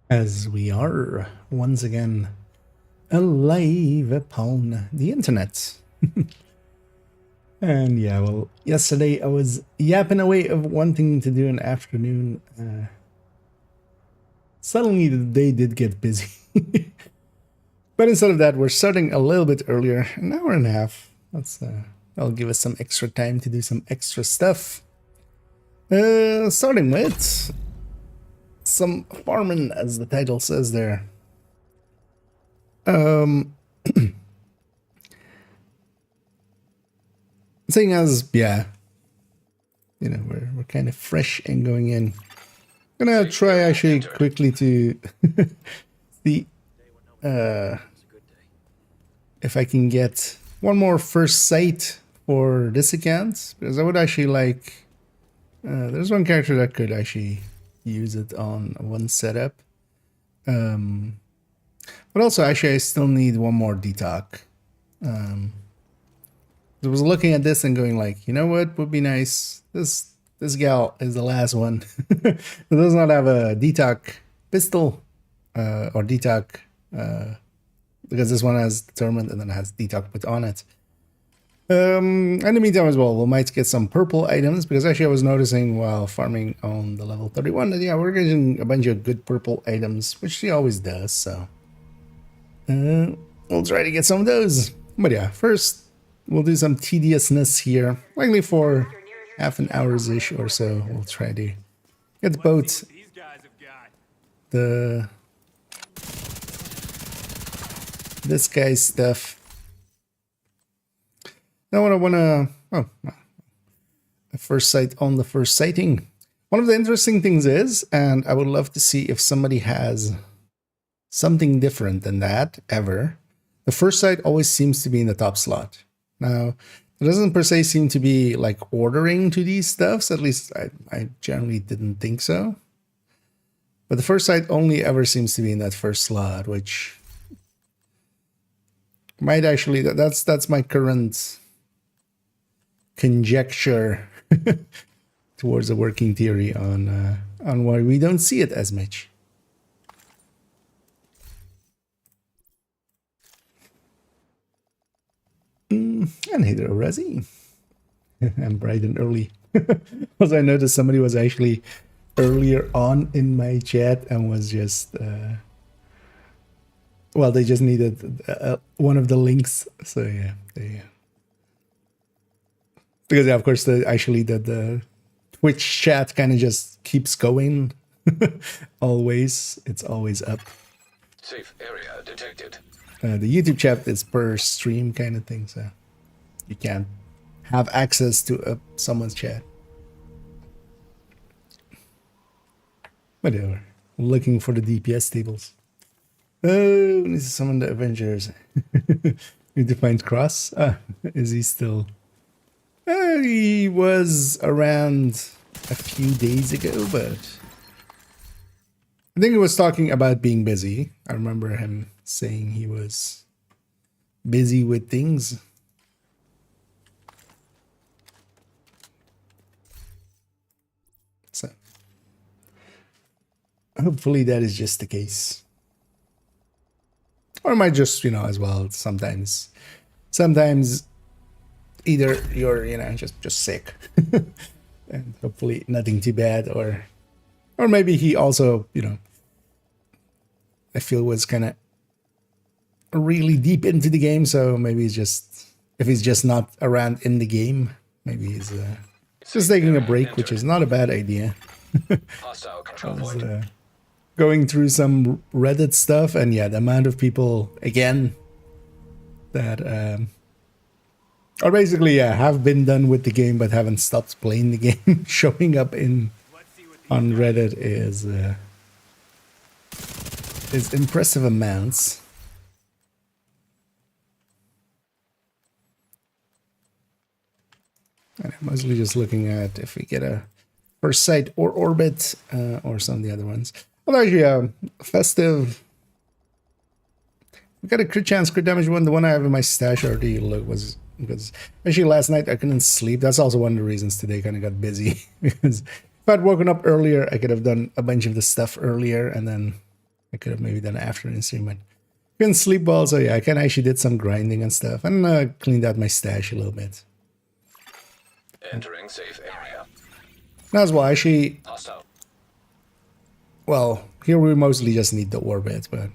As we are once again alive upon the internet. And yeah, well, yesterday I was yapping away of wanting to do an afternoon. Suddenly the day did get busy. But instead of that, we're starting a little bit earlier, an hour and a half. That'll give us some extra time to do some extra stuff. Starting with some farming, as the title says there. Seeing as, yeah, you know, we're kind of fresh and going in. I'm gonna try actually quickly to see if I can get one more first sight for this account, because I would actually like. There's one character that could actually use it on one setup. But also, actually, I still need one more detox. I was looking at this and going like, you know what would be nice? This gal is the last one. It does not have a detox pistol or detox because this one has determined and then has detox put on it. In the meantime as well, we might get some purple items, because actually I was noticing while farming on the level 31 that yeah, we're getting a bunch of good purple items, which she always does, so we'll try to get some of those. But yeah, first we'll do some tediousness here, likely for half an hour-ish or so. We'll try to get both this guy's stuff. Now what I wanna first sight on the first sighting. One of the interesting things is, and I would love to see if somebody has something different than that ever, the first sight always seems to be in the top slot. Now, it doesn't per se seem to be like ordering to these stuffs, at least I generally didn't think so. But the first sight only ever seems to be in that first slot, which might actually, that's my current conjecture towards a working theory on why we don't see it as much. And hey there, Rezzy. I'm bright and early. Because I noticed somebody was actually earlier on in my chat and was just well, they just needed one of the links, so yeah, they because yeah, of course the Twitch chat kind of just keeps going. Always, it's always up. Safe area detected. The YouTube chat is per stream kind of thing, so you can't have access to someone's chat. Whatever. Looking for the DPS tables. Oh, need to summon the Avengers. Need to find Cross. Is he still? He was around a few days ago, but I think he was talking about being busy. I remember him saying he was busy with things. So hopefully that is just the case. Or it might just, you know, as well, sometimes either you're, you know, just sick and hopefully nothing too bad, or maybe he also, you know, I feel was kind of really deep into the game, so maybe he's just, if he's just not around in the game, maybe he's just taking a break, which is not a bad idea. Hostile control point. Going through some Reddit stuff, and yeah, the amount of people again that or basically yeah, have been done with the game but haven't stopped playing the game showing up on Reddit is impressive amounts. And I'm mostly just looking at if we get a first sight or orbit or some of the other ones. Well, actually, festive. We got a crit chance, crit damage one. The one I have in my stash already was because actually last night I couldn't sleep. That's also one of the reasons today kind of got busy. Because if I'd woken up earlier, I could have done a bunch of the stuff earlier, and then I could have maybe done afternoon stream, but couldn't sleep well, so yeah, I kind of actually did some grinding and stuff, and cleaned out my stash a little bit. Entering safe area. As well, actually, Hostile. well, here we mostly just need the orbit, but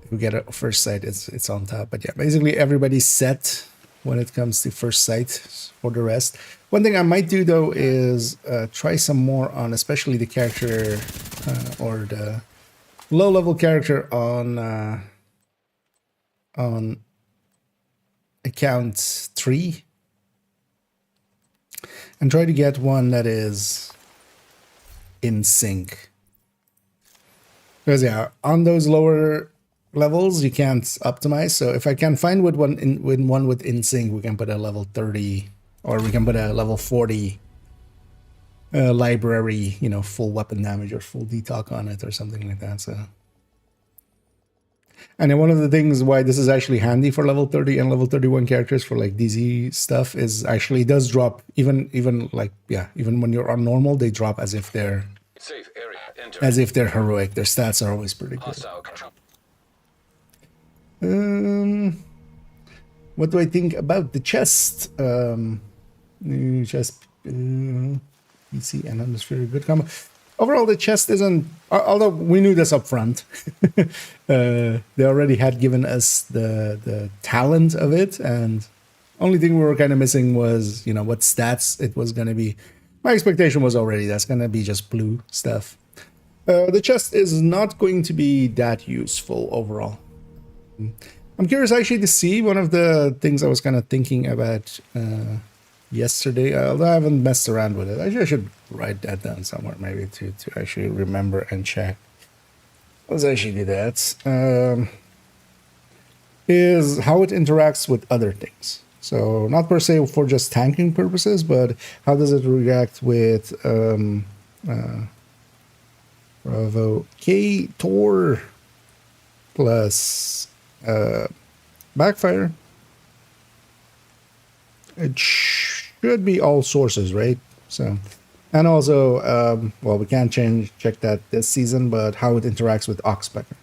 if we get a first sight, it's on top. But yeah, basically everybody's set when it comes to first sight for the rest. One thing I might do though is try some more on especially the character or the low-level character on account 3, and try to get one that is in sync. Because yeah, on those lower levels you can't optimize. So if I can find with one with in sync, we can put a level 30 or we can put a level 40 library, you know, full weapon damage or full detox on it or something like that. So, and then one of the things why this is actually handy for level 30 and level 31 characters for like DZ stuff is actually it does drop even like, yeah, even when you're on normal, they drop as if they're Safe area. Enter. as if they're heroic. Their stats are always pretty good. Hostile control. What do I think about the chest? Chest, PC and atmosphere, good combo. Overall, the chest isn't. Although we knew this up front, they already had given us the talent of it, and only thing we were kind of missing was, you know, what stats it was going to be. My expectation was already that's going to be just blue stuff. The chest is not going to be that useful overall. I'm curious actually to see one of the things I was kind of thinking about yesterday, although I haven't messed around with it. Actually, I should write that down somewhere maybe to actually remember and check. Let's actually do that. Is how it interacts with other things. So not per se for just tanking purposes, but how does it react with Bravo K Tor plus Backfire? It should be all sources, right? So, and also, well, we can't check that this season, but how it interacts with Oxpecker.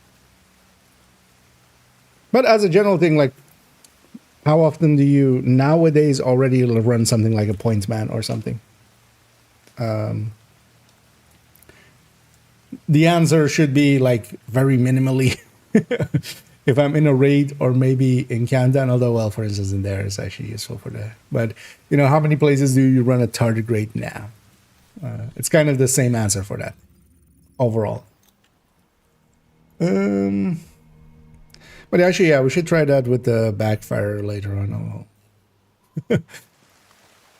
But as a general thing, like, how often do you nowadays already run something like a points man or something? The answer should be like very minimally. If I'm in a raid or maybe in Countdown, although, well, for instance, in there it's actually useful for that. But, you know, how many places do you run a tardigrade now? It's kind of the same answer for that overall. But actually, yeah, we should try that with the Backfire later on. I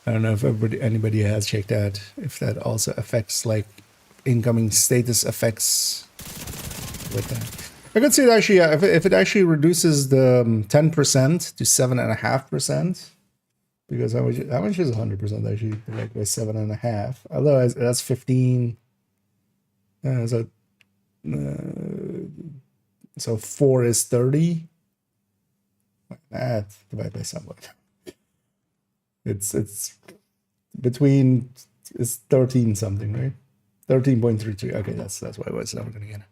don't know if anybody has checked out if that also affects like incoming status effects with that. I could see it actually, yeah, if it actually reduces the 10% to 7.5%, because how much is 100% actually? Like by 7.5. Otherwise, that's 15. So 4 is 30. Like that divided by somewhat. It's between, it's 13 something, right? 13.33. Okay, that's why I was never gonna get it.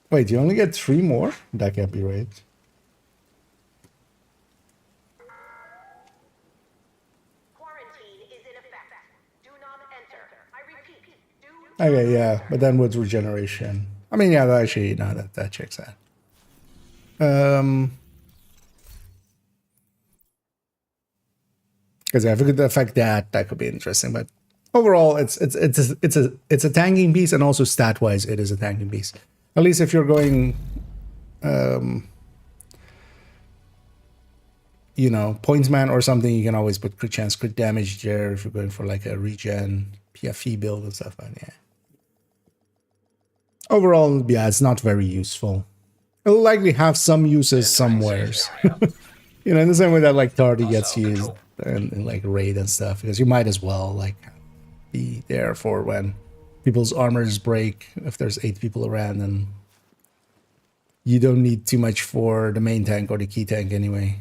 Wait, you only get 3 more? That can't be right. Quarantine is in effect. Do not enter. I repeat, do not Okay, yeah, but then with regeneration. I mean, yeah, actually, no, that checks out. Because if it could affect that could be interesting. But overall, it's a tanking piece, and also stat wise, it is a tanking piece. At least if you're going, you know, pointsman or something, you can always put crit chance, crit damage there if you're going for like a regen PFE build and stuff. But yeah, overall, yeah, it's not very useful. It'll likely have some uses somewheres. You know, in the same way that like Tardy gets used in like raid and stuff, because you might as well like be there for when people's armors break if there's 8 people around, and you don't need too much for the main tank or the key tank anyway.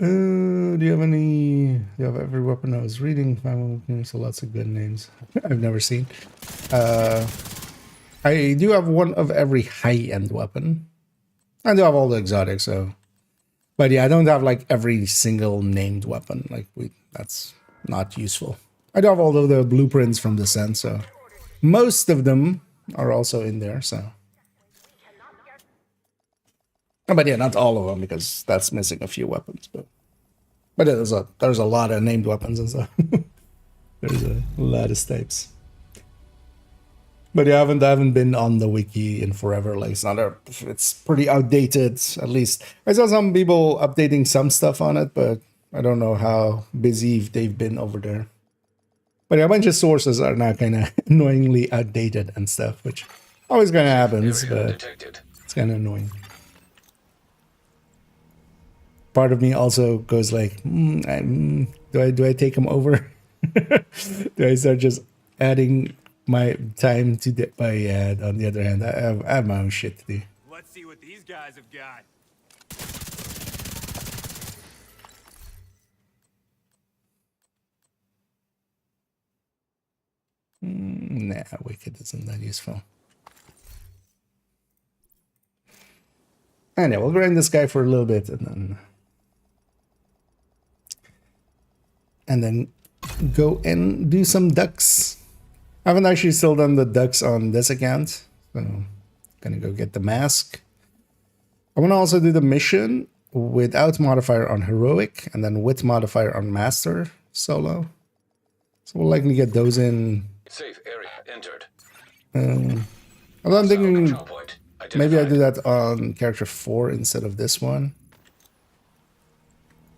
Do you have any? Do you have every weapon I was reading? So lots of good names I've never seen. I do have one of every high-end weapon. I do have all the exotics, so. But yeah, I don't have like every single named weapon. Like that's not useful. I do have all of the blueprints from Descent, so most of them are also in there. So, but yeah, not all of them because that's missing a few weapons. But there's a lot of named weapons and stuff. There's a lot of types. But yeah, I haven't been on the wiki in forever. Like it's pretty outdated. At least I saw some people updating some stuff on it, but I don't know how busy they've been over there. But yeah, a bunch of sources are now kind of annoyingly outdated and stuff, which always kind of happens, but it's kind of annoying. Part of me also goes like, do I take them over? Do I start just adding my time to the but on the other hand, I have my own shit to do. Let's see what these guys have got. Nah, Wicked isn't that useful. Anyway, we'll grind this guy for a little bit and then go and do some ducks. I haven't actually still done the ducks on this account, so gonna go get the mask. I want to also do the mission without modifier on heroic and then with modifier on master solo. So we'll likely get those in. Safe area entered. I'm thinking Control point maybe I identified. do that on character 4 instead of this one.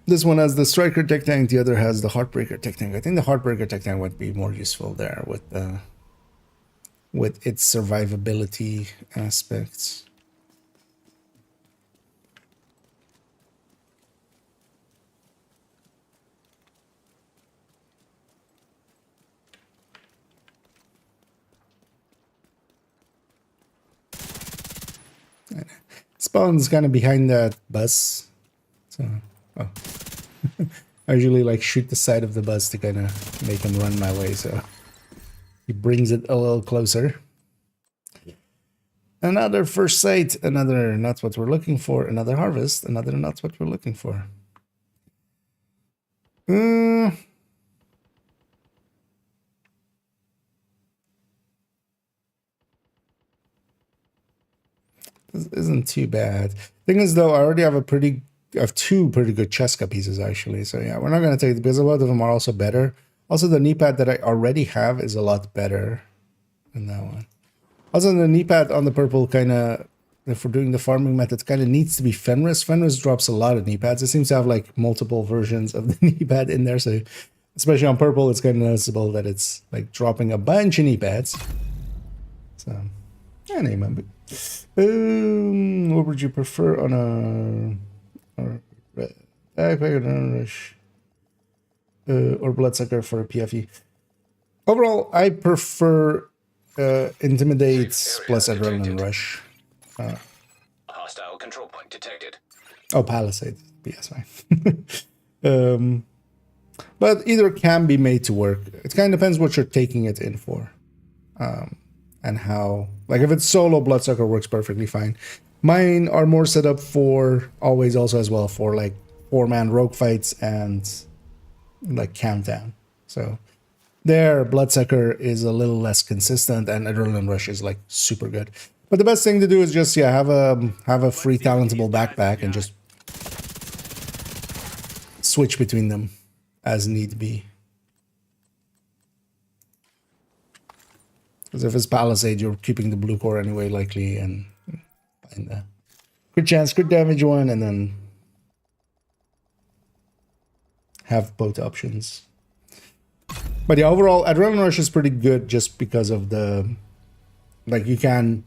This one has the striker tech tank, the other has the heartbreaker tech tank. I think the heartbreaker tech tank would be more useful there with its survivability aspects. Spawn's kind of behind that bus, so I usually like shoot the side of the bus to kind of make him run my way, so he brings it a little closer. Another first sight, another not what we're looking for, another harvest, another not what we're looking for. This isn't too bad. Thing is, though, I already have two pretty good Cheska pieces, actually. So yeah, we're not going to take it because a lot of them are also better. Also, the knee pad that I already have is a lot better than that one. Also, the knee pad on the purple kind of, if we're doing the farming method, kind of needs to be Fenris. Fenris drops a lot of knee pads. It seems to have like multiple versions of the knee pad in there. So especially on purple, it's kind of noticeable that it's like dropping a bunch of knee pads. So, anyway. What would you prefer on a backpack rush or bloodsucker for a PFE? Overall, I prefer intimidate plus adrenaline rush. Hostile control point detected. Oh, palisade. Yes, fine. But either can be made to work. It kind of depends what you're taking it in for. And how, like if it's solo, bloodsucker works perfectly fine. Mine are more set up for always also as well for like 4-man rogue fights and like countdown. So there, bloodsucker is a little less consistent and adrenaline rush is like super good. But the best thing to do is just have a free talentable backpack and just switch between them as need be. Because if it's Palisade, you're keeping the blue core anyway, likely, and find the good chance, good damage one, and then have both options. But yeah, overall, Adrenaline Rush is pretty good just because of the, like, you can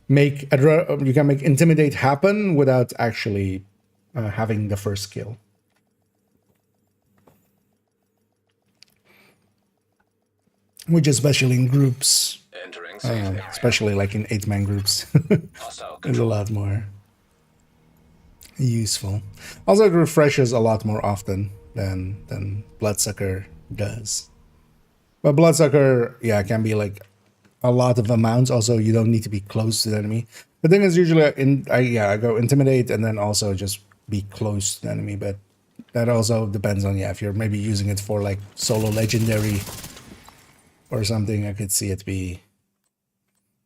make Intimidate happen without actually having the first kill. Which, especially in groups, Entering safe area. especially like in 8-man groups, Hostile there's a control. lot more. useful. Also, it refreshes a lot more often than Bloodsucker does. But Bloodsucker, yeah, can be like a lot of amounts. Also, you don't need to be close to the enemy. The thing is, usually I go Intimidate and then also just be close to the enemy. But that also depends on, yeah, if you're maybe using it for like solo legendary or something, I could see it be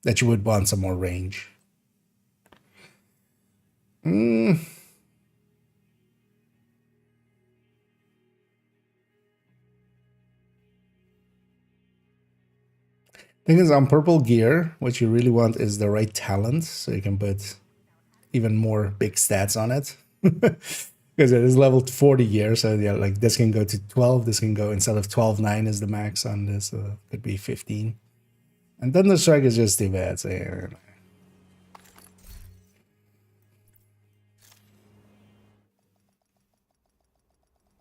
that you would want some more range. Thing is, on purple gear, what you really want is the right talent, so you can put even more big stats on it. Because it is level 40 gear, so yeah, like this can go to 12, this can go, instead of 12, 9 is the max on this, so it could be 15. And Thunder Strike is just too bad, so yeah.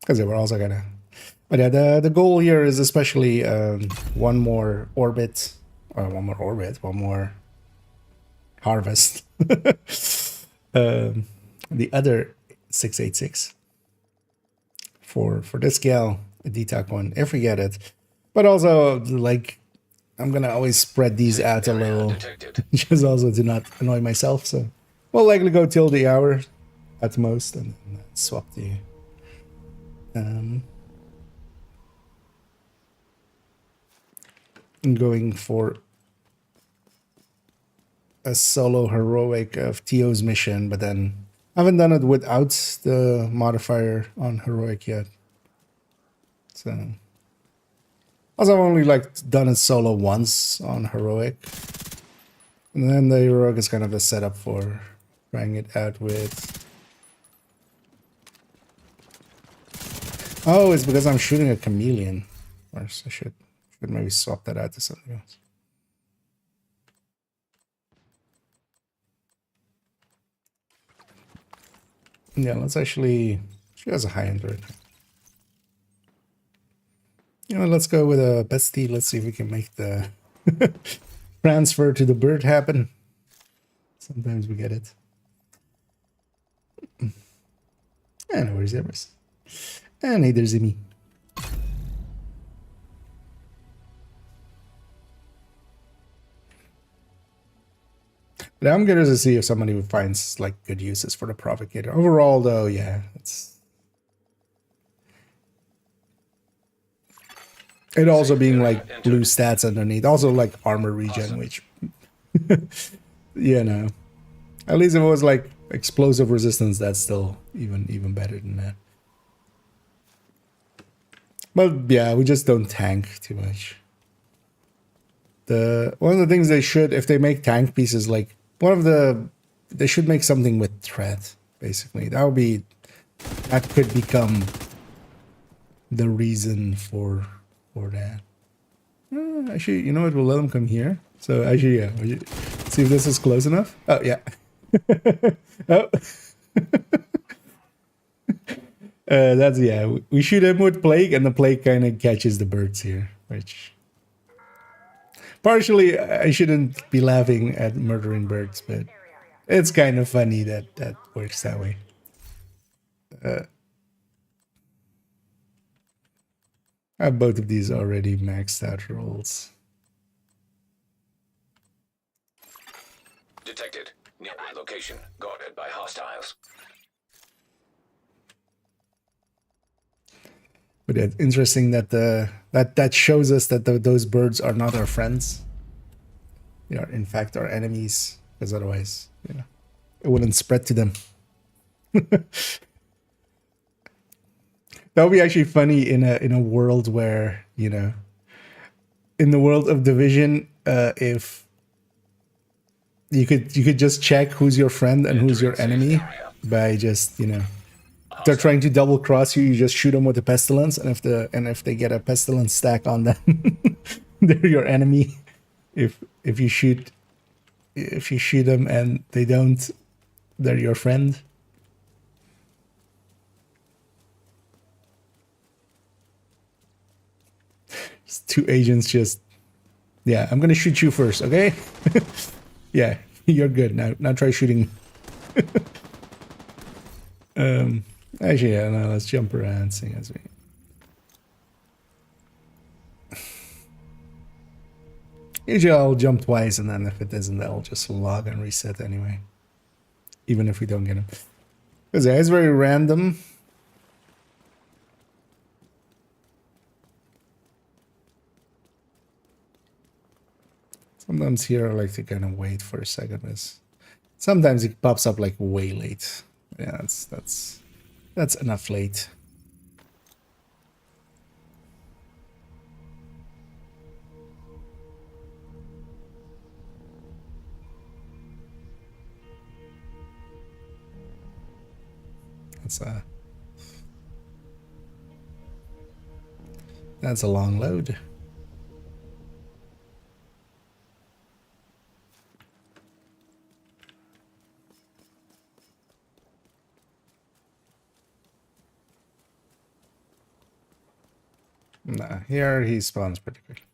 Because they were also gonna... But yeah, the goal here is especially one more orbit, or one more harvest. The other 686 for this gal, a DTAC one, if we get it. But also, like, I'm gonna always spread these out a little, just also to not annoy myself. So we'll likely go till the hour at most, and swap the. I'm going for a solo heroic of Theo's mission, but then I haven't done it without the modifier on heroic yet. So also I've only like done it solo once on heroic, and then the heroic is kind of a setup for trying it out with. Oh, it's because I'm shooting a chameleon. Or I should maybe swap that out to something else. Yeah, let's actually... She has a high end right now. You know, let's go with a bestie. Let's see if we can make the transfer to the bird happen. Sometimes we get it. And where's Everest? And hey, there's me. But I'm curious to see if somebody finds like good uses for the Provocator. Overall, though, yeah, it also being like blue stats underneath, also like armor regen, which you know, at least if it was like explosive resistance, that's still even better than that. But yeah, we just don't tank too much. One of the things they should, if they make tank pieces, like they should make something with threat, basically. That could become the reason for that. Actually, you know what? We'll let them come here. So actually, yeah. See if this is close enough. Oh yeah. Oh. That's, yeah. We shoot him with plague, and the plague kind of catches the birds here, which. Partially, I shouldn't be laughing at murdering birds, but it's kind of funny that that works that way. I have both of these already maxed out rolls. Detected. Nearby location guarded by hostiles. But it's interesting that that shows us that those birds are not our friends. They are in fact our enemies, because otherwise, you know, it wouldn't spread to them. That would be actually funny in a world where, you know, in the world of Division, if you could just check who's your friend and who's your enemy by just, you know, if they're trying to double cross you, you just shoot them with a pestilence, and if they get a pestilence stack on them, they're your enemy. If you shoot them and they don't, they're your friend. Just two agents just, yeah, I'm gonna shoot you first, okay? Yeah, you're good. Now try shooting. Actually, yeah, no, let's jump around, seeing as we. Usually I'll jump twice, and then if it isn't, I'll just log and reset anyway. Even if we don't get him. Because yeah, it's very random. Sometimes here I like to kind of wait for a second. Sometimes it pops up like way late. Yeah, that's enough late. That's a long load. Nah, here he spawns pretty quick.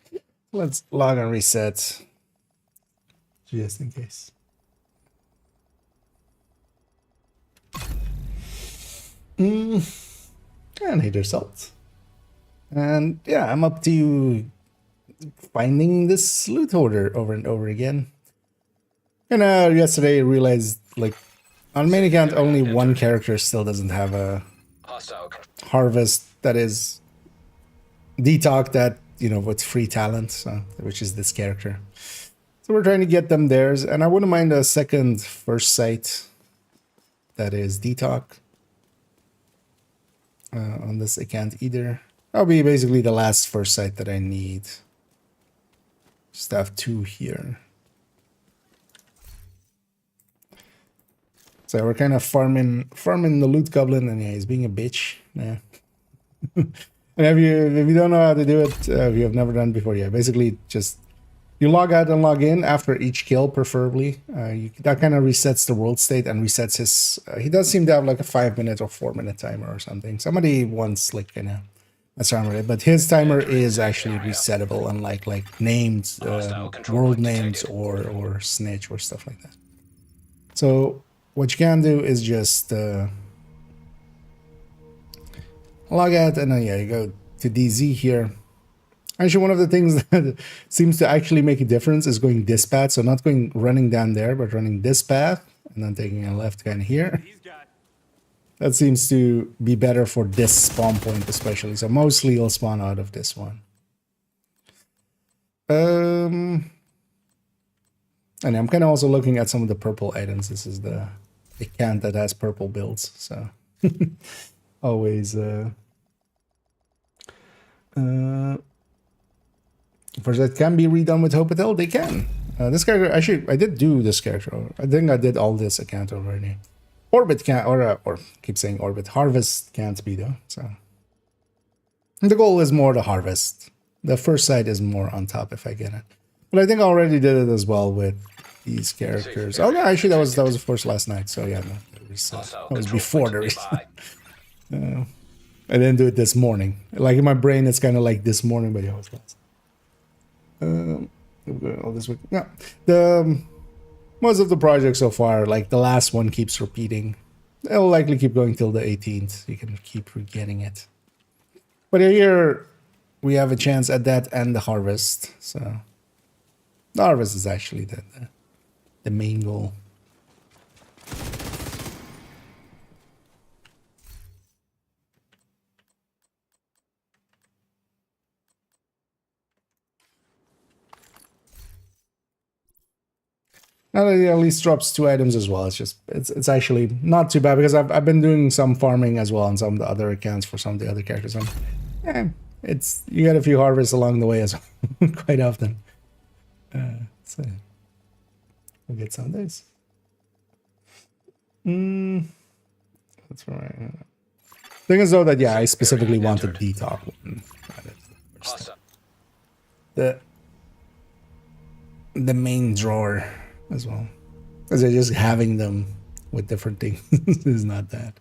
Let's log and reset. Just in case. And hit result. And yeah, I'm up to finding this loot hoarder over and over again. And yesterday I realized, like, on main account, only one character still doesn't have a Hostile. harvest that is detox that, you know, with free talent, so, which is this character. So we're trying to get them theirs, and I wouldn't mind a second first sight that is detox on this account either. That'll be basically the last first sight that I need. Just have two here. So we're kind of farming the loot goblin, and yeah, he's being a bitch. Yeah. And if you don't know how to do it, if you have never done it before, yeah, basically just you log out and log in after each kill, preferably. That kind of resets the world state and resets his. He does seem to have like a 5-minute or 4-minute timer or something. Somebody once like kind of messed around with it, but his timer is actually resettable, unlike like named world names or snitch or stuff like that. So what you can do is just log out, and then yeah, you go to DZ here. Actually, one of the things that seems to actually make a difference is going this path. So not going running down there, but running this path and then taking a left kind of here. These guys. That seems to be better for this spawn point especially. So mostly you'll spawn out of this one. And I'm kind of also looking at some of the purple items. This is the account that has purple builds. So always first, that can be redone with Hopital. They can. This character, actually, I did do this character. I think I did all this account already. Orbit can't, or keep saying Orbit. Harvest can't be though. So the goal is more to harvest. The first sight is more on top if I get it. But I think I already did it as well with these characters. Oh no, actually that was of course last night. So yeah, no, that was before the reset. I didn't do it this morning. Like in my brain, it's kind of like this morning, but yeah, it was last. All this week. Yeah, the most of the projects so far, like the last one keeps repeating. It'll likely keep going till the 18th. You can keep getting it. But here we have a chance at that and the harvest. So the harvest is actually the main goal. And it at least drops 2 items as well. It's actually not too bad because I've been doing some farming as well on some of the other accounts for some of the other characters. And yeah, you get a few harvests along the way as well, quite often. So we'll get some of those. That's right. Thing is though that yeah, I specifically wanted detox. The main drawer as well, because just having them with different things is not that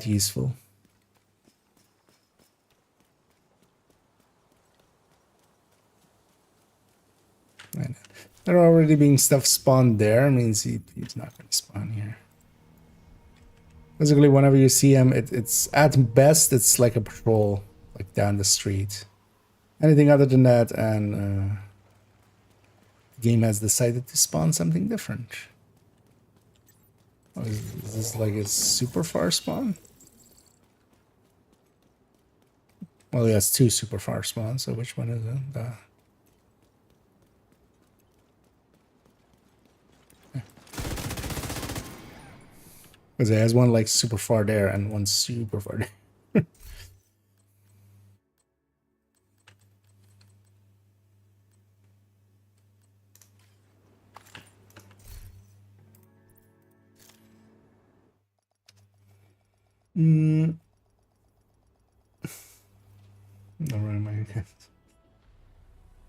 useful. And there already being stuff spawned there means he's not going to spawn here. Basically, whenever you see him, it's at best it's like a patrol, like down the street. Anything other than that, and the game has decided to spawn something different. Oh, is this like a super far spawn? Well, he has 2 super far spawns, so which one is it? Because he has one like super far there and one super far there.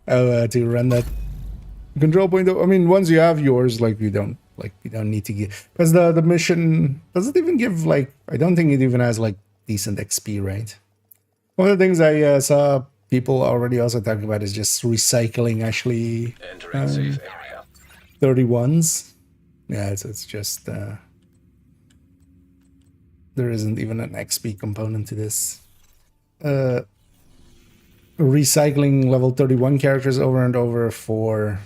Oh, to run that control point. I mean, once you have yours, like you don't need to get, because the mission doesn't even give like, I don't think it even has like decent XP, right? One of the things I saw people already also talking about is just recycling actually Entering safe area. 31s. Yeah, it's just there isn't even an XP component to this. Recycling level 31 characters over and over for,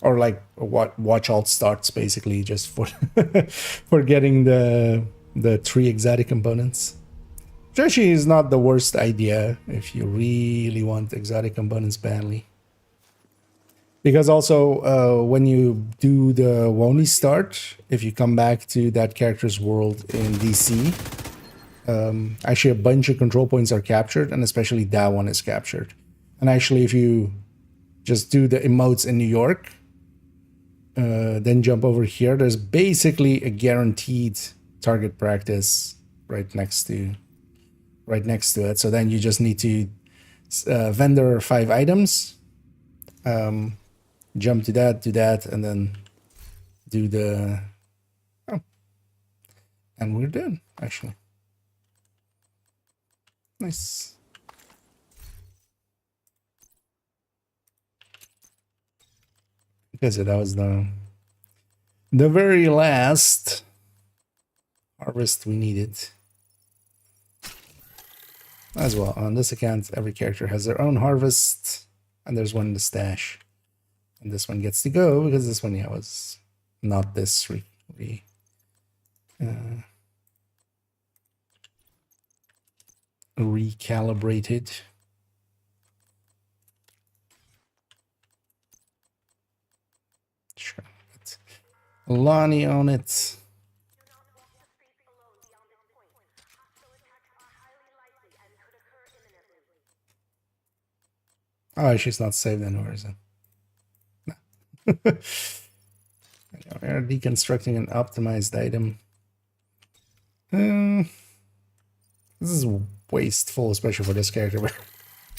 or like what watch alt starts basically just for for getting the 3 exotic components. Which actually is not the worst idea if you really want exotic components badly. Because also when you do the Woni start, if you come back to that character's world in DC, actually a bunch of control points are captured, and especially that one is captured. And actually if you just do the emotes in New York, then jump over here, there's basically a guaranteed target practice right next to it. So then you just need to vendor 5 items, jump to that, do that, and then do the and we're done actually. Nice. Because that was the very last harvest we needed. As well, on this account, every character has their own harvest, and there's one in the stash. And this one gets to go because this one, yeah, was not this recalibrated. Sure, put Lonnie on it. Oh, she's not saved anywhere, is it? No. We are deconstructing an optimized item. This is wasteful, especially for this character, but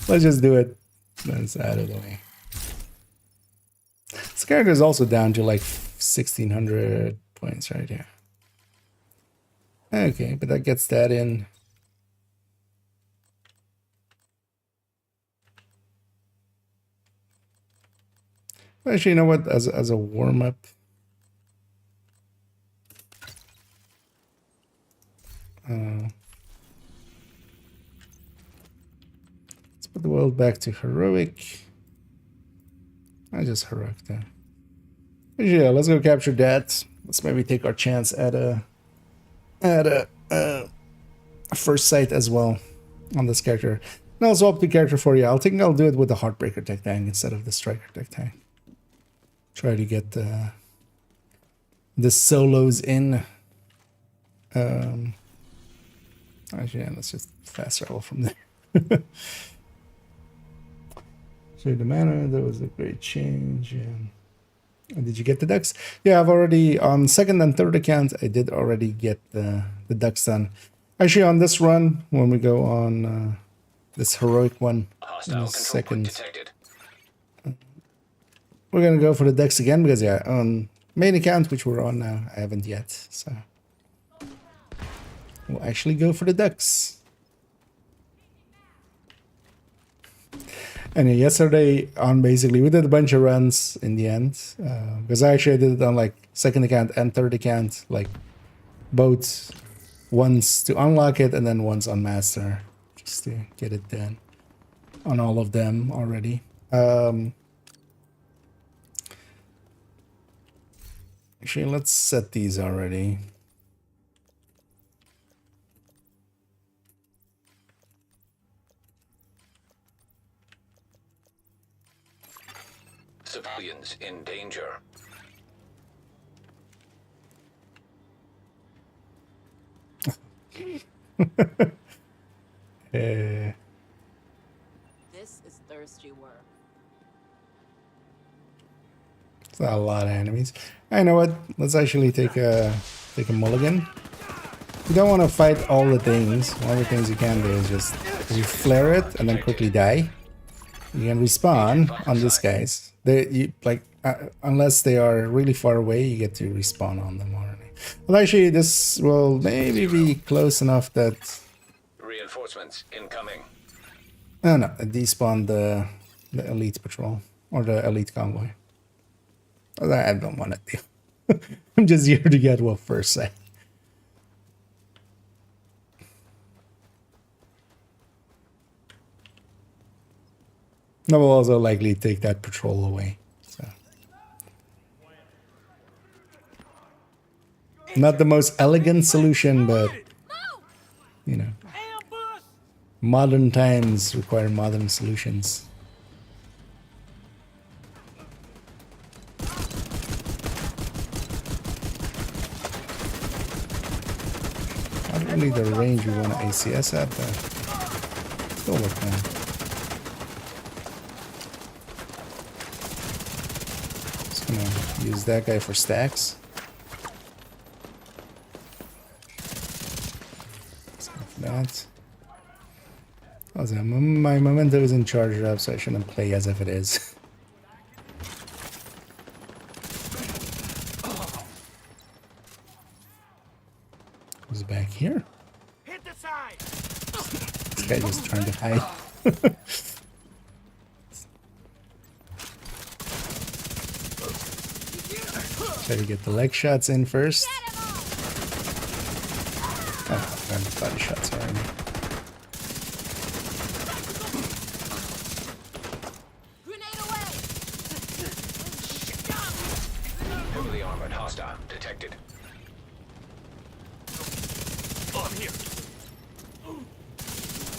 let's just do it. That's out of the way. This character is also down to like 1600 points right here. Okay, but that gets that in. Actually, you know what? As a warm-up, let's put the world back to heroic. I just heroic there. Yeah, let's go capture that. Let's maybe take our chance at a first sight as well on this character. And I'll swap the character for you. I'll do it with the Heartbreaker tech tank instead of the Striker tech tank. Try to get the solos in. Actually, yeah, let's just fast travel from there. So the mana, that was a great change. And did you get the ducks? Yeah, I've already, on second and third account, I did already get the ducks done. Actually, on this run, when we go on this heroic one, in a second, we're gonna go for the ducks again, because yeah, on main account, which we're on now, I haven't yet, so we'll actually go for the ducks. And yesterday on basically, we did a bunch of runs in the end, because I actually did it on like second account and third account, like both once to unlock it and then once on master, just to get it done on all of them already. Actually, let's set these already. Civilians in danger. This is thirsty work. It's not a lot of enemies. I know what. Let's actually take a mulligan. You don't want to fight all the things. One of the things you can do is just you flare it and then quickly die. You can respawn on these guys. Unless they are really far away, you get to respawn on them already. Well, actually, this will maybe be close enough that. Reinforcements incoming. Oh no, it despawned the elite patrol or the elite convoy. I don't want to do. I'm just here to get what first say. I will also likely take that patrol away. So. Not the most elegant solution, but you know, modern times require modern solutions. Not really the range we want to ACS at, but still look fine. Gonna use that guy for stacks. That. Also, my momentum isn't charged up, so I shouldn't play as if it is. Who's back here? Hit the side. This guy just trying to hide. Try to get the leg shots in first. Oh, I got the body shots already. Grenade away! Heavily armored hostile detected. Oh, I'm here.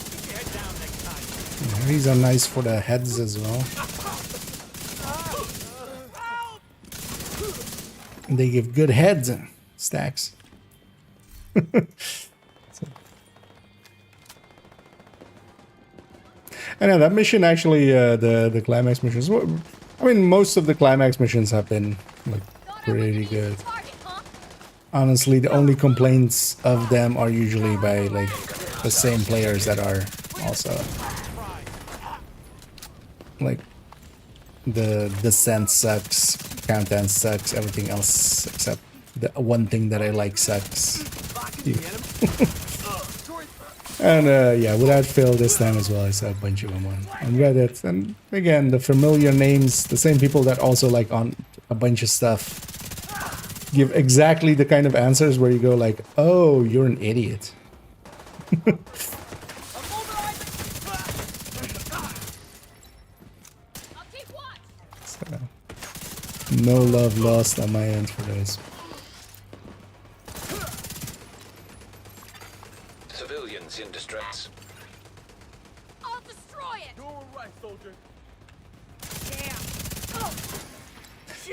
Keep your head down next time. Yeah, these are nice for the heads as well. They give good heads stacks. I know that mission actually, the climax missions. I mean, most of the climax missions have been like pretty good. Honestly, the only complaints of them are usually by like the same players that are also like the descent sucks, countdown sucks, everything else except the one thing that I like sucks. And yeah, without fail this time as well, I saw a bunch of them on Reddit. And again, the familiar names, the same people that also like on a bunch of stuff, give exactly the kind of answers where you go like, oh, you're an idiot. So, no love lost on my end for those. Civilians in distress. I'll destroy it! Doing right, soldier.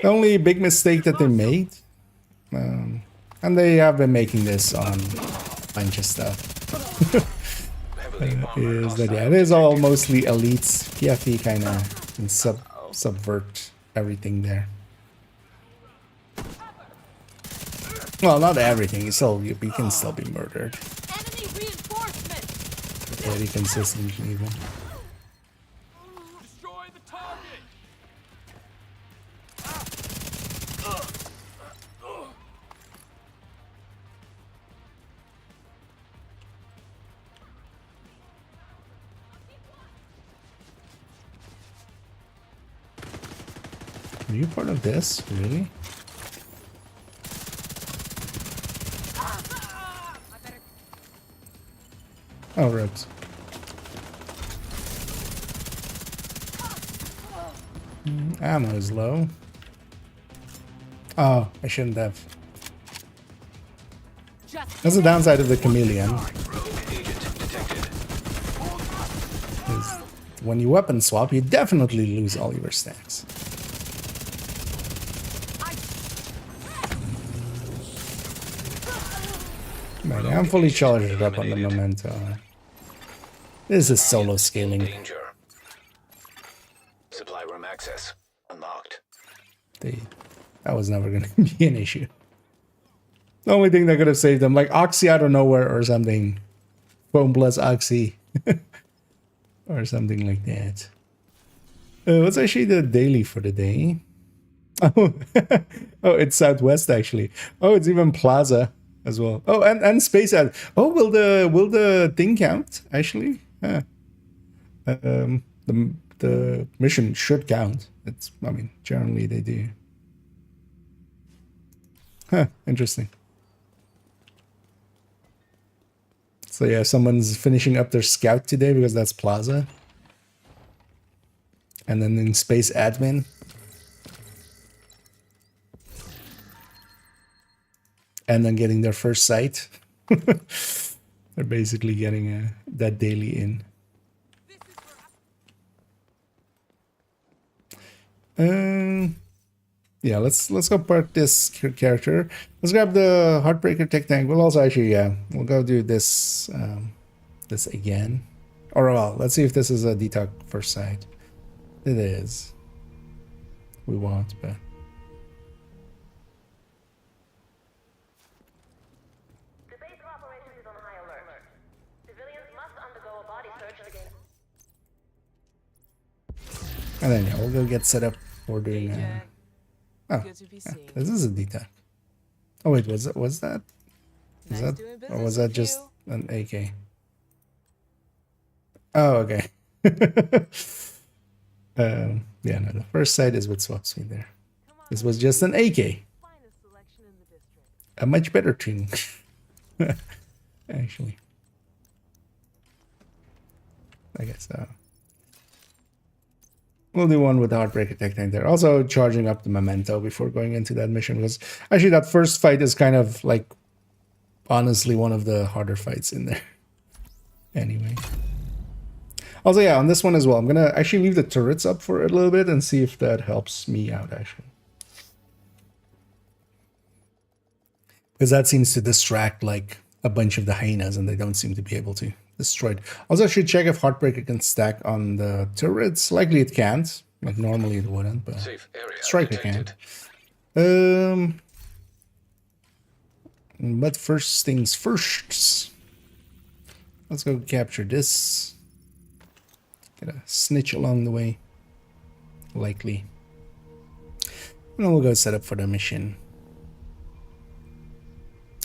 The only big mistake that they made, and they have been making this on a bunch of stuff, Heavily armored is that hostile yeah, it is all detected. mostly elites. PFE kind of subvert everything there. Well, not everything. You can still be murdered. Enemy reinforcement! Pretty consistently even. Destroy the target. Are you part of this? Really? Oh, right. Ammo is low. Oh, I shouldn't have. Just That's the downside of the chameleon. Rogue agent detected. Is when you weapon swap, you definitely lose all your stacks. Right, I'm fully charged up on the memento. This is solo scaling. Danger. Supply room access unlocked. That was never gonna be an issue. The only thing that could have saved them, like Oxy out of nowhere or something. Foam plus Oxy. Or something like that. What's actually the daily for the day? Oh, oh, it's Southwest actually. Oh, it's even Plaza as well. Oh, and Space Ad. Oh, will the thing count actually? Huh. The mission should count. I mean, generally they do. Huh, interesting. So yeah, someone's finishing up their scout today because that's Plaza. And then in Space Admin. And then getting their first site. They're basically getting that daily in. Yeah, let's go part this character. Let's grab the Heartbreaker Tech Tank. We'll also actually, yeah, we'll go do this this again. Or well, let's see if this is a detox first sight. It is. We won't, but The base of operations is on high alert. Civilians must undergo a body search to gain. and then yeah, we'll go get set up for doing. Oh, Good to be yeah, seen. this is a detox. Oh wait, was that? Nice that, doing or business was that with just you. an AK? Oh, okay. Yeah, no, the first sight is with swap speed there. This was just an AK. Finest selection in the district. A much better tune. Actually. I guess we'll do one with the Heartbreaker Tech Tank there. Also charging up the memento before going into that mission, because actually that first fight is kind of like honestly one of the harder fights in there. Anyway. Also, yeah, on this one as well, I'm gonna actually leave the turrets up for a little bit and see if that helps me out actually. Because that seems to distract like a bunch of the hyenas and they don't seem to be able to destroy it. Also, I should check if Heartbreaker can stack on the turrets. Likely it can't. Like normally it wouldn't, but Safe area Striker can. detected. But first things first. Let's go capture this. Get a snitch along the way. Likely. And then we'll go set up for the mission.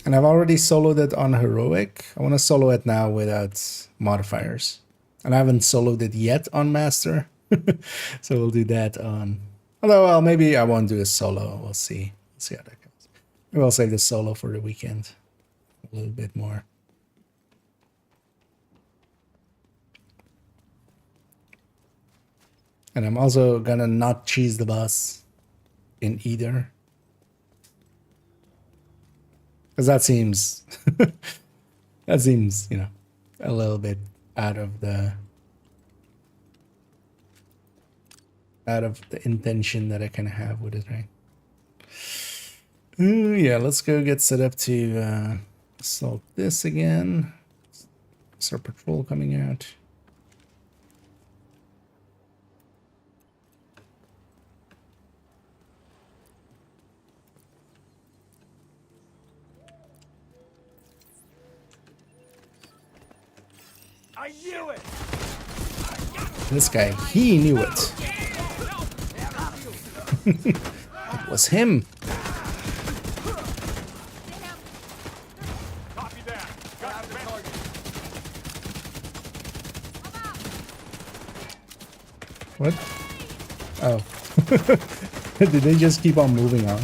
And I've already soloed it on Heroic. I want to solo it now without modifiers. And I haven't soloed it yet on Master. So we'll do that on... Although, well, maybe I won't do a solo. We'll see. We'll see how that goes. Maybe I'll save the solo for the weekend. A little bit more. And I'm also gonna not cheese the boss in either. Because that seems, you know, a little bit out of the intention that I kind of have with it, right? Yeah, let's go get set up to assault this again. Is our patrol coming out? I knew it! This guy, he knew it. It was him. Copy that. Got the target. What? Oh. Did they just keep on moving on?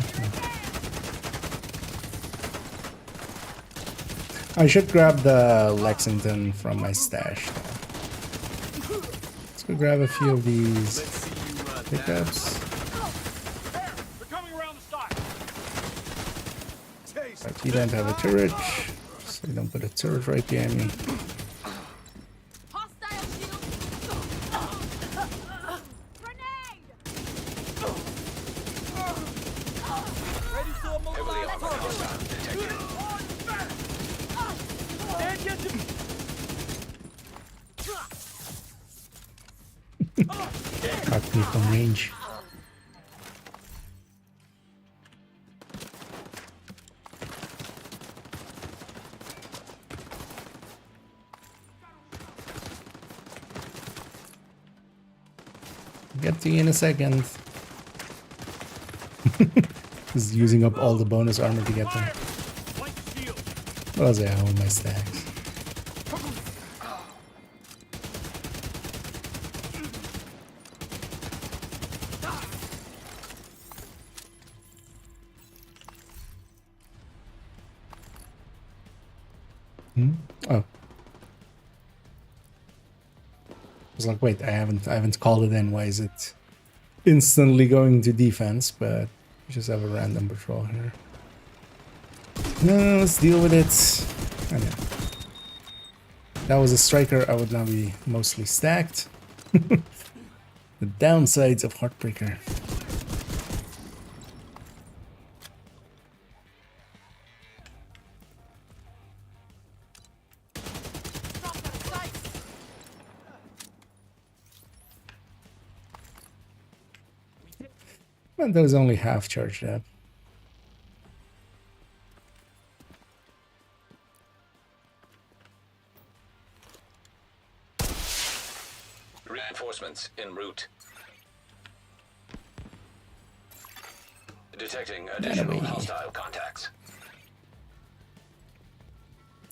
I should grab the Lexington from my stash. Let's go grab a few of these pickups. They're coming around the side. But you don't have a turret, so you don't put a turret right behind me. Hostile shield. Grenade. Ready to Heavily immobilize armored target. hostile detected. Stand get to Got me from range. Get to you in a second. Just using up all the bonus armor to get there. flank shield. What else do I have on my stacks? Oh. I was like, wait, I haven't called it in. Why is it instantly going to defense? But we just have a random patrol here. No, let's deal with it. I know. If that was a striker, I would now be mostly stacked. The downsides of Heartbreaker. And there's only half charged up. Reinforcements en route. Detecting additional Enemy. hostile contacts.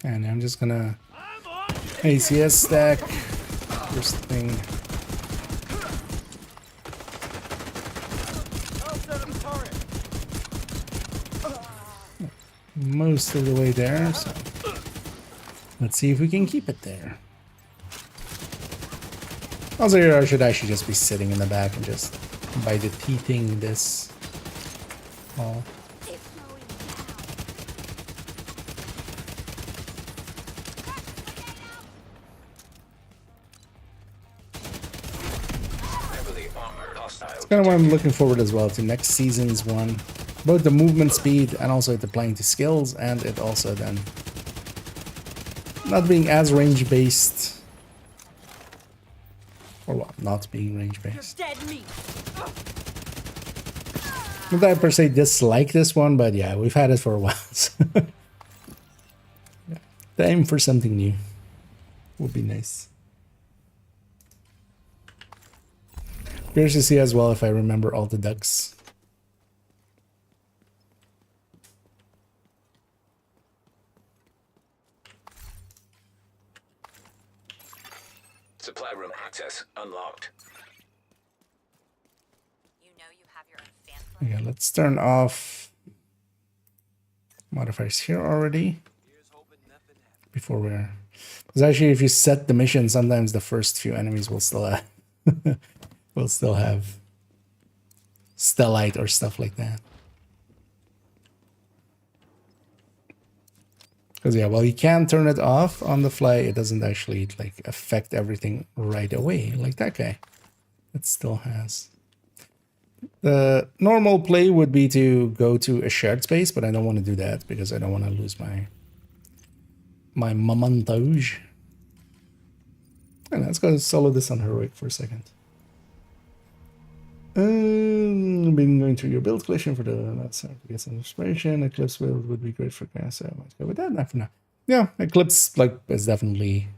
And I'm just gonna I'm on you. ACS stack. First thing. I'll set up a turret. Most of the way there, so let's see if we can keep it there. Also, here I should actually just be sitting in the back and just by the teething this all. Heavily armored hostile. Kind of what I'm looking forward as well to next season's one. Both the movement speed and also the playing to skills, and it also then not being as range based. Or what? Not being range based. Dead meat. Not that I per se dislike this one, but yeah, we've had it for a while. So yeah. Time for something new would be nice. Curious to see as well if I remember all the ducks. Supply room access unlocked. You know you have your own fan club. Okay, let's turn off modifiers here already. Before we're... Because actually if you set the mission, sometimes the first few enemies will still have... will still have stellite or stuff like that. Because yeah, while you can turn it off on the fly, it doesn't actually like affect everything right away, like that guy. It still has. The normal play would be to go to a shared space, but I don't want to do that because I don't want to lose my mementos. And let's go solo this on heroic for a second. Been going through your build collection for the last time to get some inspiration. Eclipse build would be great for gas. So I might go with that. Not for now. Yeah, Eclipse like is definitely.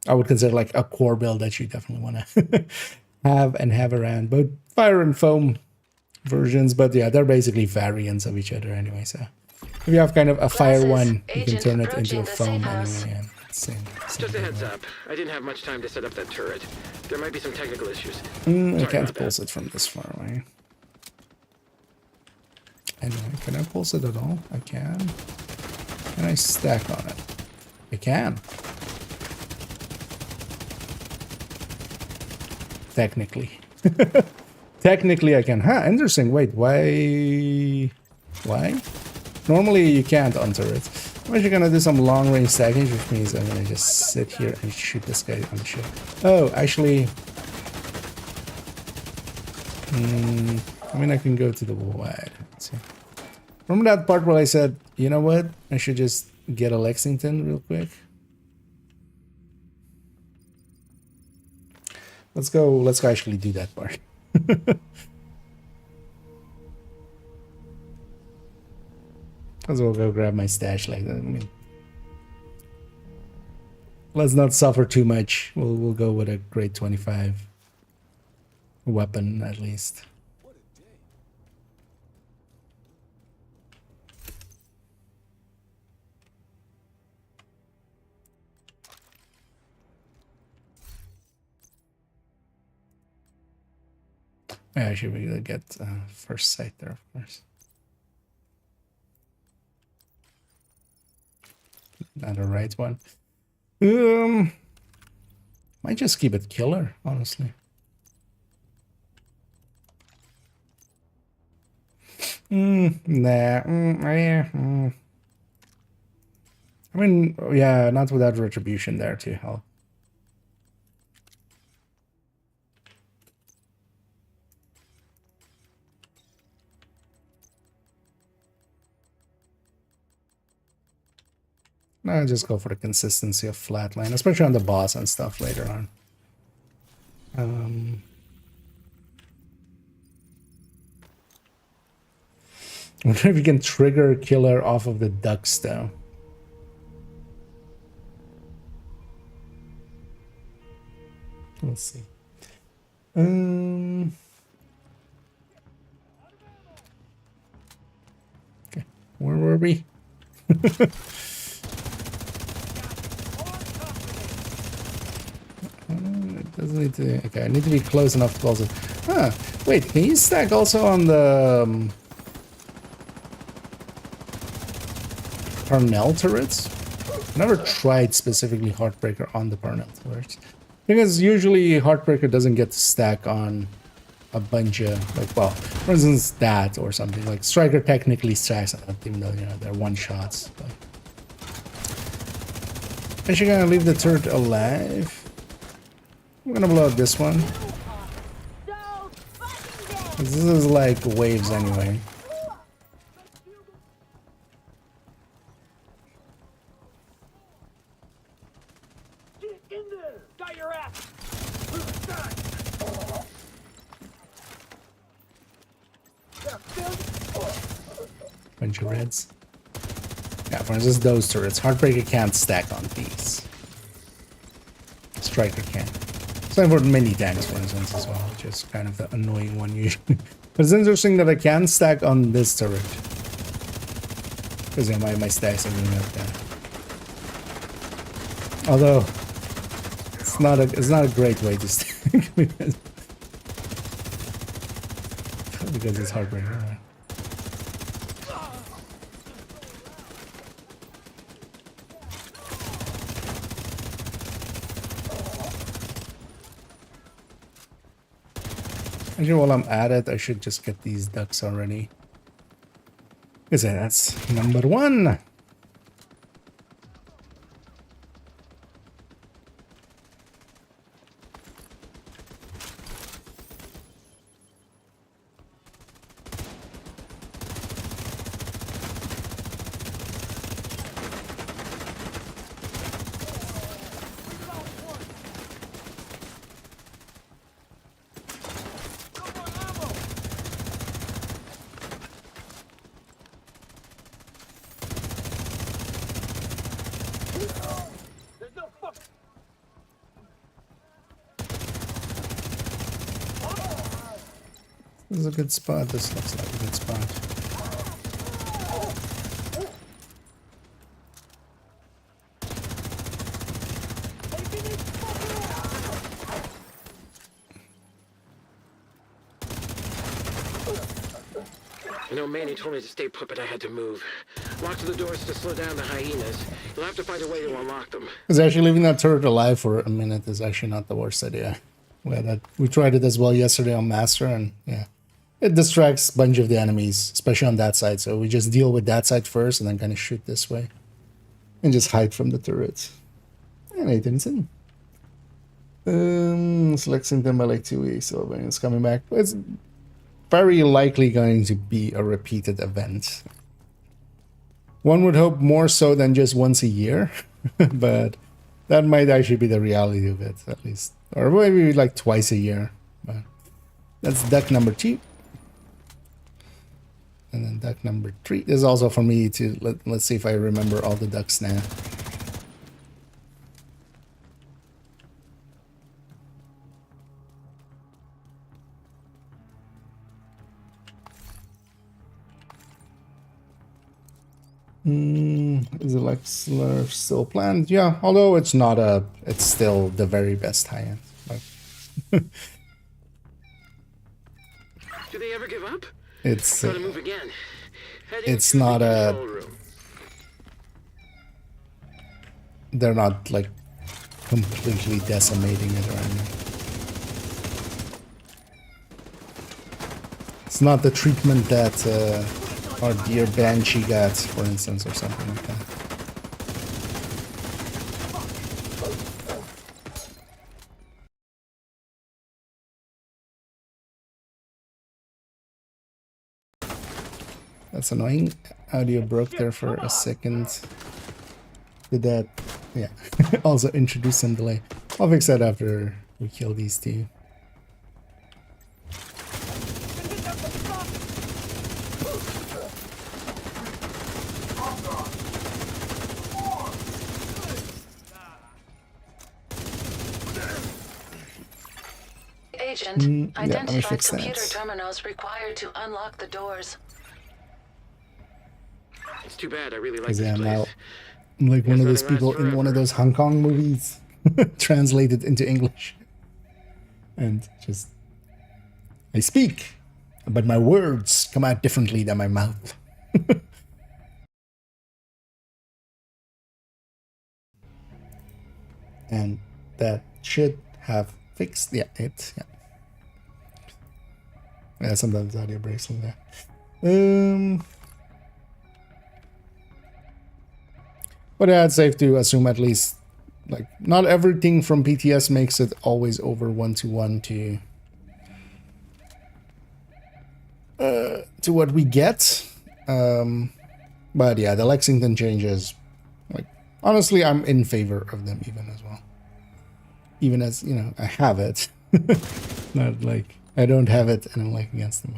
I would consider like a core build that you definitely want to have around both fire and foam versions. But yeah, they're basically variants of each other anyway. So if you have kind of a fire one, you can turn it into a foam anyway. And same Just a heads up. I didn't have much time to set up that turret. There might be some technical issues. I Sorry can't about pulse that. it from this far away. Anyway, can I pulse it at all? I can. Can I stack on it? I can. Technically. Technically I can. Huh, interesting. Wait, why? Why? Normally you can't on turrets. I'm actually gonna do some long range stacking, which means I'm gonna just sit here and shoot this guy on the ship. Oh, actually... I mean, I can go to the wide. Let's see. Remember that part where I said, you know what? I should just get a Lexington real quick. Let's go actually do that part. Let's go grab my stash like that. I mean, let's not suffer too much. We'll go with a grade 25 weapon at least. Yeah, I should be able to get first sight there, of course. Not the right one. Might just keep it killer, honestly. Nah. I mean, yeah, not without retribution there to help. No, just go for the consistency of flatline, especially on the boss and stuff later on. I wonder if you can trigger killer off of the ducks though. Let's see. Okay, where were we? It doesn't need to. Okay, I need to be close enough to also. Huh. Wait, can you stack also on the Parnell turrets? I've never tried specifically Heartbreaker on the Parnell turrets. Because usually Heartbreaker doesn't get to stack on a bunch of, like, well, for instance, that or something. Like, Striker technically stacks on it, even though, you know, they're one-shots. But... actually gonna leave the turret alive. I'm gonna blow up this one. This is like waves anyway. Get in there! Got your ass! Bunch of reds. Yeah, for instance, those turrets. Heartbreaker can't stack on these. Striker can. Same for mini tanks, for instance, as well, which is kind of the annoying one usually. But it's interesting that I can stack on this turret. Because yeah, my stacks are really like that. Although it's not a great way to stack because it's Heartbreaker, right? Actually, while I'm at it, I should just get these ducks already. Because that's number one. There's no fuck. This is a good spot. This looks like a good spot. You know, Manny told me to stay put, but I had to move. Locked the doors to slow down the hyenas. You'll have to find a way to unlock them. Because actually leaving that turret alive for a minute is actually not the worst idea. We tried it as well yesterday on Master, and yeah. It distracts a bunch of the enemies, especially on that side. So we just deal with that side first and then kind of shoot this way. And just hide from the turret. And I didn't see. Selecting them by like 2 weeks, so when it's coming back. It's very likely going to be a repeated event. One would hope more so than just once a year, but that might actually be the reality of it, at least. Or maybe like twice a year. But that's deck number 2. And then deck number 3 is also for me to, let's see if I remember all the ducks now. Is Elixir still planned? Yeah, although it's not it's still the very best high-end. Do they ever give up? It's Gotta move again. it's not they're not like completely decimating it or anything. It's not the treatment that our dear Banshee got, for instance, or something like that. That's annoying. Audio broke there for a second. Did that? Yeah. Also introduce some delay. I'll fix that after we kill these two. Agent, identify fix that. computer terminals required to unlock the doors. It's too bad. I really like Because this I'm place. now I'm like one of those nothing people lasts in one of forever. those Hong Kong movies translated into English. And just I speak, but my words come out differently than my mouth. And that should have fixed yeah. Yeah, sometimes audio breaks like that. But yeah, it's safe to assume at least, like, not everything from PTS makes it always over 1-to-1 to what we get. But yeah, the Lexington changes, like, honestly, I'm in favor of them even as well. Even as, you know, I have it. Not like I don't have it and I'm like against them.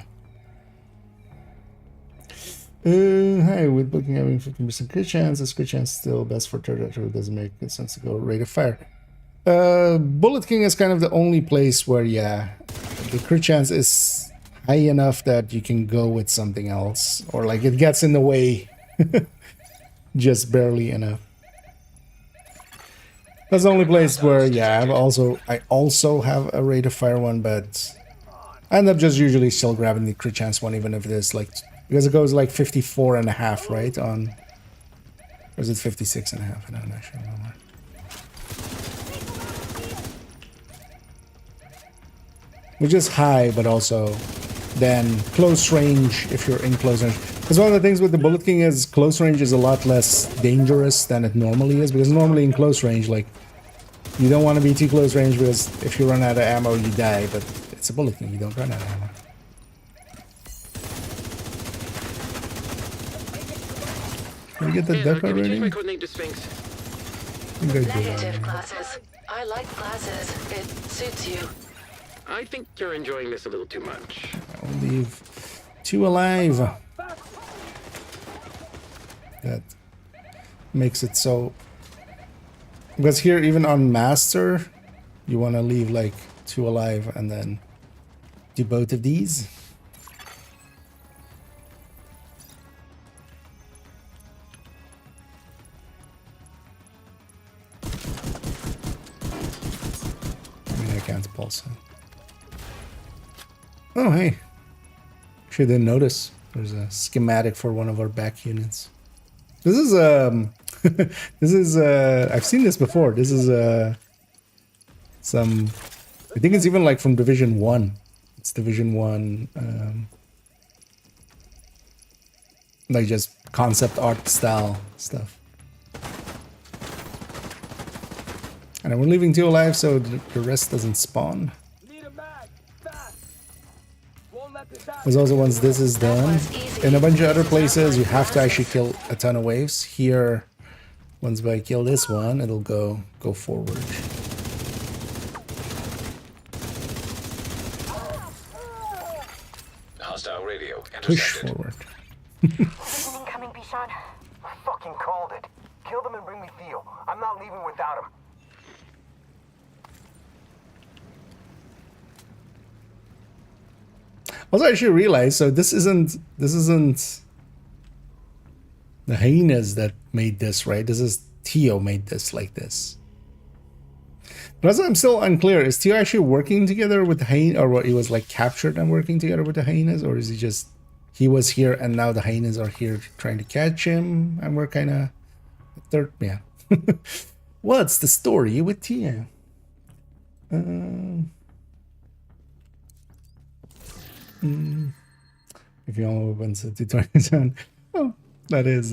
Hi, with booking having 15% crit chance, is crit chance still best for turret, or doesn't make sense to go rate of fire? Bullet King is kind of the only place where, yeah, the crit chance is high enough that you can go with something else, or like it gets in the way just barely enough. That's the only place where, yeah, I also have a rate of fire one, but I end up just usually still grabbing the crit chance one, even if it is like, because it goes like 54.5, right? On, or is it 56.5? I don't actually remember. Which is high, but also then close range if you're in close range. Because one of the things with the Bullet King is close range is a lot less dangerous than it normally is, because normally in close range, like, you don't want to be too close range because if you run out of ammo, you die, but it's a Bullet King, you don't run out of ammo. Did we get the duck Can you change already? my codename to Sphinx? I think I did Negative, already. classes. I like classes. It suits you. I think you're enjoying this a little too much. I'll leave 2 alive. That makes it so, because here even on Master you want to leave like 2 alive and then do both of these. I mean, I can't pulse it. Oh, hey. Actually didn't notice. There's a schematic for one of our back units. This is this is I've seen this before. This is some, I think it's even like from Division 1. It's Division 1 like just concept art style stuff. And we're leaving 2 alive so the rest doesn't spawn. Need a mag. Fast. Won't let this happen. There's also, once this is done, in a bunch of other places you have to actually kill a ton of waves. Here, once I kill this one, it'll go forward. Hostile radio Push intercepted. forward. Incoming, Bishan. I fucking called it. Kill them and bring me Theo. I'm not leaving without him. Also, I actually realized, so this isn't the hyenas that made this, right? This is Theo made this like this. But also, I'm still unclear. Is Theo actually working together with the hyena, or what? He was like captured and working together with the hyenas, or is he just, he was here and now the hyenas are here trying to catch him, and we're kind of third, yeah. What's the story with Theo? If you only open to 227, oh, that is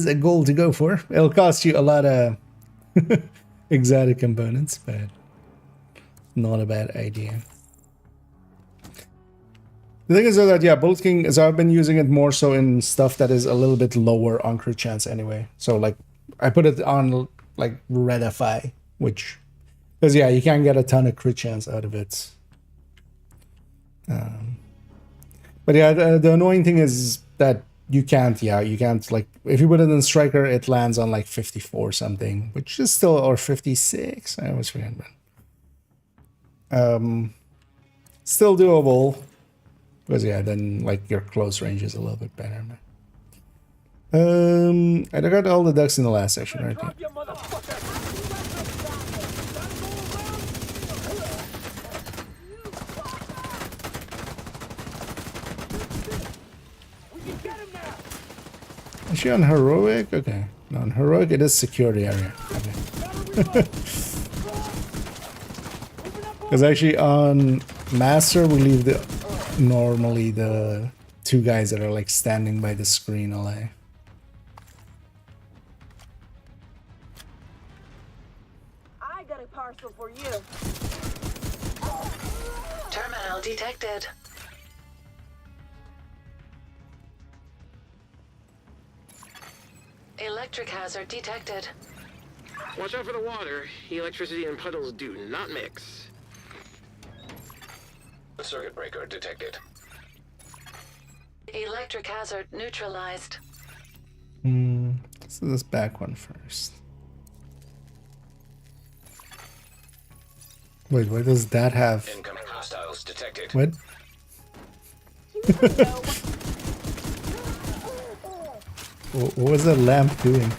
a goal to go for. It'll cost you a lot of exotic components, but not a bad idea. The thing is though that, yeah, Bullet King, so I've been using it more so in stuff that is a little bit lower on crit chance anyway. So like, I put it on like Redify, which, because yeah, you can get a ton of crit chance out of it. But yeah, the annoying thing is that you can't, like, if you put it in Striker, it lands on like 54 something, which is still, or 56, I always forget, but still doable, because yeah, then like your close range is a little bit better. I got all the ducks in the last section, right? Drop your motherfucker. We can get him now. Is she on heroic? Okay, no, on heroic it is security area. Okay. Because actually on master we leave the normally the 2 guys that are like standing by the screen alive. I got a parcel for you. Terminal detected. Electric hazard detected. Watch out for the water. Electricity and puddles do not mix. Circuit breaker detected. Electric hazard neutralized. Let's do this back one first. Wait, what does that have? Incoming hostiles detected. What? What was that lamp doing?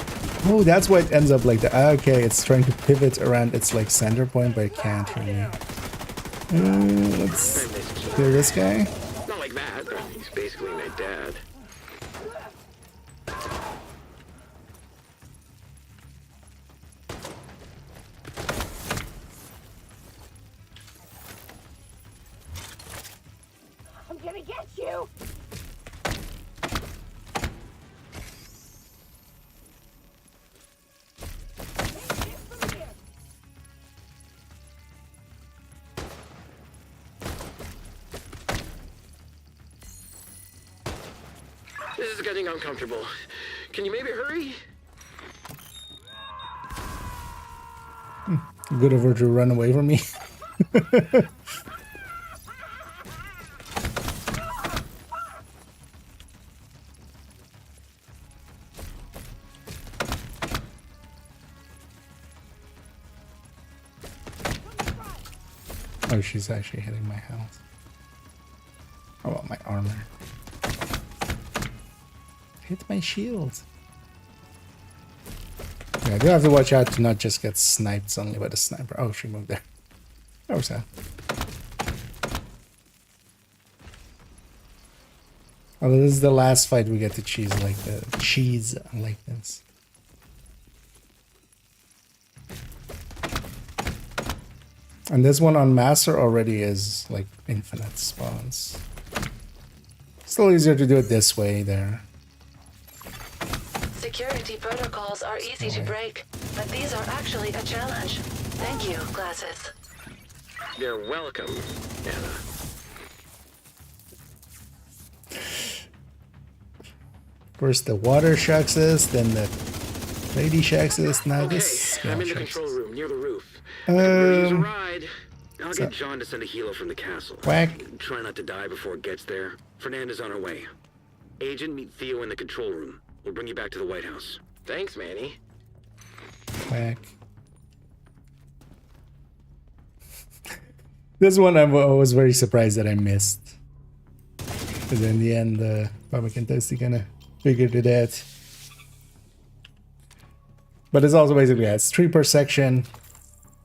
Oh, that's why it ends up like that. Okay, it's trying to pivot around its like center point, but it can't really. Let's kill this guy. Not like that. He's basically my dad. I'm gonna get you. This is getting uncomfortable. Can you maybe hurry? Good of her to run away from me. Oh, she's actually hitting my health. How about my armor? Hit my shield. Yeah, I do have to watch out to not just get sniped suddenly by the sniper. Oh, she moved there. That was that. Oh, this is the last fight we get to cheese like this. And this one on Master already is like infinite spawns. Still easier to do it this way there. Security protocols are easy to break, but these are actually a challenge. Thank you, Glasses. You're welcome, Anna. First the water shacks us, then the lady shacks us, now Okay, this I'm girl in the shacks control us. room near the roof. I could really use a Um, ride. I'll so- get John to send a helo from the castle. Quack. Try not to die before it gets there. Fernanda's on her way. Agent, meet Theo in the control room. We'll bring you back to the White House. Thanks, Manny. Quack. This one I was very surprised that I missed. Because in the end, Baba Toasty kind of figured it out. But it's also basically, yeah, it's 3 per section.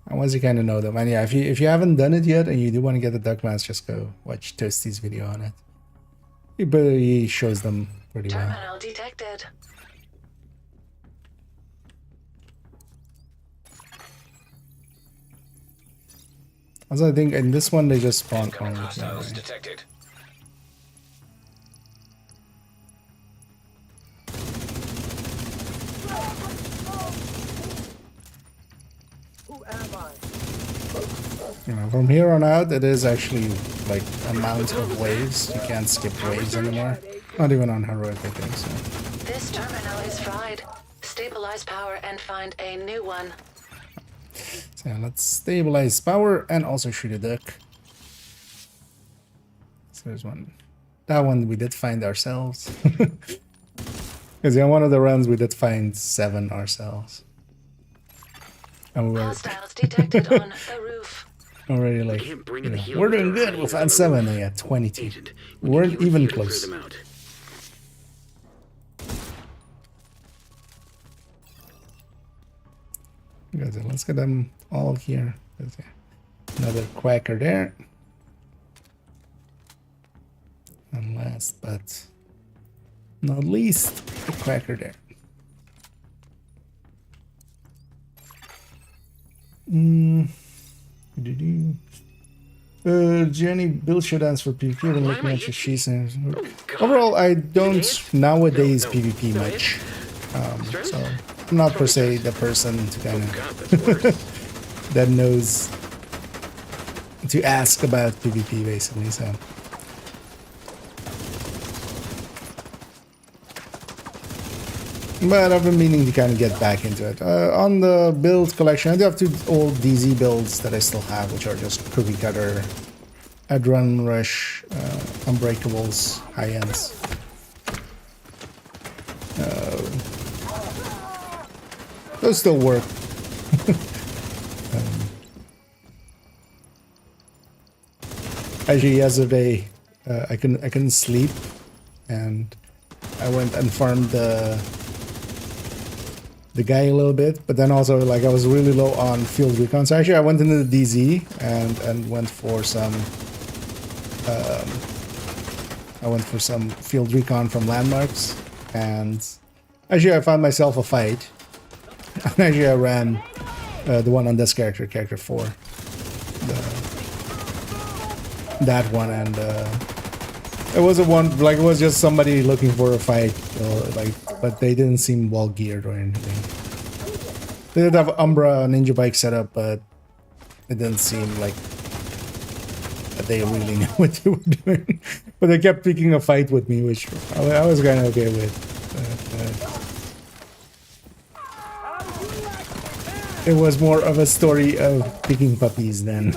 And once you kind of know them. And yeah, if you haven't done it yet and you do want to get the duck mask, just go watch Toasty's video on it. He shows them pretty well. Terminal detected. Also, I think in this one they just spawn Incoming only. hostiles detected. Who am I? You know, from here on out, it is actually like amount of waves. You can't skip waves anymore. Not even on heroic, I think so. This terminal is fried. Stabilize power and find a new one. So yeah, let's stabilize power and also shoot a duck. So there's one. That one we did find ourselves. Because in one of the runs we did find 7 ourselves. And we were Hostiles detected on the roof. already like, Can't bring you in know, the helo we're doing without good. We hiding found on 7 the and yeah, 22. Agent, We weren't you and even Theo to clear close. them out. Good, let's get them all here. There's another quacker there. And last but not least, the quacker there. Jenny build showdowns for PvP when looking at your sheets. Overall, I don't nowadays PvP much. So I'm not per se the person to kind of God, that's worse. that knows to ask about PvP basically. So but I've been meaning to kind of get back into it. On the build collection, I do have 2 old DZ builds that I still have, which are just cookie cutter, Adrun Rush, Unbreakables, high ends. Those still work. Actually, yesterday I couldn't sleep, and I went and farmed the guy a little bit, but then also like I was really low on field recon. So actually I went into the DZ and went for some field recon from landmarks, and actually I found myself a fight. And actually I ran the one on this character 4. That one, and it was it was just somebody looking for a fight, but they didn't seem well geared or anything. They did have Umbra Ninja Bike set up, but it didn't seem like that they really knew what they were doing. But they kept picking a fight with me, which I was kind of okay with. It was more of a story of picking puppies than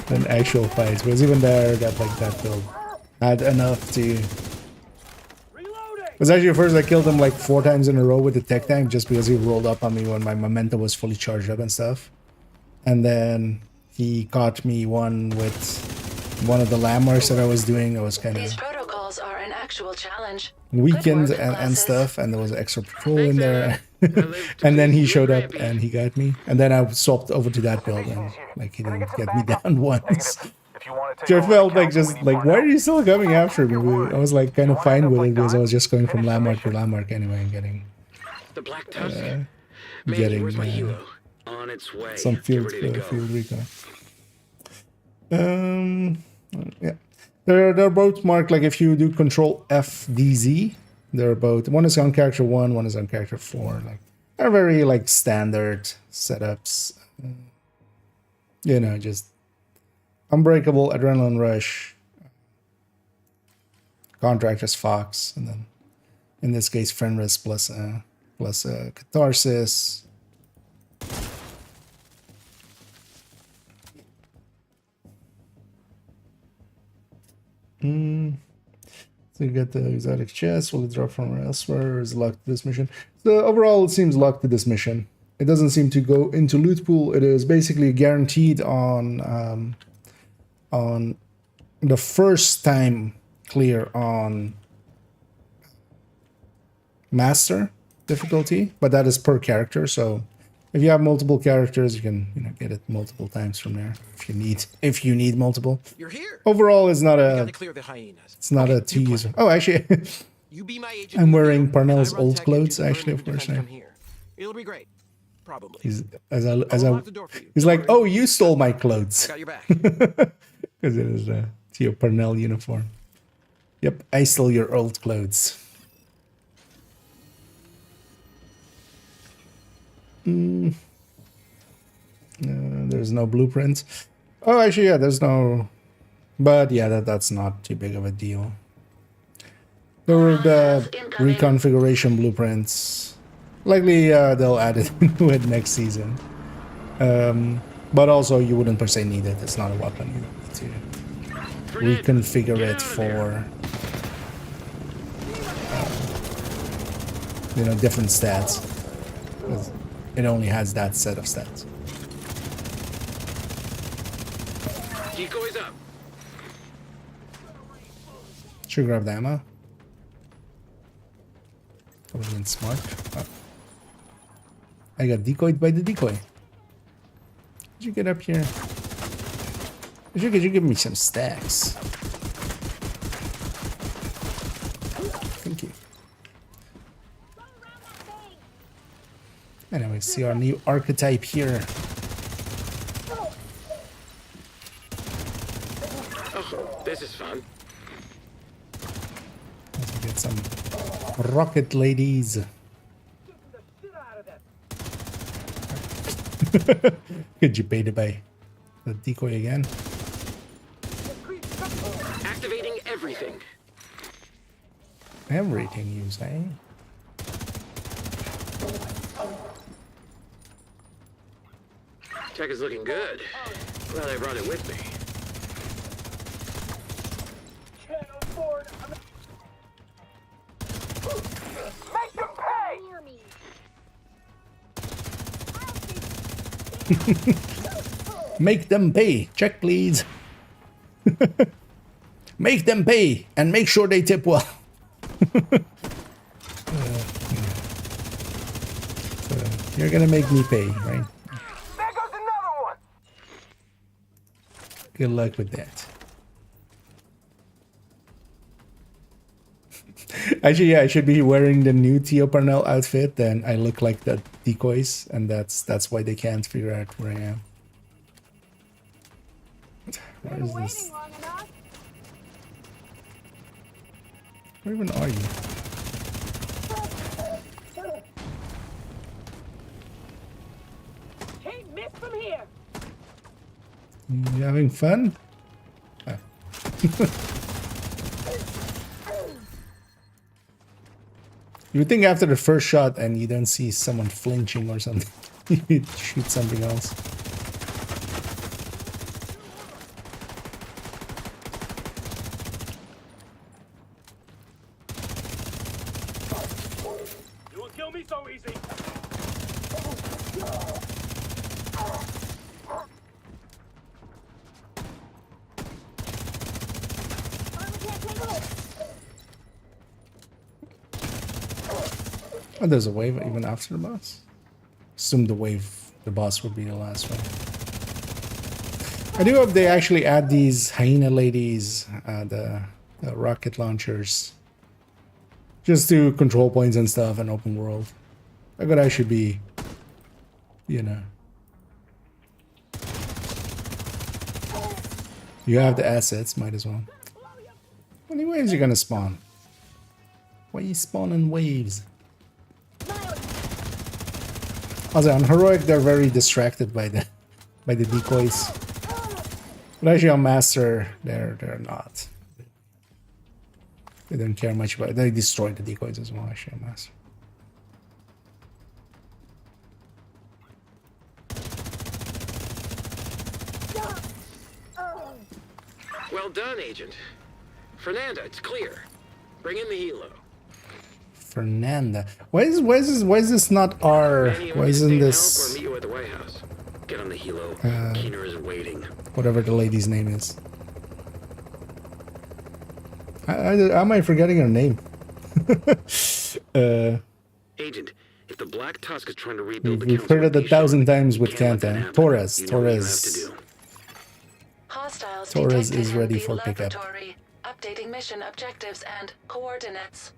than actual fights. Because even there, that build had enough to. It was actually first I killed him like 4 times in a row with the tech tank just because he rolled up on me when my momentum was fully charged up and stuff. And then he caught me one with one of the landmarks that I was doing. I was kind These of protocols are an actual challenge. weakened Good work, and Glasses. stuff, and there was extra patrol in Thanks, there. Anna. And then he showed up and he got me. And then I swapped over to that build and like he didn't get me down once. If you want to take So I over the felt like council, just we need like, why are Parnell. you still coming after me? I was like kind of You wanna fine end up with it like because I Don? was just going from Finish the landmark to mission. landmark anyway and getting The Black Tusk? getting, Man, where's my helo? On its way. some Get field ready to go. field recon. Yeah, they're both marked like if you do Control FDZ, they're both, one is on character 1, one is on character 4. Like they're very like standard setups. You know, just Unbreakable, Adrenaline Rush, Contractors Fox, and then in this case Fenris plus Catharsis. So you get the exotic chest. Will it drop from elsewhere? Or is it locked to this mission? So overall, it seems locked to this mission. It doesn't seem to go into loot pool. It is basically guaranteed on the first time clear on master difficulty, but that is per character. So if you have multiple characters, you can get it multiple times from there if you need multiple. You're here. Overall, it's not We a gotta clear the hyenas. it's not a two user. Oh, actually, You be my agent. I'm in the wearing field, Parnell's and I run old tech clothes, into the actually, of perimeter course, defense now. from here. It'll be great. Probably. he's I'll unlock the door for you. he's Don't like, worry. oh, you stole my clothes Got your back. because it is a Theo Parnell uniform. Yep, I stole your old clothes. There's no blueprint. Oh, actually, yeah, there's no. But yeah, that's not too big of a deal. There were the reconfiguration blueprints. Likely they'll add it into it next season. But also, you wouldn't per se need it. It's not a weapon. You need to reconfigure it for different stats. 'Cause it only has that set of stats. Decoys up. Should grab the ammo. That wasn't smart. Oh. I got decoyed by the decoy. Did you get up here? Could you give me some stacks? Thank you. Anyway, see our new archetype here. Oh, this is fun. Let's get some rocket ladies. Could you pay to buy the decoy again? Activating everything. Everything you say. Tech is looking good. Glad I brought it with me. Can't afford. Make them pay! Make them pay. Check, please. Make them pay and make sure they tip well. So you're gonna make me pay, right? There goes another one! Good luck with that. Actually, yeah, I should be wearing the new Theo Parnell outfit, then I look like the decoys, and that's why they can't figure out where I am. Where is this? Where even are you? Can't miss from here. You having fun? Ah. You would think after the first shot and you don't see someone flinching or something, you'd shoot something else. You will kill me so easy. Oh, there's a wave even after the boss. Assume the boss would be the last one. I do hope they actually add these hyena ladies, the rocket launchers, just to control points and stuff and open world. That could actually be, you know. You have the assets, might as well. How many waves are you gonna spawn? Why are you spawning waves? Also, on heroic, they're very distracted by the decoys. But actually, on master, they're not. They don't care much about it. They destroy the decoys as well. Actually, on master. Well done, Agent. Fernanda, it's clear. Bring in the helo. Fernanda. Why is this not our? Why isn't Or this meet you at the White House. Get on the helo. Keener is waiting. whatever the lady's name is? How am I forgetting her name? Agent, if the Black Tusk is trying to rebuild the We've heard it 1,000 times with Kanta. Torres. Hostiles Torres detected is ready in the for pickup. laboratory. Updating mission objectives and coordinates.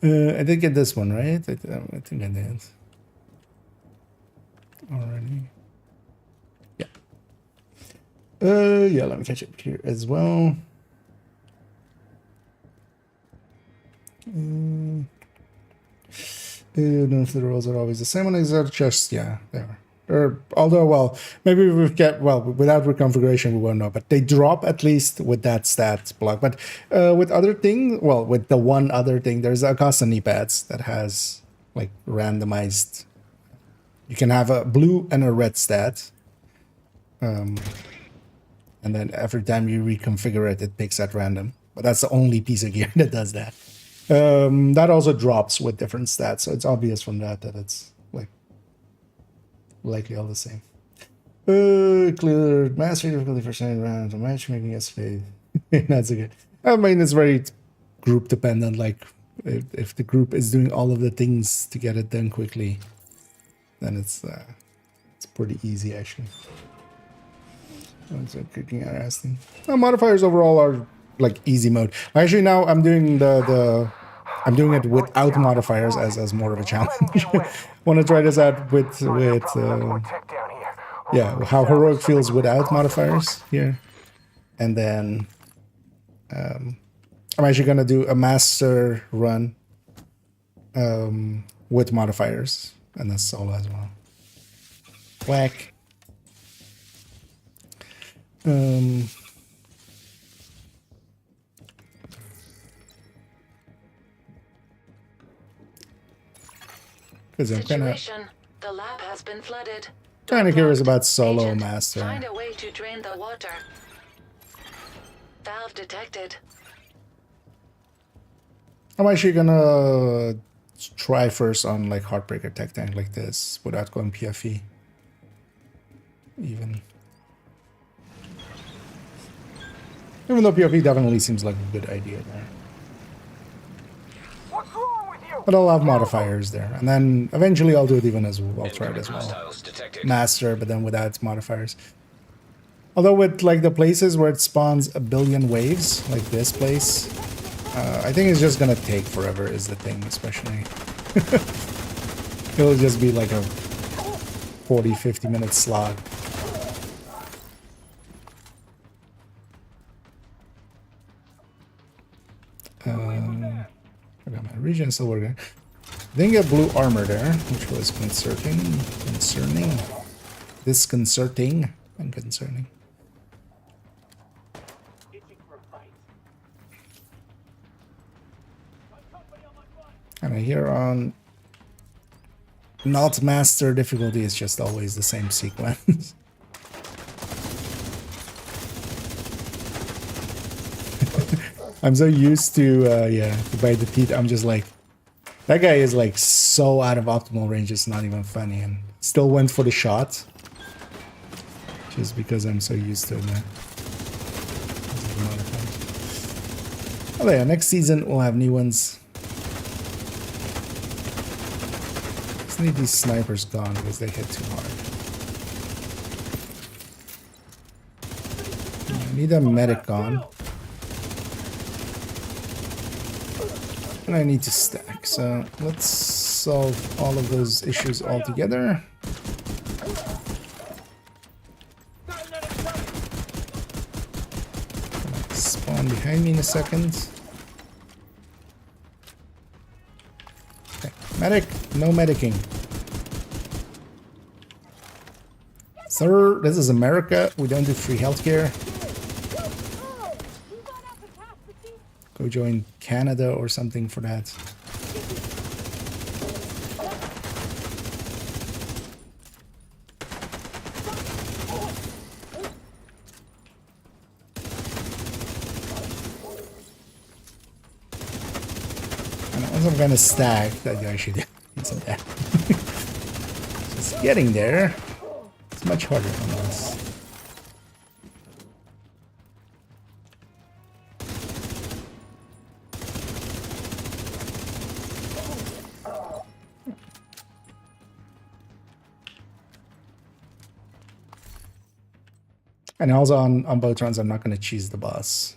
I did get this one, right? I think I did. Already. Yeah. Yeah, let me catch up here as well. I don't know if the roles are always the same on Exotic Chest. Yeah, they are. Although, well, maybe we've got, well, without reconfiguration, we won't know, but they drop at least with that stat block. But with other things, well, with the one other thing, there's Acosta knee pads that has like randomized. You can have a blue and a red stat. And then every time you reconfigure it, it picks at random. But that's the only piece of gear that does that. That also drops with different stats, so it's obvious from that it's like likely all the same. Cleared mastery difficulty for second round of matchmaking yesterday. That's okay. I mean, it's very group dependent. Like if the group is doing all of the things to get it done quickly, then it's pretty easy actually. That's kicking our ass thing. Modifiers overall are like easy mode. Actually, now I'm doing I'm doing it without modifiers as more of a challenge. Want to try this out with yeah, how heroic feels without modifiers here, and then I'm actually gonna do a master run with modifiers, and that's solo as well. Whack. Because I'm The lab has been flooded. kind of curious about solo Agent, master. Find a way to drain the water. Valve detected. I'm actually gonna try first on like Heartbreaker tech tank like this without going PFE. Even though PFE definitely seems like a good idea there. But I'll have modifiers there, and then eventually I'll do it even as well. I'll try it as well. Master, but then without modifiers. Although with like the places where it spawns a billion waves, like this place, I think it's just gonna take forever is the thing, especially. It'll just be like a 40-50 minute slog. I got my region still working. Didn't get blue armor there, which was disconcerting and concerning. And here on not master difficulty is just always the same sequence. I'm so used to, yeah, to bite the teeth. I'm just like, that guy is like so out of optimal range, it's not even funny. And still went for the shot. Just because I'm so used to it, man. Oh yeah, next season we'll have new ones. Just need these snipers gone because they hit too hard. I need a medic on. And I need to stack. So let's solve all of those issues all together. Spawn behind me in a second. Okay. Medic, no medicing. Sir, this is America. We don't do free healthcare. Go join Canada or something for that. And once I'm gonna stack, that guy should do some that. Just getting there. It's much harder on this. And also on both runs, I'm not going to cheese the boss.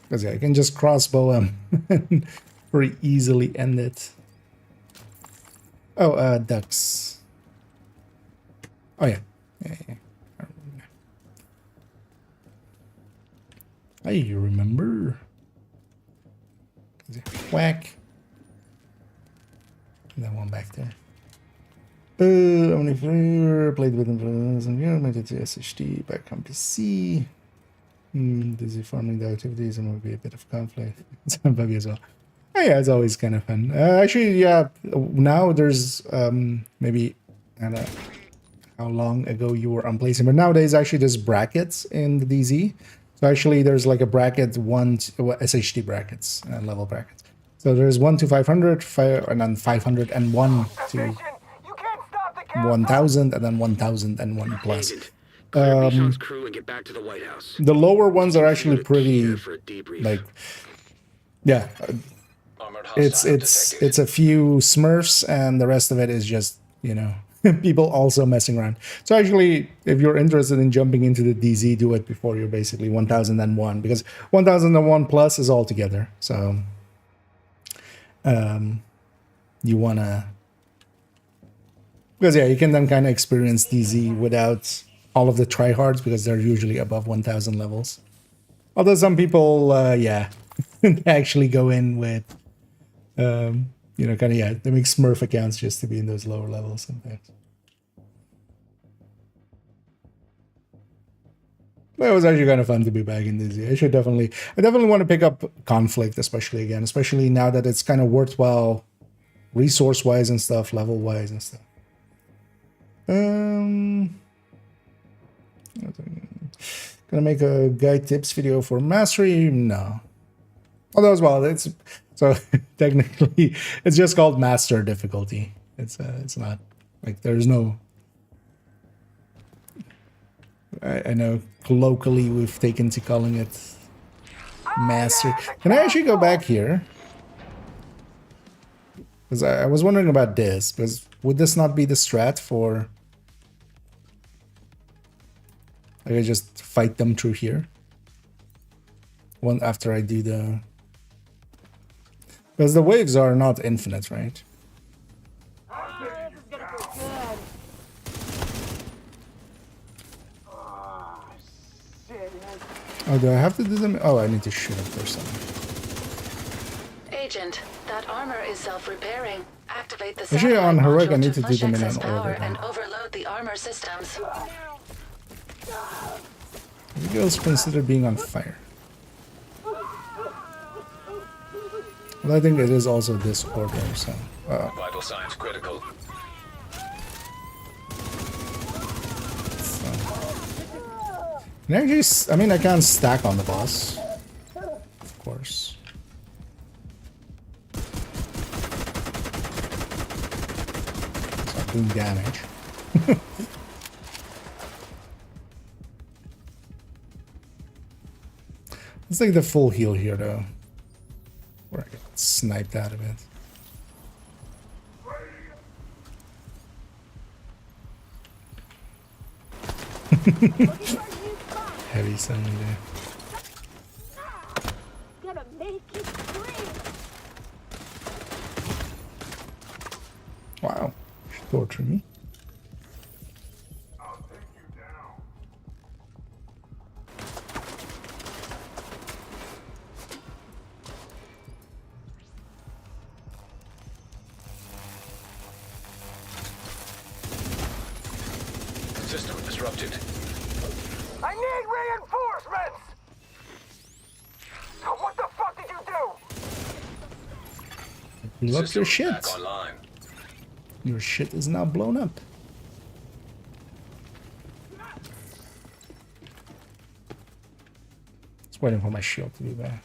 Because yeah, I can just crossbow him and very easily end it. Oh, ducks. Oh, yeah. I remember. Whack. And that one back there. Omniflower, played with influence and made to SHD back on PC. Busy farming the activities and will be a bit of conflict. It's on buggy as well. Oh, yeah, it's always kind of fun. Actually, yeah, now there's maybe, I don't know how long ago you were on placing, but nowadays actually there's brackets in the DZ. So actually there's like a bracket, SHD brackets, level brackets. So there's 1 to 500, and then 500 and 1 to 1,000, and then 1,001 plus. Crew and get back to the White House. The lower ones are actually pretty, like, yeah. It's a few Smurfs, and the rest of it is just, you know, people also messing around. So actually, if you're interested in jumping into the DZ, do it before you're basically 1,001, because 1,001 plus is all together. So you wanna, because yeah, you can then kind of experience DZ without all of the tryhards, because they're usually above 1,000 levels. Although some people, yeah, actually go in with, you know, kind of, yeah, they make Smurf accounts just to be in those lower levels sometimes. But it was actually kind of fun to be back in DZ. I definitely want to pick up Conflict, especially now that it's kind of worthwhile resource-wise and stuff, level-wise and stuff. Gonna make a guide tips video for mastery? No. Although as well, it's so technically it's just called master difficulty. It's not like there's no. I know locally we've taken to calling it master. Can I actually go back here? Because I was wondering about this. Because would this not be the strat for? I could just fight them through here. One after I do the... Because the waves are not infinite, right? Oh, do I have to do them? Oh, I need to shoot them first. Agent, that armor is self-repairing. Activate the actually, on Heroic, I need to do flush them in excess an power order. and overload the armor systems. You girls consider being on fire. Well, I think it is also this order, so... Vital signs critical. Can I actually... I mean, I can't stack on the boss. Of course. Start doing damage. Let's take the full heal here, though. Where I get sniped out of it. Heavy suddenly there. torture me. System disrupted. I need reinforcements! What the fuck did you do? Blow up your System shit. back online. Your shit is now blown up. Just waiting for my shield to be back.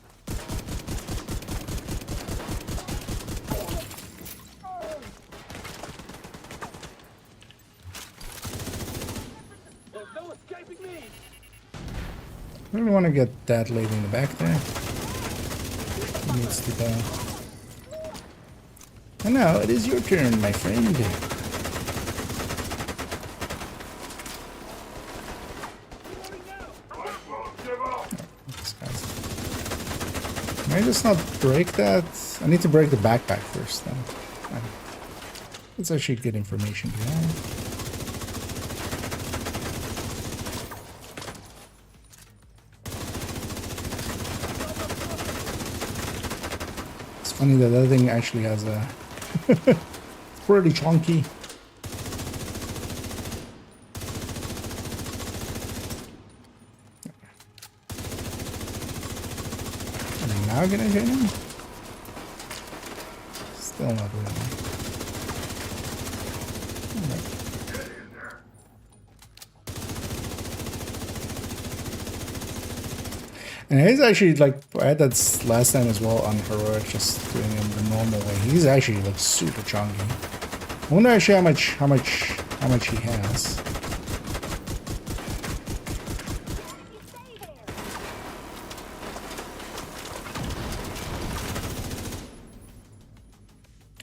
There's no escaping me. I really want to get that lady in the back there. He needs to go. And now it is your turn, my friend. This guy's... Can I just not break that? I need to break the backpack first then. It's actually good information to have. It's funny that that thing actually has a pretty chunky. Am I now gonna join him? Still not really. Alright. And he's actually like, I had that last time as well on heroic, just doing him the normal way. He's actually like super chunky. I wonder actually how much he has.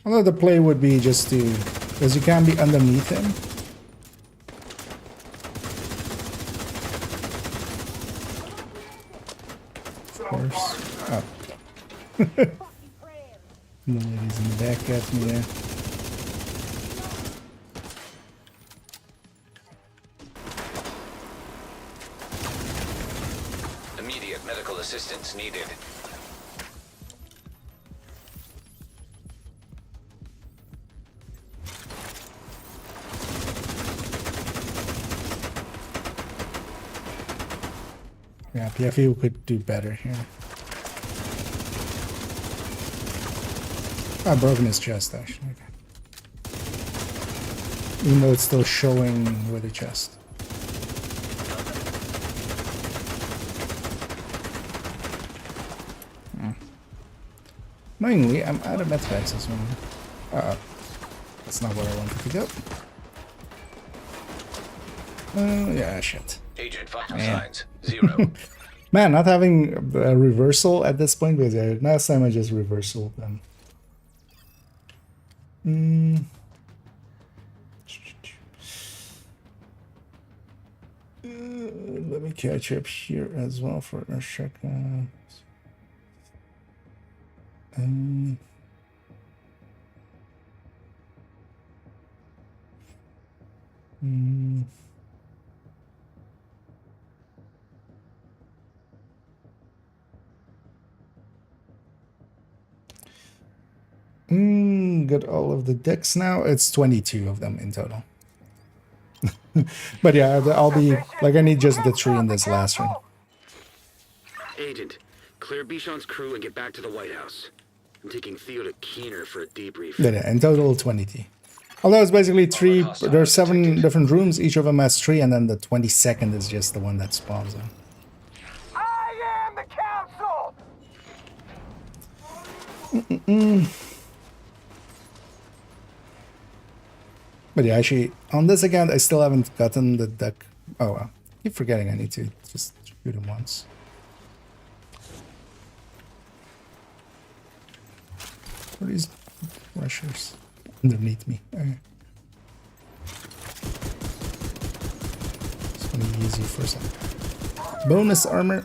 Although the play would be just to, because you can't be underneath him. Oh. The lady's in the back at me there. Immediate medical assistance needed. Yeah, PFE could do better here. I've broken his chest actually. Okay. Even though it's still showing with the chest. Annoyingly, I'm out of medpacks as well. That's not where I wanted to go. Yeah, shit. Agent vital signs 0. Man, not having a reversal at this point, because last time I just reversal them. Let me catch up here as well for a second. Got all of the decks now. It's 22 of them in total. But yeah, I'll be like, I need just the 3 in this last one. Agent, clear Bichon's crew and get back to the White House. I'm taking Theo to Keener for a debrief. Yeah, in total 20. Although it's basically 3, there are 7 different rooms, each of them has 3, and then the 22nd is just the one that spawns in. I am the council! But yeah, actually, on this account, I still haven't gotten the deck. Oh, well. I keep forgetting I need to just shoot him once. What are these rushers underneath me? Okay. It's gonna be easy for some bonus armor.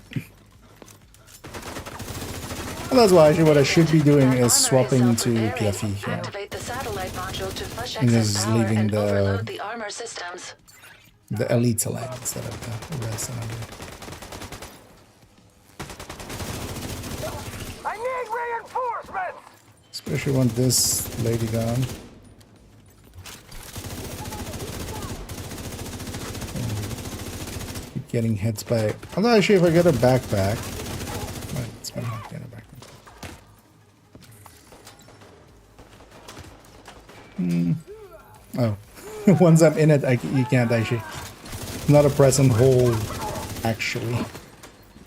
Well, that's why actually what I should be doing That is armor swapping to self-repairing. PFE here. Activate the satellite module to flush And excess just power leaving and the- overload the armor systems. The elite line instead of the rest. I need reinforcements! Especially want this lady gone. Keep getting hits by. Although actually, if I get a backpack, well, it's gonna not get a backpack. Oh, once I'm in it, you can't actually. It's not a press and hold, actually.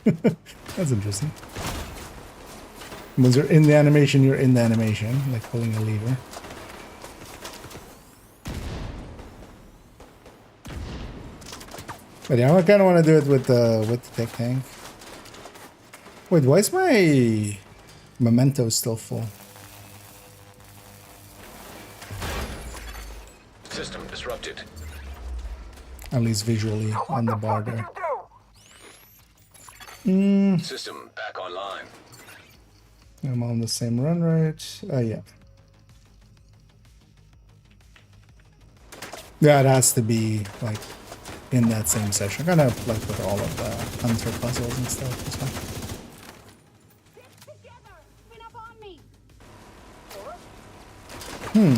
That's interesting. Once you're in the animation, you're in the animation, like pulling a lever. But yeah, I kind of want to do it with the tech tank. Wait, why is my memento still full? System disrupted. At least visually on the bar there. System back online. I'm on the same run, right? Oh, yeah. Yeah, it has to be like in that same session. Kind of like with all of the hunter puzzles and stuff as well.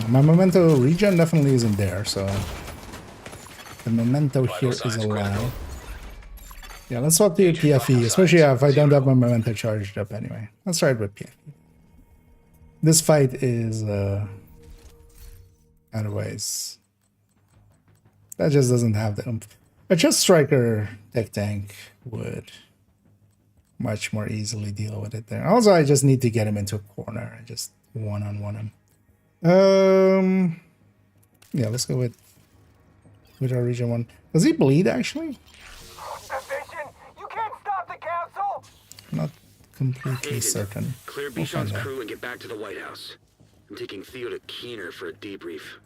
My memento regen definitely isn't there, so the memento here is alive. Yeah, let's swap to PFE, especially if I don't have my memento charged up anyway. Let's start with PFE. This fight is, otherwise, that just doesn't have the oomph. A just striker tech tank would much more easily deal with it there. Also, I just need to get him into a corner and just one-on-one him. Yeah, let's go with our region one. Does he bleed actually? Division, you can't stop the council! Not completely Agent, certain. Clear We'll find Bichon's out. crew and get back to the White House. I'm taking Theo to Keener for a debrief.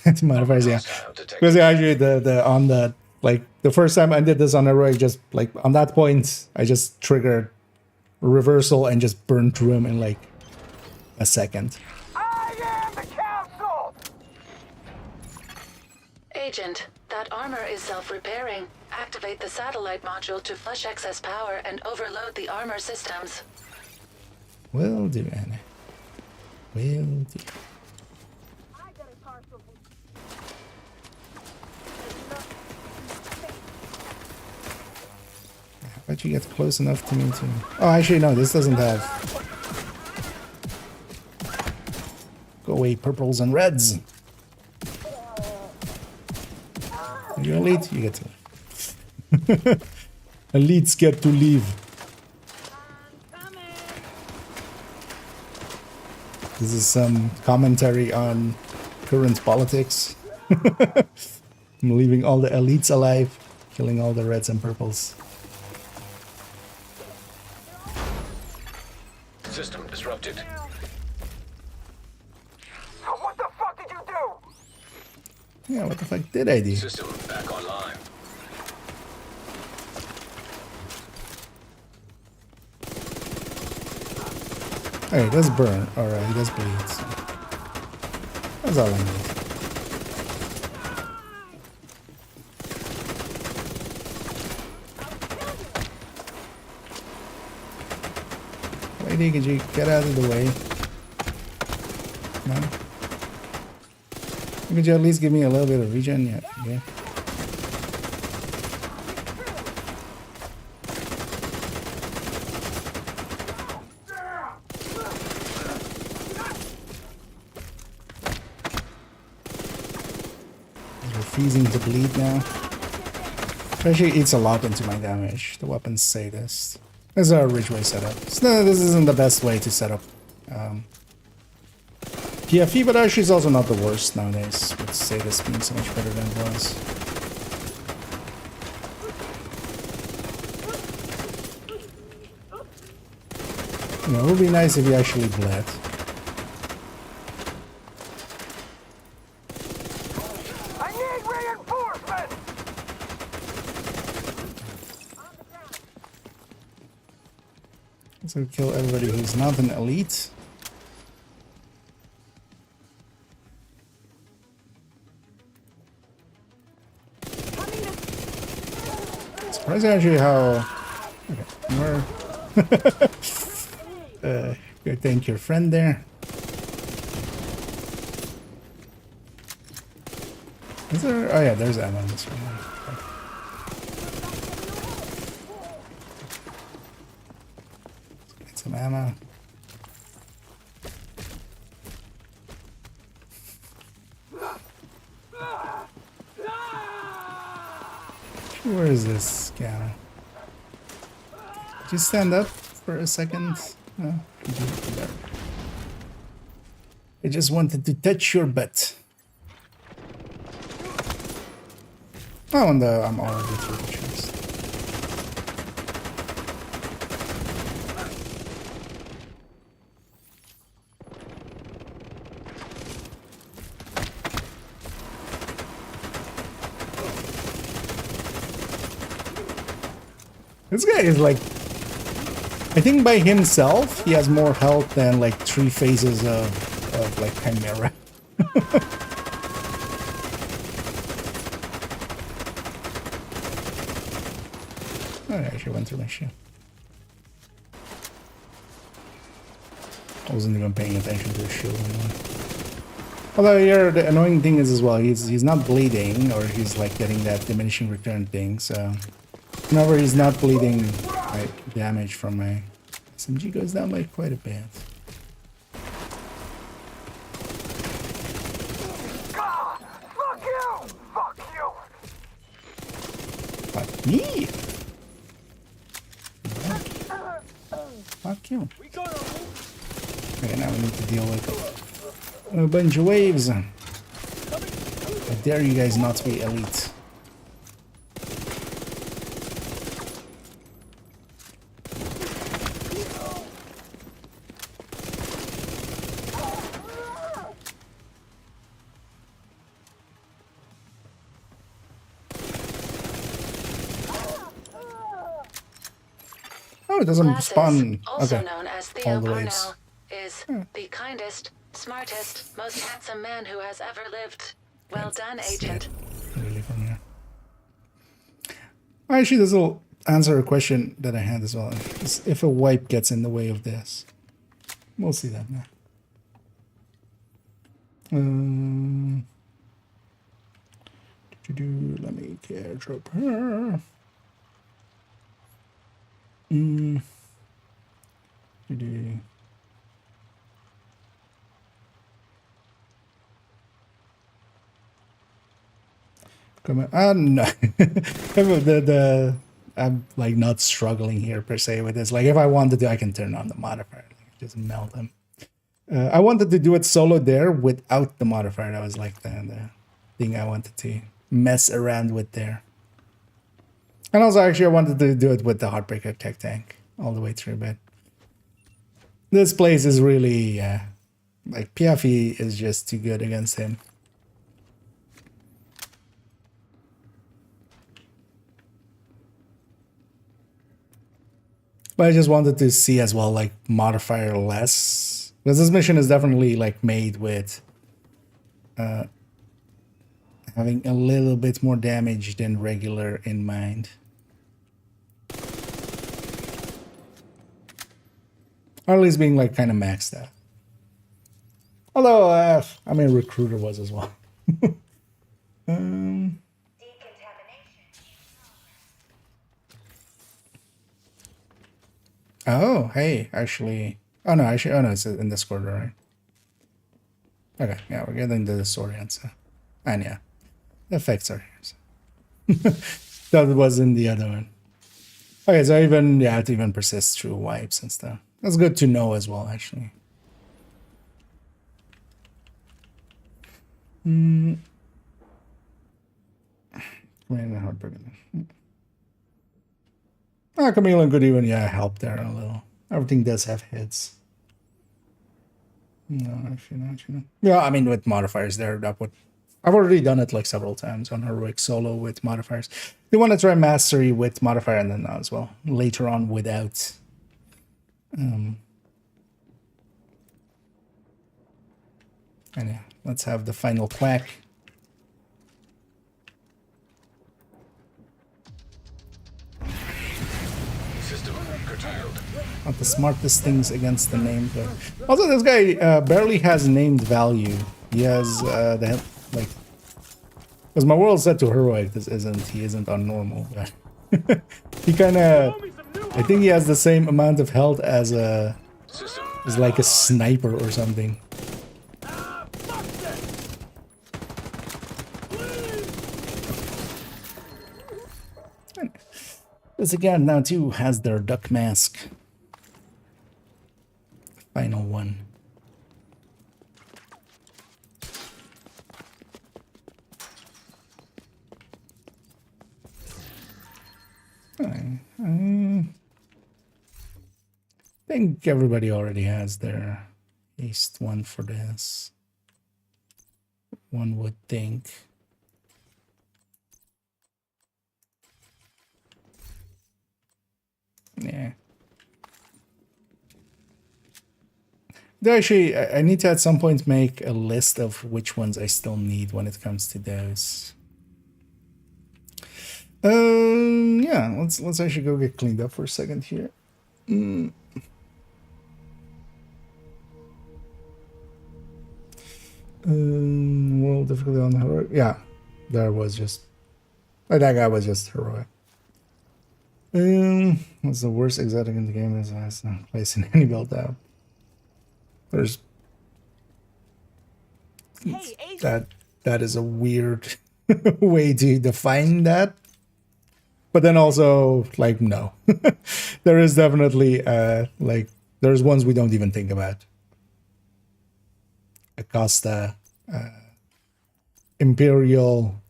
It's modifiers, yeah. Because yeah, actually, the first time I did this on Heroic, just like on that point, I just triggered reversal and just burned through him in like a second. I am the council! Agent, that armor is self-repairing. Activate the satellite module to flush excess power and overload the armor systems. Will do, Anna. Will do. I got a parcel for I bet you get close enough to me to. Oh, actually, no, this doesn't have. Go away, purples and reds. You're elite, you get to leave. Elites get to leave. This is some commentary on current politics. I'm leaving all the elites alive, killing all the reds and purples. System disrupted. What the fuck did you do? Yeah, what the fuck did I do? System back online. Hey, it does burn. Alright, it does bleed. So. That's all I need. Lady, could you get out of the way? No? Could you at least give me a little bit of regen? Yeah, yeah. He's refusing to bleed now. Actually eats a lot into my damage. The weapon's sadist. This is our Ridgeway setup. So, this isn't the best way to set up PFE, but actually it's also not the worst nowadays, with sadist being so much better than it was. You know, it would be nice if he actually bled. I need reinforcements! So kill everybody who's not an elite. Surprising actually how... Okay, more... go thank your friend there. Is there... Oh yeah, there's ammo in this one. Let's get some ammo. Where is this guy? Did you stand up for a second? No? I just wanted to touch your butt. Oh, and I'm already through the chest. This guy is like, I think by himself, he has more health than like 3 phases of like Chimera. Oh, I actually went through my shit. I wasn't even paying attention to his shield anymore. Although here, the annoying thing is as well, he's not bleeding, or he's like getting that diminishing return thing, so... Whenever he's not bleeding, like, damage from my SMG goes down by quite a bit. God, fuck you! Fuck you! Fuck me! Fuck you. Okay, now we need to deal with a bunch of waves. I dare you guys not to be elite. Oh, it doesn't Glasses, spawn. also Okay. known as All Theo the waves. Parnell, is the kindest, smartest, most handsome man who has ever lived. Well done, Agent. Really from here. Actually, this will answer a question that I had as well. If a wipe gets in the way of this. We'll see that now. Let me drop her. Come on. No. I'm like not struggling here per se with this. Like if I wanted to, I can turn on the modifier. Like, just melt them. I wanted to do it solo there without the modifier. That was like the thing I wanted to mess around with there. And also, actually, I wanted to do it with the Heartbreaker Tech Tank all the way through, but this place is really, like, PFE is just too good against him. But I just wanted to see as well, like, modifier less. Because this mission is definitely, like, made with having a little bit more damage than regular in mind. Or at least being, like, kind of maxed out. Although, I mean, Recruiter was as well. Oh, hey, actually... Oh, no, actually... Oh, no, it's in this quarter, right? Okay, yeah, we're getting the story answer. And yeah, the effects are here. So. That was in the other one. Okay, so even... Yeah, it even persists through wipes and stuff. That's good to know as well, actually. Chameleon could even, yeah, help there a little. Everything does have hits. No, actually, not. Yeah, I mean, with modifiers there, that would... I've already done it like several times on Heroic Solo with modifiers. You want to try Mastery with modifier and then as well. Later on without And yeah, let's have the final quack. System curtailed. Not the smartest things against the name, but also this guy barely has named value. He has the like, because my world set to heroic. He isn't on normal, but he kind of, I think he has the same amount of health as System like a sniper or something. This again now too has their duck mask. Final one. I think everybody already has their at least one for this. One would think. Yeah. Though actually, I need to at some point make a list of which ones I still need when it comes to those. Yeah, let's actually go get cleaned up for a second here. World difficulty on heroic. Yeah, there was just that guy was just heroic. What's the worst exotic in the game? Is has no place in any build out. There's that is a weird way to define that. But then also, like, no. There is definitely, like, there's ones we don't even think about. Acosta, Imperial,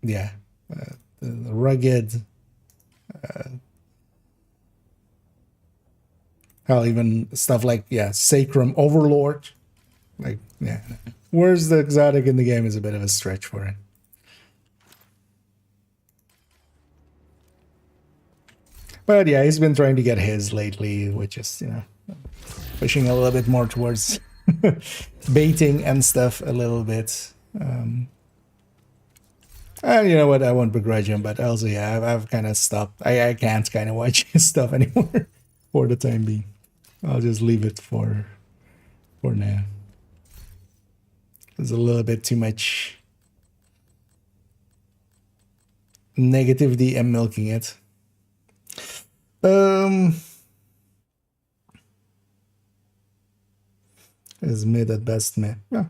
yeah, the rugged, hell, even stuff like, yeah, Sacrum Overlord. Like, yeah, where's the exotic in the game is a bit of a stretch for it. But yeah, he's been trying to get his lately, which is, you know, pushing a little bit more towards baiting and stuff a little bit. And you know what, I won't begrudge him, but also, yeah, I've kind of stopped. I can't kind of watch his stuff anymore for the time being. I'll just leave it for now. There's a little bit too much negativity and milking it. Is mid at best, man. Yeah,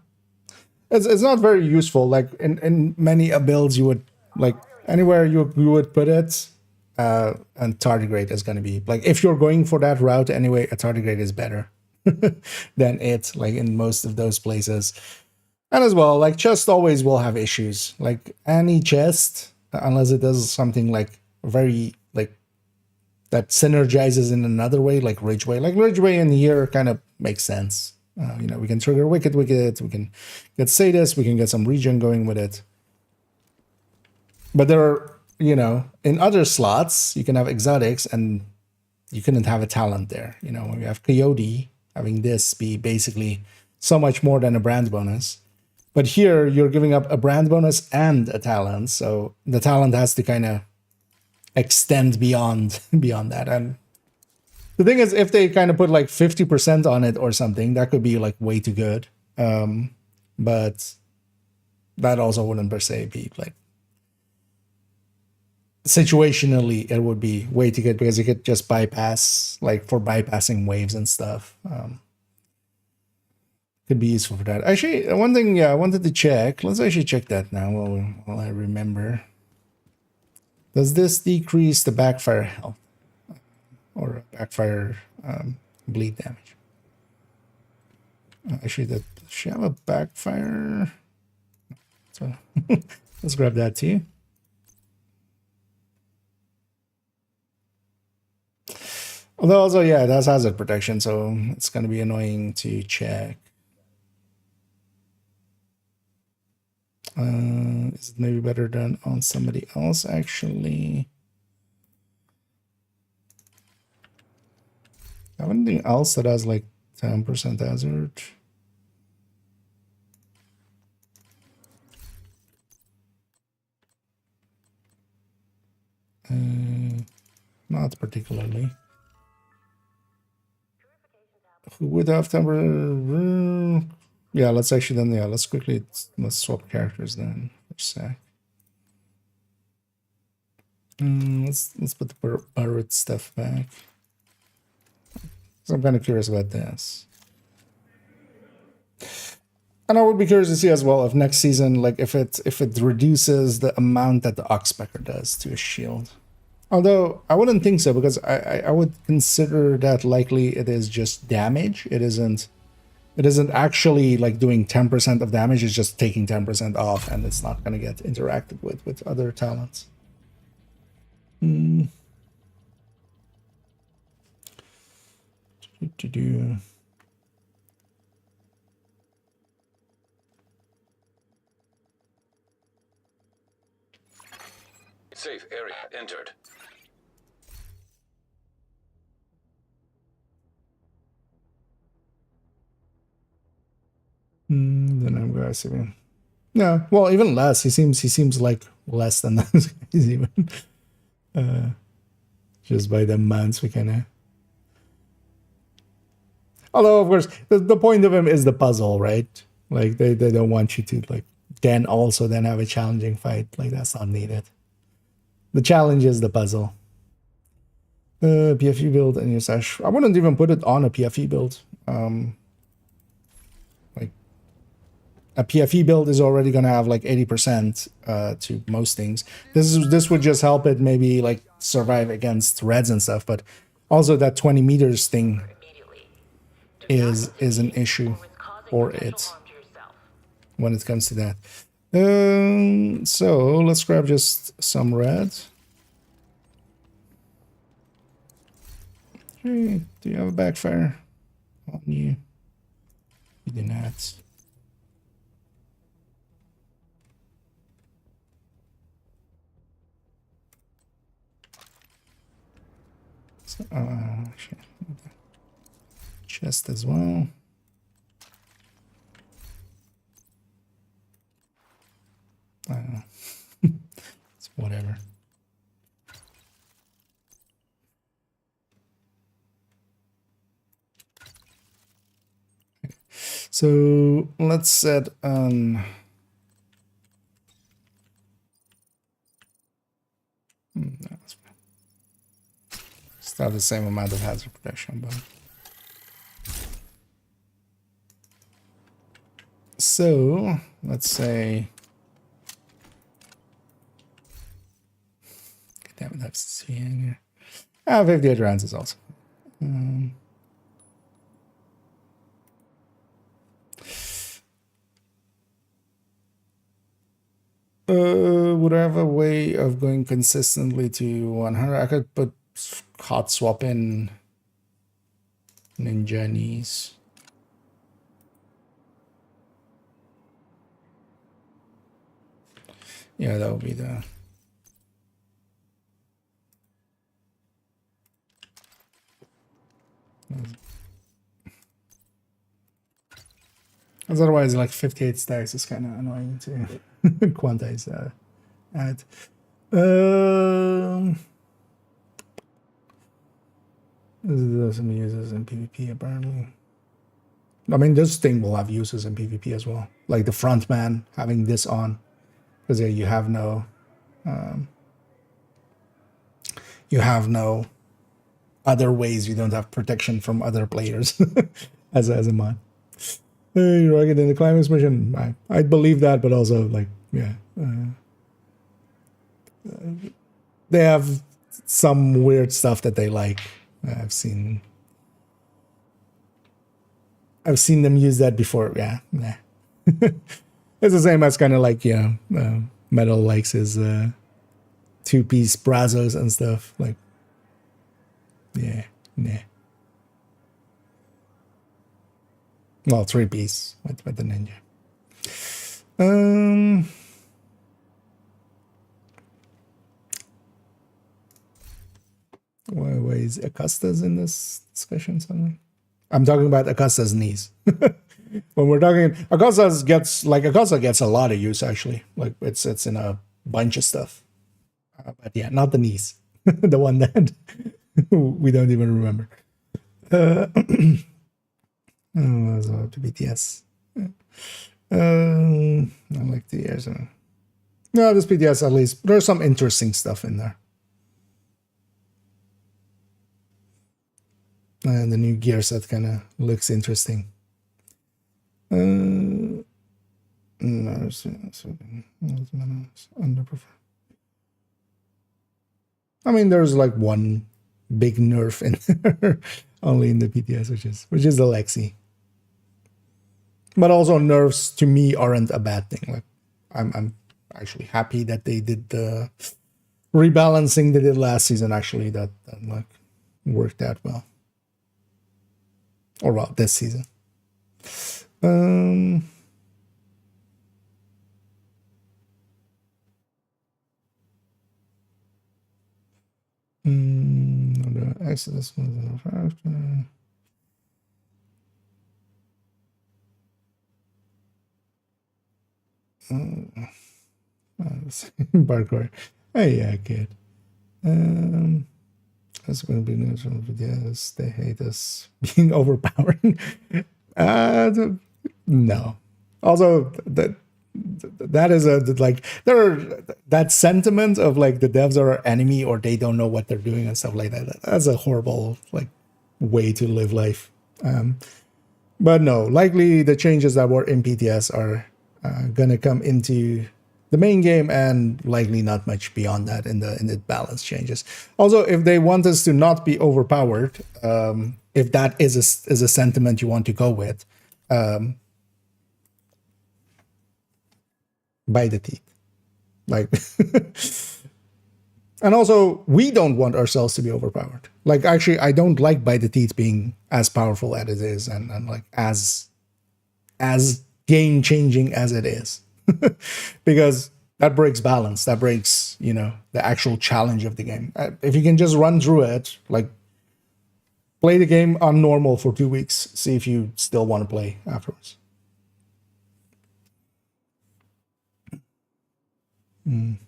it's not very useful. Like in many builds, you would like anywhere you would put it, and tardigrade is going to be like if you're going for that route anyway. A tardigrade is better than it. Like in most of those places, and as well, like chest always will have issues. Like any chest, unless it does something like very like that synergizes in another way, like Ridgeway. Like Ridgeway in here kind of makes sense. You know, we can trigger Wicked, we can get Sadist, we can get some regen going with it. But there are, you know, in other slots, you can have exotics and you couldn't have a talent there. You know, when you have Coyote, having this be basically so much more than a brand bonus. But here, you're giving up a brand bonus and a talent, so the talent has to kind of extend beyond that. And the thing is, if they kind of put like 50% on it or something, that could be like way too good. But that also wouldn't per se be like situationally, it would be way too good because you could just bypass, like for bypassing waves and stuff. Could be useful for that. Actually, one thing, yeah, I wanted to check. Let's actually check that now while I remember. Does this decrease the backfire health or backfire bleed damage? Actually, does she have a backfire? So let's grab that too. Although also, yeah, it has hazard protection, so it's going to be annoying to check. Is it maybe better done on somebody else, actually? Have anything else that has like 10% hazard? Not particularly. Who would have temper? Yeah, let's actually then, yeah, let's swap characters then for a sec. Let's put the pirate stuff back. So I'm kind of curious about this. And I would be curious to see as well if next season, like if it reduces the amount that the Oxpecker does to a shield. Although I wouldn't think so, because I would consider that likely it is just damage. It isn't actually like doing 10% of damage. It's just taking 10% off, and it's not going to get interacted with other talents. Safe area entered. Then I'm going to yeah, well, even less. He seems like less than those guys even. Just by the amounts we kind of. Although, of course, the point of him is the puzzle, right? Like they don't want you to like then have a challenging fight. Like that's not needed. The challenge is the puzzle. PFE build and your sash. I wouldn't even put it on a PFE build. Like a PFE build is already gonna have like 80% to most things. This would just help it maybe like survive against reds and stuff, but also that 20 meters thing is an issue for it when it comes to that. So let's grab just some red. Okay, do you have a backfire on you? You do not. So, chest as well. I don't know. It's whatever. Okay. So let's set on. That's fine. Still have the same amount of hazard protection, but. So let's say. Damn it, that's seeing. 58 rounds is also. Would I have a way of going consistently to 100? I could put hot swap in ninja knees. Yeah, that would be the. Because otherwise, like 58 stacks is kind of annoying to quantize add. There's some uses in PvP apparently. I mean, this thing will have uses in PvP as well. Like the front man having this on, because yeah, you have no other ways. You don't have protection from other players as a mod. Hey, rugged in the climax mission. I'd believe that, but also like, yeah, they have some weird stuff that they like. I've seen them use that before. Yeah, nah. It's the same as kind of like, you know, Metal likes his 2-piece Brazos and stuff. Like, yeah, nah. Well, 3-piece with the ninja. Why is Acosta's in this discussion somewhere? I'm talking about Acosta's knees. When we're talking, Acosta gets a lot of use actually. Like it's in a bunch of stuff. But yeah, not the knees. The one that we don't even remember. So to BTS. I like the years. No, this BTS at least. There's some interesting stuff in there. And the new gear set kind of looks interesting. No, underperform. I mean, there's like one big nerf in there, only in the PTS, which is the Lexi. But also nerfs to me aren't a bad thing. Like I'm actually happy that they did the rebalancing they did last season. Actually, that like worked out well. Or well, this season. The Exodus was Barcore. Oh yeah, good. That's going to be news from videos. They hate us being overpowering. No. Also, that is a like that sentiment of like the devs are our enemy or they don't know what they're doing and stuff like that. That's a horrible like way to live life. But no, likely the changes that were in PTS are gonna come into the main game and likely not much beyond that in the balance changes. Also, if they want us to not be overpowered, if that is a sentiment you want to go with, by the teeth, like, and also we don't want ourselves to be overpowered. Like, actually, I don't like by the teeth being as powerful as it is, and like as game changing as it is. Because that breaks balance. That breaks, the actual challenge of the game. If you can just run through it, like play the game on normal for 2 weeks, see if you still want to play afterwards. Getting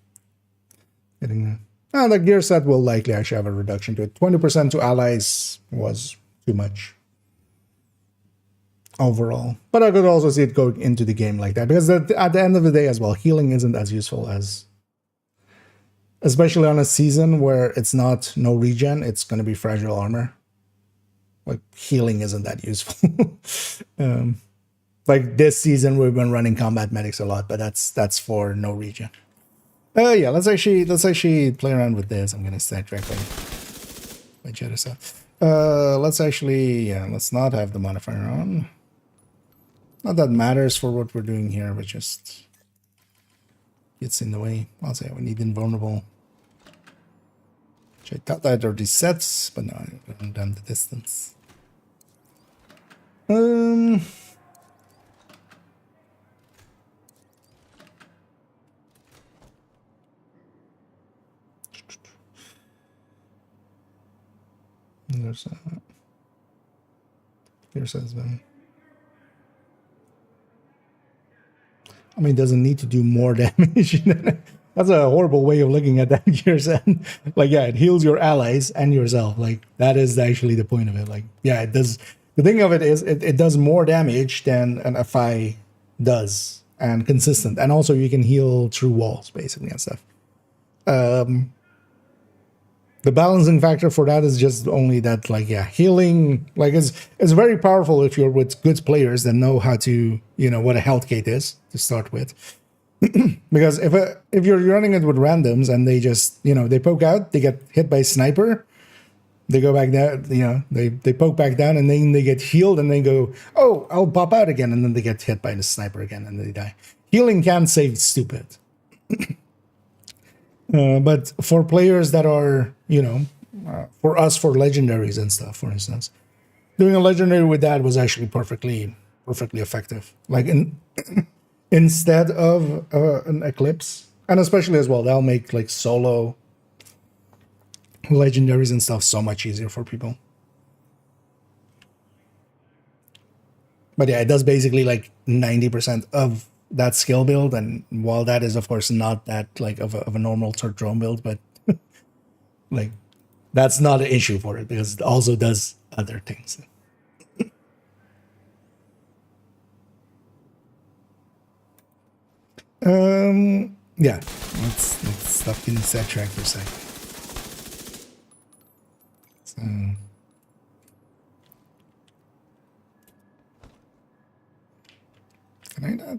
that. The gear set will likely actually have a reduction to it. 20% to allies was too much overall, but I could also see it going into the game like that, because at the end of the day as well, healing isn't as useful as, especially on a season where it's not no regen, it's going to be fragile armor. Like, healing isn't that useful. Like this season we've been running combat medics a lot, but that's for no regen. Yeah, let's actually play around with this. I'm gonna start directly by Jeddah. Let's not have the modifier on. Not that matters for what we're doing here, but just gets in the way. I'll say we need invulnerable. Which I thought that are these sets, but no, I haven't done the distance. There's been. I mean, it doesn't need to do more damage. That's a horrible way of looking at that gear set. Like, yeah, it heals your allies and yourself. Like, that is actually the point of it. Like, yeah, it does. The thing of it is, it does more damage than an FI does, and consistent. And also, you can heal through walls, basically, and stuff. The balancing factor for that is just only that, like, yeah, healing, like, it's very powerful if you're with good players that know how to, what a health gate is to start with. Because if you're running it with randoms and they just, they poke out, they get hit by a sniper, they go back down, they poke back down and then they get healed and they go, oh, I'll pop out again, and then they get hit by the sniper again and they die. Healing can save stupid. But for players that are, for us, for legendaries and stuff, for instance, doing a legendary with that was actually perfectly effective. Like, instead of an Eclipse, and especially as well, that'll make like solo legendaries and stuff so much easier for people. But yeah, it does basically like 90% of that skill build, and while that is of course not that like of a normal sort of drone build, but like that's not an issue for it because it also does other things. Yeah, let's stop getting sidetracked for a second. So, can I not?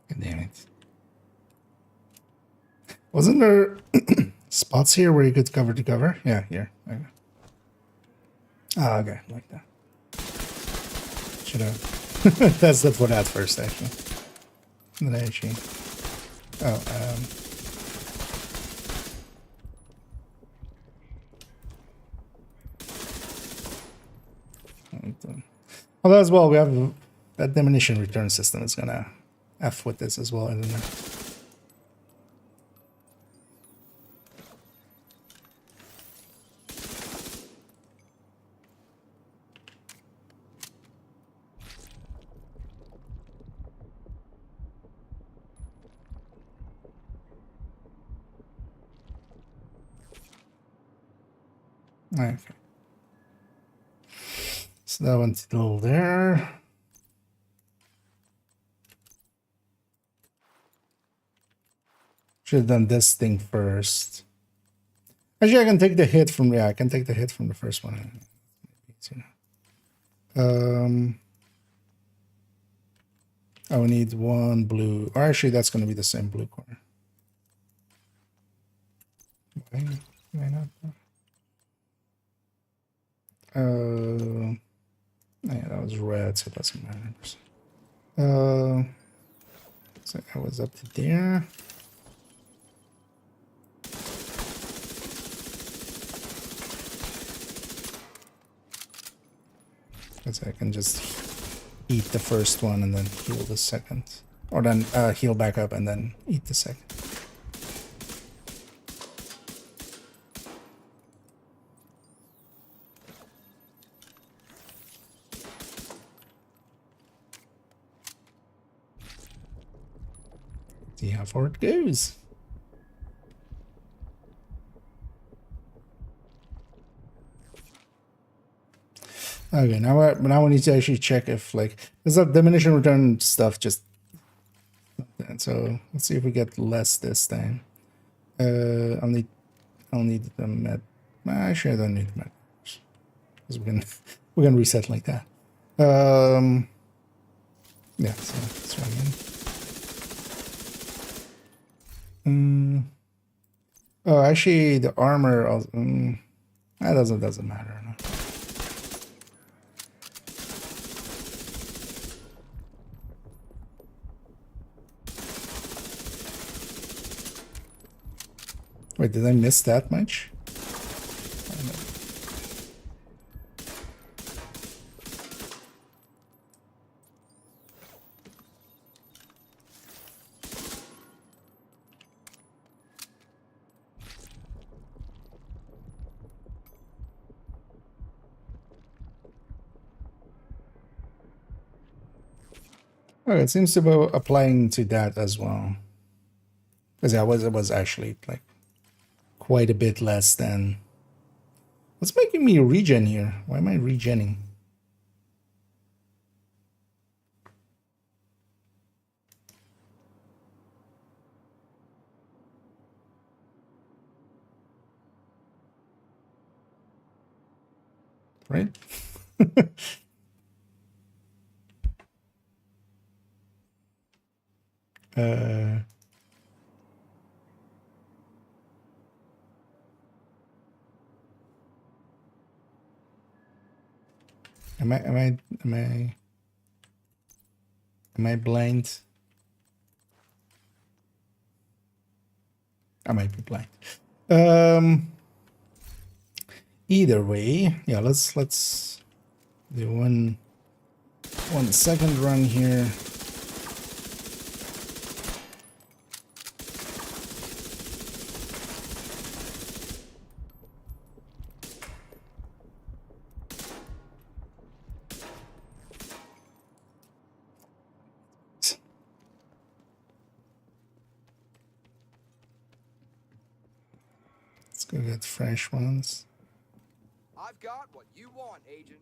God damn it. Wasn't there spots here where you could cover to cover? Yeah, here. Okay. Ah, okay, like that. Should have tested for that first, actually. Did I actually? Oh, although as well, we have that diminution return system is gonna F with this as well, isn't it? Okay. So that one's still there. Should have done this thing first. Actually, I can take the hit from I can take the hit from the first one. I will need one blue. Or actually, that's going to be the same blue corner. Why not? Yeah, that was red, so it doesn't matter. So I was up to there. Because I can just eat the first one and then heal the second. Or then heal back up and then eat the second. See how far it goes. Okay, now we need to actually check if like there's a diminution return stuff just. So let's see if we get less this time. I'll need the med. Actually, I don't need the med because we can reset like that. Yeah, so let's try again. Oh, actually, the armor. That doesn't matter. No. Wait, did I miss that much? Oh, it seems to be applying to that as well. Because yeah, it was actually like quite a bit less than. What's making me regen here? Why am I regenning? Right? Am I blind? I might be blind. Either way, yeah, let's do one second run here. we got fresh ones. I've got what you want, Agent.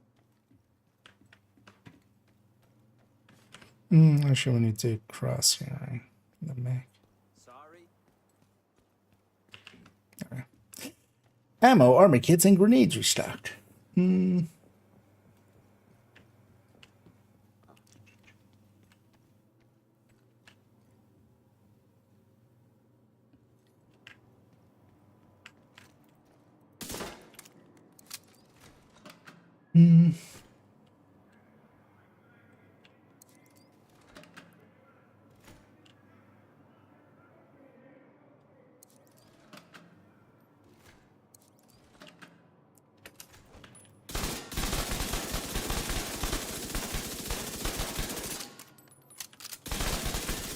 Actually, we need to cross here, right? The Mac. Sorry. Alright. Ammo, armor kits, and grenades restocked.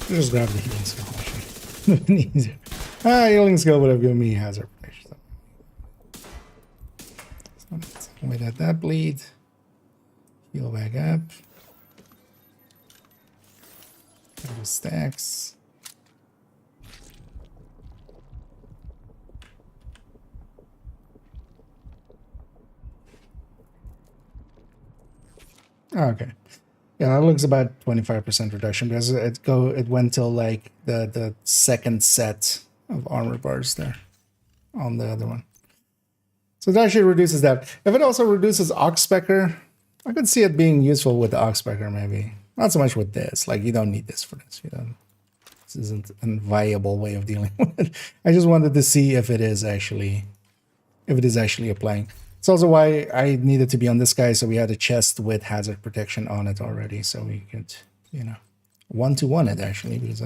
Just grab the healing skill, actually. Easier. Healing skill would have given me hazard protection. So wait at that bleed. Heal back up. Couple stacks. Okay. Yeah, that looks about 25% reduction because it went till like the second set of armor bars there on the other one. So it actually reduces that. If it also reduces Oxpecker, I could see it being useful with the Oxpecker maybe. Not so much with this. Like, you don't need this for this. You don't. This isn't a viable way of dealing with it. I just wanted to see if it is actually applying. It's also why I needed to be on this guy, so we had a chest with hazard protection on it already, so we could, you know, 1-to-1 it actually, because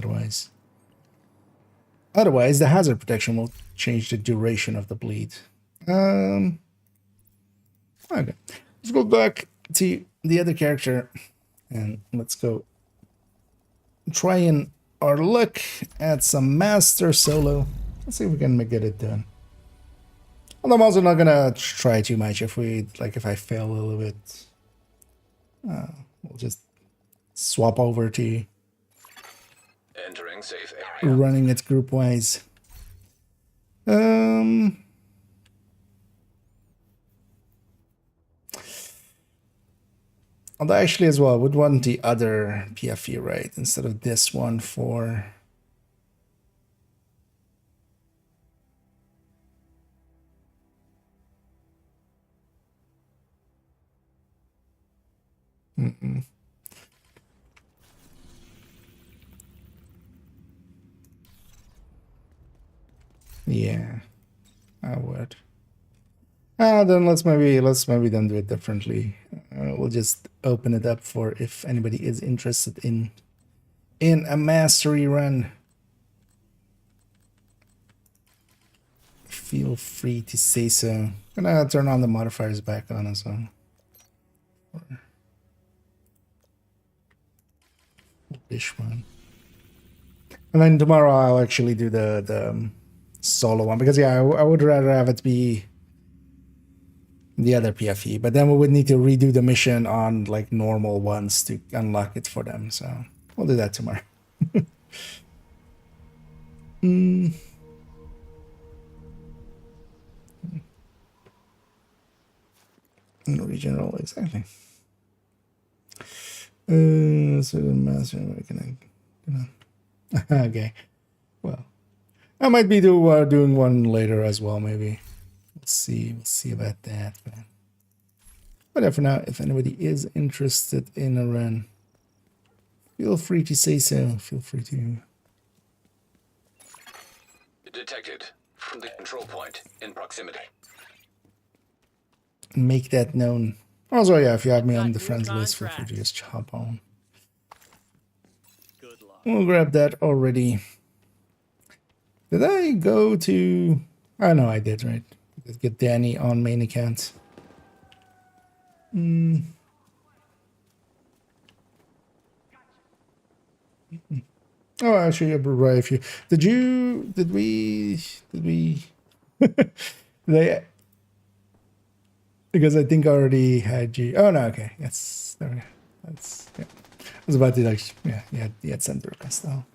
otherwise the hazard protection will change the duration of the bleed. Okay, let's go back to the other character and let's go try and our luck at some master solo. Let's see if we can get it done. I'm also not gonna try too much. If I fail a little bit, we'll just swap over to Entering safe area. running it group wise. Although actually as well, I would want the other PFE, right, instead of this one for. Yeah, I would. Then let's maybe then do it differently. We'll just open it up for if anybody is interested in a mastery run. Feel free to say so. I'm gonna turn on the modifiers back on as well. This one. And then tomorrow I'll actually do the solo one, because yeah, I would rather have it be the other PFE, but then we would need to redo the mission on like normal ones to unlock it for them, so we'll do that tomorrow. Regional, exactly. So the master, okay. Well, I might be doing one later as well, maybe. We'll see about that. But for now, if anybody is interested in a run, feel free to say so. Feel free to. Detected from the control point in proximity. Make that known. Also, yeah, if you have me on the friends list, feel free to just hop on. Good luck. We'll grab that already. Did I go to... Oh, no, I did, right? Did get Danny on main account. Oh, actually, right. If you... Did we... they... Because I think I already had you... Oh, no, okay. Yes, there we go. That's... Yeah. I was about to, like... Yeah, you had sent the request, though.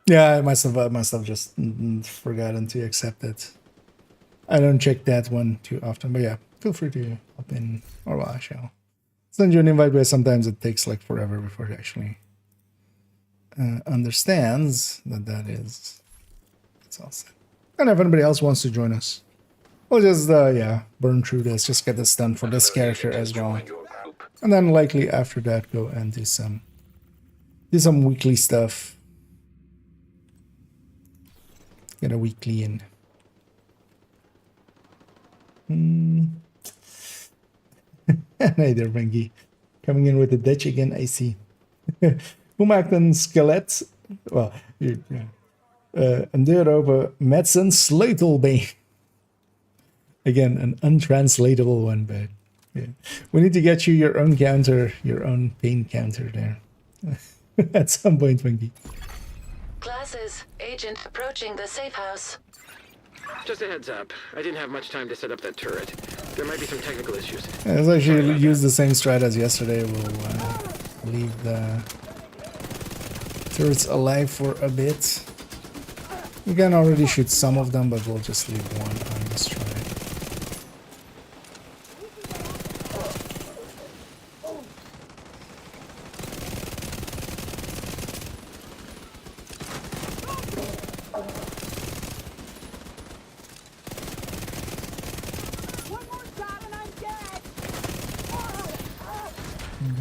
Yeah, I must have just forgotten to accept it. I don't check that one too often, but yeah, feel free to hop in, or well, I shall send you an invite, but sometimes it takes like forever before it actually understands that is it's all set. And if anybody else wants to join us, we'll just yeah, burn through this, just get this done for this character as well, and then likely after that go and do some weekly stuff. Get a weekly in. Hey there, Bengi. Coming in with the Dutch again, I see. Hoe maakt een skelet? Well, een deur open met zijn sleutelbeen. Again, an untranslatable one, but yeah. We need to get you your own counter, your own pain counter there. At some point, Bengi. Glasses, agent approaching the safe house. Just a heads up. I didn't have much time to set up that turret. There might be some technical issues. As I should use the same strat as yesterday, we'll leave the turrets alive for a bit. We can already shoot some of them, but we'll just leave one undestroyed.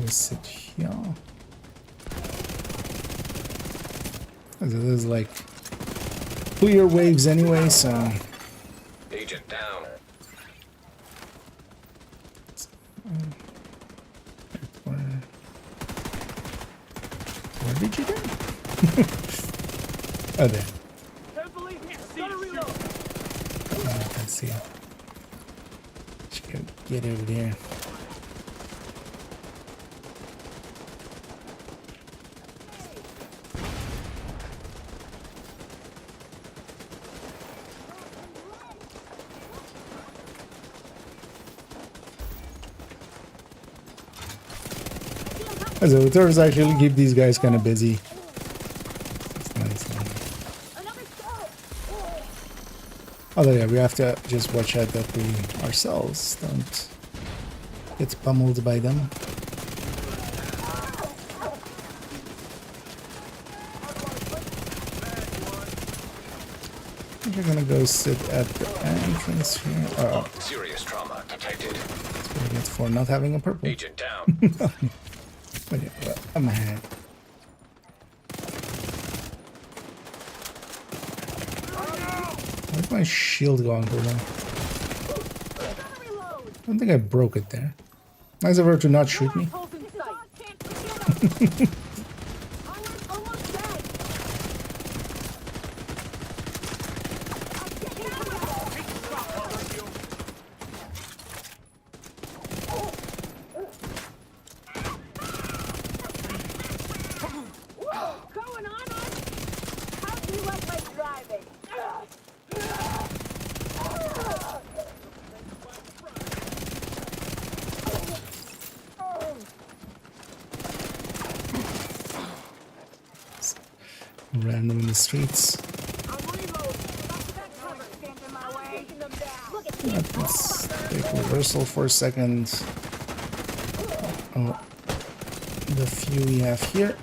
Sit here. This is like clear waves anyway, so. Agent down. Where did you go? Oh, there. Don't believe me. Gotta reload. Oh, I see. Just gotta get over there. So the turrets actually keep these guys kind of busy. That's nice. Although yeah, we have to just watch out that we ourselves don't get pummeled by them. I think we're gonna go sit at the entrance here. Oh, Serious trauma detected. that's what I get for not having a purple. Agent down. But yeah, well, I'm ahead. Where's my shield going for now? I don't think I broke it there. Nice of her to not shoot me. Random in the streets. Let's take reversal for a second. Oh, the few we have here.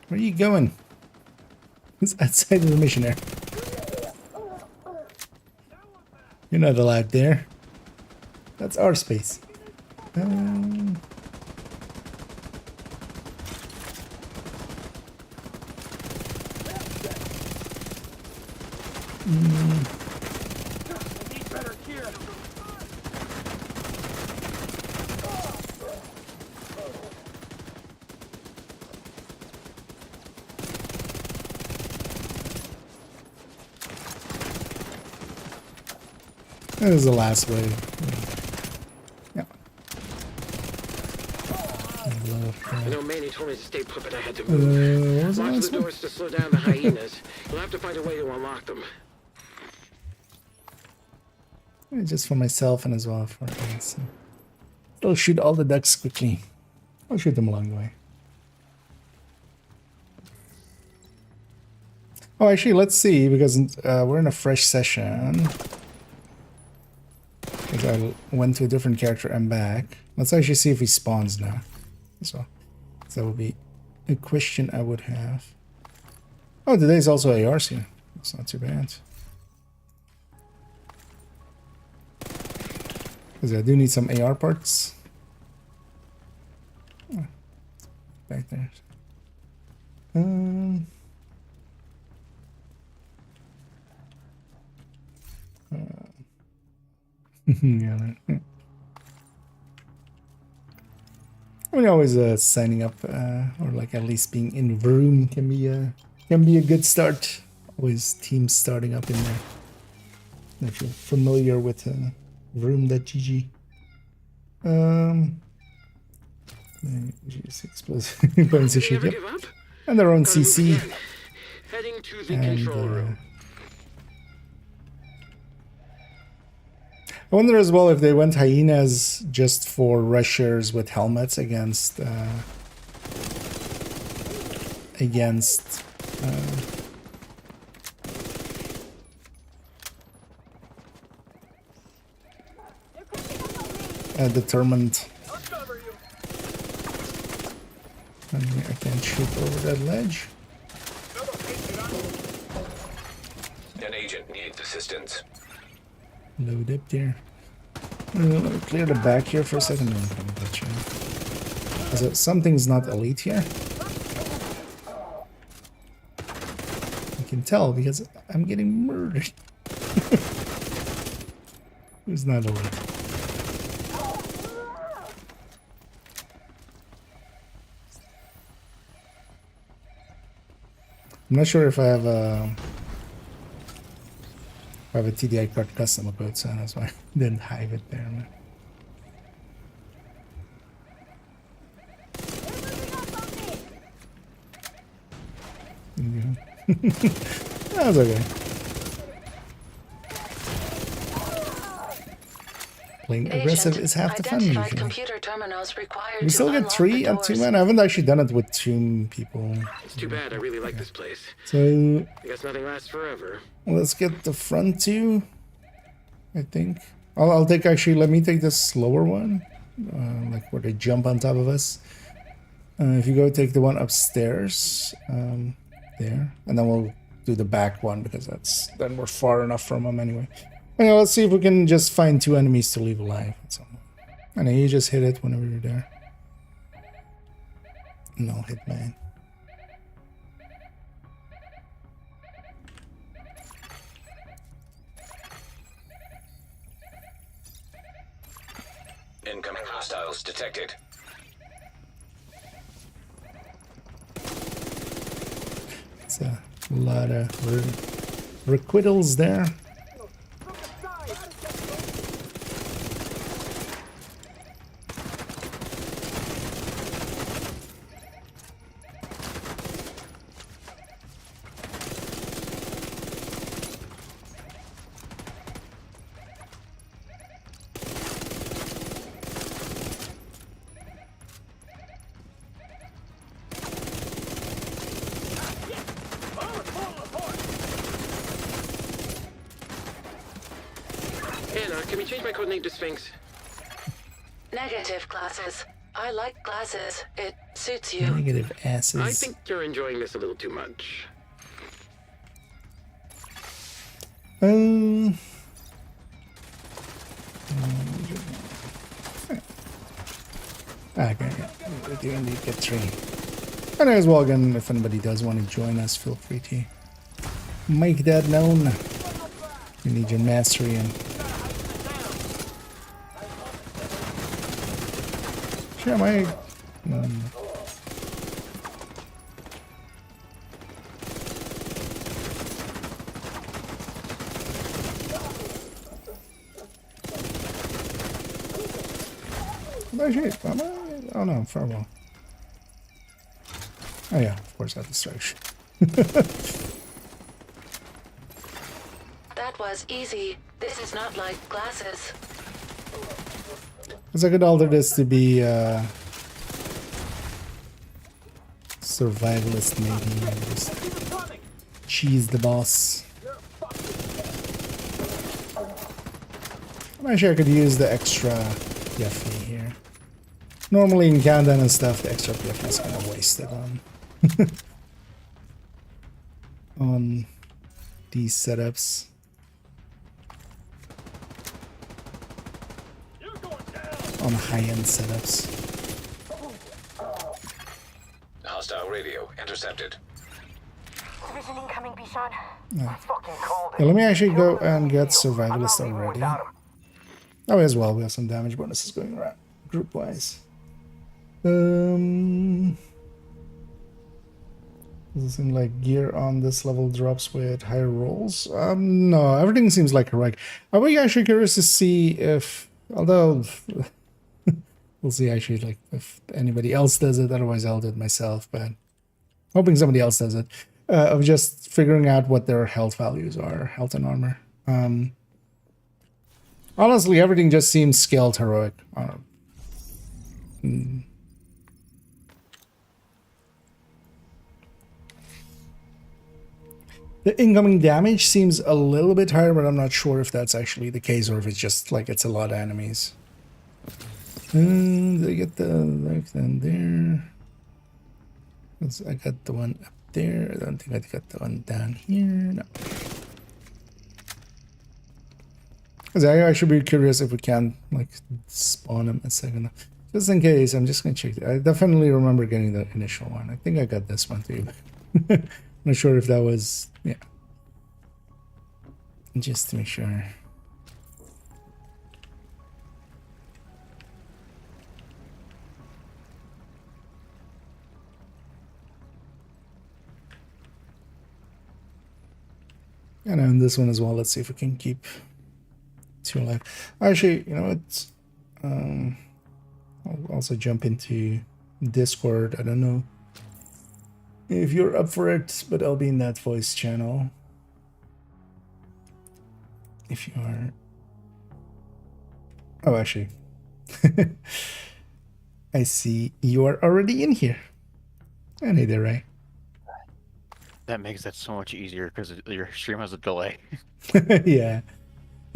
Where are you going? It's outside of the missionary. You're not allowed there. That's our space. That is the last wave. Yeah. I know Manny told me to stay put, but I had to move. What was the Lock last the one? doors to slow down the hyenas. You'll have to find a way to unlock them. Just for myself and as well for us. I'll shoot all the ducks quickly. I'll shoot them along the way. Oh, actually, let's see, because we're in a fresh session. Because I went to a different character and back. Let's actually see if he spawns now. So that would be a question I would have. Oh, today's also ARs here. That's not too bad. Because I do need some AR parts. Oh, back there. Yeah. I mean, always signing up, or like at least being in the room can be a good start. Always teams starting up in there. If you're familiar with room.gg. Explosive weapons issued, yep. And their own CC. Heading to the And, control room. I wonder as well if they went hyenas just for rushers with helmets against determined. And I can't shoot over that ledge. An agent needs assistance. Load up there. Let me clear the back here for a second. Something's not elite here. I can tell because I'm getting murdered. Who's not elite? I'm not sure if I have a TDI card custom code, so that's why I didn't hide it there, man. That's okay. Playing aggressive is half the fun usually. Computer terminals required We still get 3 and 2 men. I haven't actually done it with 2 people. It's too bad. I really like this place. So I guess nothing lasts forever. let's get the front 2. I think I'll take let me take the slower one, like where they jump on top of us. If you go take the one upstairs, there, and then we'll do the back one because then we're far enough from them anyway. Anyway, let's see if we can just find 2 enemies to leave alive. And then you just hit it whenever you're there. No hit, man. Incoming hostiles detected. It's a lot of requittals there. Can we change my codename to Sphinx? Negative, glasses. I like glasses. It suits you. Negative asses. I think you're enjoying this a little too much. Okay, you only get 3. And as well, again, if anybody does want to join us, feel free to make that known. You need your mastery and share my. Oh no, farewell. Oh yeah, of course, that distraction. That was easy. This is not like glasses. Because I could alter this to be survivalist maybe. Just cheese the boss. Actually, I could use the extra PFE here. Normally in countdown and stuff, the extra PFE is kind of wasted on these setups. On high-end setups. Hostile radio intercepted. Vision incoming, Bishan. I fucking called it. Yeah, let me actually go Kill them and get Theo. I'm not survivalist leaving already. without 'em. Oh, as well, we have some damage bonuses going around group-wise. Does it seem like gear on this level drops with higher rolls? No, everything seems like correct. Are we actually curious to see if, although we'll see actually like if anybody else does it, otherwise I'll do it myself, but hoping somebody else does it, of just figuring out what their health values are, health and armor. Honestly, everything just seems scaled heroic. The incoming damage seems a little bit higher, but I'm not sure if that's actually the case or if it's just like it's a lot of enemies. Did I get the life down there? I got the one up there. I don't think I got the one down here. No. I should be curious if we can like spawn them a second. Just in case, I'm just gonna check. I definitely remember getting the initial one. I think I got this one too. Not sure if that was, yeah. Just to make sure. And on this one as well, let's see if we can keep 2 alive. Actually, you know what? I'll also jump into Discord. I don't know if you're up for it, but I'll be in that voice channel. If you are. Oh, actually. I see you are already in here. I need it, right? That makes that so much easier because your stream has a delay. Yeah.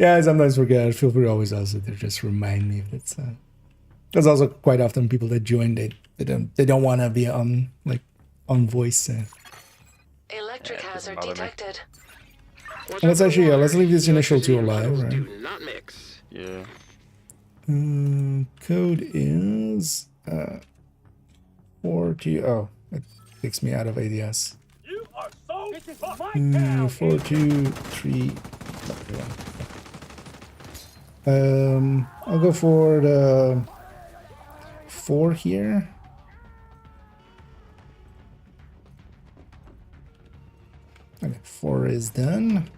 Yeah, I sometimes forget. Feel free always also to just remind me if it's there's also quite often people that join they don't want to be on like on voice. Electric hazard detected. Let's actually let's leave this initial 2 alive, right? Do not mix. Yeah. Code is 4T. Oh, it takes me out of ADS. You are so fucking my 423. I'll go for the 4 here. Okay, 4 is done.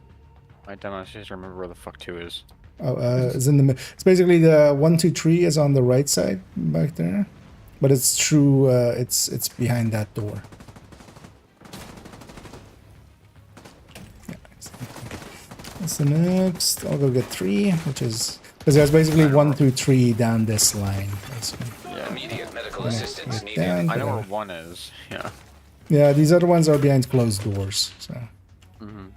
My dumbass just remember where the fuck 2 is. Oh, it's in the. It's basically the 1, 2, 3 is on the right side back there, but it's true. It's behind that door. Yeah, that's the next. I'll go get 3, which is because there's basically 1, 2, 3 down this line. Yeah. Immediate medical assistance Get needed. down, I know where 1 is. Yeah. Yeah, these other ones are behind closed doors. So. Mm-hmm.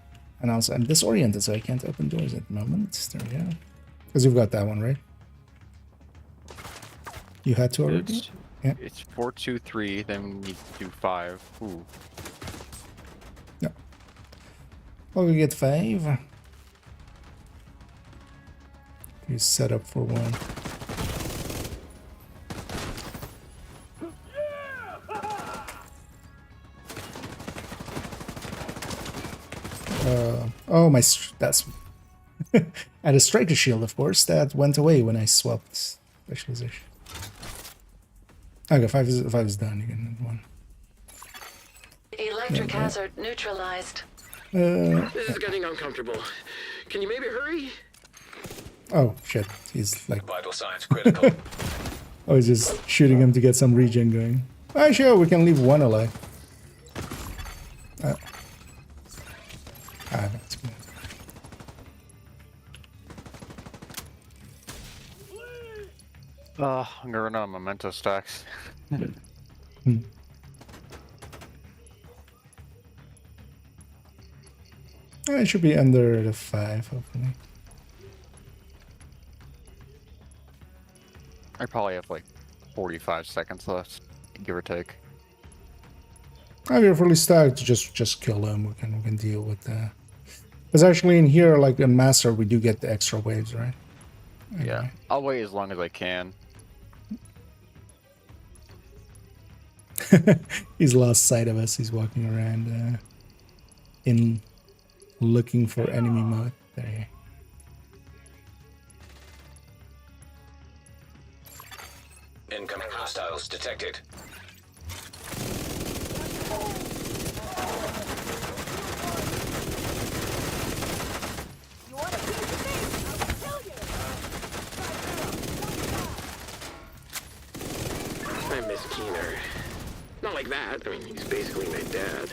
And also, I'm disoriented, so I can't open doors at the moment. There we go. Because you've got that one, right? You had to already? Yeah. It's 4, 2, 3. Then we need to do 5. Ooh. No. Well, we get 5. You set up for 1. Oh, that's. I had a striker shield, of course. That went away when I swapped specialization. Okay, 5 is done. You can have 1. Electric hazard neutralized. This is getting uncomfortable. Can you maybe hurry? Oh shit! He's like. Vital signs critical. I was just shooting him to get some regen going. Ah, sure, we can leave 1 alive. That's good. I'm gonna run out of memento stacks. It should be under the 5, hopefully. I probably have like 45 seconds left, give or take. Oh, we're fully stacked. Just kill them. We can deal with that. Because actually in here, like in Master, we do get the extra waves, right? Anyway. Yeah, I'll wait as long as I can. He's lost sight of us. He's walking around in looking for enemy mode. There you Incoming hostiles detected. You want a piece of me? I'll kill you! I miss Keener. Not like that. I mean, he's basically my dad.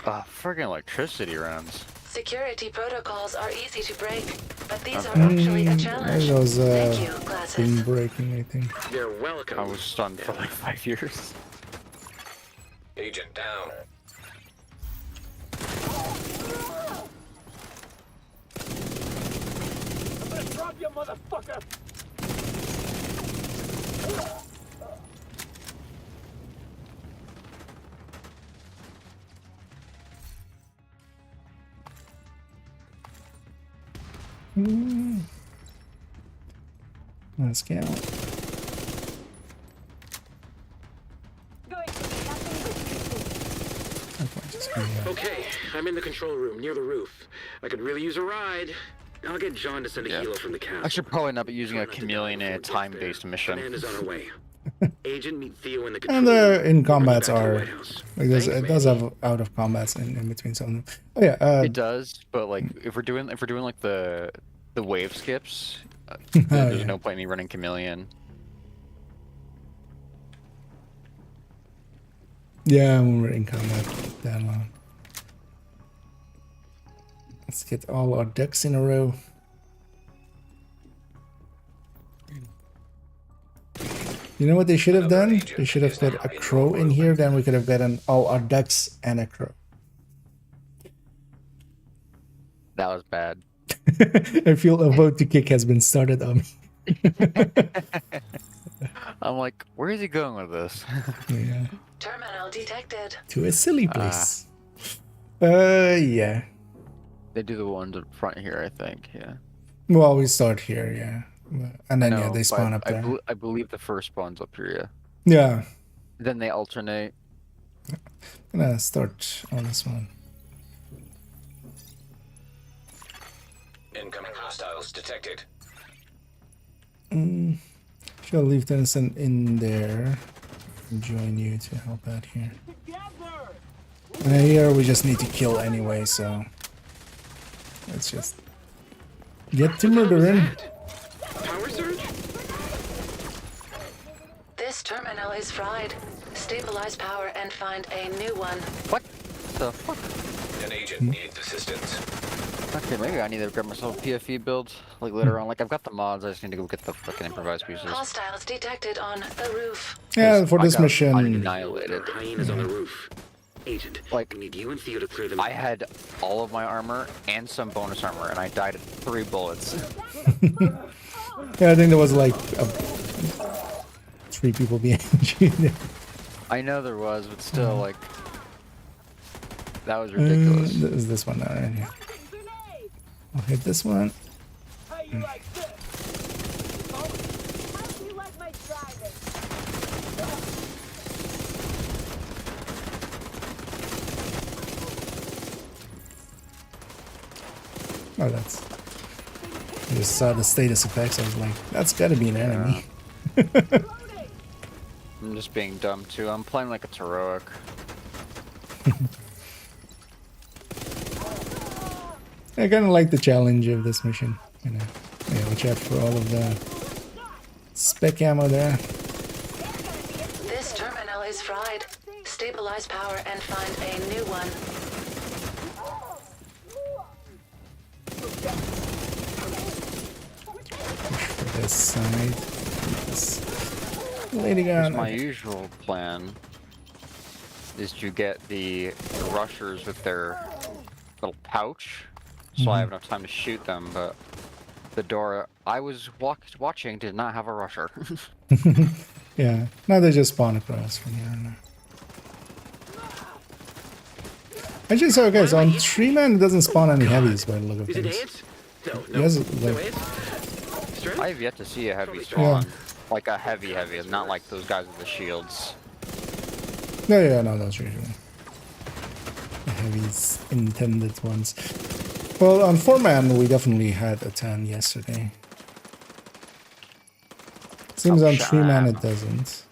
Friggin' electricity rounds. Security protocols are easy to break, but these are actually a challenge. There was Thank you, glasses. thing breaking, I think. You're welcome. I was stunned for like 5 years. Agent down. I'm gonna drop you, motherfucker! Let's go. Okay, I'm in the control room near the roof. I could really use a ride. I'll get John to send a helo from the castle. I should probably not be using a chameleon in a time-based mission. Command on our way. Agent, meet Theo in the control And room. in combats Bring me back to the are White House. like it does have out of combats in between some of them. Oh yeah, It does, but like if we're doing like the wave skips, there's no point in me running chameleon. yeah, when we're in combat that long. Let's get all our ducks in a row. You know what they should have done? They should have put a crow in here, then we could have gotten all our ducks and a crow. That was bad. I feel a vote to kick has been started on me. I'm like, where is he going with this? Yeah. Terminal detected. To a silly place. Yeah. They do the ones up front here, I think. Yeah. Well, we start here, yeah. And then, yeah, No, they but spawn up there. I believe the first spawn's up here. Yeah. Then they alternate. I'm gonna start on this one. Incoming hostiles detected. Shall leave Tennyson in there and join you to help out here. And here we just need to kill anyway, so let's just get to murdering. Power surge? This terminal is fried. Stabilize power and find a new one. What the fuck? An agent needs assistance. Okay, maybe I need to grab myself a PFE build like later on. Like I've got the mods, I just need to go get the fucking improvised pieces. Hostiles detected on the roof. Yeah, for this I got mission. annihilated. There are hyenas on the roof. Agent, Like, we need you and Theo to clear them. I had all of my armor and some bonus armor, and I died at 3 bullets. Yeah, I think there was like 3 people being injured. I know there was, but still, like, that was ridiculous. Is this one now right here? I'll hit this one. How you like this? How do you like my driving? Oh, that's. I just saw the status effects. I was like, that's gotta be an enemy. I'm just being dumb, too. I'm playing like a heroic. I kind of like the challenge of this mission. You know, yeah, watch out for all of the spec ammo there. This terminal is fried. Stabilize power and find a new one. Push for this side. This lady gun. My Okay. usual plan is to get the rushers with their little pouch so I have enough time to shoot them. But the door I was watching did not have a rusher. Yeah. Now they just spawn across from here now. Actually, so okay, so on Tree Man it doesn't spawn any heavies by the look of Is it things. ants? No, He no. has, No like, ants? Strength? I have yet to see a heavy spawn. Like a heavy, not like those guys with the shields. yeah, no, that's usually the heavies intended ones. Well, on 4-man we definitely had a 10 yesterday. Seems on 3-man it doesn't.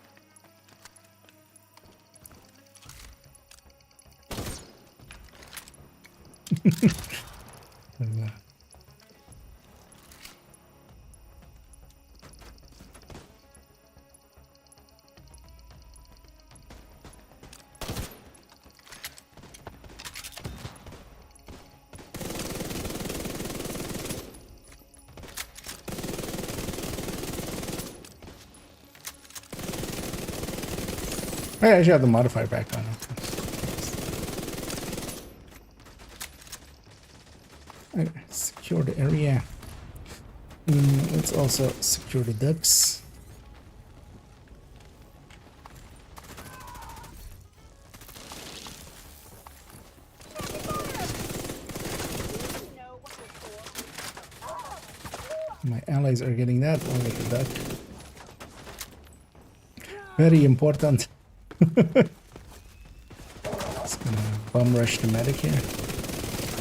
I actually have the modifier back on. Okay, secure the area. Let's also secure the ducks. My allies are getting that. I'll get the duck. Very important. It's gonna bum rush the medic here.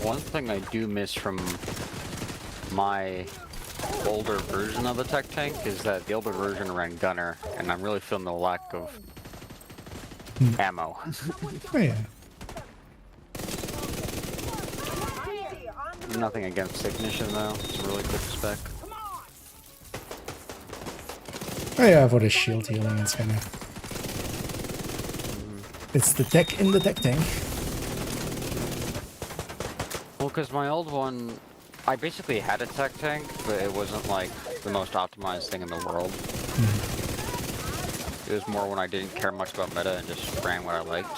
One thing I do miss from my older version of the tech tank is that the older version ran gunner, and I'm really feeling the lack of ammo. Oh yeah. Nothing against ignition though. It's a really quick spec. Oh yeah, for the shield healing, it's kind of... It's the tech in the tech tank. Well, because my old one, I basically had a tech tank, but it wasn't like the most optimized thing in the world. It was more when I didn't care much about meta and just ran what I liked.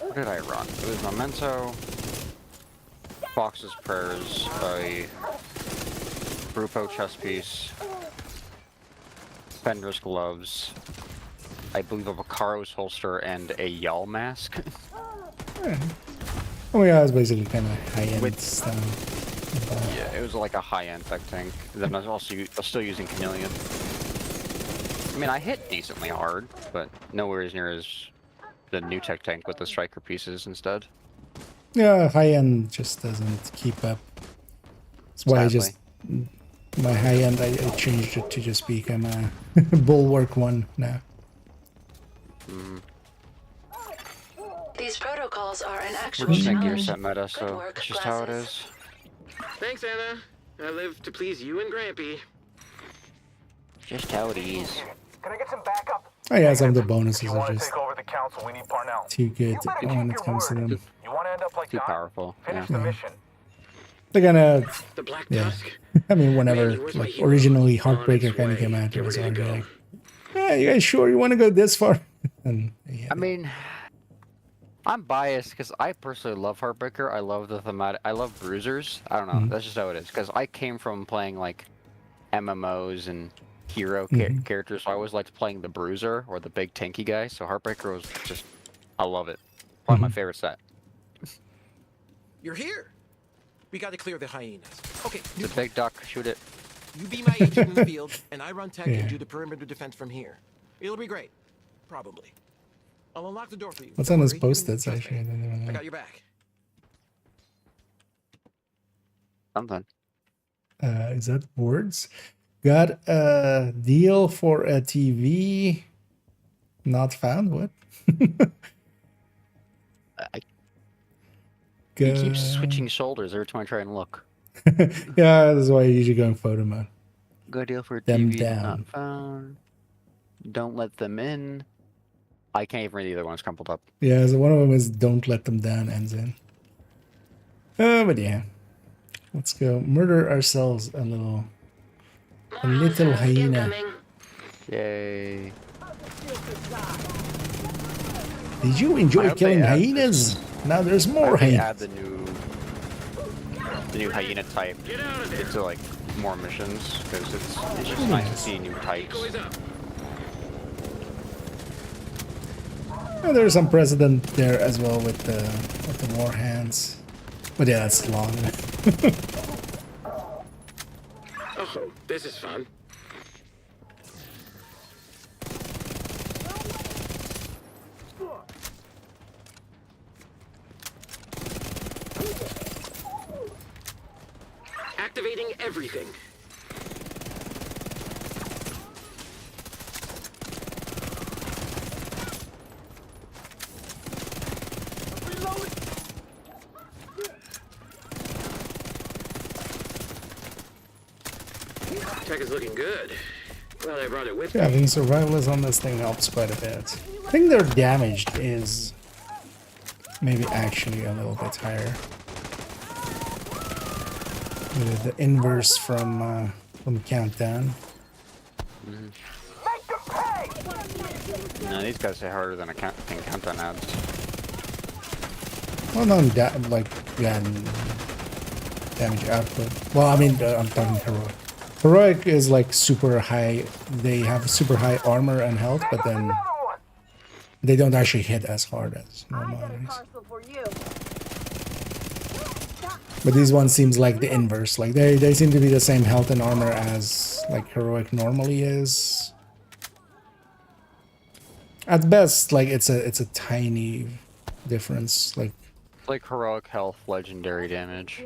What did I run? It was Memento, Fox's Prayers, a Grupo chest piece, Fender's gloves, I believe a Vacaro's holster, and a Y'all mask. Oh yeah, it's basically kind of high-end stuff. Yeah, it was like a high-end tech tank. Then I was still using Chameleon. I mean, I hit decently hard, but nowhere as near as the new tech tank with the striker pieces instead. Yeah, high-end just doesn't keep up. That's why Sadly. my high-end, I changed it to just become a bulwark one now. These protocols are an actual We're just in gear challenge. set meta, Good so work, it's just how it glasses. is. Thanks, Anna. I live to please you and Grampy. Just how it is. Can I get some backup? Oh yeah, some of the If bonuses you are want to just take over the council, we need Parnell. too good You better when keep it your comes to word. them. You want to end up like Too Don? powerful. Finish Yeah. the mission. They're gonna, The Black yeah. Tusk. I mean, whenever Mandy, where's my like hero? originally On its Heartbreaker kind way. of came out, it Get was ready to already go. like, yeah, you guys sure you want to go this far? And yeah, I mean, I'm biased because I personally love Heartbreaker. I love the thematic. I love bruisers. I don't know. That's just how it is. Because I came from playing like MMOs and hero characters, so I always liked playing the bruiser or the big tanky guy. So Heartbreaker was just, I love it. Probably my favorite set. You're here. We got to clear the hyenas. Okay, The big duck, shoot it. you be my agent in the field, and I run tech Yeah. and do the perimeter defense from here. It'll be great. Probably. I'll unlock the door for you. what's Don't on his worry, you can post-its trust actually? I me. don't even I know. got your back. Something. Is that words? Got a deal for a TV. Not found. What? He keeps switching shoulders every time I try and look. Yeah, that's why I usually go in photo mode. Good deal for Them TV down. not found. Don't let them in. I can't even read either one's crumpled up. Yeah, so one of them is "Don't let them down" ends in. But yeah, let's go murder ourselves a little hyena. Yay. Did you enjoy hope killing they add hyenas? Now there's I more hope they hyenas. add the new hyena type into like more missions because it's just nice to see new types. Oh, there's some precedent there as well with the war hands. But yeah, that's long. Oh, this is fun. Activating everything. Tech is looking good. Well, I brought it with Yeah, I me. think survivalist on this thing helps quite a bit. I think their damage is maybe actually a little bit higher. The inverse from Countdown. No, these guys hit harder than Countdown adds. Well, no, like damage output. Well, I mean, I'm talking heroic. Heroic is like super high. They have super high armor and health, but then they don't actually hit as hard as normal enemies. Parcel for you. But these ones seems like the inverse. Like they seem to be the same health and armor as like heroic normally is. At best, like it's a tiny difference. Like Like heroic health, legendary damage.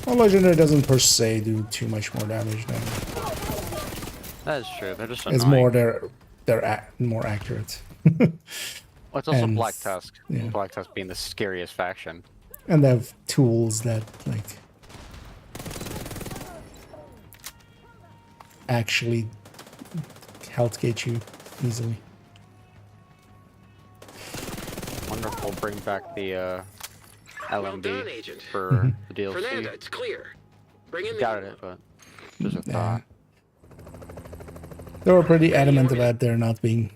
well, legendary doesn't per se do too much more damage than. That is true. They're just It's annoying. more they're more accurate. Well, it's also and- Black Tusk. yeah. Black Tusk being the scariest faction. And they have tools that like actually health gate you easily. Wonder if we'll bring back the LMB Well done, Agent. for the DLC. Fernanda, it's clear. Bring in the Doubted it, but just a thought. They were pretty adamant about there not being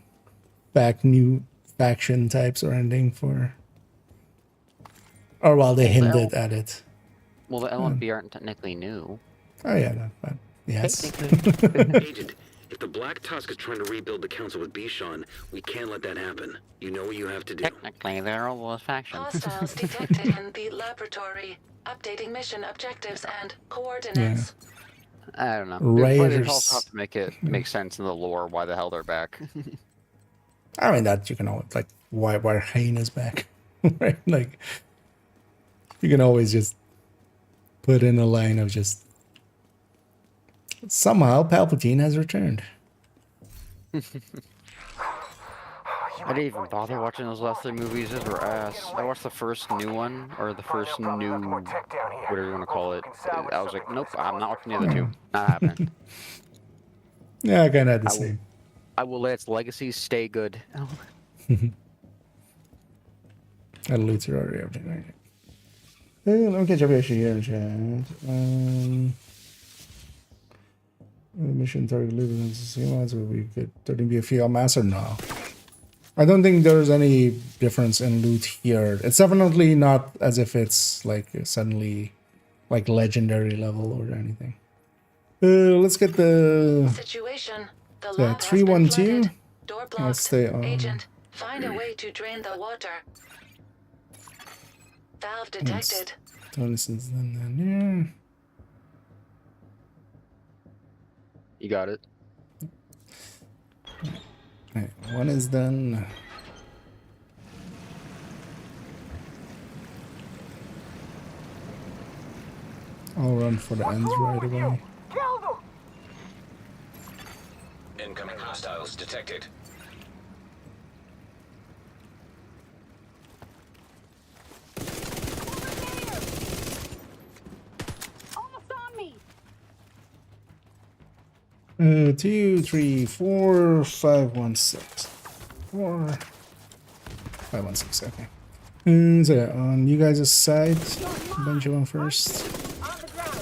back new faction types or anything for. Or while they hinted at it. Well, the LMB aren't technically new. Oh yeah, but yes. Agent, if the Black Tusk is trying to rebuild the council with Bichon, we can't let that happen. You know what you have to do. Technically, they're all a faction. Hostiles detected in the laboratory. Updating mission objectives and coordinates. I don't know. Raiders. They also have to make it make sense in the lore why the hell they're back. I mean that you can always like why hyenas back, right? Like you can always just put in a line of just somehow Palpatine has returned. I didn't even bother watching those last 3 movies. Those were ass. I watched the first new one, or the first new, whatever you want to call it. I was like, nope, I'm not watching the other 2. Not happening. Yeah, I kind of had the same. I will let its legacy stay good. I loot already everything. Right? Hey, let me catch up actually here in chat. Mission target loot and sequence will be good. 13 BFE master? No. I don't think there's any difference in loot here. It's definitely not as if it's like suddenly like legendary level or anything. Let's get the Situation. The yeah, lab has 312. been flooded. Door Let's blocked. stay on. Agent, find a way to drain the water. Valve detected. Tonison's then yeah. You got it. Right, one is done. I'll run for the ends right away. Incoming hostiles detected. Almost on me. 2, 3, 4, 5, 1, 6. 4, 5, 1, 6. Okay. So yeah, on you guys' side, Benjamin first. On the ground.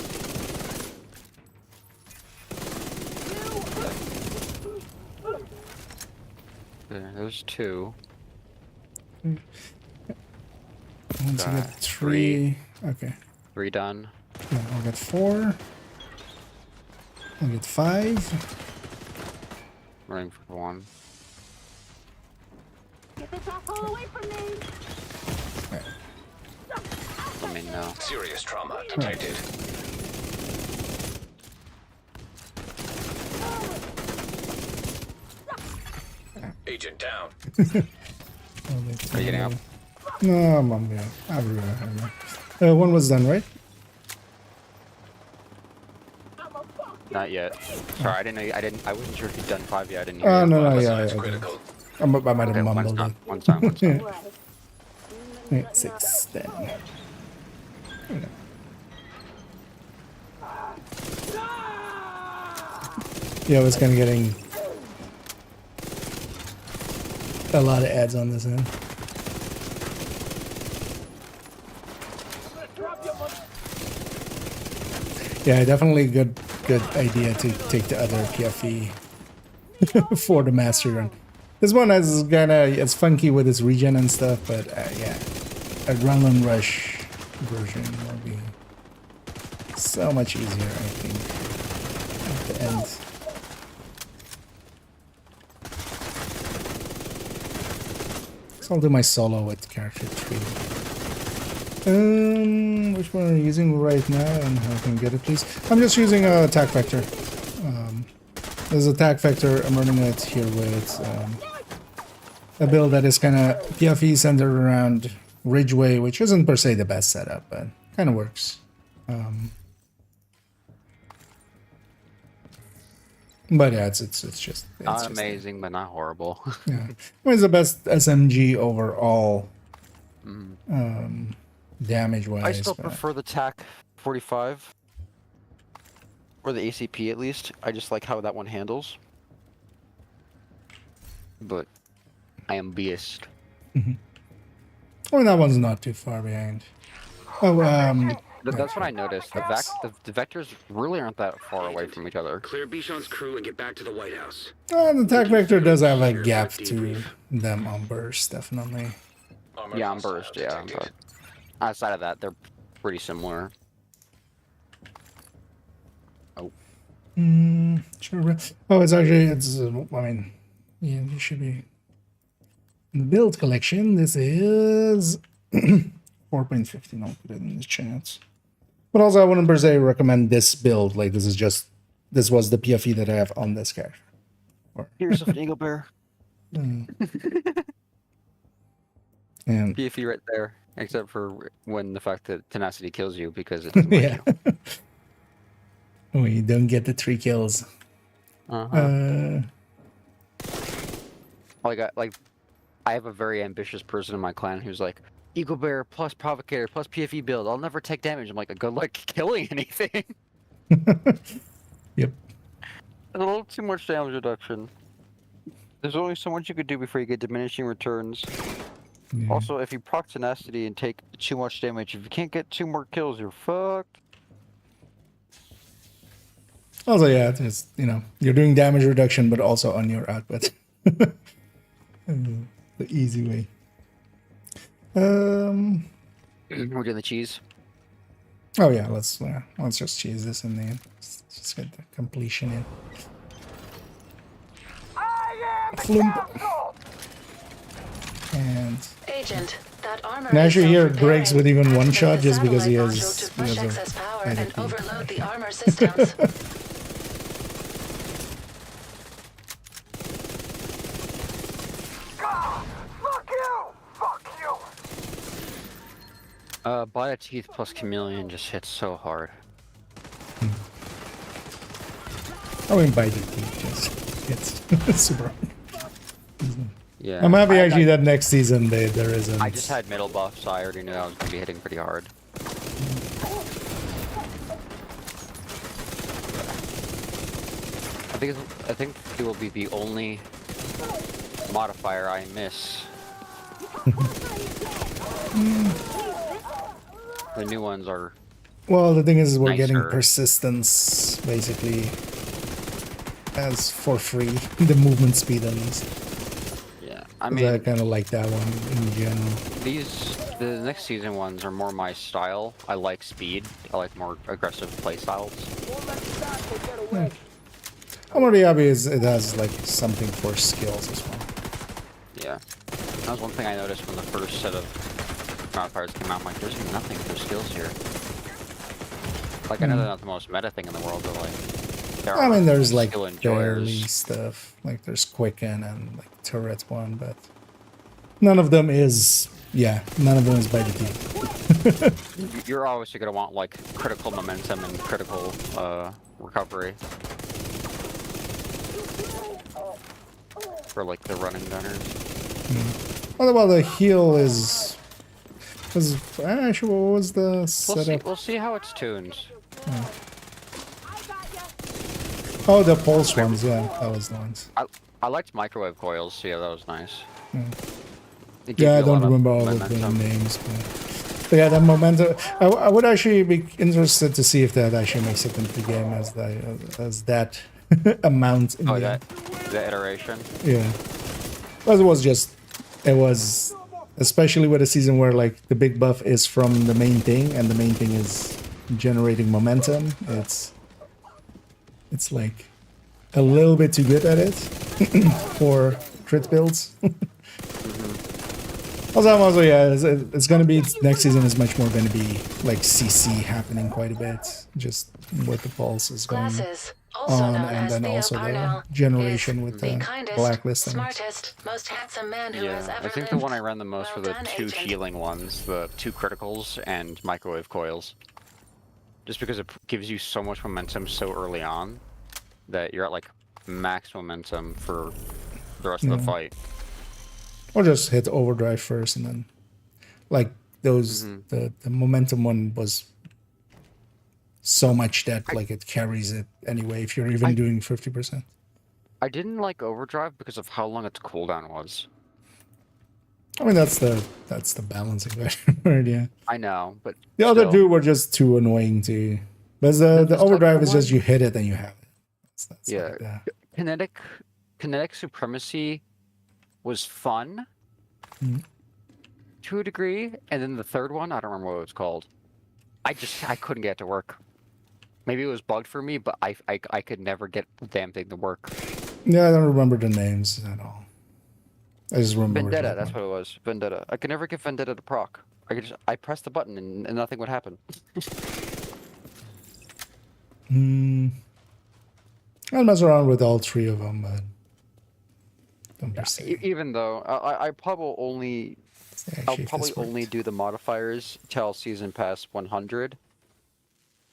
There's 2. Once I get 3. Okay. 3 done. Yeah, I'll get 4. I'll get 5. Running for 1. Get this asshole away from me! Let me know. Serious trauma detected. Agent down. Are you getting up? No, I'm good. One was done, right? Not yet. Sorry, I didn't know. I wasn't sure if you'd done 5 yet. I didn't. Oh, no, Vital yeah, signs okay. critical. I might have Okay, one's mumbled done. it. One's done. One's done. Yeah, 6 then. Yeah, I was kind of getting a lot of ads on this end. Yeah, definitely good idea to take the other PFE for the master run. This one is it's funky with its regen and stuff, but yeah, a run and rush version will be so much easier, I think, at the end. So I'll do my solo with character 3. Which one are you using right now and how can I get it, please? I'm just using a attack vector. There's attack vector. I'm running it here with a build that is kind of PFE centered around Ridgeway, which isn't per se the best setup, but kind of works. But yeah, it's just Not amazing, but not horrible. Yeah, it's the best SMG overall. Damage wise. I still prefer the TAC 45 or the ACP at least. I just like how that one handles. But I am biased. Oh, that one's not too far behind. Oh, that's what I noticed. The vectors really aren't that far away from each other. Clear Bichon's crew and get back to the White House. the attack vector does have a gap to them on burst, definitely. Yeah, on burst, yeah. But outside of that, they're pretty similar. Oh. Sure. Oh, it's I mean, yeah, you should be. In the build collection, this is 4.15. I'll put it in the chat. But also, I wouldn't per se recommend this build. Like, this was the PFE that I have on this character. Here's an Eagle Bear. And PFE right there, except for when the fact that tenacity kills you because it doesn't let you. Oh, you don't get the 3 kills. Like I have a very ambitious person in my clan who's like, Eagle Bear plus Provocator plus PFE build. I'll never take damage. I'm like, good luck killing anything. Yep. A little too much damage reduction. There's only so much you could do before you get diminishing returns. Yeah. Also, if you proc tenacity and take too much damage, if you can't get 2 more kills, you're fucked. Also, yeah, it's, you're doing damage reduction, but also on your output. The easy way. We're doing the cheese. Oh yeah, let's just cheese this in the end. Let's just get the completion in. Flump. And Agent, that armor and actually is here self-repairing. breaks with even one shot Activate the just because he satellite has, module to push excess power and IDP. overload the armor systems. Body Teeth plus Chameleon just hits so hard. I mean, by the just it's super hard. Yeah. I'm happy actually that next season there isn't. I just had middle buff, so I already knew I was going to be hitting pretty hard. I think it will be the only modifier I miss. The new ones are. Well, the thing is, we're getting nicer. persistence basically as for free. The movement speed at least. I 'Cause mean, I kind of like that one in general. the next season ones are more my style. I like speed. I like more aggressive play styles. Won't let the bad boy get away. I'm already happy it has like something for skills as well. Yeah. That was one thing I noticed when the first set of modifiers came out. I'm like, there's nothing for skills here. Like, I know they're not the most meta thing in the world, but like, there I are mean, there's like skill barely enjoyers. stuff. Like there's Quicken and like Turret one, but none of them is. Yeah, none of them is by the deal. You're obviously gonna want like critical momentum and critical recovery for like the running gunners. What about the heal is? Actually, what was the We'll see. setup? We'll see how it's tuned. I got ya. Oh, the pulse ones. Yeah, that was the ones. I liked microwave coils. So yeah, that was nice. It gave Yeah, I you a don't lot of remember all of the momentum. names, but yeah, that momentum. I would actually be interested to see if that actually makes it into the game as that amount. In Oh, the the iteration. Yeah, but it was especially with a season where like the big buff is from the main thing, and the main thing is generating momentum. It's like a little bit too good at it for crit builds. Also, yeah, it's gonna be next season is much more gonna be like CC happening quite a bit, just with the pulse is going Glasses, also on, known and as then Theo also Parnell, the generation is with the the kindest, blacklisting. smartest, most handsome man who has Yeah, ever I think lived. the one I ran the most were Well the done, two Agent. healing ones, the 2 criticals and microwave coils. Just because it gives you so much momentum so early on that you're at like max momentum for the rest of the fight. Or just hit overdrive first, and then like those the momentum one was so much that like it carries it anyway if you're even doing 50%. I didn't like overdrive because of how long its cooldown was. I mean that's the balancing factor, yeah. I know, but The other still. two were just too annoying to. But the overdrive is just you hit it and you have it. That's Yeah, like that. kinetic supremacy was fun to a degree, and then the third one, I don't remember what it was called. I couldn't get it to work. Maybe it was bugged for me, but I could never get the damn thing to work. Yeah, I don't remember the names at all. I just remember Vendetta, that that's one. what it was. Vendetta. I could never get Vendetta to proc. I pressed the button and nothing would happen. I'll mess around with all three of them, but don't be silly. Even though I probably only I'll Actually, if probably this only worked. do the modifiers till season pass 100,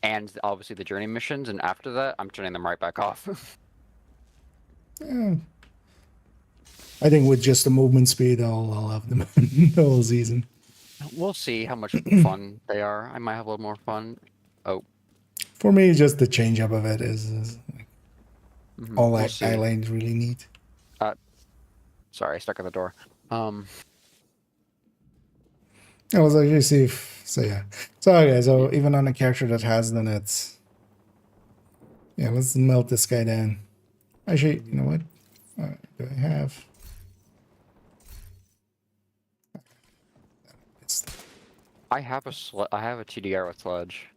and obviously the journey missions, and after that I'm turning them right back off. Yeah. I think with just the movement speed, I'll have them the whole season. We'll see how much fun they are. I might have a little more fun. Oh, For me, just the change up of it is like all we'll I see. really need. Sorry, I stuck at the door. I was actually see if so yeah. So okay, so even on a character that has the nets. Yeah, let's melt this guy down. Actually, you know what? Do I have? I have a TDR with Sledge.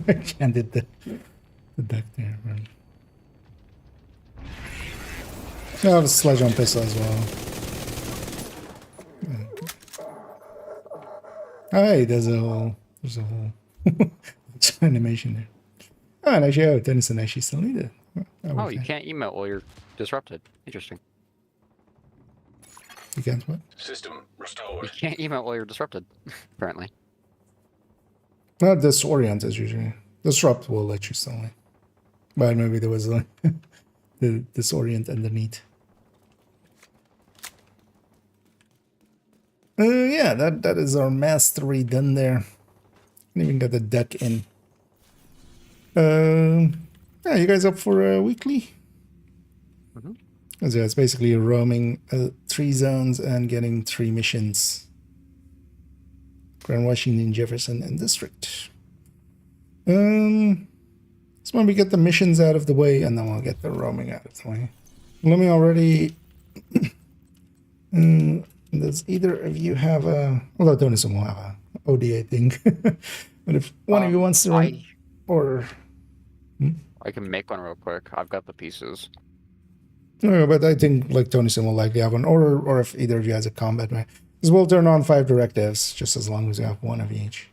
I can't did the deck there. Right? I have a sledge on pistol as well. Oh, hey, there's a whole animation there. Oh, and actually, Tennyson actually still need it. Oh, you can't emote while you're disrupted. Interesting. You can't what? System You restored. can't emote while you're disrupted, apparently. Not disorient as usually. Disrupt will let you still in. But maybe there was like the disorient underneath. Yeah, that is our mastery done there. Can even get the deck in. Yeah, you guys up for a weekly? So it's basically roaming 3 zones and getting 3 missions. Grand Washington, Jefferson, and District. So when we get the missions out of the way, and then we'll get the roaming out of the way. Let me already. Does either of you have a? Although Donison will have a OD, I think. But if one of you wants to run, or I can make one real quick. I've got the pieces. no, but I think like Donison will likely have one, or if either of you has a combat man, because we'll turn on 5 directives just as long as you have one of each.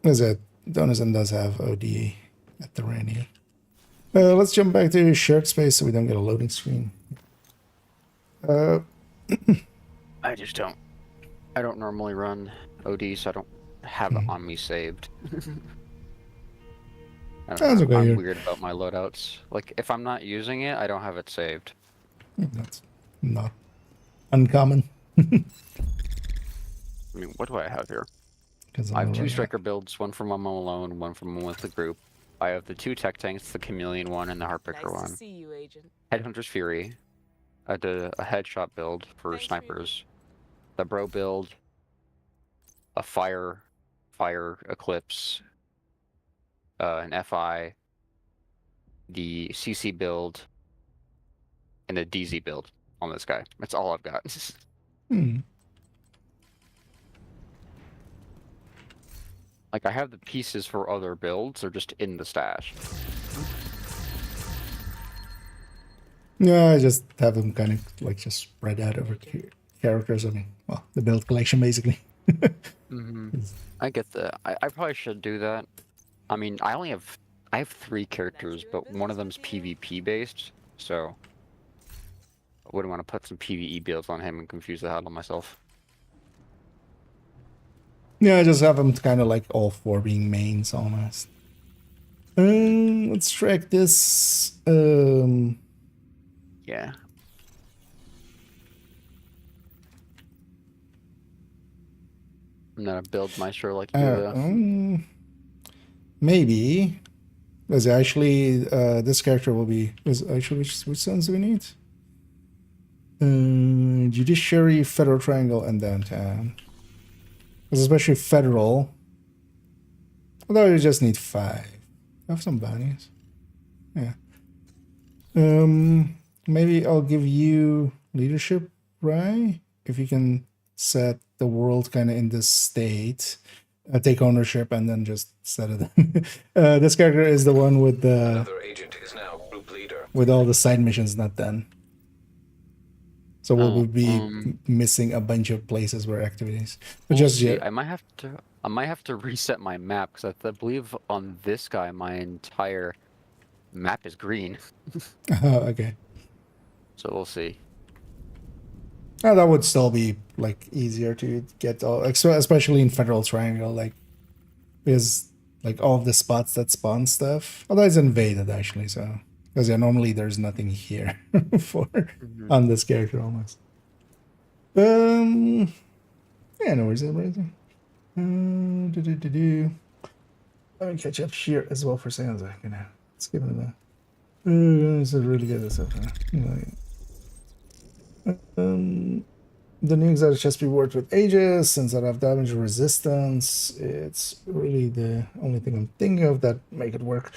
As it, Donison does have OD at the ready. Let's jump back to shared space so we don't get a loading screen. I don't normally run OD, so I don't have it on me saved. That's okay. I'm weird about my loadouts. Like, if I'm not using it, I don't have it saved. That's not uncommon. I mean, what do I have here? I have 2 striker builds, one from when I'm alone, one from when with the group. I have the 2 tech tanks, the chameleon one and the heartbreaker Nice one. to see you, Agent. Headhunter's Fury. I did a headshot build for Thanks, snipers. The bro build. A fire eclipse. An FI. The CC build. And a DZ build on this guy. That's all I've got. Like, I have the pieces for other builds, they're just in the stash. Yeah, I just have them kind of like just spread out over characters. I mean, well, the build collection basically. I get that. I probably should do that. I mean, I have 3 characters, but one of them's PvP based, so I wouldn't want to put some PvE builds on him and confuse the hell out of myself. Yeah, I just have them kind of like all 4 being mains almost. Let's track this. Yeah. I'm not a build maestro like you, though. Maybe. Because actually, this character will be. Actually, which sons do we need? Judiciary, Federal Triangle, and Downtown. Because especially Federal. Although you just need 5. I have some bounties. Yeah. Maybe I'll give you leadership, right? If you can set the world kind of in this state, take ownership, and then just set it. This character is the one with the Another agent is now group leader. with all the side missions not done. So we'll be missing a bunch of places where activities. But just see. yet, I might have to reset my map because I believe on this guy my entire map is green. okay. So we'll see. Oh, that would still be like easier to get all, especially in Federal Triangle, like because like all of the spots that spawn stuff. Although it's invaded actually, so because yeah, normally there's nothing here for on this character almost. Yeah, no worries, everything. Let me catch up here as well for seconds. You know, let's give it a. This is really good stuff. The new exotic chest be worked with ages since I have damage resistance. It's really the only thing I'm thinking of that make it work.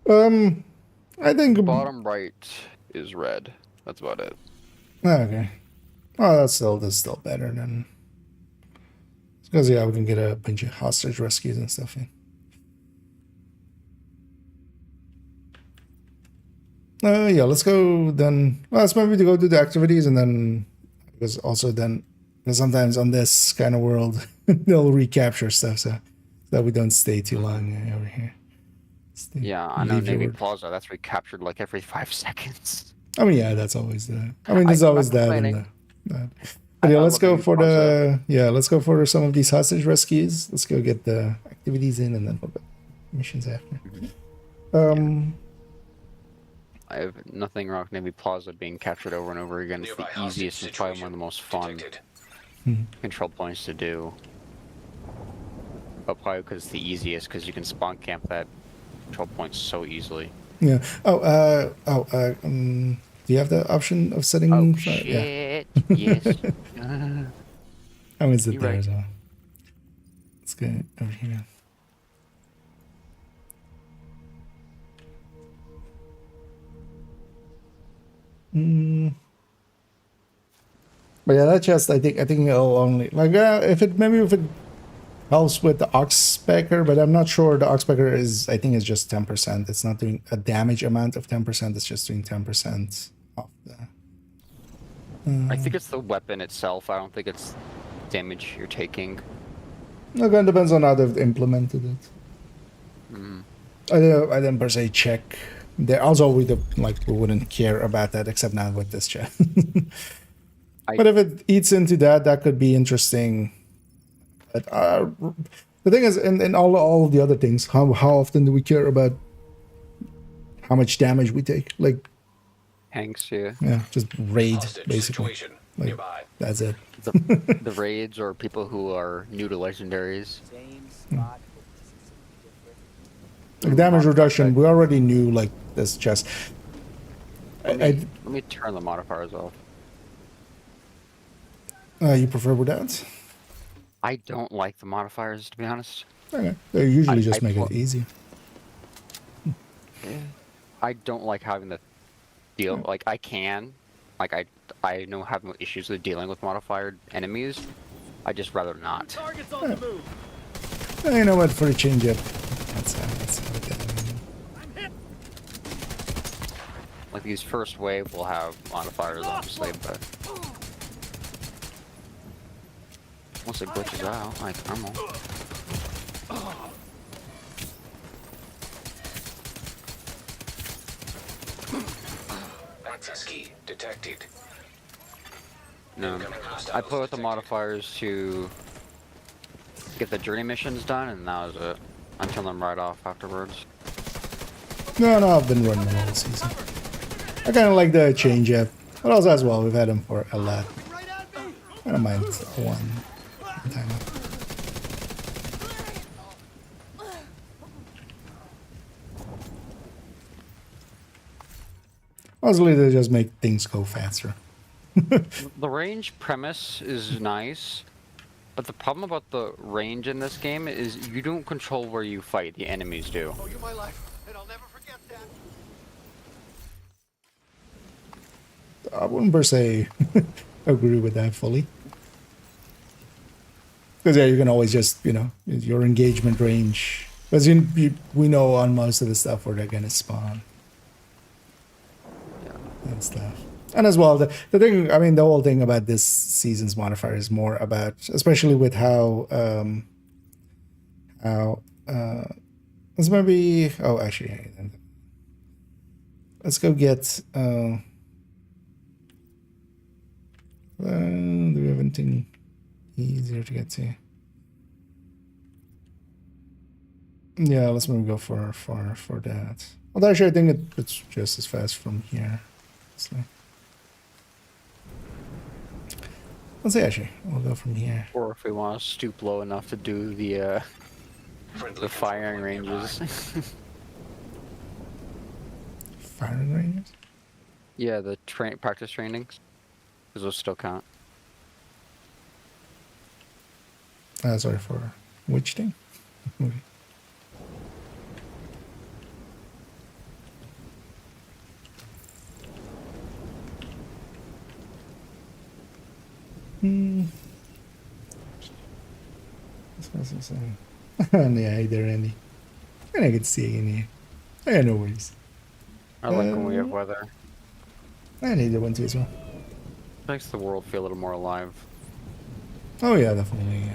I think Bottom right is red. That's about it. Okay. Oh, that's still better than because yeah, we can get a bunch of hostage rescues and stuff in. Yeah, let's go then. Well, let's maybe to go do the activities and then because also then because sometimes on this kind of world they'll recapture stuff so that we don't stay too long over here. Yeah, I know Navy Plaza. That's recaptured like every 5 seconds. I mean, yeah, that's always the. I mean, there's always that. And that. But yeah, let's go for the. Yeah, let's go for some of these hostage rescues. Let's go get the activities in, and then we'll go missions after. I have nothing wrong with Navy Plaza being captured over and over again. It's the easiest and probably one of the most fun control points to do. But probably because it's the easiest, because you can spawn camp that control point so easily. Yeah. Do you have the option of setting? Oh shit! Yeah. Yes. I'm gonna sit there right. as well. Let's go over here. But yeah, that chest, I think it'll only like if it helps with the Oxpecker, but I'm not sure the Oxpecker is. I think it's just 10%. It's not doing a damage amount of 10%. It's just doing 10% off the. I think it's the weapon itself. I don't think it's damage you're taking. Again, depends on how they've implemented it. I didn't per se check. There also we wouldn't care about that except now with this chat. But if it eats into that, that could be interesting. But the thing is, in all of the other things, how often do we care about how much damage we take? Like, Hanks, yeah. Yeah, just raid Hostage basically. situation Like, nearby. that's it. The raids or people who are new to legendaries. Like damage reduction, we already knew like this chest. Let me turn the modifiers off. You prefer without? I don't like the modifiers, to be honest. Okay. They usually just I make it easy. I don't like having to deal. Like I can, like I know have no issues with dealing with modified enemies. I just rather not. Target's on the move. You know what? For a change up, that's how it goes. Like these first wave will have modifiers, obviously, but once it glitches out, like normal. Access key detected. No, I play with the modifiers to get the journey missions done, and that was it. I turn them right off afterwards. No, I've been running the whole season. I kind of like the change up, but also as well, we've had them for a lot. I don't mind one time. Mostly they just make things go faster. The range premise is nice, but the problem about the range in this game is you don't control where you fight, the enemies do. Oh, you're my life, and I'll never forget that. I wouldn't per se agree with that fully. Because yeah, you can always just, your engagement range. Because we know on most of the stuff where they're going to spawn. And stuff. And as well, the thing, I mean, the whole thing about this season's modifier is more about, especially with how this might be, oh, actually, let's go get, do we have anything easier to get to? Yeah, let's maybe go for that. Although actually I think it's just as fast from here. So. Let's see, actually, we'll go from here. Or if we want to stoop low enough to do the firing ranges. Firing ranges? Yeah, the practice trainings. Because those still count. Sorry, for which thing? Okay. Yeah, either any. And I could see in here. I got no worries. I like when we have weather. I need the one too as well. Makes the world feel a little more alive. Oh yeah, definitely.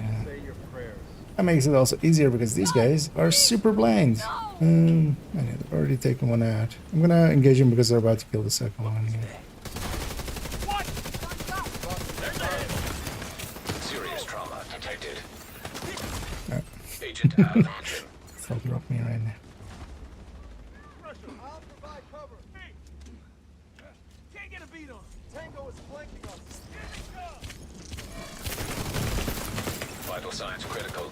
That makes it also easier because these guys are super blind. I know they've already taken one out. I'm gonna engage them because they're about to kill the second one. Yeah. Serious trauma detected. Oh. Agent out of action. They'll drop me right now. I'll provide cover. Can't get a beat on. Tango is flanking us. Vital signs critical.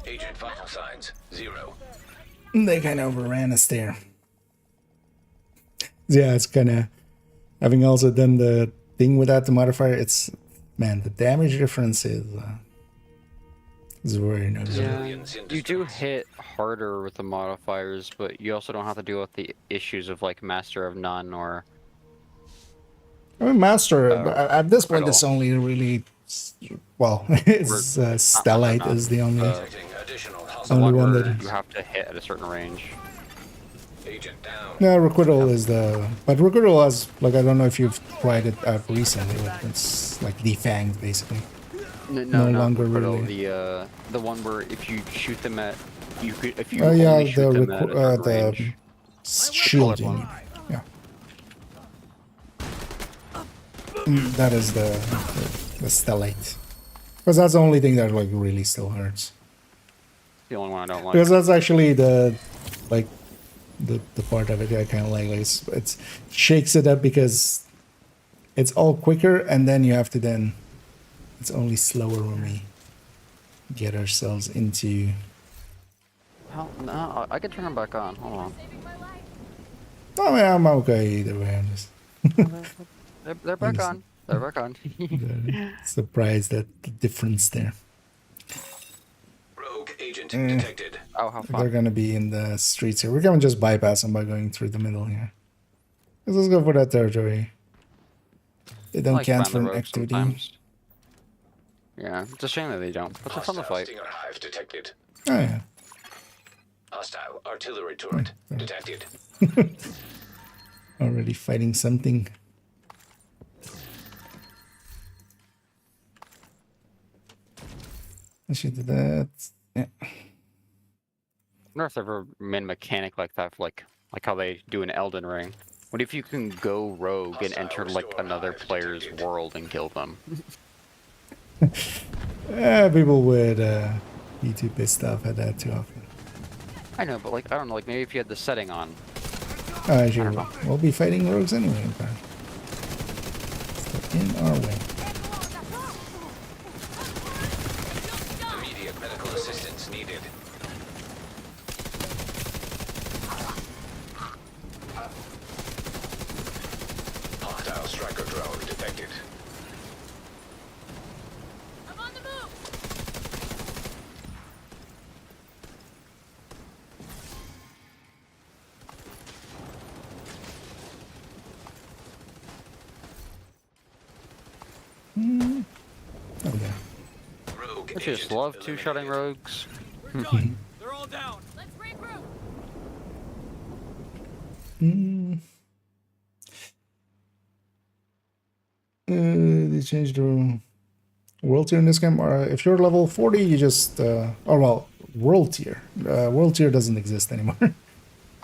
Agent vital signs 0. They kind of overran us there. Yeah, it's kind of having also done the thing without the modifier. It's, man, the damage difference is It's very noticeable. Civilians in You do distress. hit harder with the modifiers, but you also don't have to deal with the issues of like Master of None or I mean, Master, at this point, Riddle. it's only really, well, it's Stellite is the only Detecting additional the hostile only one one where that. you have to hit at a certain range. agent down. No, Requital is the, but Requital has, like, I don't know if you've tried it out recently, but it's like defanged basically. No, No not longer Riddle, really. the one where if you shoot them at you could if you Oh yeah, only shoot them at a certain the range. shield you need. Yeah. That is the Stellite. Because that's the only thing that like really still hurts. The only one I don't like. Because that's actually the like the part of it I kind of like. It's shakes it up because it's all quicker, and then you have to then. It's only slower when we get ourselves into. Hell, no, I can turn them back on. Hold on. I mean, I'm okay either way. I'm just They're back on. They're back on. surprised at the difference there. Rogue agent detected. Oh, how They're fun. gonna be in the streets here. We're gonna just bypass them by going through the middle here. Let's go for that territory. They don't Like count around the for road activity. sometimes. Yeah, it's a shame that they don't. But they're fun to Hostile fight. Stinger hive detected. Oh yeah. Hostile artillery turret detected. Already fighting something. I should do that. Yeah. I wonder if they've ever made a mechanic like that, for like how they do in Elden Ring. What if you can go rogue and enter like another player's world and kill them? People would be too pissed off at that too often. I know, but like I don't know, like maybe if you had the setting on. Sure. We'll be fighting rogues anyway. Apparently. Step in our way. Immediate medical assistance needed. Hostile striker drone detected. I'm on the move. Okay. Rogue I just agent love two-shotting eliminated. rogues. We're done. They're all down. Let's regroup. They changed the world tier in this game. If you're level 40, you just world tier. World tier doesn't exist anymore.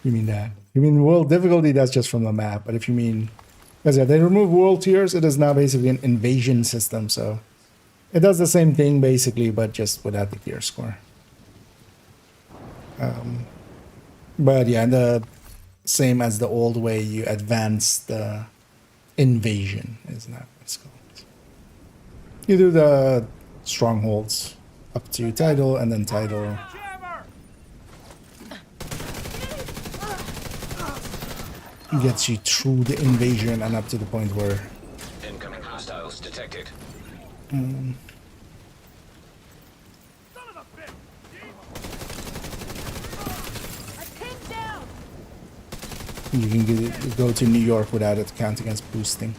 You mean that? You mean world difficulty? That's just from the map. But if you mean, because yeah, they remove world tiers, it is now basically an invasion system. So it does the same thing basically, but just without the tier score. But yeah, the same as the old way, you advance the invasion is not what it's called. You do the strongholds up to title, and then title gets you through the invasion and up to the point where Incoming hostiles detected. you can go to New York without it count against boosting.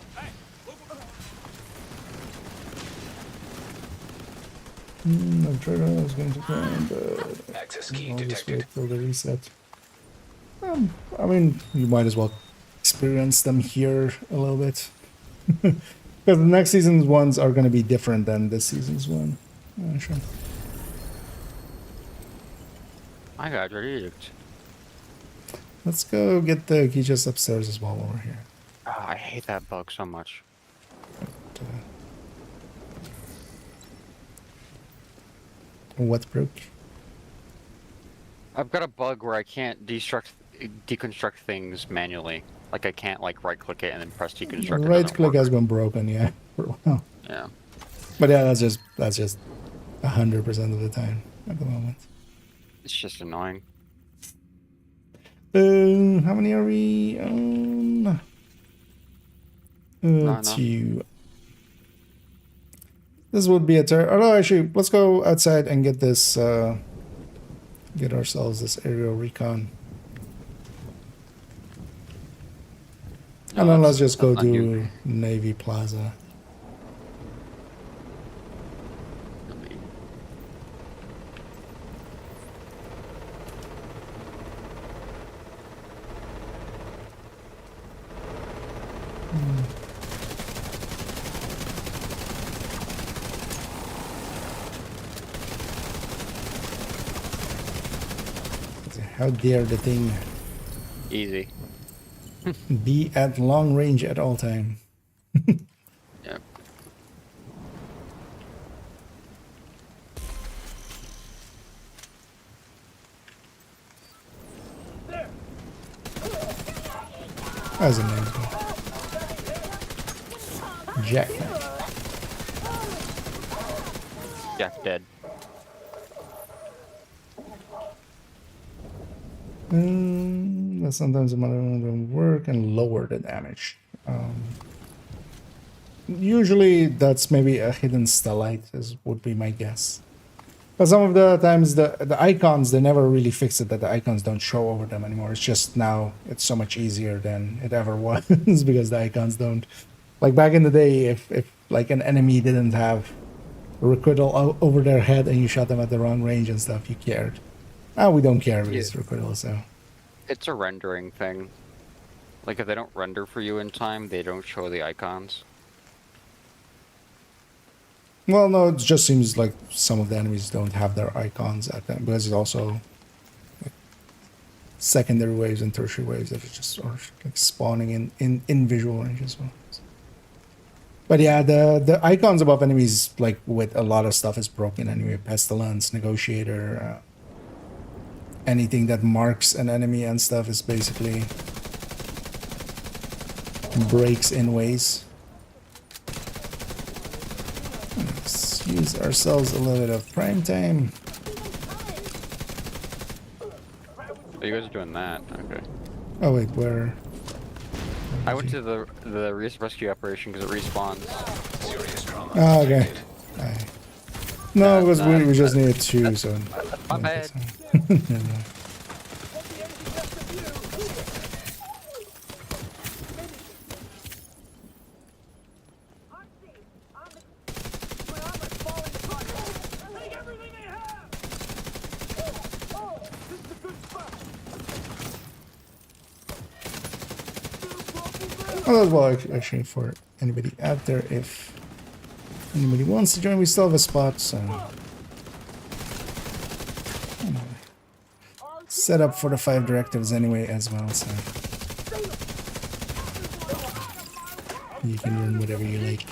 I'm sure I was going to try, but Access key I'll just detected. wait for the reset. I mean, you might as well experience them here a little bit. Because the next season's ones are going to be different than this season's one. Sure. I got relieved. Let's go get the key chest upstairs as well while we're here. Oh, I hate that bug so much. What broke? I've got a bug where I can't deconstruct things manually. Like I can't like right click it and then press deconstruct. Right click has been broken, yeah, for a while. Yeah. But yeah, that's just 100% of the time at the moment. It's just annoying. How many are we on? No. 2. This would be a turn. Oh no, actually, let's go outside and get this. Get ourselves this aerial recon. And then let's just go to Navy Plaza. How dare the thing Easy. be at long range at all time. Yep. That's a nice one. Jack. Jack dead. But sometimes the mother don't work and lower the damage. Usually that's maybe a hidden stellite, would be my guess. But some of the times the icons, they never really fix it that the icons don't show over them anymore. It's just now it's so much easier than it ever was because the icons don't. Like back in the day, if like an enemy didn't have a requital over their head and you shot them at the wrong range and stuff, you cared. Now we don't care because it's requital, so. It's a rendering thing. Like if they don't render for you in time, they don't show the icons. Well, no, it just seems like some of the enemies don't have their icons at them because it's also like secondary waves and tertiary waves that are just are like spawning in visual range as well. But yeah, the icons above enemies, like with a lot of stuff, is broken anyway. Pestilence, Negotiator, anything that marks an enemy and stuff is basically breaks in ways. Let's use ourselves a little bit of prime time. Oh, you guys are doing that, okay. Oh wait, where? I went to the rescue operation because it respawns. Serious trauma. Oh, okay. No, because we just needed two, so. My bad. Oh, well, actually, for anybody out there, if anybody wants to join, we still have a spot, so. Set up for the 5 directives anyway as well, so. You can run whatever you like.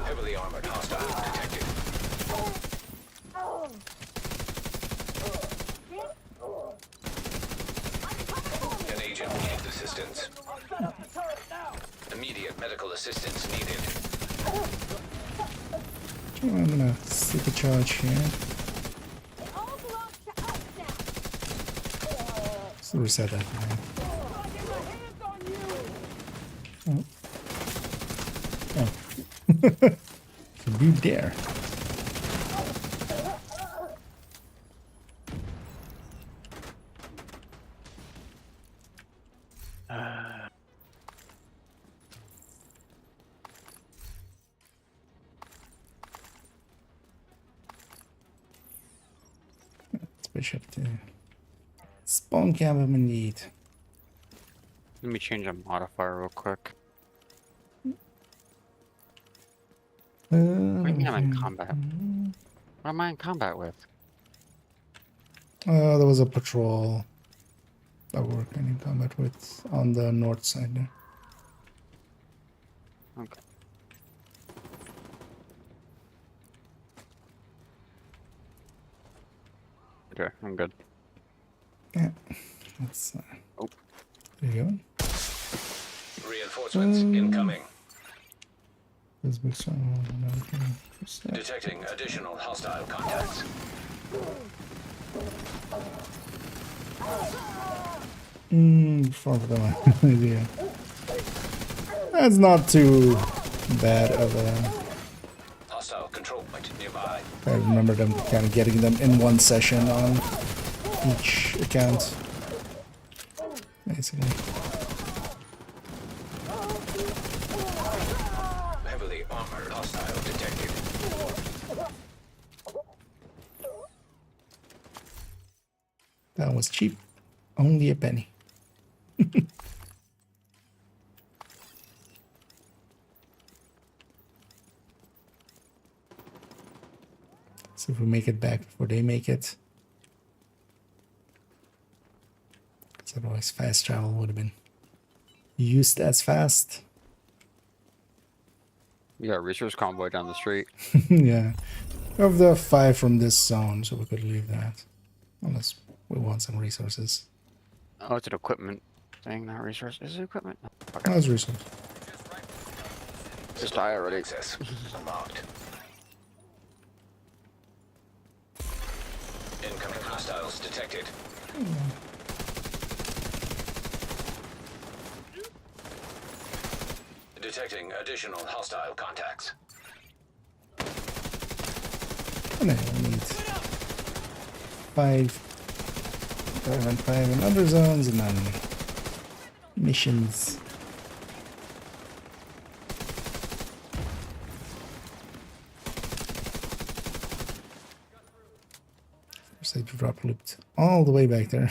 Heavily armored hostile detected. An agent needs assistance. Immediate medical assistance needed. Okay, I'm gonna set the charge here. Let's reset that now. Oh. Oh. So be there. Bishop to spawn camp I'm in need. Let me change a modifier real quick. What do you mean I'm in combat? What am I in combat with? There was a patrol that we're working in combat with on the north side there. Okay. Okay, I'm good. Yeah, that's. Oh. There you go. Reinforcements incoming. This big strong. Detecting additional hostile contacts. Far from the idea. That's not too bad of a... Hostile control point nearby. I remember them kind of getting them in one session on each account. Basically. Heavily armored hostile detected. That was cheap. Only a penny. So if we make it back before they make it. Because otherwise fast travel would have been used as fast. You got a resource convoy down the street. Yeah. Of the 5 from this zone, so we could leave that. Unless we want some resources. Oh, it's an equipment thing, not resource. Is it equipment? Okay. Oh, it's resource. Just die already. Access unlocked. Incoming hostiles detected. Detecting additional hostile contacts. And then we need 5 and 5 in other zones, and then missions. First I drop looped all the way back there.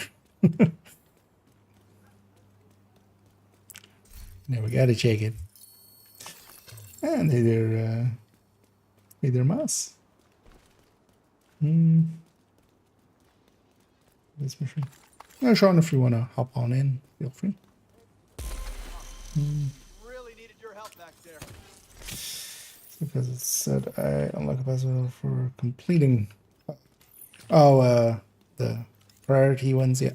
Now we gotta check it. And either mouse. This mission. Yeah, Sean, if you want to hop on in, feel free. Really needed your help back there. Because it said I unlock a password for completing. Oh, the priority ones, yeah.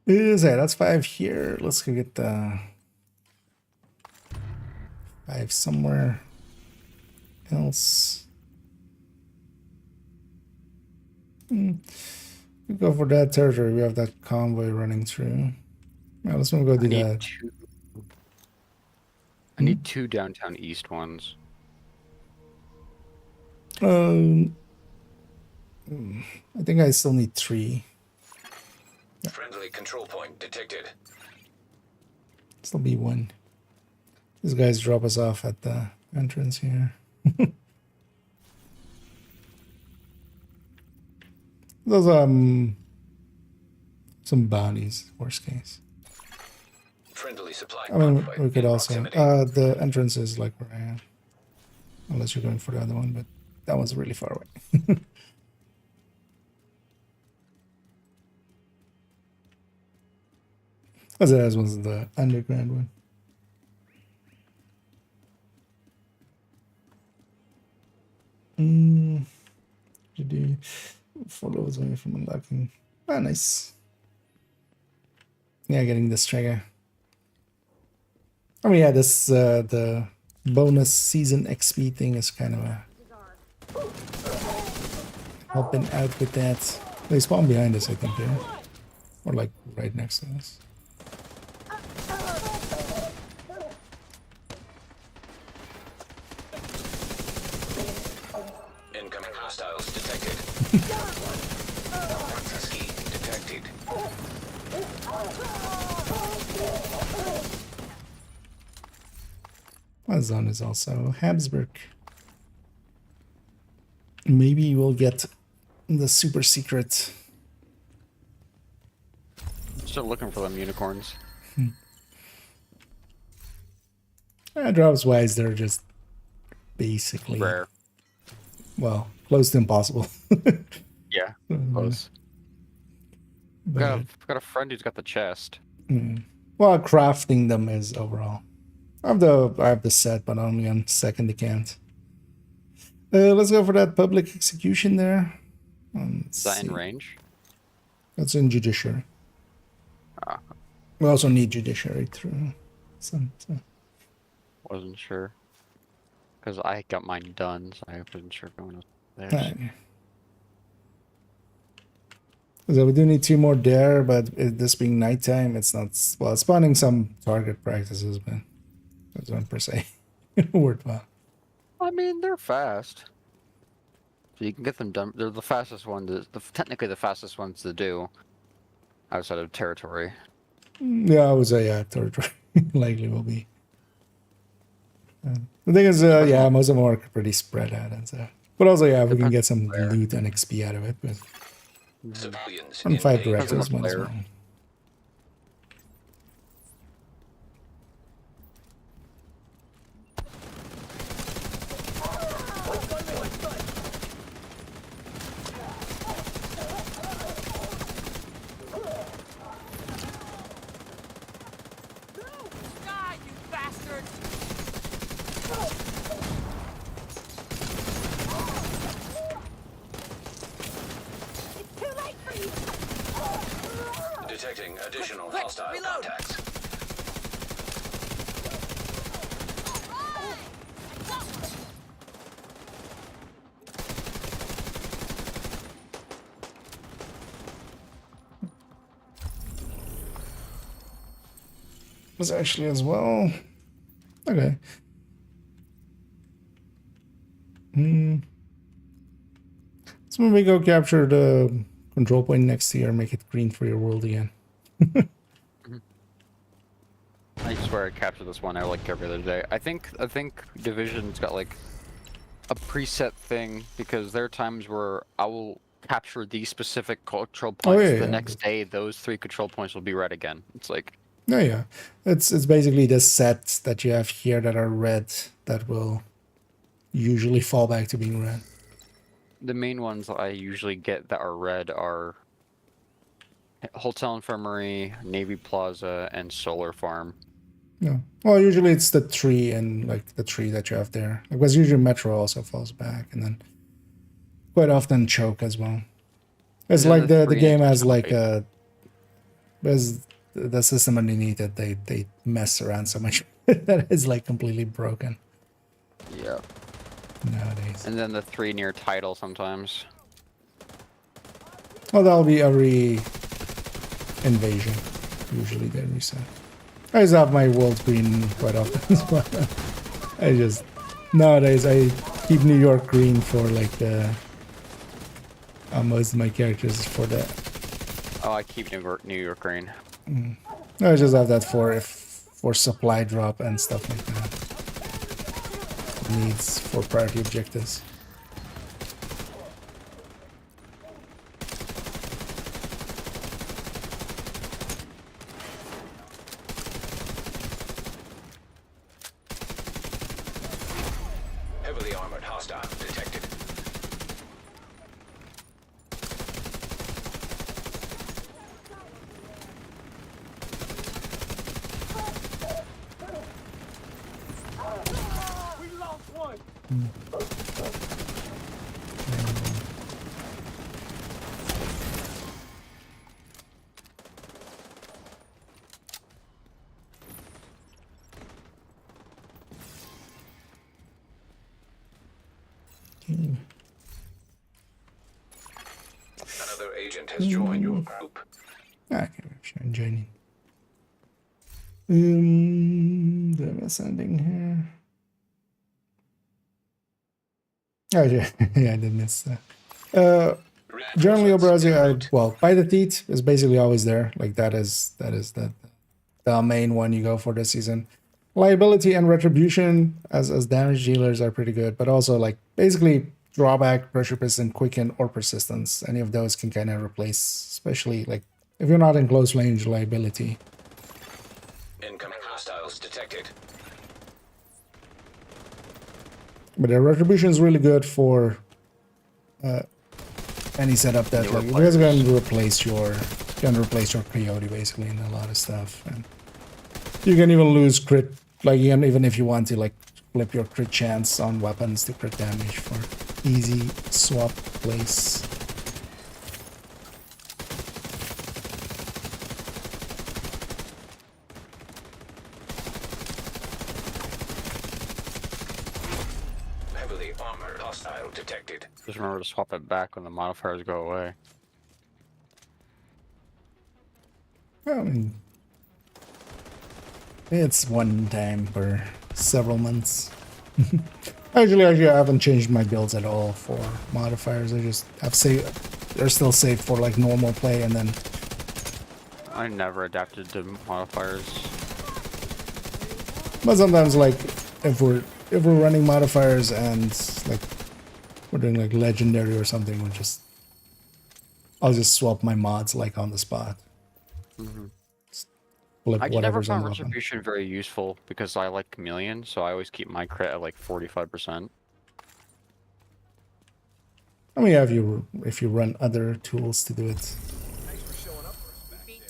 Is that? That's 5 here. Let's go get the 5 somewhere else. We go for that territory. We have that convoy running through. Well, let's go do that. I need 2 downtown east ones. I think I still need 3. Friendly control point detected. Still be 1. These guys drop us off at the entrance here. Those some bounties, worst case. Friendly supply. I mean, convoy we could in also proximity. the entrance is like where I am. Unless you're going for the other one, but that one's really far away. As that one's the underground one. GD 4 levels away from unlocking. Ah, nice. Yeah, getting this trigger. I mean, yeah, this the bonus season XP thing is kind of helping out with that. They spawn behind us, I think, there, or like right next to us. Incoming hostiles detected. Ski detected. One zone is also Habsburg. Maybe we'll get the super secret. Still looking for them unicorns. Drops wise, they're just basically Rare. well, close to impossible. Yeah, close. But, Got a friend who's got the chest. well, crafting them is overall. I have the set, but only on second account. Let's go for that public execution there. Is that in range? That's in judiciary. Ah. We also need judiciary through some. So. Wasn't sure. Because I got mine done, so I wasn't sure going up there. Right. So we do need 2 more there, but this being nighttime, it's not. Well, it's spawning some target practices, but those aren't per se worthwhile. I mean, they're fast. So you can get them done. They're the fastest ones. Technically, the fastest ones to do outside of territory. Yeah, I would say territory likely will be. The thing is, yeah, most of them are pretty spread out and stuff. But also, yeah, we can get some loot and XP out of it. But Civilians on in 5 danger. directives, one as well. Die, you bastards! It's too late for you. Detecting additional Quick, hostile reload. contacts. Was actually as well. Okay. So when we go capture the control point next year, make it green for your world again. I swear I captured this one out like every other day. I think Division's got like a preset thing because there are times where I will capture these specific control points. The next day, those 3 control points will be red again. It's like. Yeah. It's basically the sets that you have here that are red that will usually fall back to being red. The main ones I usually get that are red are Hotel Infirmary, Navy Plaza, and Solar Farm. Yeah. Well, usually it's the tree and like the tree that you have there. Because usually Metro also falls back, and then quite often Choke as well. It's like the game has like a. There's the system underneath it, they mess around so much that it's like completely broken. Yeah. Nowadays. And then the 3 near title sometimes. Well, that'll be every invasion. Usually they reset. I just have my world green quite often as well. I just nowadays I keep New York green for like the most of my characters for that. Oh, I keep New York green. I just have that for supply drop and stuff like that. Needs for priority objectives. Heavily armored hostile detected. We lost one. Another agent has joined your group. Okay, I'm joining. The ascending here. Oh yeah, yeah, I did miss that. Generally, Obrazia, well, by the teeth is basically always there. Like that is the main one you go for this season. Liability and retribution as damage dealers are pretty good, but also like basically drawback, pressure piston, quicken, or persistence. Any of those can kind of replace, especially like if you're not in close range, liability. Incoming hostiles detected. But the retribution is really good for any setup that like you guys are going to replace your peyote basically in a lot of stuff, and you can even lose crit. Like even if you want to like flip your crit chance on weapons to crit damage for easy swap place. armor hostile detected. Just remember to swap it back when the modifiers go away. I mean, it's one time per several months. Actually, I haven't changed my builds at all for modifiers. I just have saved. They're still saved for like normal play, and then I never adapted to modifiers. but sometimes like if we're running modifiers and like we're doing like legendary or something, I'll just swap my mods like on the spot. Flip I just never whatever's on found the weapon. Retribution very useful because I like Chameleon, so I always keep my crit at like 45%. I mean, yeah, if you run other tools to do it,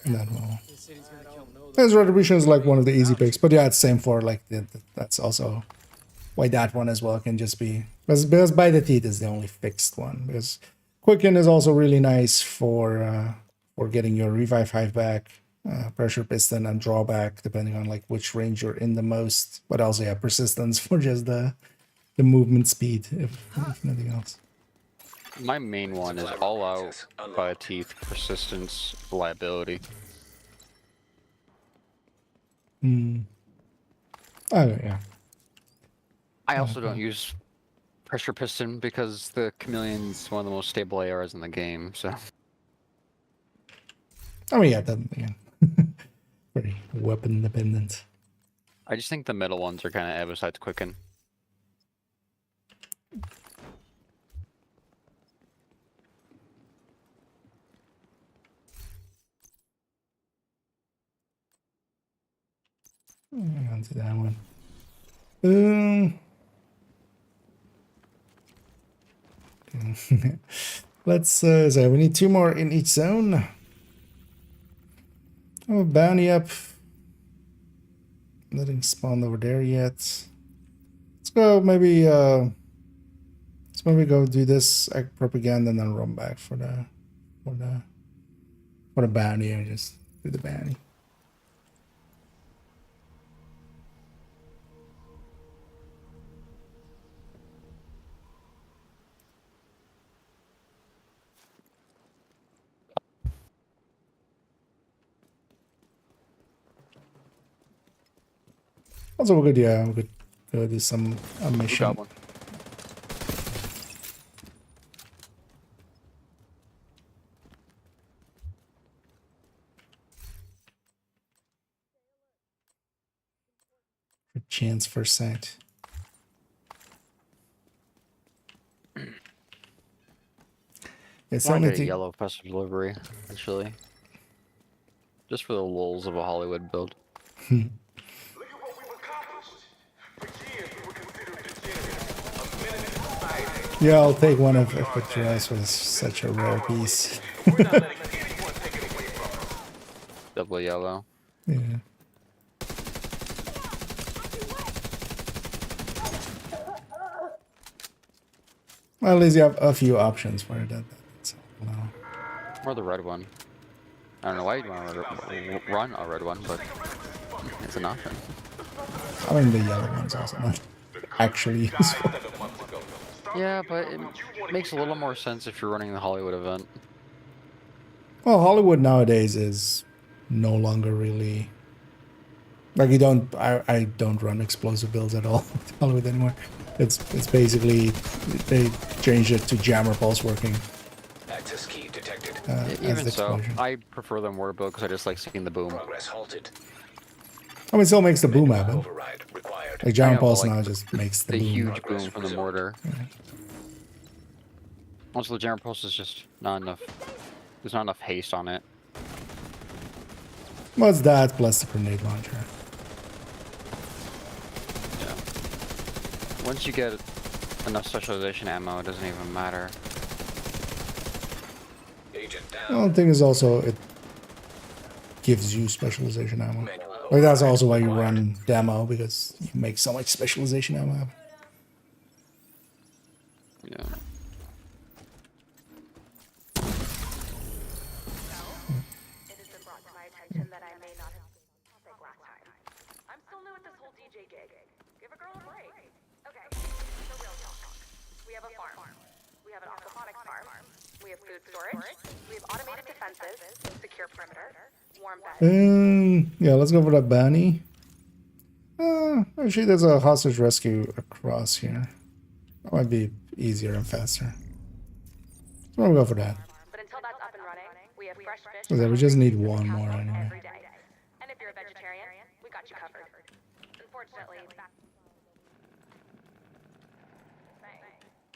that will. As Retribution is like one of the easy picks, but yeah, it's same for like that's also why that one as well can just be because By the Teeth is the only fixed one. Because Quicken is also really nice for getting your revive hive back, pressure piston and drawback depending on like which range you're in the most. But also yeah, persistence for just the movement speed if nothing else. My main one is all out, by teeth, persistence, reliability. Oh yeah. I also don't use pressure piston because the Chameleon's one of the most stable ARs in the game, so. I mean yeah, that again. Pretty weapon dependent. I just think the middle ones are kind of besides Quicken. On to that one. Let's so we need 2 more in each zone. Oh, bounty up. Nothing spawned over there yet. Let's go maybe let's maybe go do this propaganda and then run back for the bounty and just do the bounty. Also, we could go do some mission. Goblin. A chance for sight. It's I only get a yellow passive delivery, actually. Just for the lulz of a Hollywood build. Yeah, I'll take one if it tries was such a rare piece. Double yellow. Yeah. Well, at least you have a few options for it. Or the red one. I don't know why you'd want to run a red one, but it's an option. I mean, the yellow one's also not actually useful. Yeah, but it makes a little more sense if you're running the Hollywood event. Well, Hollywood nowadays is no longer really like you don't. I don't run explosive builds at all with Hollywood anymore. It's basically they changed it to jammer pulse working. Access key detected. Even so, I prefer the mortar build because I just like seeing the boom. Progress halted. I mean, it still makes the boom happen. Override required. Like jammer pulse like now just makes the boom. huge boom from the mortar. Yeah. Also, the jammer pulse is just not enough. There's not enough haste on it. Well, it's that plus the grenade launcher. Yeah. Once you get enough specialization ammo, it doesn't even matter. Agent down. Well, the thing is also it gives you specialization ammo. Like that's also why you run demo because you make so much specialization ammo. Yeah. It has been brought to my attention that I may not have been topic last time. I'm still new at this whole DJ gig. Give a girl a break. Okay, the real talk. We have a farm. We have an aquaponics farm. We have food storage. We have automated defenses, secure perimeter, warm beds. Yeah, let's go for that bounty. Actually, there's a hostage rescue across here. That might be easier and faster. So we'll go for that. But until that's up and running, we have fresh fish. So we just need one more anyway. Every day. And if you're a vegetarian, we got you covered. Unfortunately,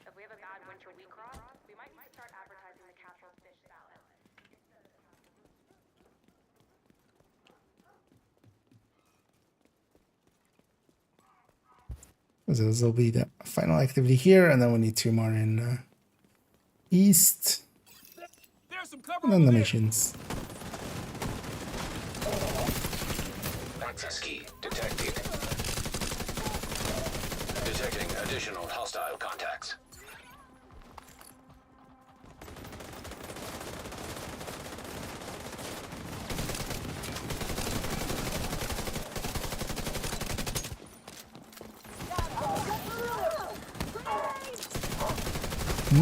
if we have a bad winter wheat crop, we might need to start advertising the casserole fish salad. So this will be the final activity here, and then we need 2 more in east. There's some cover And then the over there. missions. Access key detected. Detecting additional hostile contacts.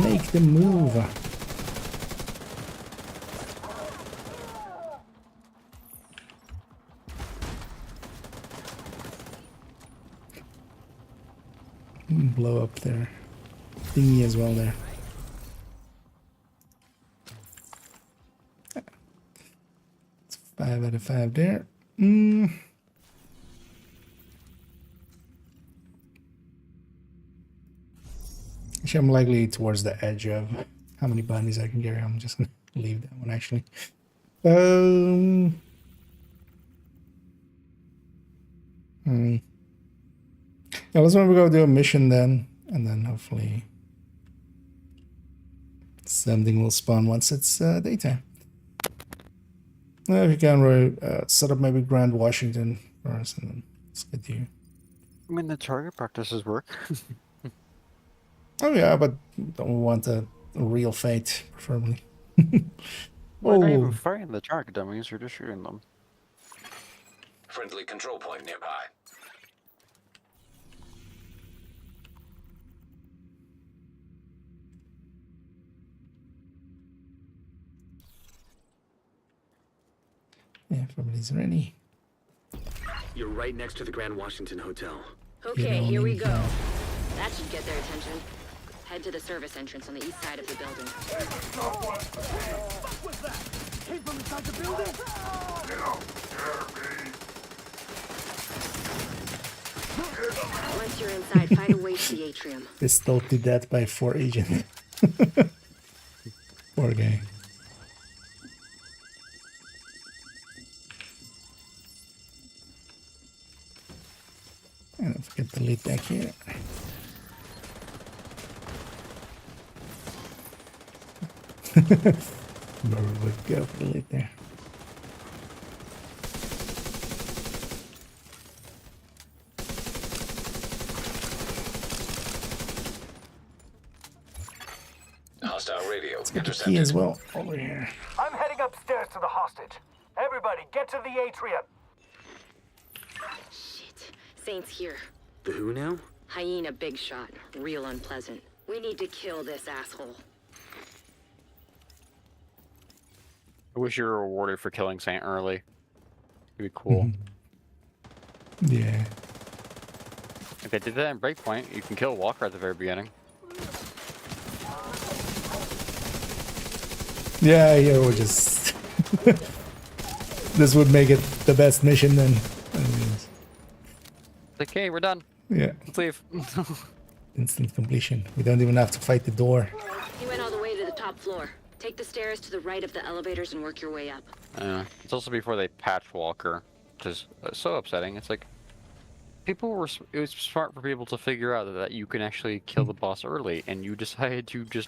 Make the move. Blow up their thingy as well there. It's 5 out of 5 there. Actually, I'm likely towards the edge of how many bounties I can carry. I'm just gonna leave that one actually. Yeah, let's maybe go do a mission then, and then hopefully something will spawn once it's daytime. If you can really, set up maybe Grand Washington for us, and then let's get you. I mean, the target practices work. Oh yeah, but don't want a real fate, preferably. We're not even fighting the target dummies, we're just shooting them. Friendly control point nearby. Yeah, everybody's ready. You're right next to the Grand Washington Hotel. Okay, here we go. That should get their attention. Head to the service entrance on the east side of the building. What was that? Came from inside the building? Once you're inside, find a way to the atrium. Pistol to death by 4 agents. Poor guy. And don't forget the lead back here. Where would go for the lead there? Hostile radio Let's get the intercepted. key as well over here. I'm heading upstairs to the hostage. Everybody, get to the atrium. Shit. Saint's here. The who now? Hyena big shot. Real unpleasant. We need to kill this asshole. I wish you were rewarded for killing Saint early. It'd be cool. Yeah. If they did that in Breakpoint, you can kill Walker at the very beginning. Yeah, here we're just... This would make it the best mission then. It's like, hey, we're done. Yeah. Let's leave. Instant completion. We don't even have to fight the door. He went all the way to the top floor. Take the stairs to the right of the elevators and work your way up. It's also before they patch Walker, which is so upsetting. It's like, people were... It was smart for people to figure out that you can actually kill the boss early, and you decided to just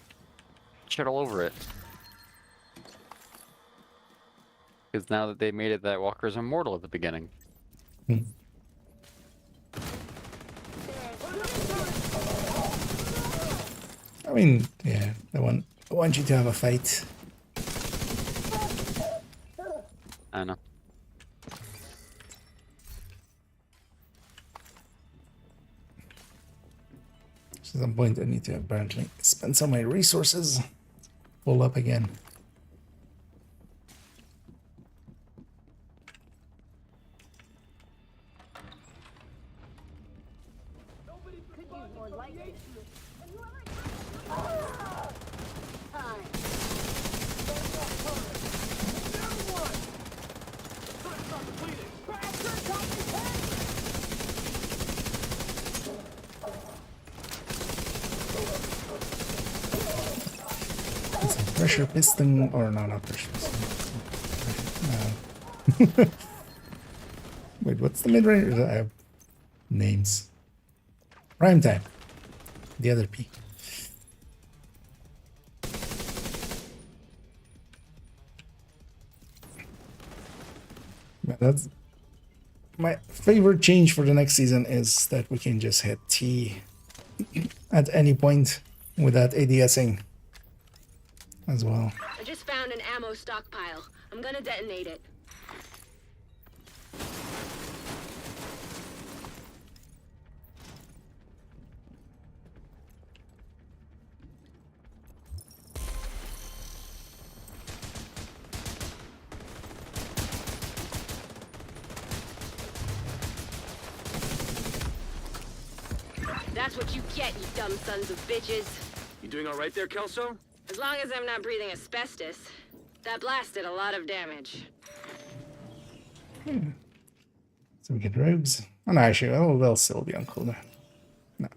shit all over it. Because now that they made it that Walker is immortal at the beginning. I mean, yeah, I want you to have a fight. I know. At some point, I need to apparently spend some of my resources. Pull up again. Pressure piston, or no, not pressure piston. No. Wait, what's the mid-range? I have names. Prime time. The other P. Yeah, that's my favorite change for the next season is that we can just hit T at any point without ADSing as well. I just found an ammo stockpile. I'm gonna detonate it. That's what you get, you dumb sons of bitches. You doing all right there, Kelso? As long as I'm not breathing asbestos. That blast did a lot of damage. So we get rogues. Oh no, actually, they'll still be on cooldown. No.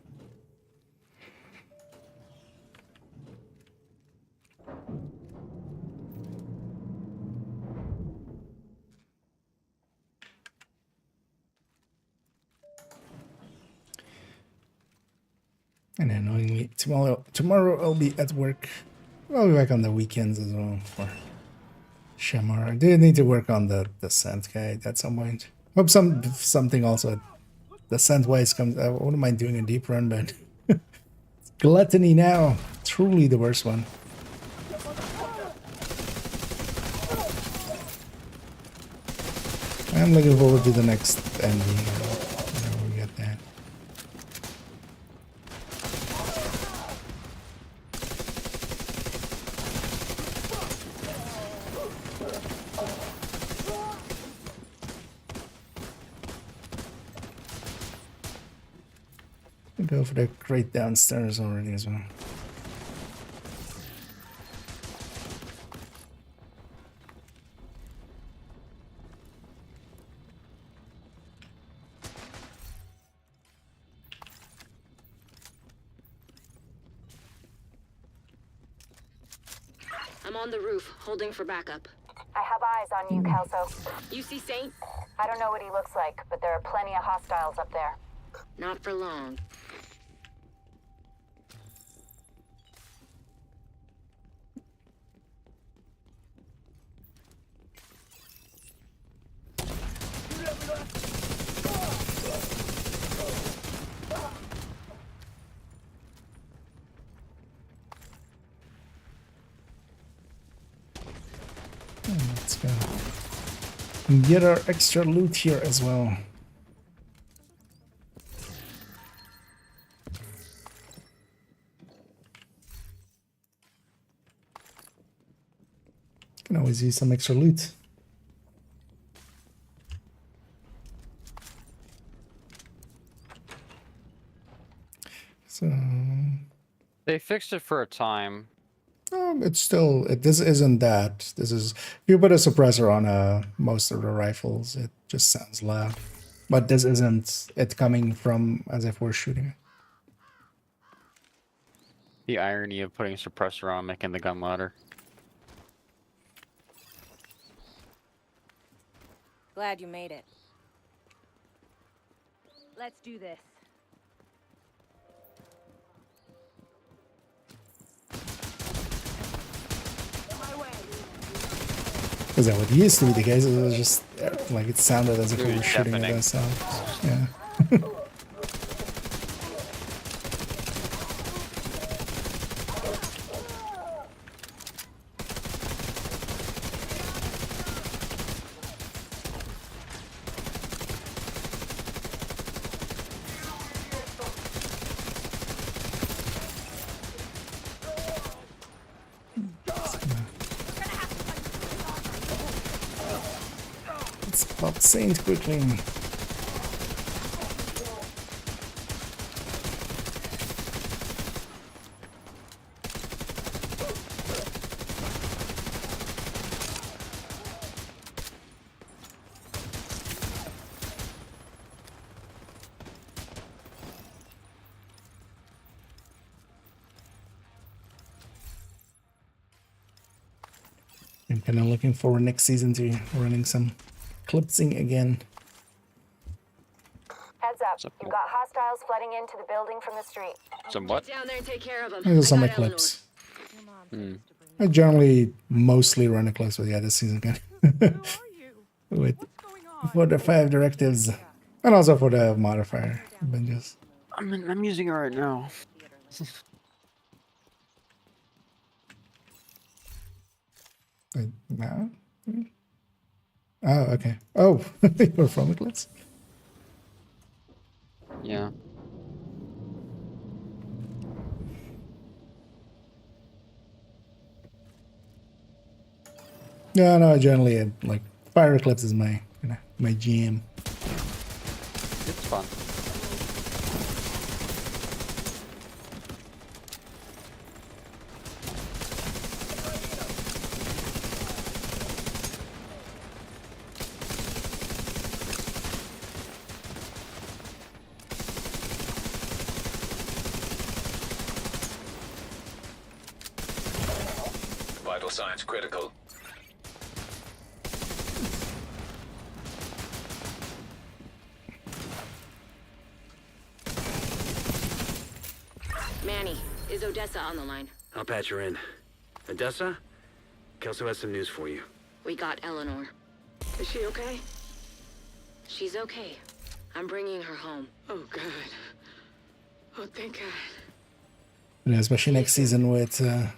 And annoyingly, tomorrow I'll be at work. I'll be back on the weekends as well for Shamar. I do need to work on the scent guide at some point. Hope something also the scent wise comes. I wouldn't mind doing a deep run, but gluttony now, truly the worst one. I'm looking forward to the next ending. Whenever we get that. Go for the crate downstairs already as well. I'm on the roof, holding for backup. I have eyes on you, Kelso. You see Saint? I don't know what he looks like, but there are plenty of hostiles up there. Not for long. Let's go. And get our extra loot here as well. Can always use some extra loot. So they fixed it for a time. It's still this isn't that. This is if you put a suppressor on most of the rifles, it just sounds loud. But this isn't it coming from as if we're shooting it. The irony of putting a suppressor on making the gun louder. Glad you made it. Let's do this. Is that what it used to be the case? It was just like it sounded as if we were shooting at ourselves. Yeah. Let's pop Saint quickly. I'm kind of looking forward next season to running some clipsing again. Heads up. You've got hostiles flooding into the building from the street. Some what? Get down there and take care of them. These are some I of my got Eleanor. clips. Hmm. I generally mostly run a clips, but yeah, this season kind of with for the 5 directives and also for the modifier. I've been just I'm using it right now. now. Oh, okay. Oh, you're from Eclipse. Yeah. Yeah, no, generally like Fire Eclipse is my my GM. It's fun. Vital signs critical. Manny, is Odessa on the line? I'll patch her in. Odessa? Kelso has some news for you. We got Eleanor. Is she okay? She's okay. I'm bringing her home. Oh, God. Oh, thank God. And especially next season with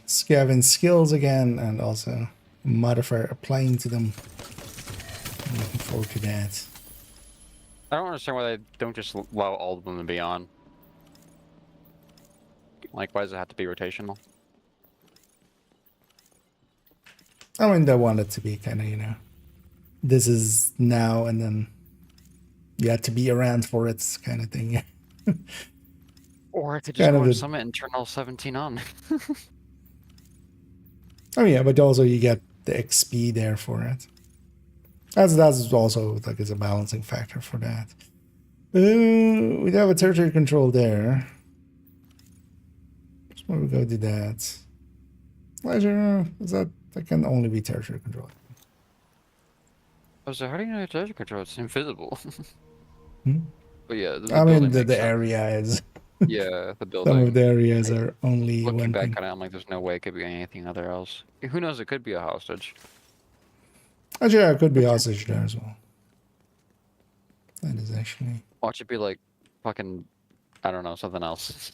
Scaven skills again and also modifier applying to them. I'm looking forward to that. I don't understand why they don't just allow all of them to be on. Like, why does it have to be rotational? I mean, they want it to be kind of, you know, this is now and then you have to be around for it kind of thing. Or I could just go on Summit and turn all 17 on. Oh yeah, but also you get the XP there for it. That's also like it's a balancing factor for that. We have a territory control there. So we go do that. Pleasure is that can only be territory control. Oh, so how do you know territory control? It's invisible. Hmm? But yeah, I mean the area is. Yeah, the building. Some of the areas are only looking one back thing. at it, I'm like, there's no way it could be anything other else. Who knows? It could be a hostage. Actually, yeah, it could be hostage there as well. That is actually. Watch it be like fucking, I don't know, something else.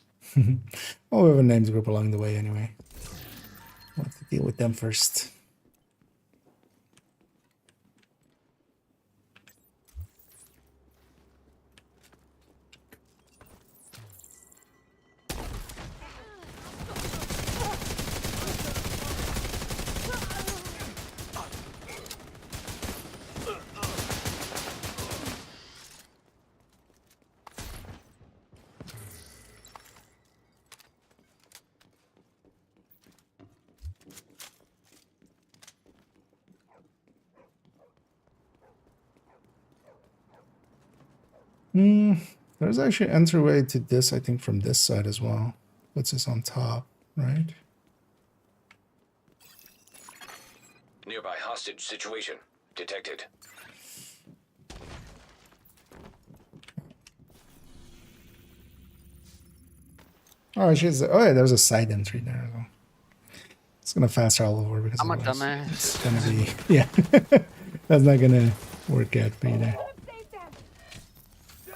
Oh, we have a names group along the way anyway. We'll have to deal with them first. There's actually an entryway to this, I think, from this side as well. Puts us on top, right? Nearby hostage situation detected. Oh, oh yeah, there's a side entry there as well. It's gonna fast travel over because I'm a otherwise dumbass. it's gonna be yeah. That's not gonna work out for you there.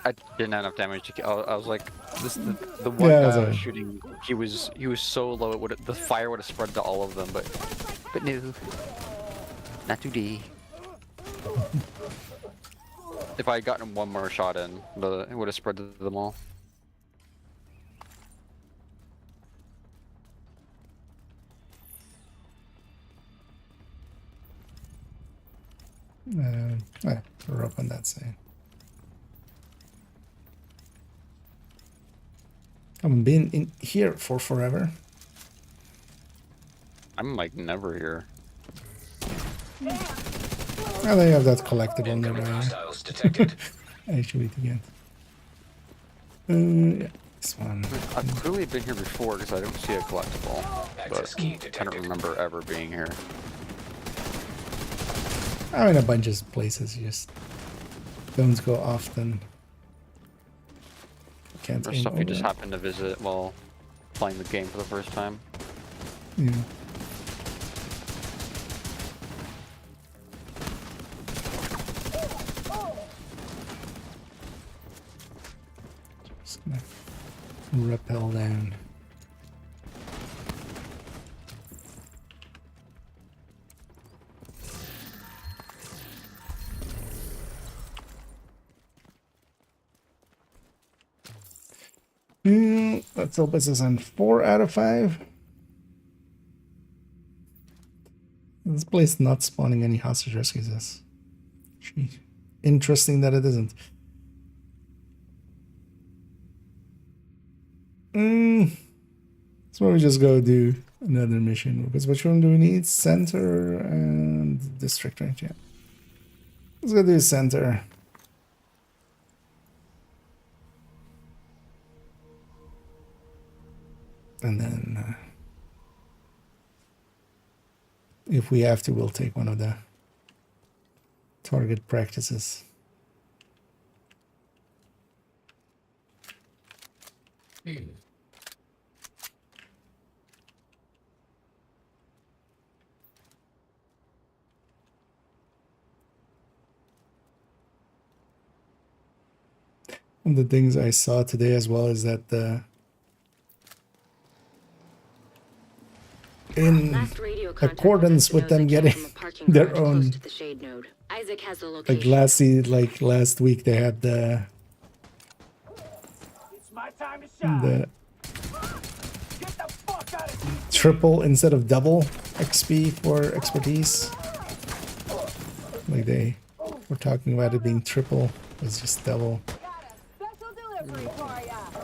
I didn't have enough damage to kill. I was like, the one Yeah, guy I that's was alright. shooting, he was so low, the fire would have spread to all of them, but no, not today. If I had gotten one more shot in, it would have spread to them all. We're up on that side. I haven't been in here for forever. I'm like never here. Oh, they have that collectible Incoming nearby. hostiles detected. Actually, to get. Yeah, this one. I've clearly been here before because I don't see a collectible, Access but key I detected. don't remember ever being here. I'm in a bunch of places, you just don't go often. Can't Or aim stuff you just over. happen to visit while playing the game for the first time. Yeah. Just gonna rappel down. Let's hope this is on 4 out of 5. This place not spawning any hostage rescues is interesting that it isn't. So we just go do another mission. Because which one do we need? Center and district, right? Yeah. Let's go do center. And then, if we have to, we'll take one of the target practices. One of the things I saw today as well is that in accordance with them getting their own, like last week they had the triple instead of double XP for expertise. Like they were talking about it being triple, it's just double.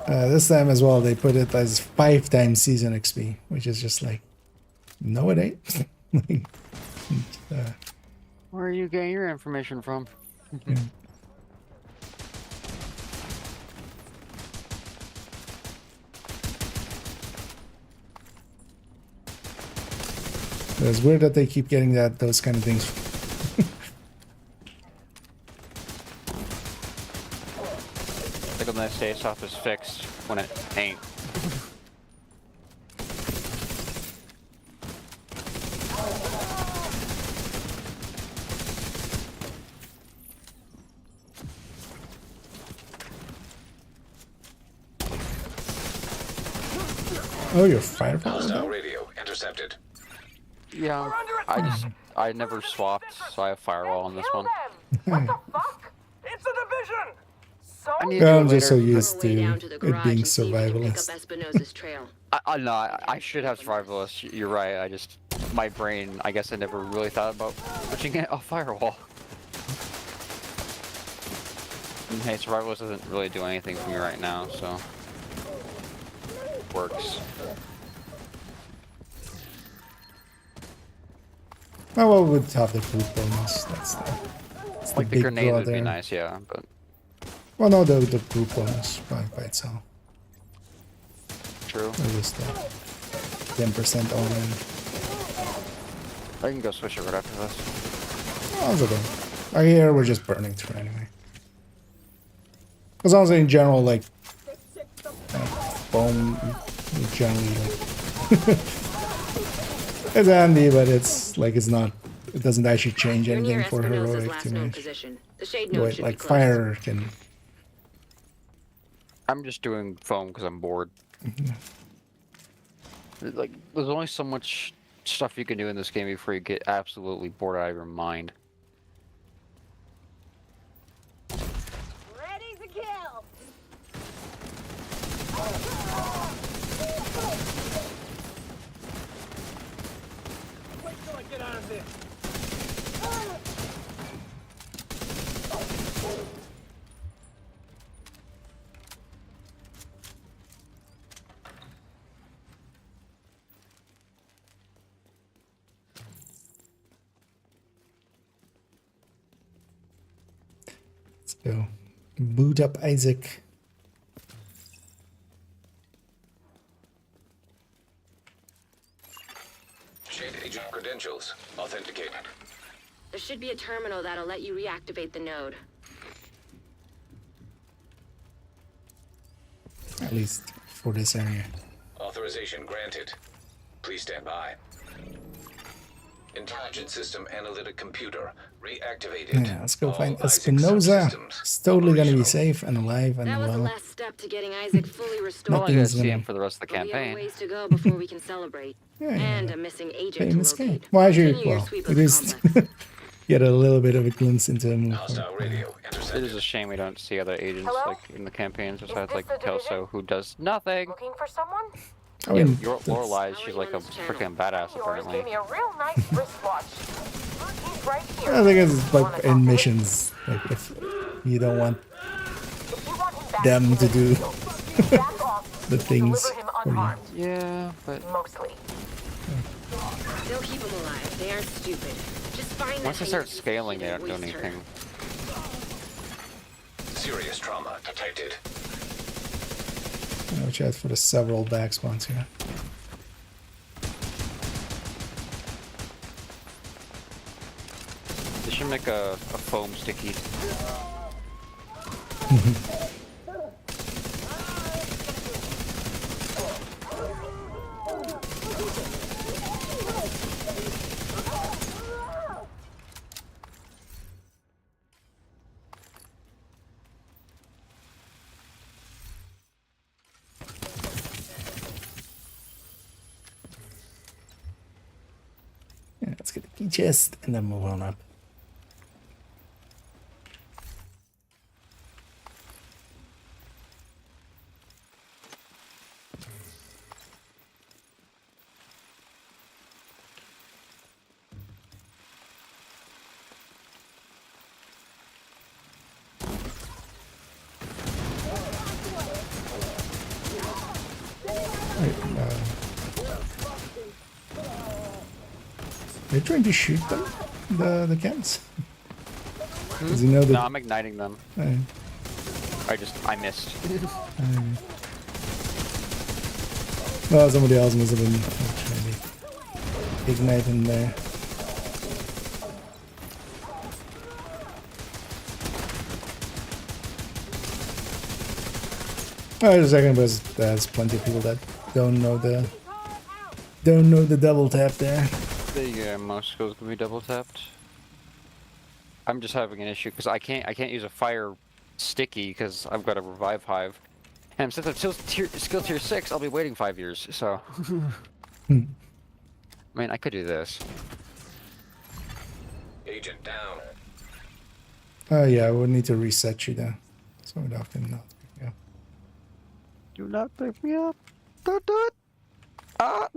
This time as well they put it as 5 times season XP, which is just like, no it ain't. Like, Where are you getting your information from? yeah. It's weird that they keep getting those kind of things. Like when they say stuff is fixed when it ain't. Oh, you're firepower. Hostile radio intercepted. Yeah, I never swapped, so I have firewall on this one. What the fuck? It's a division! So I need to do I'm it just so later. used to it being survivalist. I should have survivalist. You're right. My brain. I guess I never really thought about switching it a firewall. And hey, survivalist doesn't really do anything for me right now, so works. Oh well, we'd have the food bonus. That's Like the big grenade draw would be there. nice, yeah, but Well, no, the food bonus by itself. true. Or just 10% all in. I can go switch it right after this. Oh, it's okay. Here we're just burning through anyway. As long as in general, like foam, generally like it's handy, but it's like it doesn't actually change anything for heroic too much. Wait, like fire can. I'm just doing foam because I'm bored. Like, there's only so much stuff you can do in this game before you get absolutely bored out of your mind. Ready to kill. Wait till I get out of this. go boot up Isaac. Shade agent credentials authenticated. There should be a terminal that'll let you reactivate the node. At least for this area. Authorization granted. Please stand by. Intelligent system analytic computer reactivated. Yeah, let's go All find Isaac Espinoza. subsystems It's totally gonna be operational. safe and alive and That was the well. last step to getting Isaac fully restored. We're only gonna Nothing's see gonna- him for the rest of the But we have a campaign. ways to go before we can celebrate. Yeah, And yeah. a missing agent to Famous game. locate. Well, actually, Continue your well, sweep it of the is. complex. Get a little bit of a glimpse into him. Hostile radio It intercepted. is a shame we don't see other agents Hello? like in the campaigns besides this like the division? Kelso, who does nothing. Looking for someone? I mean, Your that's- Lorelai, she's like a freaking badass Yours apparently. gave me a real nice wristwatch. He's right here. I think it's Wanna like talk in to me? missions, like if you don't want If you want him back, them to do back off the and things deliver him for you. unharmed. Yeah, but Mostly. They'll keep him alive. They aren't stupid. Just find once the they start things scaling, they that don't do waste her. anything. Serious trauma detected. Watch out for the several back spawns here. They should make a foam sticky. Yeah, let's get the key chest and then move on up. They're trying to shoot them, the cats. Does he know that? No, I'm igniting them. I missed. Well, somebody else must have been trying to ignite him there. Oh, there's a second, but there's plenty of people that don't know the double tap there. The mouse skills can be double tapped. I'm just having an issue because I can't use a fire sticky because I've got a revive hive, and since I'm still skill tier 6, I'll be waiting 5 years. So, I mean, I could do this. Agent down. Oh yeah, we'll need to reset you though. So we'd often not. Yeah. Do not pick me up. Don't do it. Ah.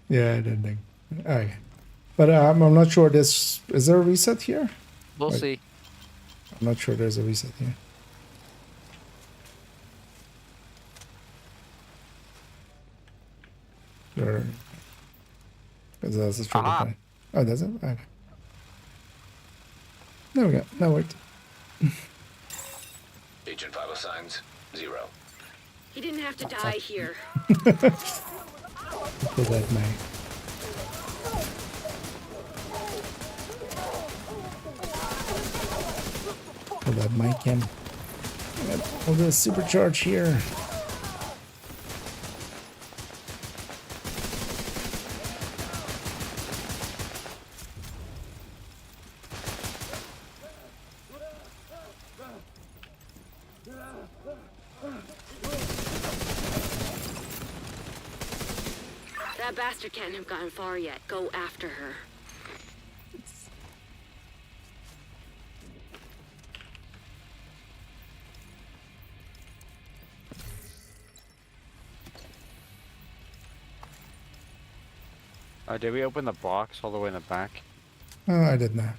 Yeah, I didn't think. Okay. But I'm not sure this... Is there a reset here? We'll Wait. see. I'm not sure there's a reset here. Sure. Because that's just trying to Aha. find... Oh, does it? Okay. There we go. That worked. Agent vital signs 0. He didn't have to die here. For that man. For that mic cam. All the supercharge here. That bastard can't have gotten far yet. Go after her. Did we open the box all the way in the back? Oh, I did not.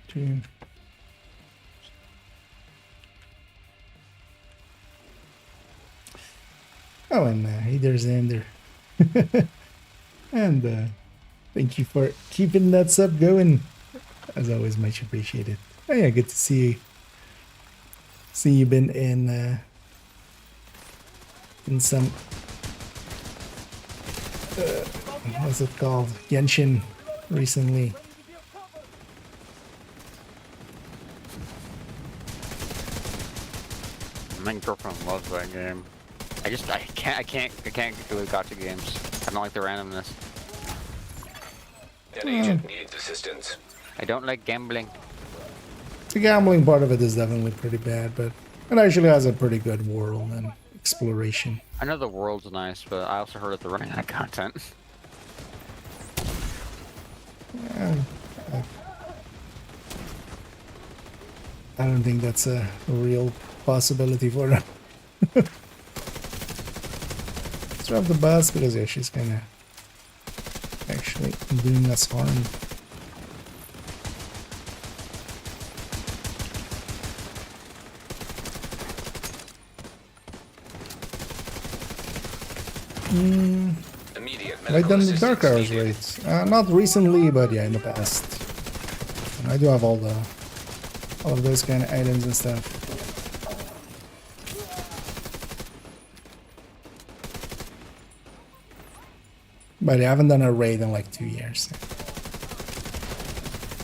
Two. Oh, and hey, there's Ender. And thank you for keeping that sub going. As always, much appreciated. Oh yeah, good to see you. See you been in some what's it called? Genshin recently. My girlfriend loves that game. I can't do the gotcha games. I don't like the randomness. An agent needs assistance. I don't like gambling. The gambling part of it is definitely pretty bad, but it actually has a pretty good world and exploration. I know the world's nice, but I also heard that they're running out of content. Yeah, I don't think that's a real possibility for them. Let's drop the bus because yeah, she's kind of actually doing us harm. Immediate I've medical done the assistance Dark Hours needed. raids. Not recently, but yeah, in the past. And I do have all of those kind of items and stuff. But I haven't done a raid in like 2 years.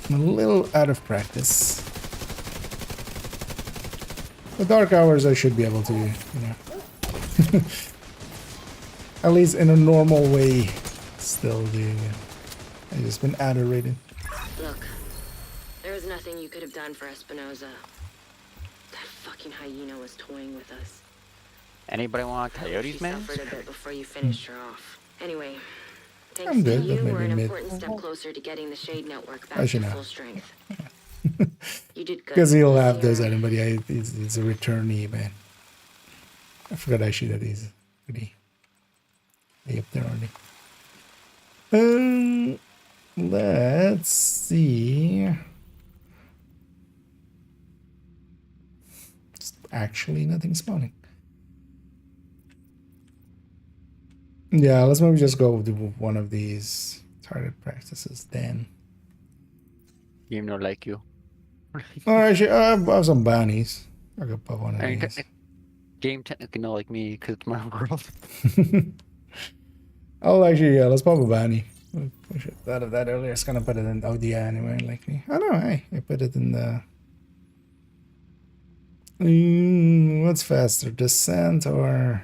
I'm a little out of practice. The Dark Hours I should be able to, you know. At least in a normal way, still do. Yeah. I've just been out of raiding. Look, there was nothing you could have done for Espinosa. That fucking hyena was toying with us. Anybody want She coyotes, man? suffered a bit before you finished her off. Anyway, thanks I'm to good, you, but we're maybe an mid. important step closer to getting the Shade Network I back should to know. full strength. You did good. Because he'll have those Sierra. items, but yeah, it's a returnee, man. I forgot actually that he's pretty up there already. Let's see. Just actually nothing spawning. Yeah, let's maybe just go with one of these target practices then. Game no like you. Oh, actually, I have some bounties. I could put one of these. Game technically not like me because it's my world. Oh, actually, yeah, let's pop a bounty. I should have thought of that earlier. I was gonna put it in ODI anyway, like me. Oh no, hey, I put it in the. What's faster, descent or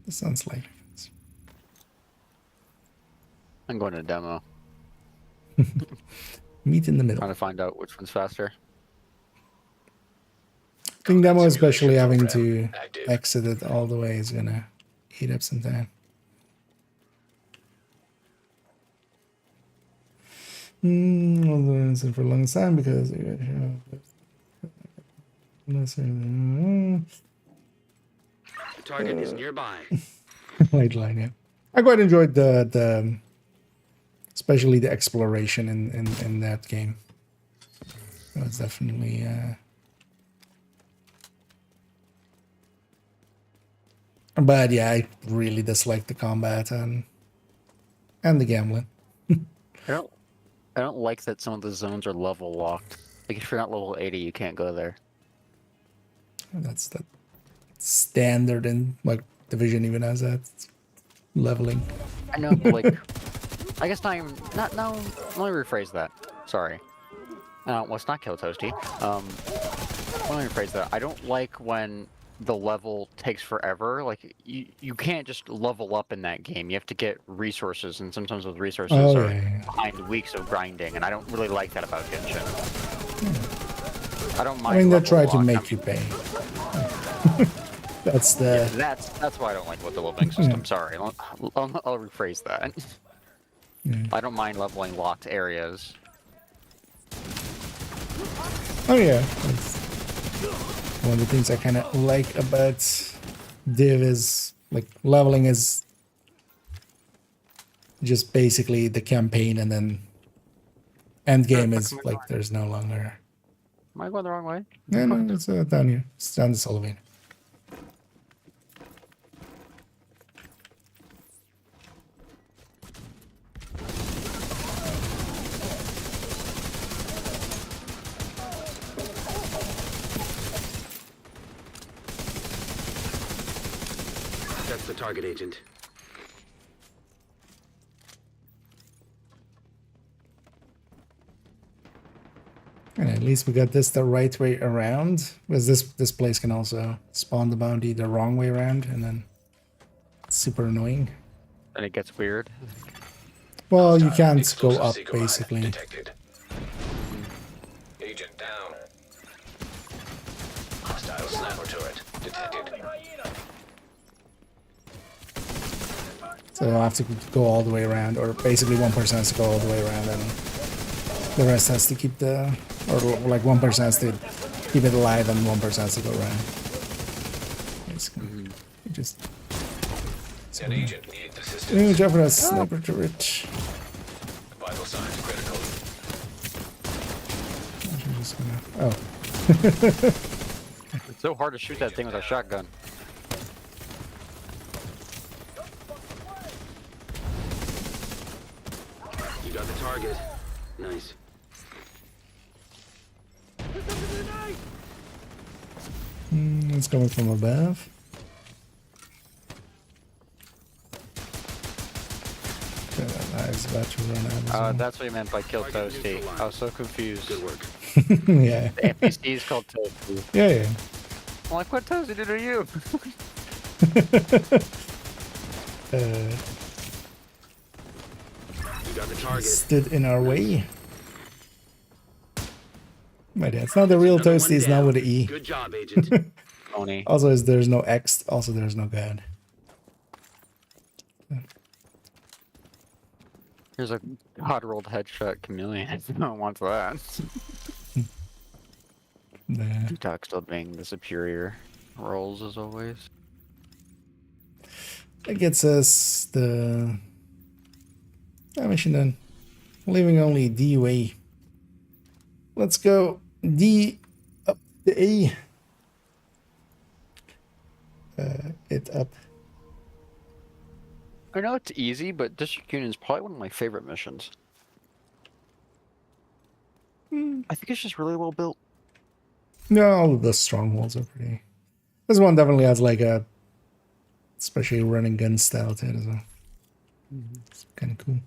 descent slightly faster? I'm going to demo. Meet in the middle. Trying to find out which one's faster. I think demo, especially having to Program active. exit it all the way, is gonna eat up some time. Although for a long time because The target is nearby. white line, yeah. I quite enjoyed the especially the exploration in that game. It was definitely but yeah, I really dislike the combat and the gambling. I don't like that some of the zones are level locked. Like if you're not level 80, you can't go there. That's the standard in like Division even has that leveling. I know, but like, I guess not even, not, no, let me rephrase that. Sorry. Well, it's not Kill Toasty. Let me rephrase that. I don't like when the level takes forever. Like, you can't just level up in that game. You have to get resources, and sometimes those resources are behind weeks of grinding, and I don't really like that about Genshin. I don't mind. I mean, they level try to lock. make you pay. That's the. Yeah, that's why I don't like with the leveling system. Sorry, I'll rephrase that. I don't mind leveling locked areas. Oh yeah, that's one of the things I kind of like about Div is like leveling is just basically the campaign, and then end game is like there's no longer. Am I going the wrong way? No, no, it's down here. It's down this elevator. That's the target, Agent. And at least we got this the right way around, because this place can also spawn the bounty the wrong way around, and then it's super annoying. And it gets weird. Well, you Hostile can't go explosive up, Seeker mine basically. Detected. Agent down. Hostile sniper turret detected. So you'll have to go all the way around, or basically one person has to go all the way around, and the rest has to keep the, or like one person has to keep it alive, and one person has to go around. Basically, just. An agent needs assistance. Good job for that sniper turret. Vital signs critical. I'm just gonna. Oh. It's so hard to shoot that thing with a shotgun. You got the target. Nice. It's coming from above. Okay, that knive's about to run out as well. That's what he meant by kill Toasty. I was so confused. Good work. Yeah. The NPC is called Toasty. Yeah, yeah. I'm like, what Toasty did to you? You got the target. Stood in our way. My dad. It's not the real Another one Toasty, it's not down. with the E. Good job, Agent. Tony. Also, there's no X, also there's no God. Here's a hot rolled headshot chameleon. No one wants that. Nah. Detox still being the superior rolls as always. That gets us the mission done. Leaving only DUA. Let's go D up the A. It up. I know it's easy, but District Union is probably one of my favorite missions. I think it's just really well built. No, all of the strongholds are pretty. This one definitely has like a, especially running gun style to it as well. It's kind of cool.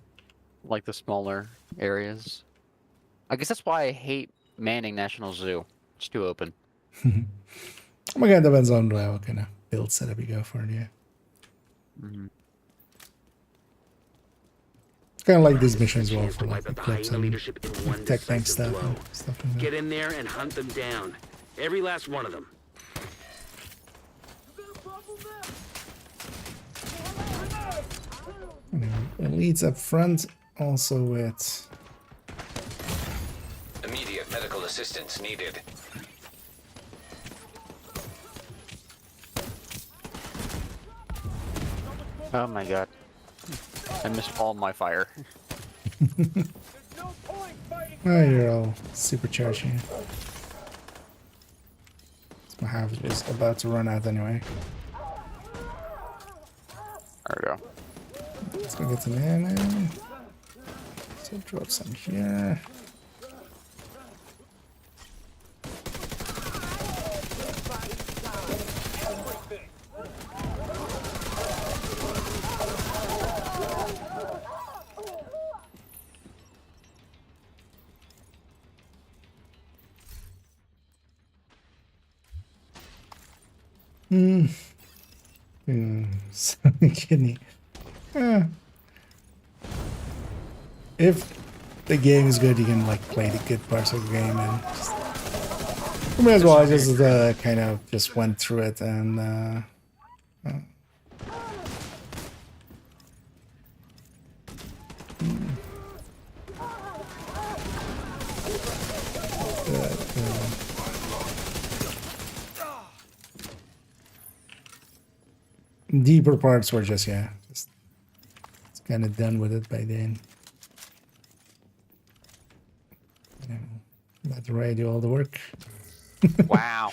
Like the smaller areas. I guess that's why I hate Manning National Zoo. It's too open. Again, depends on what kind of build setup you go for, yeah. Kind of like these missions as well for like the clips and tech tank stuff and stuff like that. Get in there and hunt them down. Every last one of them. Elites up front, also with Immediate medical assistance needed. Oh my god. I missed all my fire. oh, you're all supercharged here. My half was about to run out anyway. There we go. Let's go get some ammo. So drop some here. Kidney. If the game is good, you can like play the good parts of the game, and just, I mean, as well. I just kind of just went through it and. Deeper parts were just just kind of done with it by then. Let the Ray do all the work. Wow.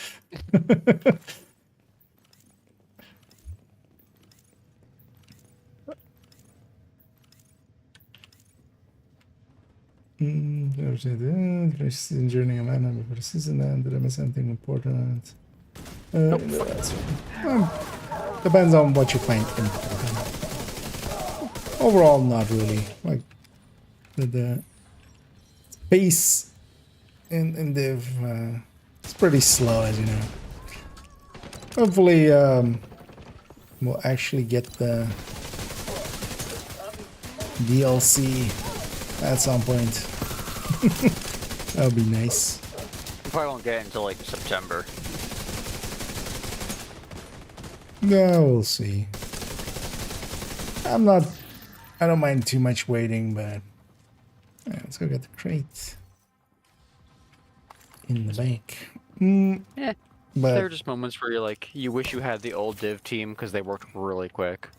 Journey a man before the season ended. I missed something important. Nope. Depends on what you find important. Overall, not really. Like the pace in Div, it's pretty slow, as you know. Hopefully, we'll actually get the DLC at some point. That would be nice. We probably won't get it until like September. Yeah, we'll see. I don't mind too much waiting, but yeah, let's go get the crate in the bank. Yeah, But there are just moments where you're like, you wish you had the old Div team because they worked really quick.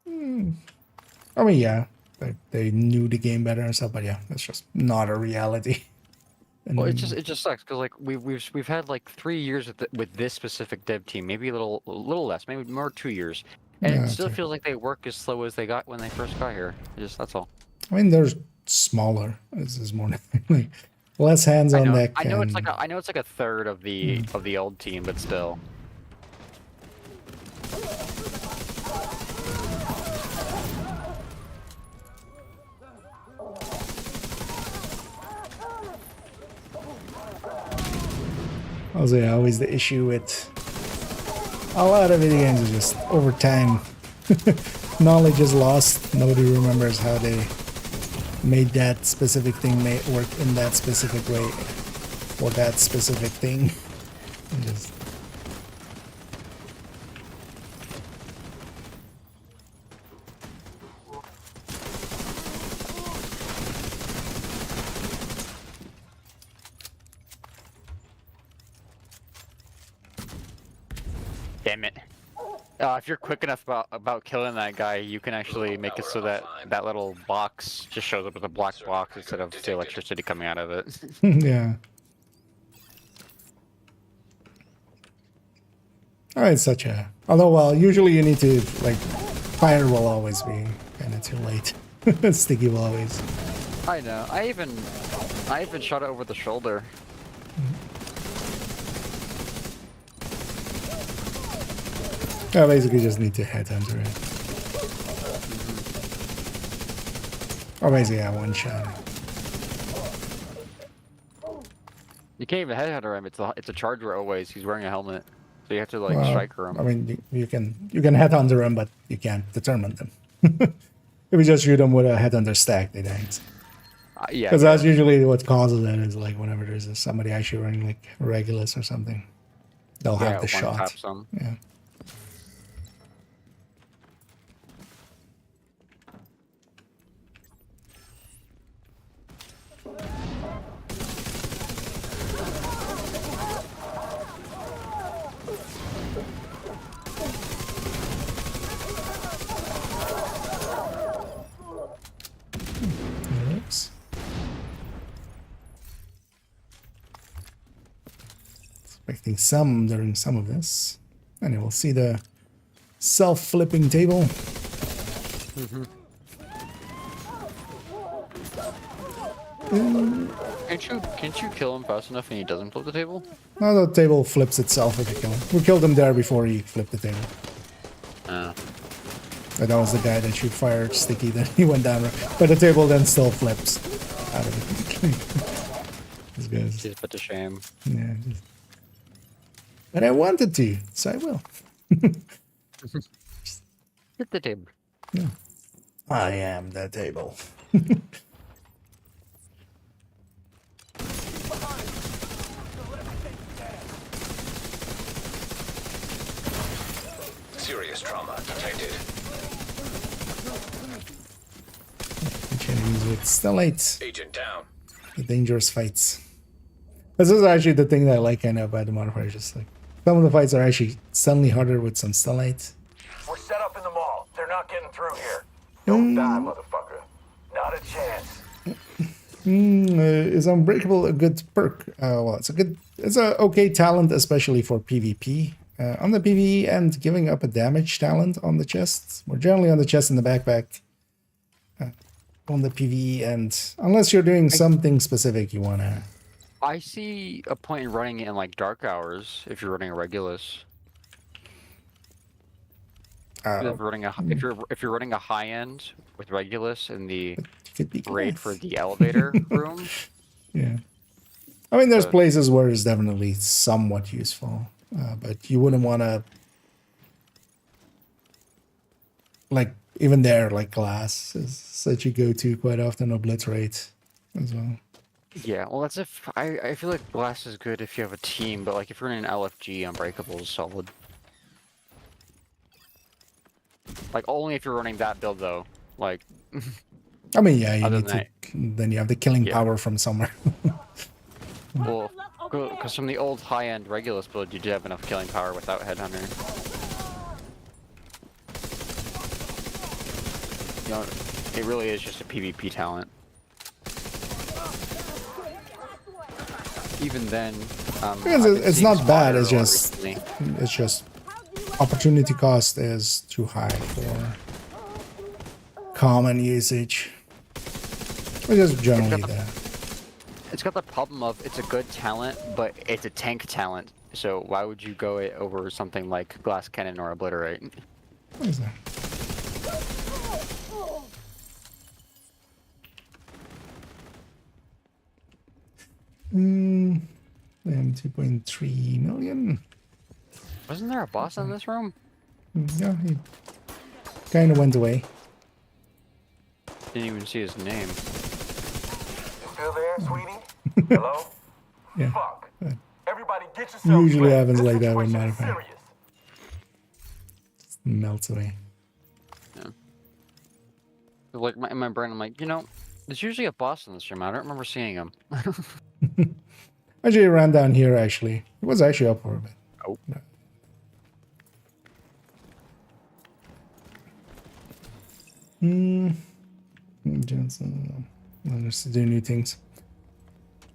I mean, yeah, they knew the game better and stuff, but yeah, that's just not a reality. Well, it just sucks because like we've had like 3 years with this specific Div team, maybe a little less, maybe more 2 years, and Yeah, it still okay. feels like they work as slow as they got when they first got here. That's all. I mean, they're smaller. This is more like less hands on deck. I know and- I know it's like a third of the old team, but still. Also, yeah, always the issue with a lot of video games is just over time, knowledge is lost. Nobody remembers how they made that specific thing work in that specific way for that specific thing. And just Damn it. If you're quick enough about killing that guy, you can actually make it so that that little box just shows up with a black box instead of the electricity coming out of it. yeah. Oh, it's such a. Although, well, usually you need to like, fire will always be kind of too late. Sticky will always. I know. I even shot it over the shoulder. I basically just need to headhunter it. Or basically, yeah, one shot. You can't even headhunter him. It's a charger always. He's wearing a helmet, so you have to like Well, striker him. I mean, you can headhunter them, but you can't determine them. If you just shoot them with a headhunter stack, they die. Yeah. Because that's usually what causes it. Is like whenever there's somebody actually running like Regulus or something, they'll have the shot. Tap some. Yeah. Oops. Expecting some during some of this. And we'll see the self-flipping table. Can't you kill him fast enough and he doesn't flip the table? No, the table flips itself if you kill him. We killed him there before he flipped the table. But that was the guy that you fired sticky, then he went down. But the table then still flips out of it. This guy's, He's put to shame. yeah. But I wanted to, so I will. Hit the table. Yeah. I am the table. Serious trauma detected. Which enemies with stellite. Agent down. The dangerous fights. This is actually the thing that I like kind of about the modifier. Just like some of the fights are actually suddenly harder with some stellite. We're set up in the mall. They're not getting through here. Don't die, motherfucker. Not a chance. Is Unbreakable a good perk? Well, it's a okay talent, especially for PvP. On the PvE and giving up a damage talent on the chest. We're generally on the chest and the backpack. On the PvE and unless you're doing something specific you wanna. I see a point in running it in like dark hours if you're running a Regulus. If you're running a high end with Regulus in the could be raid for glass. the elevator room, Yeah. I mean, there's But- places where it's definitely somewhat useful, but you wouldn't want to, like, even there, like glass is such a go-to quite often, obliterate as well. yeah. Well, that's if I feel like glass is good if you have a team, but like if you're in an LFG, Unbreakable is solid. Like only if you're running that build though. Like I mean, yeah, you Other need to. than Then you have the killing Yeah. power from somewhere. well, because from the old high end Regulus build, you did have enough killing power without Headhunter. You know, it really is just a PvP talent. Even then, Because I've been it's seeing not bad. Spotter It's just, recently. it's just opportunity cost is too high for common usage. Which is generally there. It's got the problem of it's a good talent, but it's a tank talent. So why would you go it over something like Glass Cannon or Obliterate? What is that? And 2.3 million. Wasn't there a boss in this room? Yeah, he kind of went away. Didn't even see his name. You still there, sweetie? Hello? Yeah. Fuck. Everybody get yourself Usually ready. happens This like that with situation is Modifier. serious. Melts away. Like in my brain, I'm like, you know, there's usually a boss in this room. I don't remember seeing him. Actually, it ran down here, actually. It was actually up for a bit. Oh. No. Johnson. Just to do new things.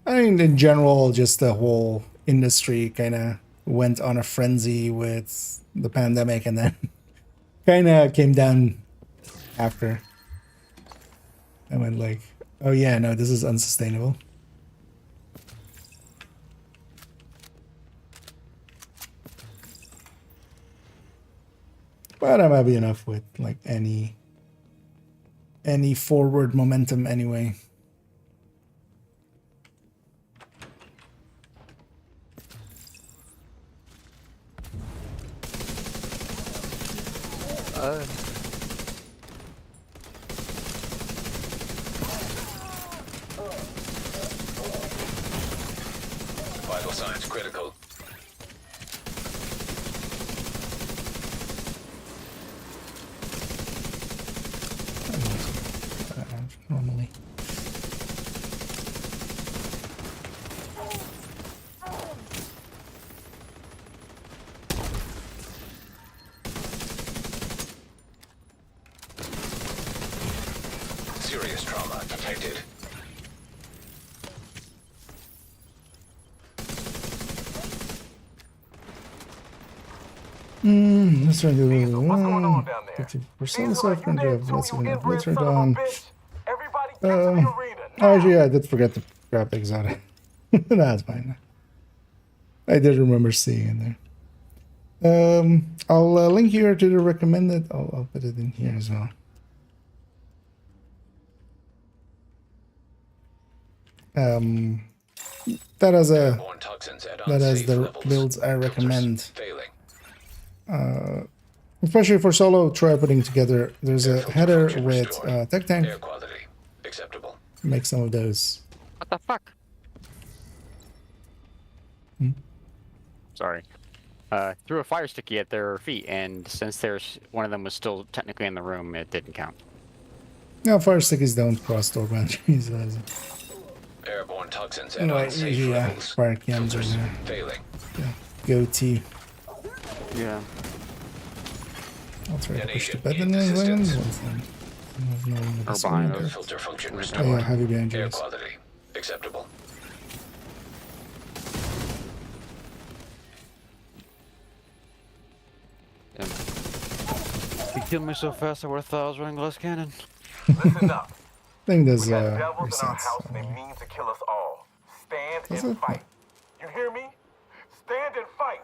I mean, in general, just the whole industry kind of went on a frenzy with the pandemic and then kind of came down after. I went like, oh yeah, no, this is unsustainable. But I'm happy enough with like any forward momentum anyway. Vital signs critical. Normally. Serious trauma detected. Let's try to What's going on down there? 50% so I can You there have too, let's you turn inbred it son of a on. bitch? Everybody get to the arena. Oh, actually, yeah, I did forget to grab the exotic. That's fine. I did remember seeing it there. I'll link here to the recommended. I'll put it in here as well. That has a Airborne toxins at that has unsafe the levels. builds I Filters recommend. Failing. Especially for solo, try putting together. There's a Filter header function with restored. tech tank. Air quality acceptable. Make some of those. What the fuck? Sorry. Threw a fire sticky at their feet, and since there's one of them was still technically in the room, it didn't count. No, fire stickies don't cross door boundaries. Airborne toxins at Anyway, unsafe usually levels. fire cams are Filters there. failing. Goatee. Yeah. I'll try to An push the agent bed in needs there. assistance. Or behind us. Filter function Oh restored. yeah, heavy behind Air you. quality acceptable. You killed me so fast I would have thought I was running Glass Cannon. Listen up. I think there's We got devils in our resets. house and they mean to kill us all. Stand Does and it? fight. You hear me? Stand and fight.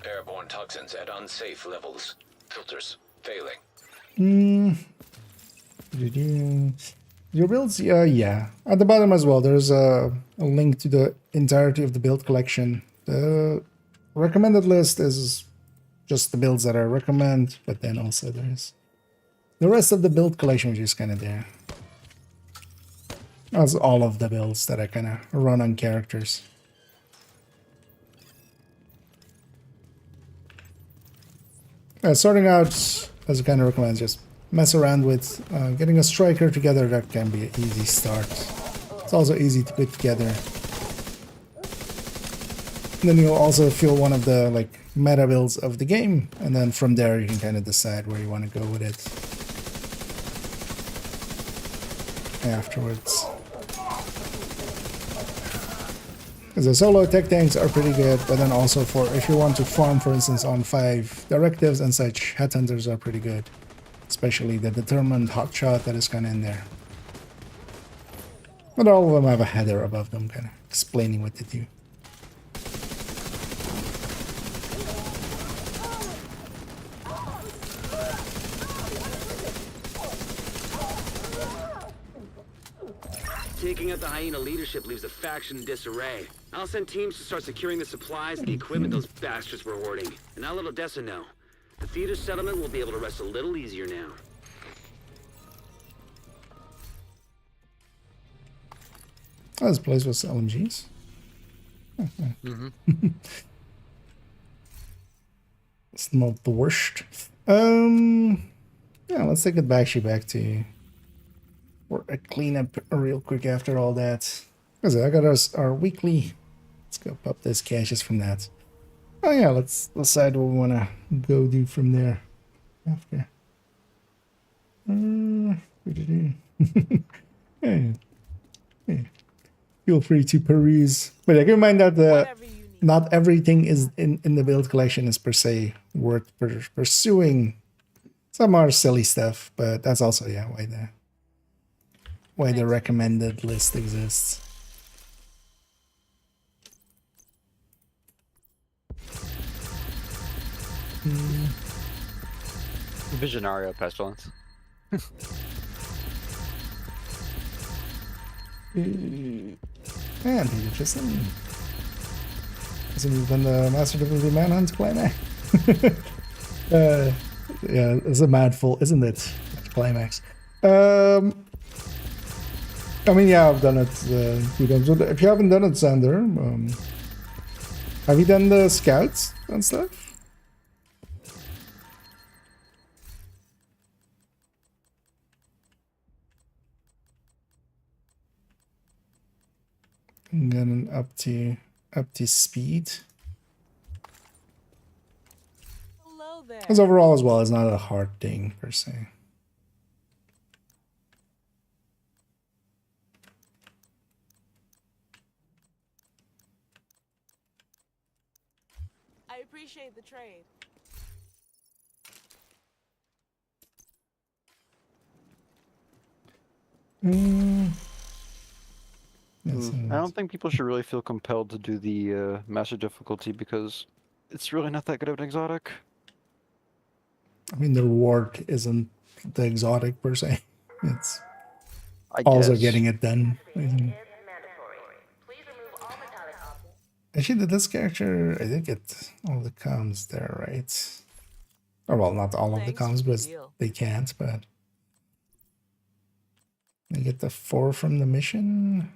Airborne toxins at unsafe levels. Filters failing. Your builds, yeah. At the bottom as well, there's a link to the entirety of the build collection. The recommended list is just the builds that I recommend, but then also there's the rest of the build collection, which is kind of there. That's all of the builds that I kind of run on characters. Starting out, as I kind of recommend, just mess around with getting a striker together. That can be an easy start. It's also easy to put together. And then you'll also feel one of the like meta builds of the game, and then from there you can kind of decide where you want to go with it afterwards. Because the solo tech tanks are pretty good, but then also for if you want to farm, for instance, on 5 directives and such, headhunters are pretty good. Especially the determined hotshot that is kind of in there. But all of them have a header above them, kind of explaining what to do. Taking out the hyena leadership leaves the faction in disarray. I'll send teams to start securing the supplies and the equipment those bastards were hoarding. And I'll let Odessa know. The theater settlement will be able to rest a little easier now. Oh, this place was LMGs. It's not the worst. Yeah, let's take it back to for a cleanup real quick after all that. Because I got our weekly. Let's go pop those caches from that. Oh yeah, let's decide what we want to go do from there after. Yeah. Feel free to peruse. But keep in mind that not everything is in the build collection is per se worth pursuing. Some are silly stuff, but that's also why the recommended list exists. Visionario Pestilence. And he's interesting. So we've done the Master Difficulty Manhunt climax. Yeah, it's a mouthful, isn't it? Climax. I mean, yeah, I've done it. If you haven't done it, Sander, have you done the scouts and stuff? And then up to speed. Hello there. Because overall as well, it's not a hard thing per se. I appreciate the trade. I don't think people should really feel compelled to do the master difficulty because it's really not that good of an exotic. I mean, the reward isn't the exotic per se. It's I also guess. getting it done. Actually, this character, I think it all the comms there, right? Or well, not all of the comms, but they can't. But they get the 4 from the mission.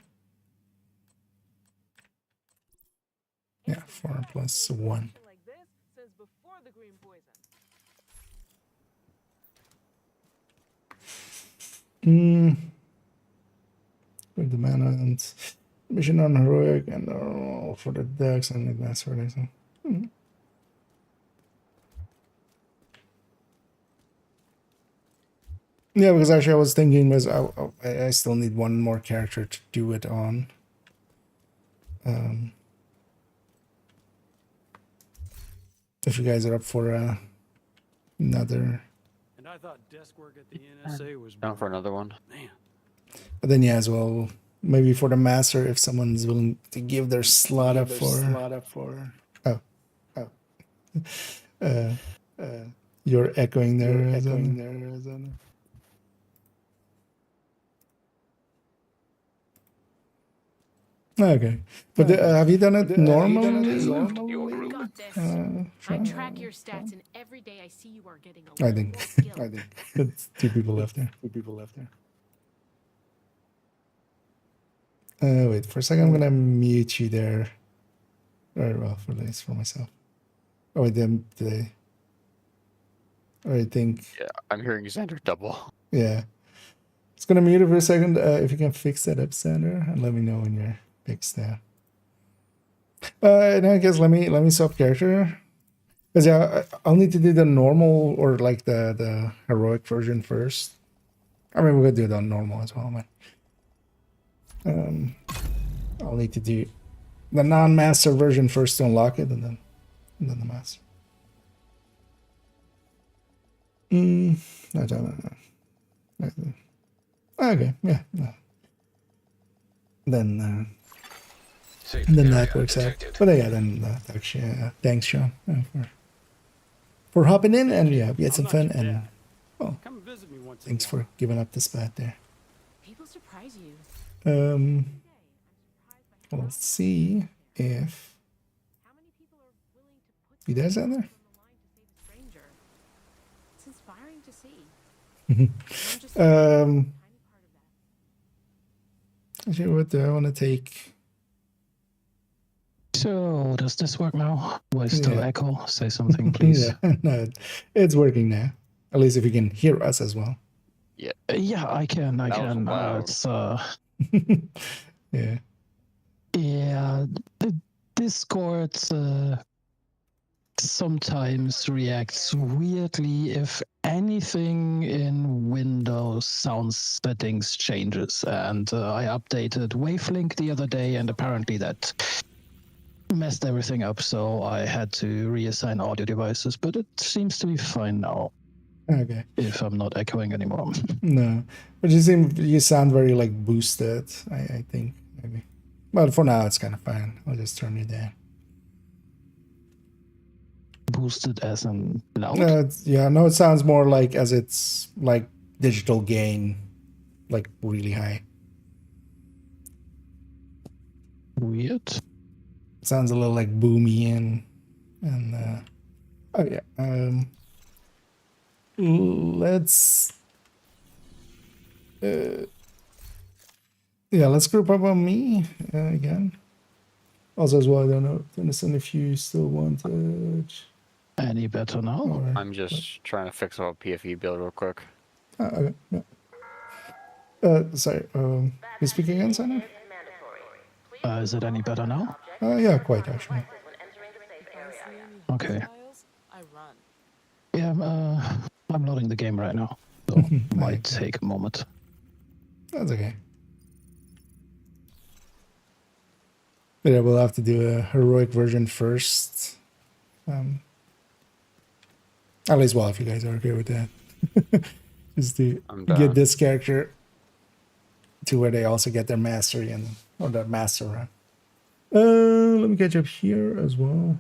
Yeah, 4 plus 1. Like this since before the green poison. With the mana and mission on heroic and for the decks and that sort of thing. Yeah, because actually I was thinking I still need one more character to do it on. If you guys are up for another. And I thought desk work at the NSA was Down for another one. Man. But then yeah, as well, maybe for the master, if someone's willing to give their slot up for. You're echoing there. Arizona. Okay, but have you done it normally? Your group. Got this. I track your stats, and every day I see you are getting a I little think. more skilled. I think it's 2 people left there. Wait for a second. I'm gonna mute you there. Or well, for this for myself. Oh, wait, then today. I think. Yeah, I'm hearing Xander double. Yeah. It's gonna mute it for a second. If you can fix that up, Sander, and let me know when you're fixed there. And I guess let me swap character. Because yeah, I'll need to do the normal or like the heroic version first. I mean, we could do it on normal as well, man. I'll need to do the non-master version first to unlock it, and then the master. I don't know. Okay, yeah. No. Then that works out. But yeah, then actually, thanks, Sean, for hopping in, and yeah, we had some fun, and well, Come visit me once thanks in a while. for giving up the spot there. People surprise you. We'll see if How many people are willing to put you guys out there. on the line to save a stranger? It's inspiring to see. I'm just a tiny part of that. Actually, what do I want to take? So, does this work now? Will I still Yeah. echo? Say something, please. Yeah, no, it's working now. At least if you can hear us as well. Yeah. Yeah, I can. That was loud. It's Yeah. yeah. The Discord sometimes reacts weirdly if anything in Windows sound settings changes, and I updated Wavelink the other day, and apparently that messed everything up, so I had to reassign audio devices, but it seems to be fine now. Okay. If I'm not echoing anymore. No, but you sound very like boosted. I think maybe, but for now it's kind of fine. I'll just turn you down. Boosted as in loud? Yeah, no, it sounds more like as it's like digital gain, like really high. Weird. It sounds a little like boomy and oh yeah. Let's let's group up on me again. Also as well, I don't know, understand if you still want it. Any better now? Or, I'm just trying to fix up a PFE build real quick. okay, yeah. Sorry, you speak again, Sana? Is it any better now? Yeah, quite actually. Okay. I run. Yeah, I'm loading the game right now, so might take a moment. That's okay. But yeah, we'll have to do a heroic version first. At least, well, if you guys are okay with that. Just to get this character to where they also get their mastery or their master run. Let me catch up here as well.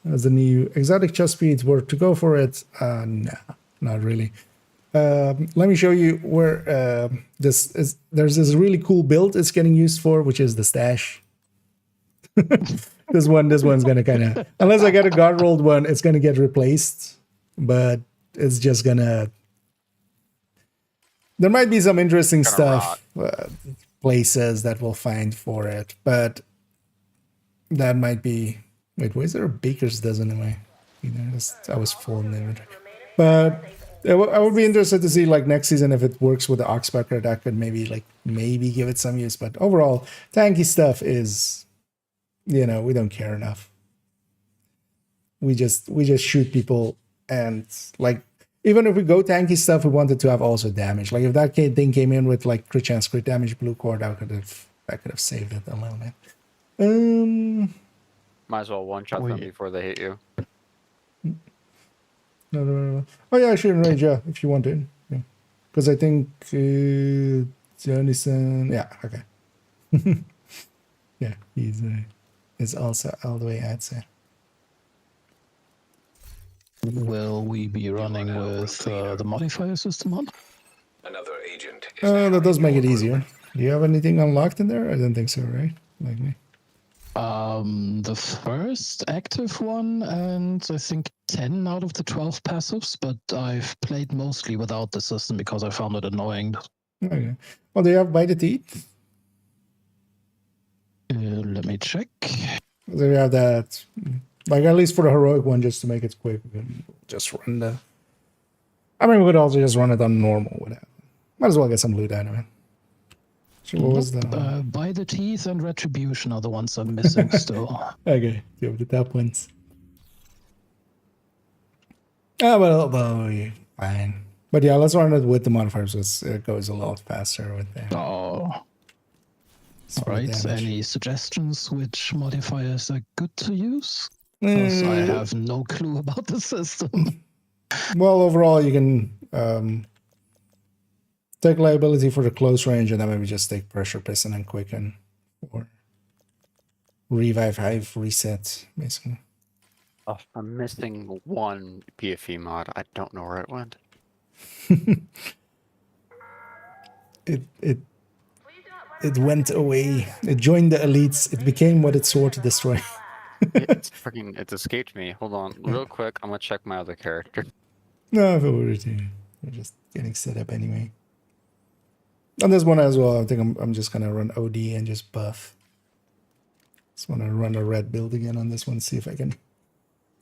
As the new exotic chest speeds were to go for it, no, not really. Let me show you where this is. There's this really cool build it's getting used for, which is the stash. This one's gonna kind of, unless I get a god rolled one, it's gonna get replaced. But it's just gonna. There might be some interesting stuff, places that we'll find for it, but that might be. Wait, why is there a baker's dozen in my? I was full in the inventory, but. I would be interested to see like next season if it works with the Oxpecker. That could maybe give it some use. But overall, tanky stuff is, we don't care enough. We just shoot people, and like even if we go tanky stuff, we wanted to have also damage. Like if that thing came in with like crit chance, crit damage, blue cord, I could have saved it a little bit. Might as well one shot them before they hit you. No. Oh yeah, I should enrage, yeah, if you want to. Yeah. Because I think Jonathan, yeah, okay. Yeah, he's is also all the way outside. Will we be running with the modifier system on? Another agent is That does make it your easier. Do you have anything unlocked in there? I don't think so, right? Like me. The first active one, and I think 10 out of the 12 passives, but I've played mostly without the system because I found it annoying. Okay. Well, do you have By the Teeth? Let me check. So you have that, like at least for the heroic one, just to make it quick, we can just run the. I mean, we could also just run it on normal. Whatever. Might as well get some loot out of it. So what was the? By the Teeth and Retribution are the ones I'm missing still. Okay, go with the top ones. Ah, well, yeah, fine. But yeah, let's run it with the modifiers. It goes a lot faster with that. Oh. Alright, any suggestions which modifiers are good to use? Because I have no clue about the system. Well, overall, you can take liability for the close range, and then maybe just take pressure piston and quicken, or revive, hive, reset, basically. Oh, I'm missing one PFE mod. I don't know where it went. It went away. It joined the elites. It became what it swore to destroy. It's escaped me. Hold on, real quick. I'm gonna check my other character. No, if it were to, we're just getting set up anyway. On this one as well, I think I'm just gonna run OD and just buff. Just want to run a red build again on this one. See if I can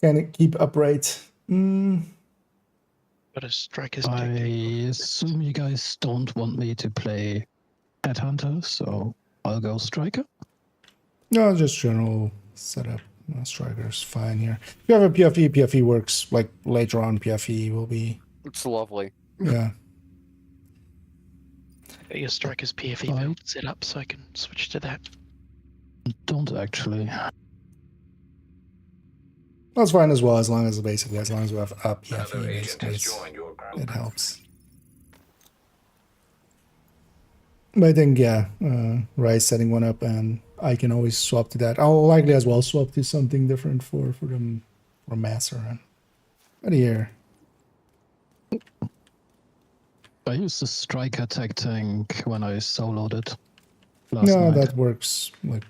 kind of keep upright. But a striker's I assume you guys don't want me to play Headhunter, so I'll go Striker. No, just general setup. Striker's fine here. If you have a PFE, PFE works. Like later on, PFE will be. It's lovely. Yeah. Get your striker's PFE build set up so I can switch to that. Don't actually. That's fine as well, as long as basically as long as we have up PFE, basically it helps. But I think Rice setting one up, and I can always swap to that. I'll likely as well swap to something different for them for Master run. But here. I used the Striker tag tank when I soloed it last No, night. that works like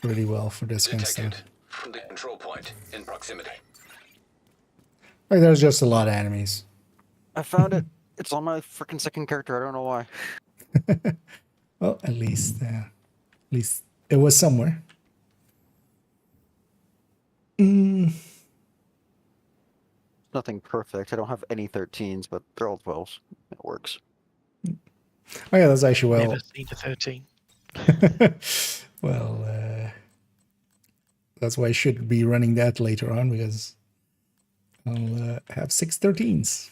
pretty well for this kind of stuff. From the control point in proximity. Like there's just a lot of enemies. I found it. It's on my freaking second character. I don't know why. Well, at least it was somewhere. Nothing perfect. I don't have any 13s, but they're all 12s. It works. Oh yeah, that's actually well. Never seen a 13. Well, that's why I should be running that later on, because I'll have 6 13s.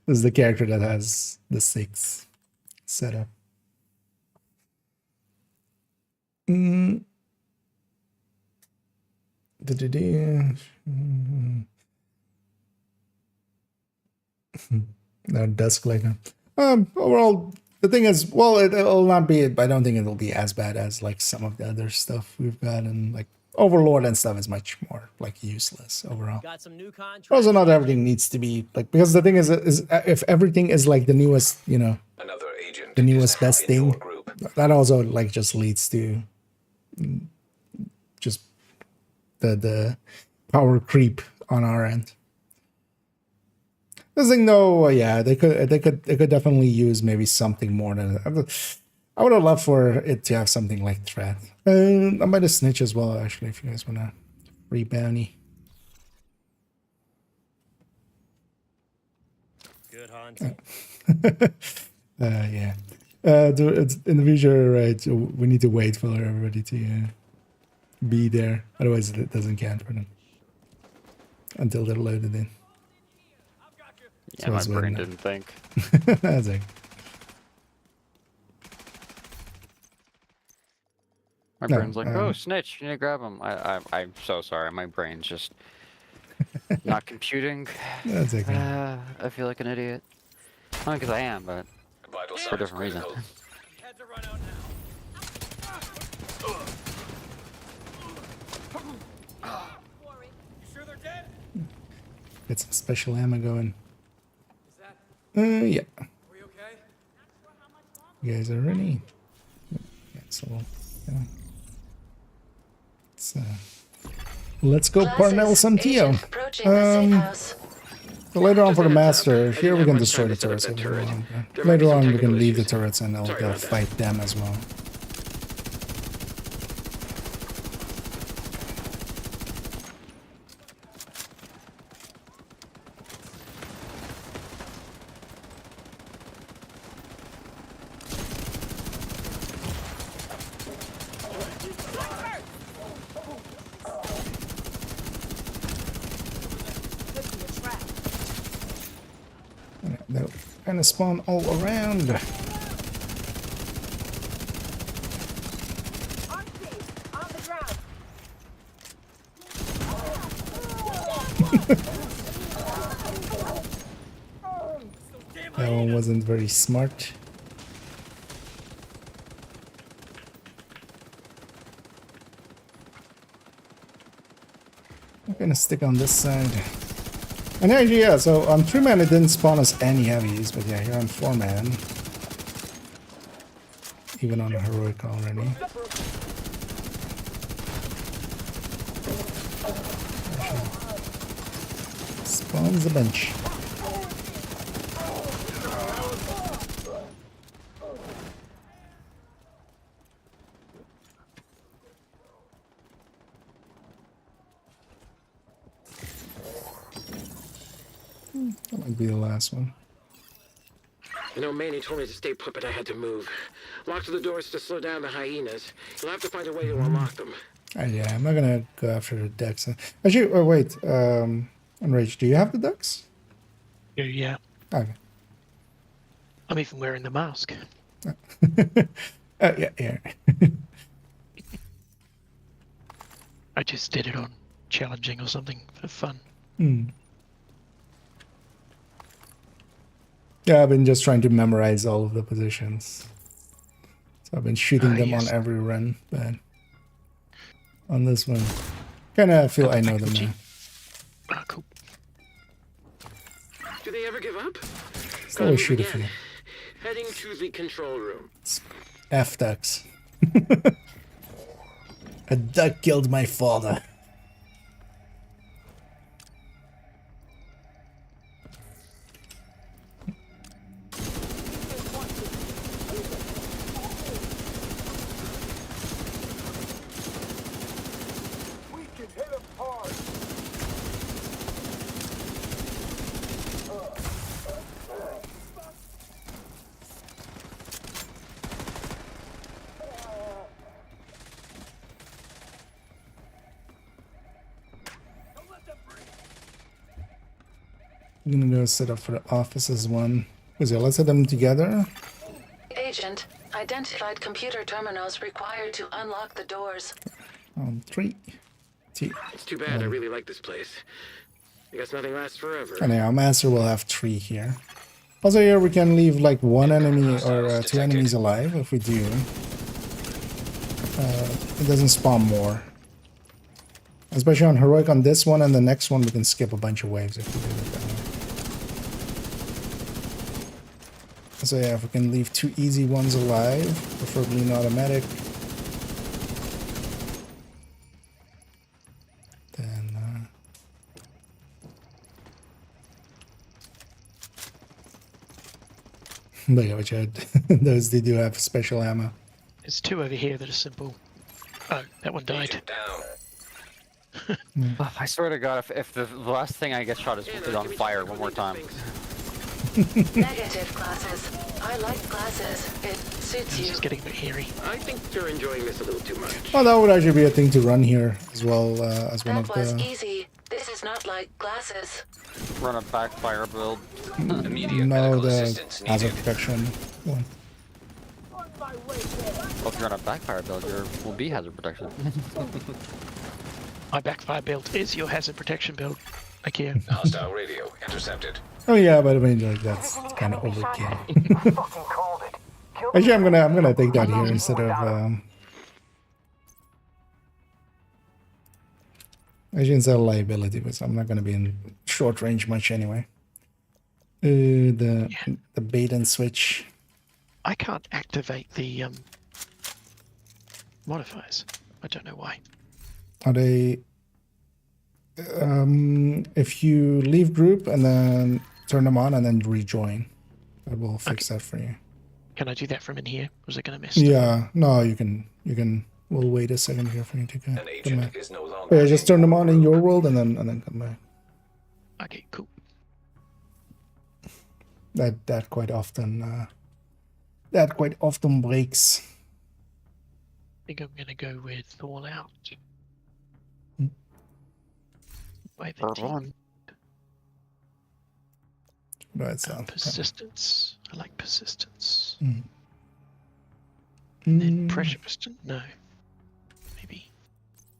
This is the character that has the 6 setup. No, dusk later. Overall, the thing is, well, it'll not be. I don't think it'll be as bad as like some of the other stuff we've got, and like Overlord and stuff is much more like useless overall. Got some new contracts. Also, not everything needs to be like, because the thing is if everything is like the newest, you know, the newest best thing, that also like just leads to just the power creep on our end. This thing though, yeah, they could definitely use maybe something more than I would have loved for it to have something like threat. I might have snitch as well, actually, if you guys wanna free bounty. Good hunting. Yeah. In the future, right, we need to wait for everybody to be there. Otherwise, it doesn't count for them until they're loaded in. Yeah, So my it's brain when- didn't think. That's it. My No, brain's like, oh, snitch, you need to grab him. I'm so sorry. My brain's just not computing. That's okay. I feel like an idiot. Not because I am, but for a different reason. Had to run out now. Get some special ammo going. Yeah. You guys are ready? Yeah, so yeah. Let's go Parnell some Theo. So later on for the master, here we can destroy the turrets if we want. Later on we can leave the turrets and they'll fight them as well. They'll kind of spawn all around. That one wasn't very smart. I'm gonna stick on this side. And actually, yeah, so on 3-man it didn't spawn us any heavies, but yeah, here on 4-man. Even on a heroic already. Spawns a bunch. That might be the last one. You know, Manny told me to stay put, but I had to move. Lock the doors to slow down the hyenas. You'll have to find a way to unlock them. Yeah, I'm not gonna go after the ducks. Actually, oh wait, Enraged, do you have the ducks? Yeah. Okay. I'm even wearing the mask. Yeah. I just did it on challenging or something for fun. Yeah, I've been just trying to memorize all of the positions. So I've been shooting them on every run, but on this one, kind of feel I know them now. Ah, cool. Do they ever give up? Still always shoot a few. Heading to the control room. F ducks. A duck killed my father. I'm gonna do a setup for the offices one. Let's set them together. Agent, identified computer terminals required to unlock the doors. 3, 2. It's too bad. I really like this place. I guess nothing lasts forever. And our master will have 3 here. Also here we can leave like 1 enemy or 2 enemies alive if we do. It doesn't spawn more. Especially on heroic on this one and the next one we can skip a bunch of waves if we do it that way. So yeah, if we can leave 2 easy ones alive, preferably an automatic. Then but yeah, which those they do have special ammo. There's 2 over here that are simple. Oh, that one died. I swear to God, if the last thing I get shot is on fire one more time. Negative glasses. I like glasses. It suits you. It's just getting a bit hairy. I think you're enjoying this a little too much. Oh, that would actually be a thing to run here as well as one of the... That was easy. This is not like glasses. Run a backfire build. No, the hazard protection one. Well, if you're on a backfire build, will be hazard protection. My backfire build is your hazard protection build. IKEA. Hostile radio intercepted. Oh yeah, but I mean like that's kind of overkill. Actually, I'm gonna take that here instead of I shouldn't say liability, but I'm not going to be in short range much anyway. The bait and switch. I can't activate the modifiers. I don't know why. Are they? If you leave group and then turn them on and then rejoin, that will fix that for you. Can I do that from in here? Was it going to miss? Yeah, no, you can. We'll wait a second here for you to come back. Is no longer Yeah, just turn them on in your world and then come back. Okay, cool. That quite often breaks. I think I'm going to go with all out. By the team. Right, so persistence. I like persistence. Mm. And then pressure resistant? No. Maybe.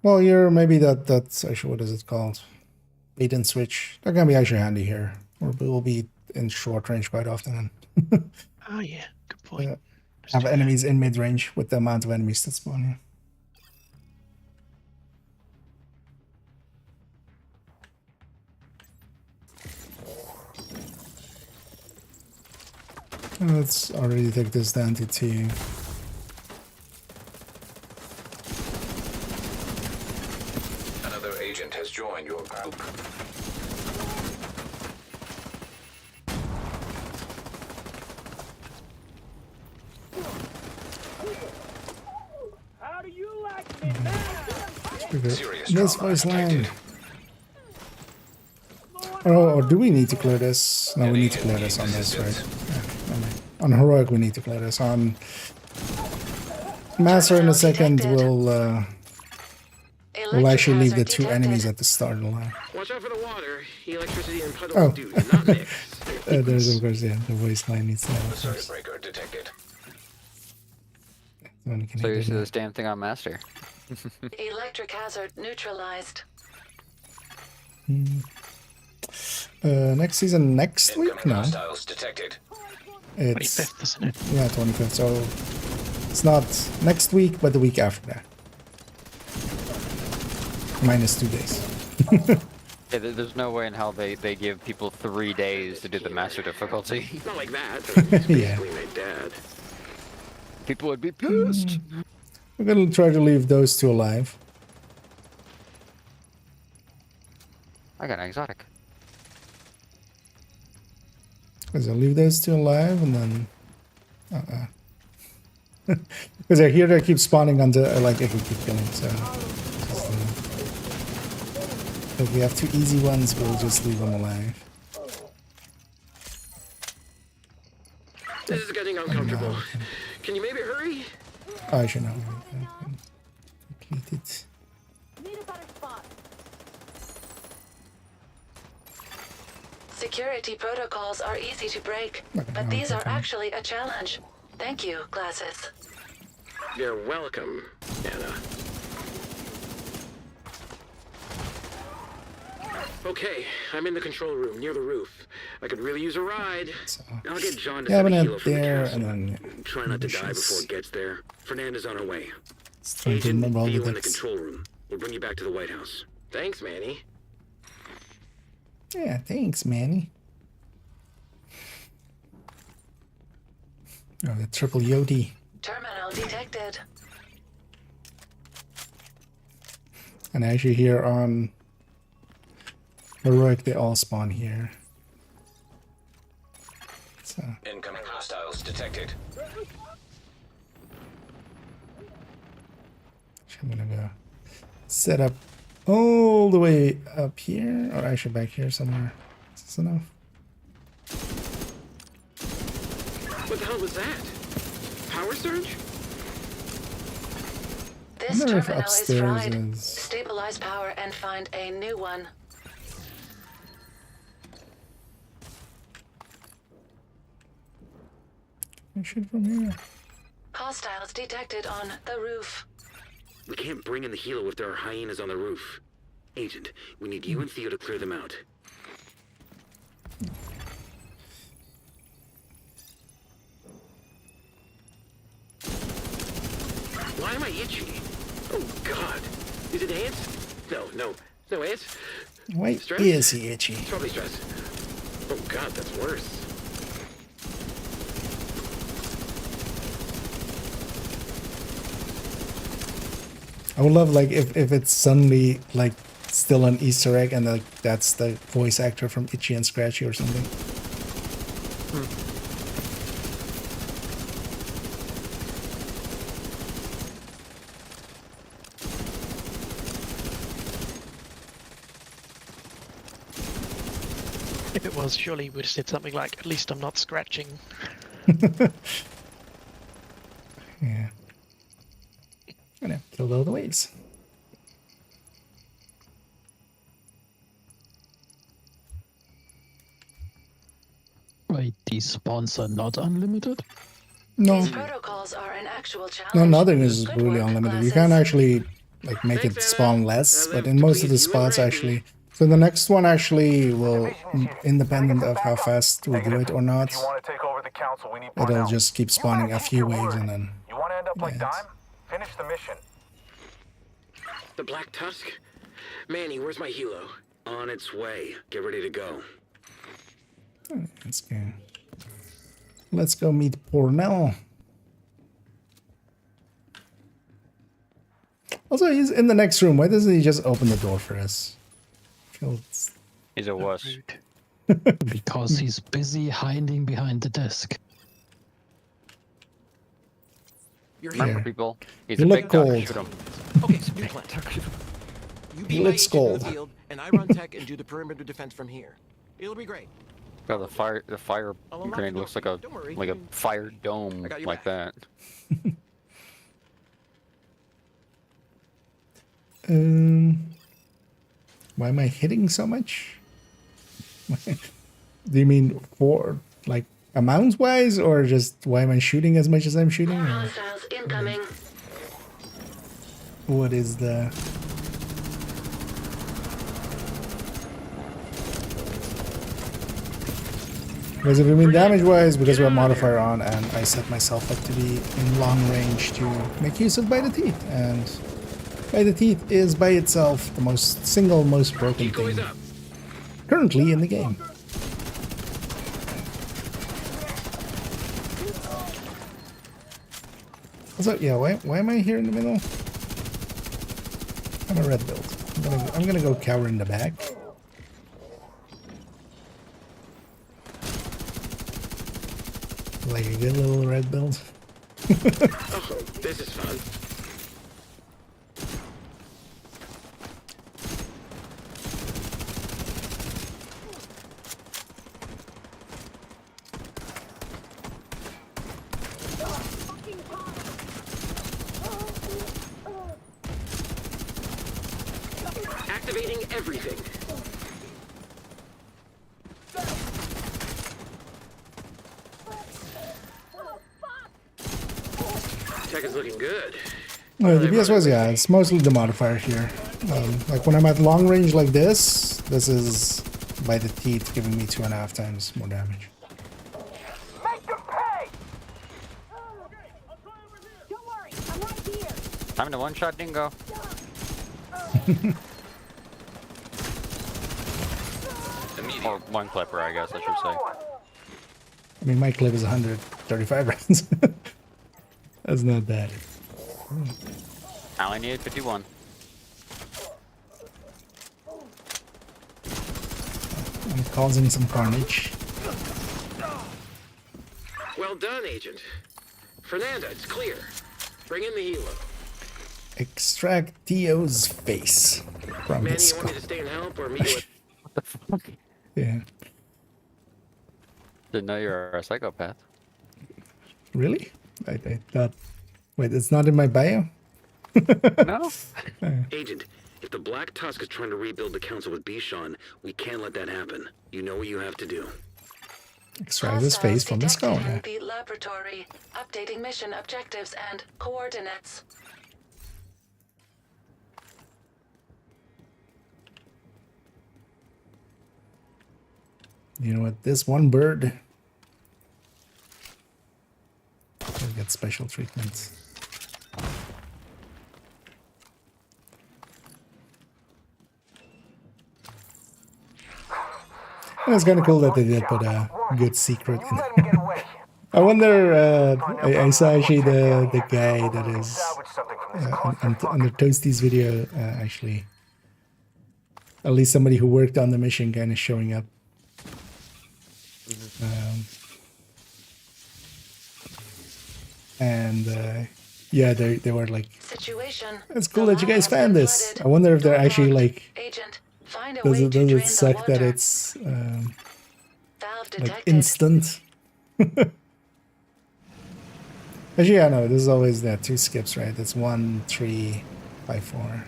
Well, maybe that's actually, what is it called? Bait and switch. That can be actually handy here. We'll be in short range quite often. Oh yeah, good point. Have enemies in mid range with the amount of enemies that spawn here. Let's already take this down to 2. Another agent has joined your group. How do you like me now? This voice line. Or do we need to clear this? No, we need to clear this on this, right? Yeah, on heroic, we need to clear this. On master, in a second, we'll actually leave the 2 enemies at the start of the line. Watch out for the water. Electricity and puddles Oh, do not mix. there's of course, yeah, the voice line needs to have. Circuit breaker detected. So you see this damn thing on master. Electric hazard neutralized. Next season, next week? No. Hostiles detected. It's 25th, isn't it? Yeah, 25th. So it's not next week, but the week after that. Minus 2 days. Yeah, there's no way in hell they give people 3 days to do the master difficulty. Not like that. It's Yeah. basically my dad. People would be pissed. We're gonna try to leave those 2 alive. I got an exotic. So leave those 2 alive and then. Because they're here, they keep spawning onto like if we keep killing. So if we have 2 easy ones, we'll just leave them alive. This is getting uncomfortable. Can you maybe hurry? I should know. Completed. Need a better spot. Security protocols are easy to break, but these are actually a challenge. Thank you, Glasses. You're welcome, Anna. Okay, I'm in the control room near the roof. I could really use a ride. I'll get John to Yeah, send a but helo from the there castle. and then. Try not to die before it gets there. Fernanda's on her way. Trying to Agent remember all the Theo in the decks. control room. We'll bring you back to the White House. Thanks, Manny. Yeah, thanks, Manny. Oh, the triple Yodi. Terminal detected. And actually here on heroic, they all spawn here. So Incoming hostiles detected. I'm gonna go set up all the way up here, or actually back here somewhere. Is this enough? What the hell was that? Power surge? This wonder if terminal is upstairs fried. is. Stabilize power and find a new one. I should from here. Hostiles detected on the roof. We can't bring in the helo if there are hyenas on the roof. Agent, we need you and Theo to clear them out. Why am I itchy? Oh God. Is it ants? No. No, it's Why stress? is he itchy? It's probably stress. Oh god, that's worse. I would love like if it's suddenly like still an Easter egg and like that's the voice actor from Itchy and Scratchy or something. If it was, surely he would have said something like, "At least I'm not scratching." Yeah. I know, killed all the waves. Wait, these spawns are not unlimited? No. These protocols are an actual challenge. No, nothing is Good really work, unlimited. You classes. can actually like make it spawn less, but in most of the spots actually. So the next one actually will, independent of how fast we do it or not, it'll just keep spawning a few waves and then. You want to end up like Dime? Finish the mission. The Black Tusk? Manny, where's my helo? On its way. Get ready to go. Let's go. Let's go meet Pornell. Also, he's in the next room. Why doesn't he just open the door for us? He's a wuss. Because he's busy hiding behind the desk. You're Remember, here. people, he's You a look big dog. cold. Shoot him. Okay, so new plan. You be You my look agent in scold. the field, and I run tech and do the perimeter defense from here. It'll be great. God, the fire I'll unlock grenade the looks door. like a Don't worry. fire dome I got your like that. Why am I hitting so much? Do you mean for like amount wise, or just why am I shooting as much as I'm shooting? Or Hostiles incoming. what is the? Because if you mean damage wise, because we have modifier on and I set myself up to be in long range to make use of by the teeth, and by the teeth is by itself the most broken thing currently in the game. Also, yeah, why am I here in the middle? I'm a red build. I'm gonna go cower in the back. Like a good little red build. Oh, this is fun. Activating everything. Tech is looking good. No, the DPS-wise, yeah, it's mostly the modifier here. Like when I'm at long range like this is by the teeth giving me 2.5 times more damage. Make them pay! Don't worry, I'm right here. Time to one-shot dingo. Or one clipper, I guess I should say. I mean, my clip is 135 rounds. That's not bad. I only needed 51. I'm causing some carnage. Well done, Agent. Fernanda, it's clear. Bring in the helo. Extract Theo's face from Manny, his you want me skull. to stay and help or meet you at... What the fuck? Yeah. Didn't know you were a psychopath. Really? I thought... Wait, it's not in my bio? No? Agent, if the Black Tusk is trying to rebuild the council with Bichon, we can't let that happen. You know what you have to do. Extract his face from his skull. Yeah. The laboratory, updating mission objectives and coordinates. You know what? This one bird will get special treatment. And it's kind of cool that they did put a good secret in. I wonder, I saw actually the guy that is under Toasty's video, actually, at least somebody who worked on the mission kind of showing up. And yeah, they were like, it's cool that you guys found this. I wonder if they're actually like, does it suck that it's like instant? Actually, yeah, no, this is always there. 2 skips, right? It's 1, 3, 5, 4.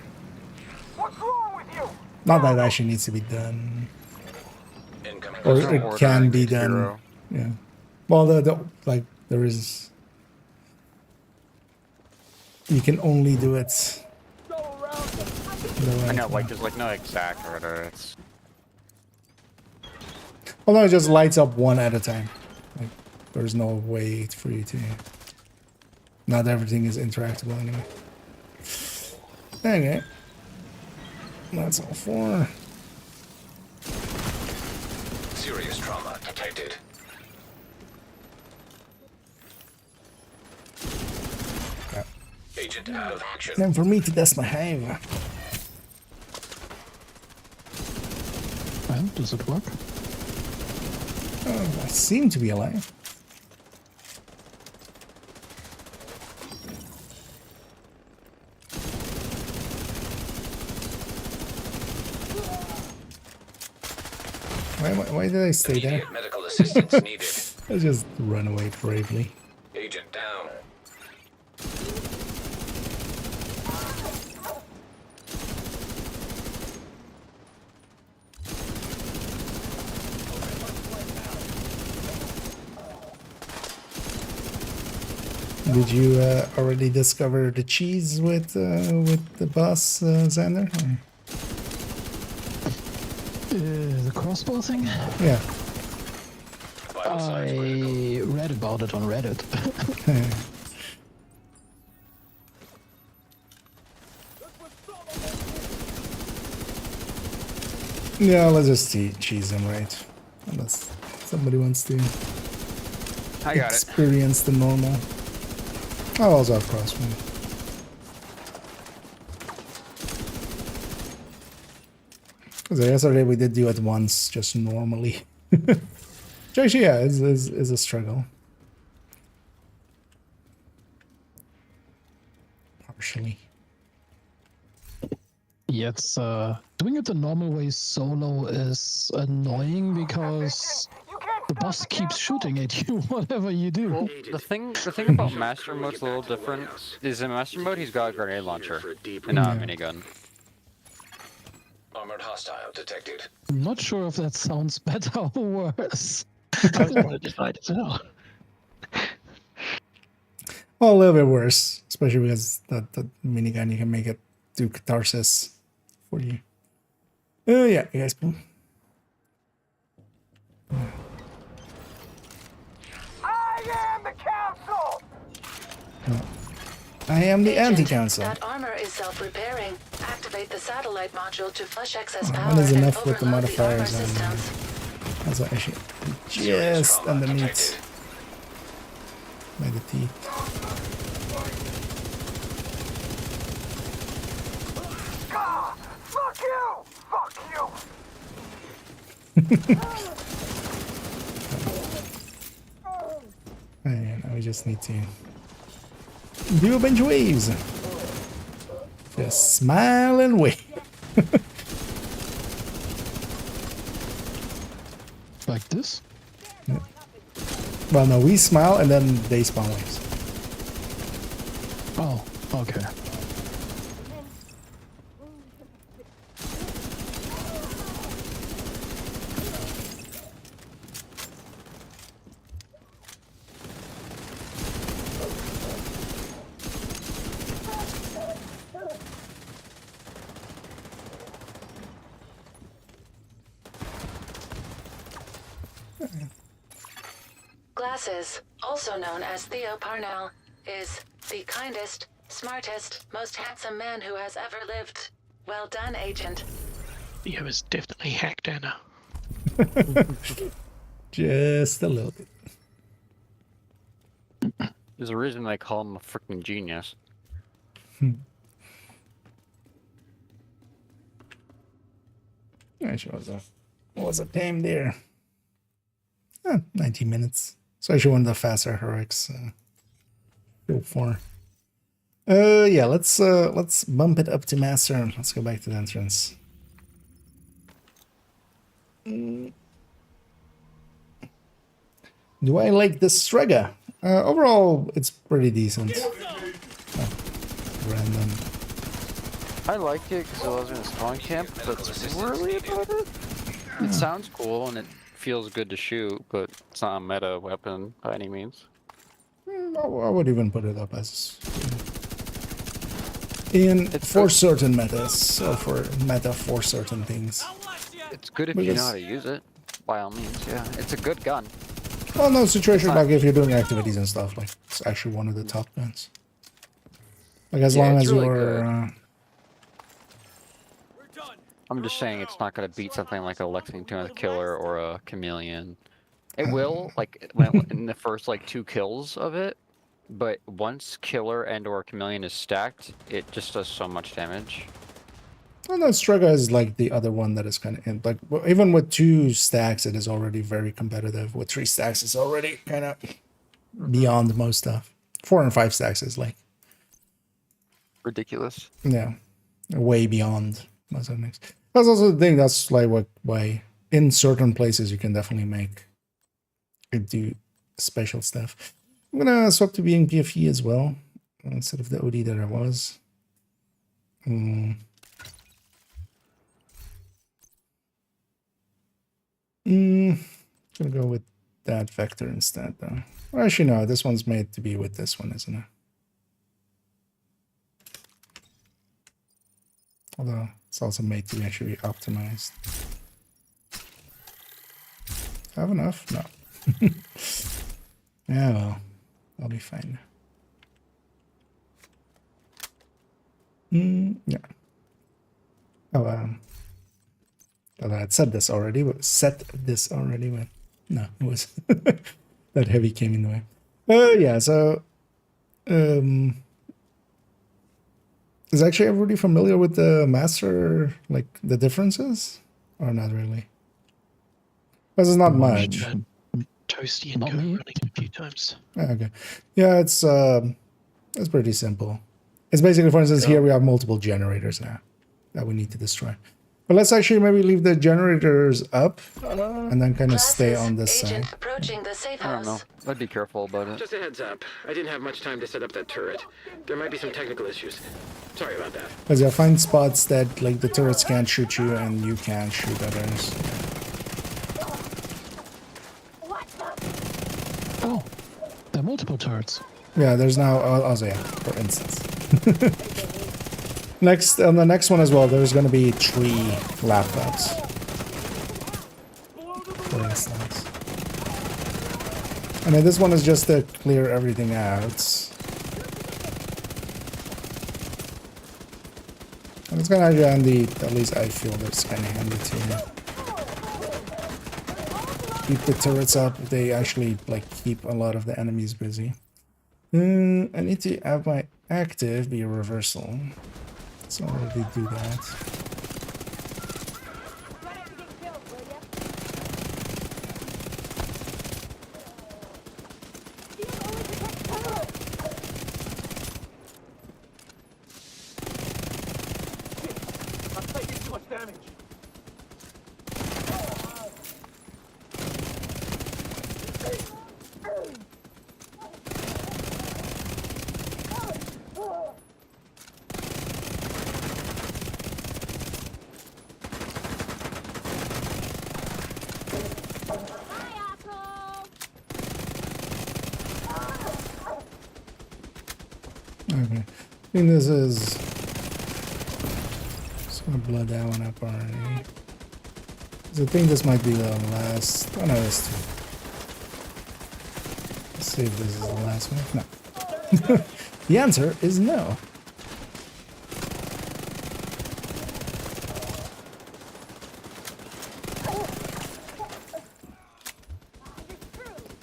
Not that it actually needs to be done, or it can be done. Yeah. Well, like there is. You can only do it. I know, like there's like no exact order. It's. Well, no, it just lights up one at a time. Like, there's no way for you to. Not everything is interactable anyway. Okay. That's all 4. Serious trauma detected. Yeah. Agent out of action. Time for me to test my hive. And does it work? I seem to be alive. Why did I stay there? Immediate medical assistance needed. I just run away bravely. Agent down. Did you already discover the cheese with the boss, Xander? Or? The crossbow thing? Yeah. I read about it on Reddit. Yeah, let's just cheese him, right? Unless somebody wants to experience the normal. I also have crossbow. So yesterday we did do it once, just normally. Which actually, yeah, is a struggle. Partially. Yeah, it's doing it the normal way solo is annoying because the boss keeps shooting at you whatever you do. Well, the thing about Master Mode's a little different. Is in Master Mode he's got a grenade launcher and not a minigun. Armored hostile detected. I'm not sure if that sounds better or worse. I was going to decide as well. Well, a little bit worse, especially because that minigun you can make it do catharsis for you. Yeah, you guys. I am the council. I am the anti-council. That armor is self-repairing. Activate the satellite module to flush excess power. One is and enough with the overload the armor modifiers and systems. that's actually just underneath by the teeth. Ah, fuck you! Fuck you! And now we just need to do a bunch of waves. Just smile and wave. Like this? Yeah. Well, no, we smile and then they spawn waves. Oh, okay. Glasses, also known as Theo Parnell, is the kindest, smartest, most handsome man who has ever lived. Well done, Agent. Theo is definitely hacked Anna. Just a little bit. There's a reason they call him a freaking genius. What was the time there? 19 minutes. So actually one of the faster heroics. Build 4. Yeah, let's bump it up to master. Let's go back to the entrance. Do I like the Strega? Overall, it's pretty decent. Oh, random. I liked it because it wasn't a spawn camp, but that's really about it. It sounds cool and it feels good to shoot, but it's not a meta weapon by any means. I would even put it up as for certain metas, or for meta for certain things. It's good if you know how to use it, by all means. Yeah, it's a good gun. Well, no situation like if you're doing activities and stuff, like it's actually one of the top guns. Like as long as really you're. I'm just saying it's not going to beat something like a Lexington Killer or a Chameleon. It will, like, when in the first, like, 2 kills of it, but once Killer and or Chameleon is stacked, it just does so much damage. Well, no, Strega is like the other one that is kind of, like, even with 2 stacks, it is already very competitive. With 3 stacks, it's already kind of beyond most stuff. 4 and 5 stacks is, like... ridiculous. Yeah, way beyond most of the things. That's also the thing, that's like why in certain places you can definitely make it do special stuff. I'm gonna swap to being PVE as well, instead of the OD that I was. Gonna go with that vector instead though. Well, actually no, this one's made to be with this one, isn't it? Although it's also made to actually be optimized. Have enough? No. Yeah, well, I'll be fine. Yeah. Oh, I had said this already, but no, it was that heavy came in the way. Yeah, so is actually everybody familiar with the master, like the differences, or not really? Because it's not much. Toasty and go running a few times. Okay, yeah, it's pretty simple. It's basically, for instance, here we have multiple generators now that we need to destroy. But let's actually maybe leave the generators up and then kind of stay on this side. Approaching the safe I don't know. I'd be careful about it. Just a heads up. I didn't have much time to set up that turret. There might be some technical issues. Sorry about that. Because I find spots that like the turrets can't shoot you and you can't shoot others. Oh, there are multiple turrets. Yeah, there's now also, yeah, for instance. Next, on the next one as well, there's going to be 3 laptops. For instance. And then this one is just to clear everything out. And it's kind of handy, at least I feel that's kind of handy to keep the turrets up. They actually like keep a lot of the enemies busy. I need to have my active be a reversal. So I'll already do that. I'm taking too much damage. Okay. I think this is... Just gonna blow that one up already. So I think this might be the last... Oh no, there's 2. Let's see if this is the last one. No. The answer is no.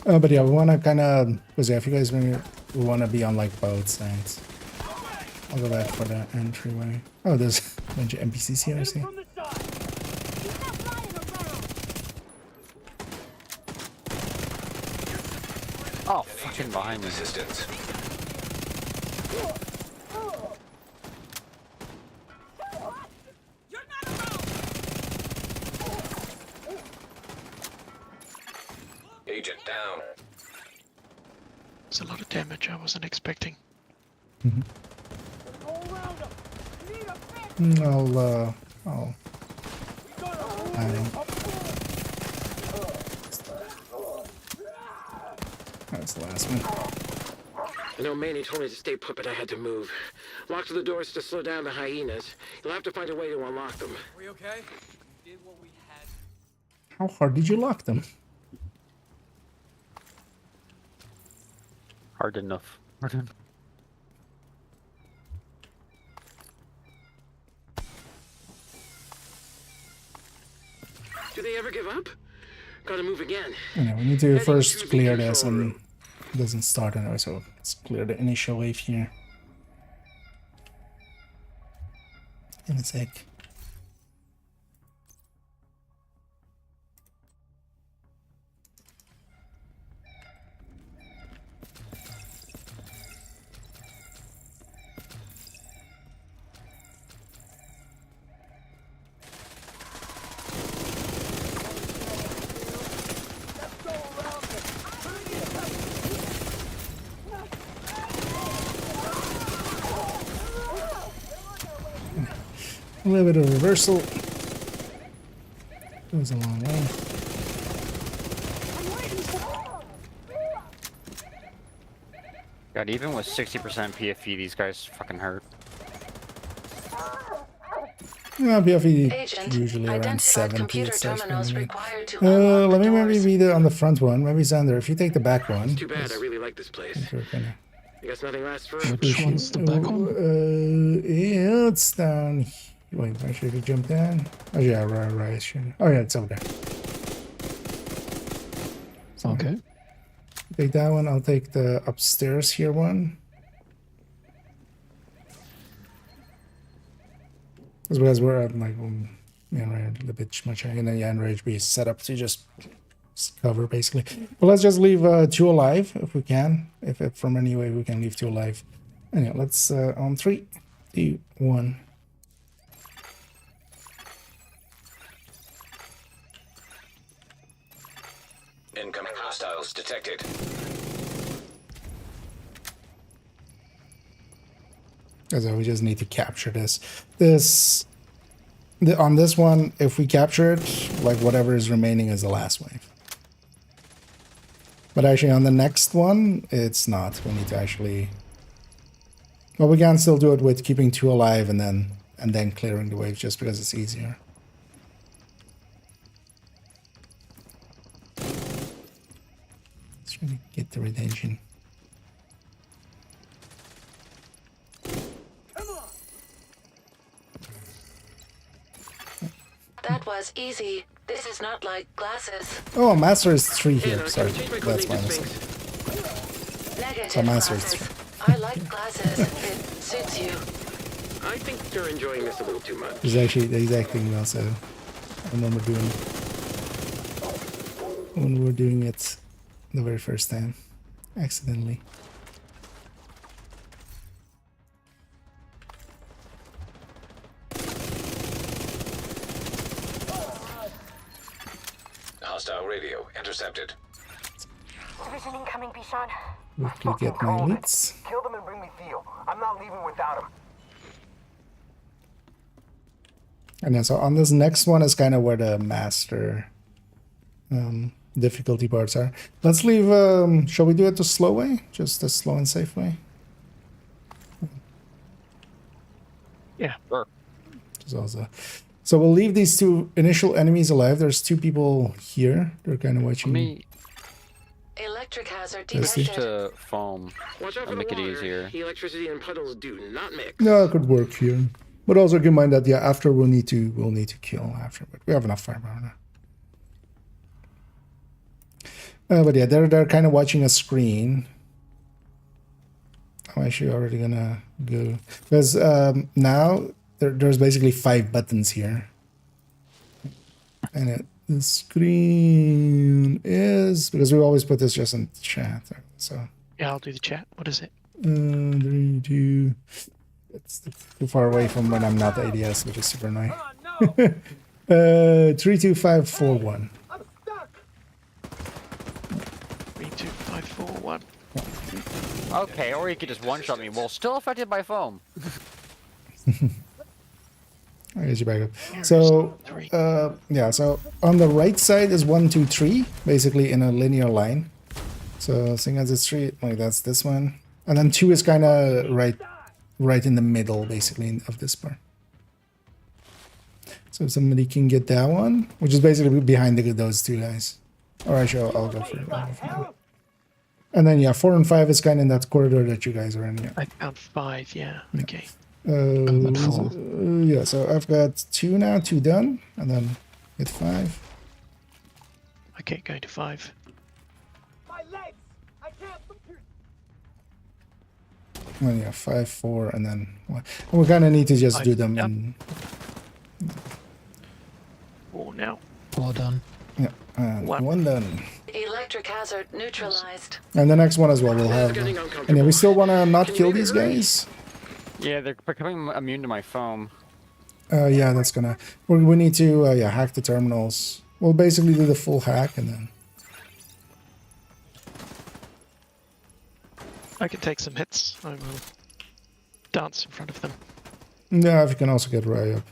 But yeah, we want to kind of, because yeah, if you guys we want to be on like both sides. I'll go back for the entryway. Oh, there's a bunch of NPCs here, I see. Oh, fucking behind me. Resistance. Agent down. There's a lot of damage I wasn't expecting. I'll that's the last one. I know Manny told me to stay put, but I had to move. Locked the doors to slow down the hyenas. You'll have to find a way to unlock them. Are we okay? We did what we had. How hard did you lock them? Hard enough. Do they ever give up? Gotta move again. Yeah, we need to first clear this and it doesn't start anyway, so let's clear the initial wave here. In a sec. A little bit of reversal. Goes a long way. God, even with 60% PFE, these guys fucking hurt. Yeah, PFE Agent, usually around identified 70. computer It starts terminals moving. required to unlock Let the me maybe doors. be the, on the front one. Maybe Xander, if you take the back one. Too bad, I really like this place. I guess nothing lasts forever. Which one's the back one? Yeah, it's down. Wait, actually, if you jump down. Oh, yeah, right. Oh, yeah, it's over there. So, Okay. take that one. I'll take the upstairs here one. As well as we're at like a bit much, and then yeah, Enrage be set up to just cover basically. But let's just leave 2 alive if we can. If from any way we can leave 2 alive. Anyway, let's on 3, 2, 1. Incoming hostiles detected. So we just need to capture this. On this one, if we capture it, like whatever is remaining is the last wave. But actually on the next one, it's not. We need to actually... Well, we can still do it with keeping 2 alive and then clearing the waves just because it's easier. Let's really get the retention. That was easy. This is not like glasses. Oh, Master is 3 here. Sorry, that's my mistake. Negative So Master is glasses. 3. I like glasses. It suits you. I think you're enjoying this a little too much. He's actually the exact thing also. I remember doing when we were doing it the very first time, accidentally. Hostile radio intercepted. Division incoming, Bishan. Quickly get my leads. Kill them and bring me Theo. I'm not leaving without him. And then so on this next one is kind of where the master difficulty parts are. Let's leave, shall we do it the slow way? Just the slow and safe way? Yeah, sure. So we'll leave these 2 initial enemies alive. There's 2 people here. They're kind of watching me. Electric hazard Let's see. detected. To foam. Watch out I'll for make the it water. easier. Electricity and puddles do not mix. No, it could work here. But also keep in mind that yeah, after we'll need to kill after, but we have enough firepower now. But yeah, they're kind of watching a screen. I'm actually already gonna go because now there's basically 5 buttons here, and the screen is because we always put this just in chat. So Yeah, I'll do the chat. What is it? 3, 2. It's too far away from when I'm not ADS, which is super annoying. 3, 2, 5, 4, 1. 3, 2, 5, 4, 1. Okay, or you could just one-shot me. Well, still affected by foam. I get you back up. So, yeah, so on the right side is 1, 2, 3, basically in a linear line. So, seeing as it's 3, like that's this one. And then 2 is kind of right in the middle, basically, of this part. So if somebody can get that one, which is basically behind those 2 guys. Or actually, I'll go for it. And then, yeah, 4 and 5 is kind of in that corridor that you guys are in. Yeah. I found 5, yeah. Okay. Yeah, so I've got 2 now, 2 done, and then hit 5. Okay, going to 5. My legs! I can't. Well, yeah, 5, 4, and then 1. And we kind of need to just do them in... 4 now. 4 done. Yeah, and 1 done. Electric hazard neutralized. And the next one as well we'll have. And yeah, we still want to not kill these guys? Yeah, they're becoming immune to my foam. Yeah, that's gonna... We need to, yeah, hack the terminals. We'll basically do the full hack and then... I can take some hits. I will dance in front of them. Yeah, if you can also get Rai up.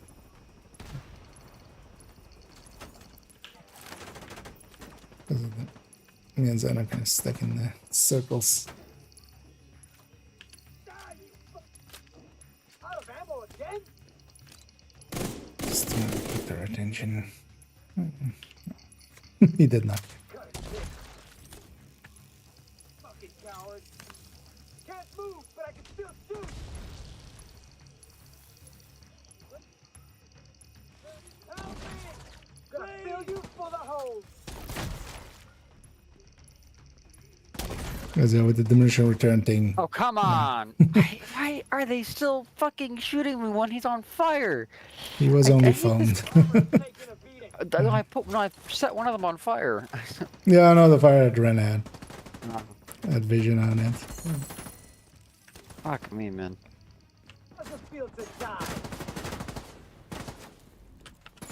Me and Zen are kind of stuck in the circles. Just to get their attention. He did not. Fucking coward. Can't move, but I can still shoot. Help me! Gonna fill you full of holes. As with the diminishing return thing. Oh, come on! Why are they still fucking shooting me when he's on fire? He was only foamed. I set one of them on fire. Yeah, I know the fire had Ren had vision on it. Fuck me, man.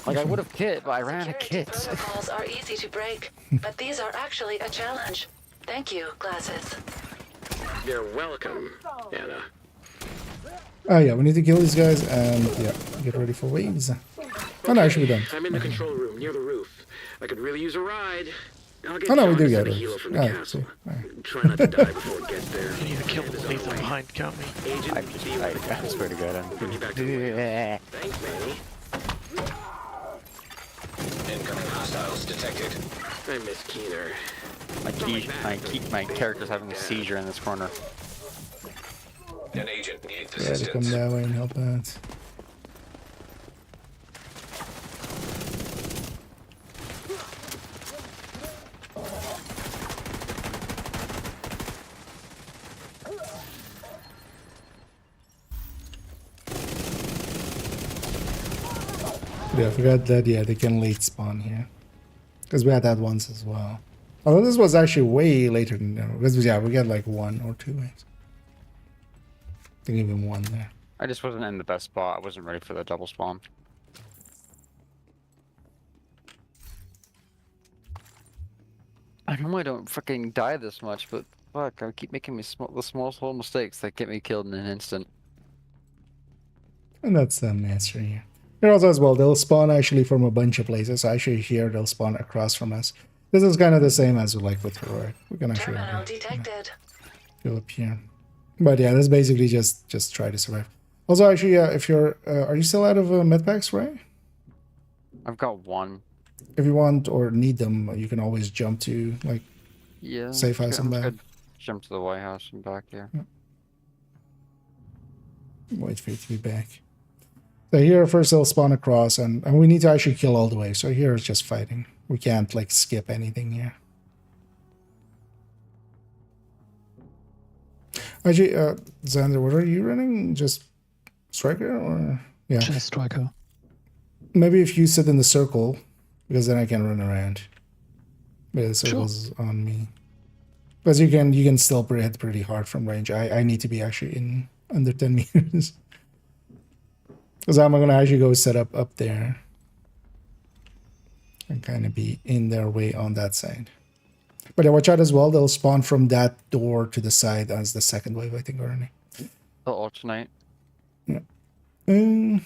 Like I would have kit, but I ran out of kits. Protocols are easy to break, but these are actually a challenge. Thank you, Glasses. You're welcome, Anna. Oh yeah, we need to kill these guys and yeah, get ready for waves. Oh no, actually we're done. I'm in the control room near the roof. I could really use a ride. I'll get Oh no, we do John get a it. helo from the Alright, castle. so, alright. Try not to die before it gets there. You need to kill them leave them behind, can't we? Agent, I swear to God, bring you back to the Thanks, Manny. Incoming hostiles detected. I miss Keener. My character's having a seizure in this corner. An agent needs Try to come assistance. that way and help out. Yeah, I forgot that, yeah, they can late spawn here. Because we had that once as well. Although this was actually way later than that. Because, yeah, we got like 1 or 2 waves. I think even 1 there. I just wasn't in the best spot. I wasn't ready for the double spawn. I normally don't freaking die this much, but fuck, I keep making the smallest little mistakes that get me killed in an instant. And that's the master here. Here also as well, they'll spawn actually from a bunch of places. So actually here they'll spawn across from us. This is kind of the same as like with Heroic. We can actually detected. go up here. But yeah, that's basically just try to survive. Also, actually, if you're, are you still out of medpacks, right? I've got 1. If you want or need them, you can always jump to like safe house and back. Jump to the White House and back there. Yeah. Wait for you to be back. So here first they'll spawn across and we need to actually kill all the way. So here it's just fighting. We can't like skip anything here. Actually, Xander, what are you running? Just Striker or yeah? Just Striker. Maybe if you sit in the circle, because then I can run around. Yeah, the circle's on me. Because you can still hit pretty hard from range. I need to be actually in under 10 meters. Because I'm gonna actually go set up there. And kind of be in their way on that side. But watch out as well, they'll spawn from that door to the side as the second wave, I think, already. They'll alternate. Yeah. I'm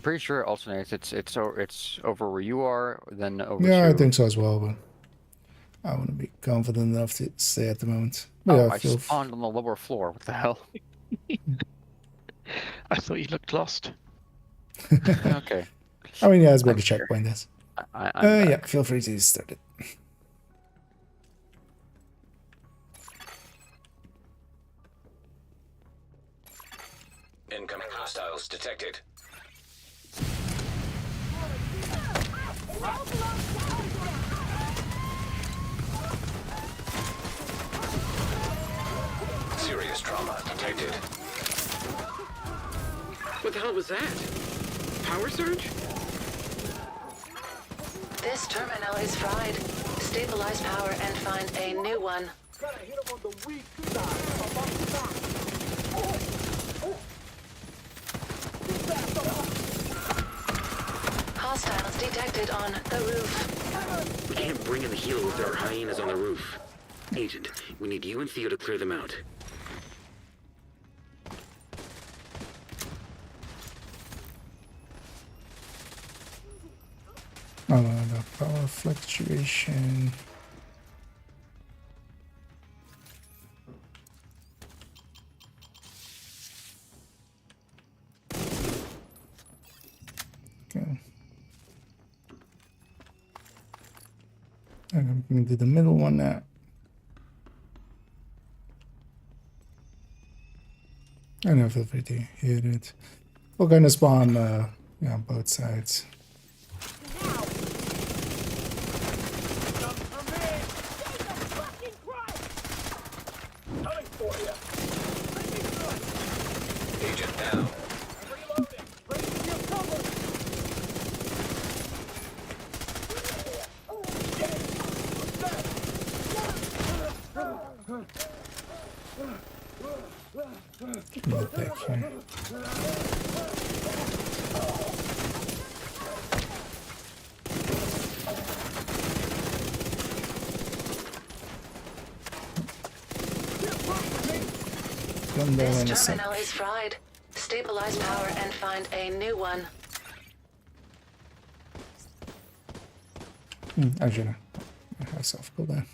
pretty sure it alternates. It's over where you are, then over. Yeah, to... I think so as well, but I want to be confident enough to stay at the moment. But Oh, yeah, I spawned on the lower floor. What the hell? I thought you looked lost. Okay. I mean, yeah, it's where the checkpoint is. I'm yeah, feel free to start it. Incoming hostiles detected. Serious trauma detected. What the hell was that? Power surge? This terminal is fried. Stabilize power and find a new one. Hostiles detected on the roof. We can't bring in the healer if there are hyenas on the roof. Agent, we need you and Theo to clear them out. Oh, no, the power fluctuation. Okay. I'm going to do the middle one now. I know, feel free to hit it. We'll kind of spawn yeah, on both sides. Agent down. Get back here. Come down in a This sec. terminal is fried. Stabilize power and find a new one. Actually, no. I have soft cooldown.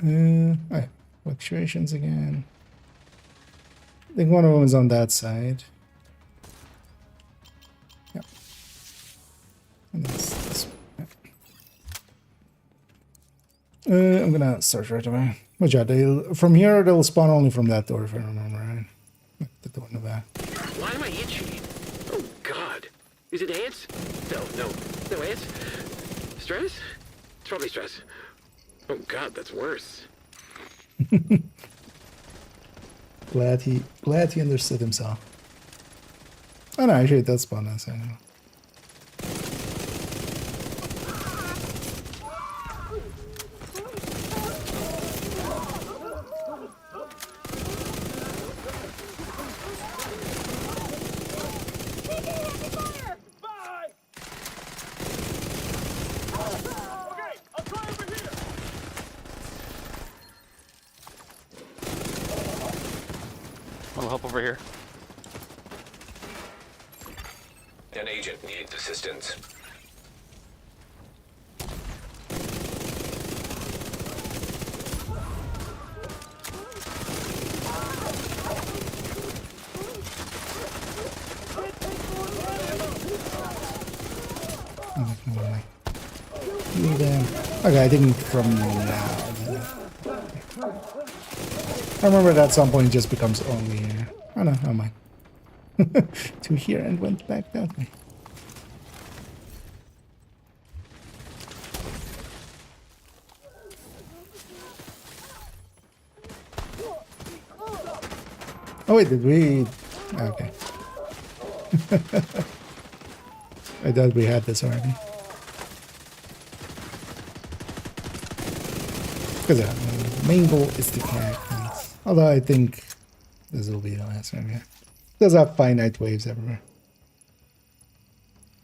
Oh, fluctuations again. I think one of them is on that side. Yep. And that's this one. Yep. I'm gonna start right away. Watch out, from here they'll spawn only from that door if I remember right. The door in the back. Why am I itchy? Oh God. Is it ants? No ants. Stress? It's probably stress. Oh God, that's worse. Glad he understood himself. Oh no, actually it does spawn us, I know. I'll help over here. An agent needs assistance. Okay, I think from now. I remember that at some point it just becomes only. Oh Oh no, oh mine. To here and went back that way. Oh wait, did we? Okay. I thought we had this already. Because the main goal is to connect. Although I think this will be the last one. Yeah, does have finite waves everywhere.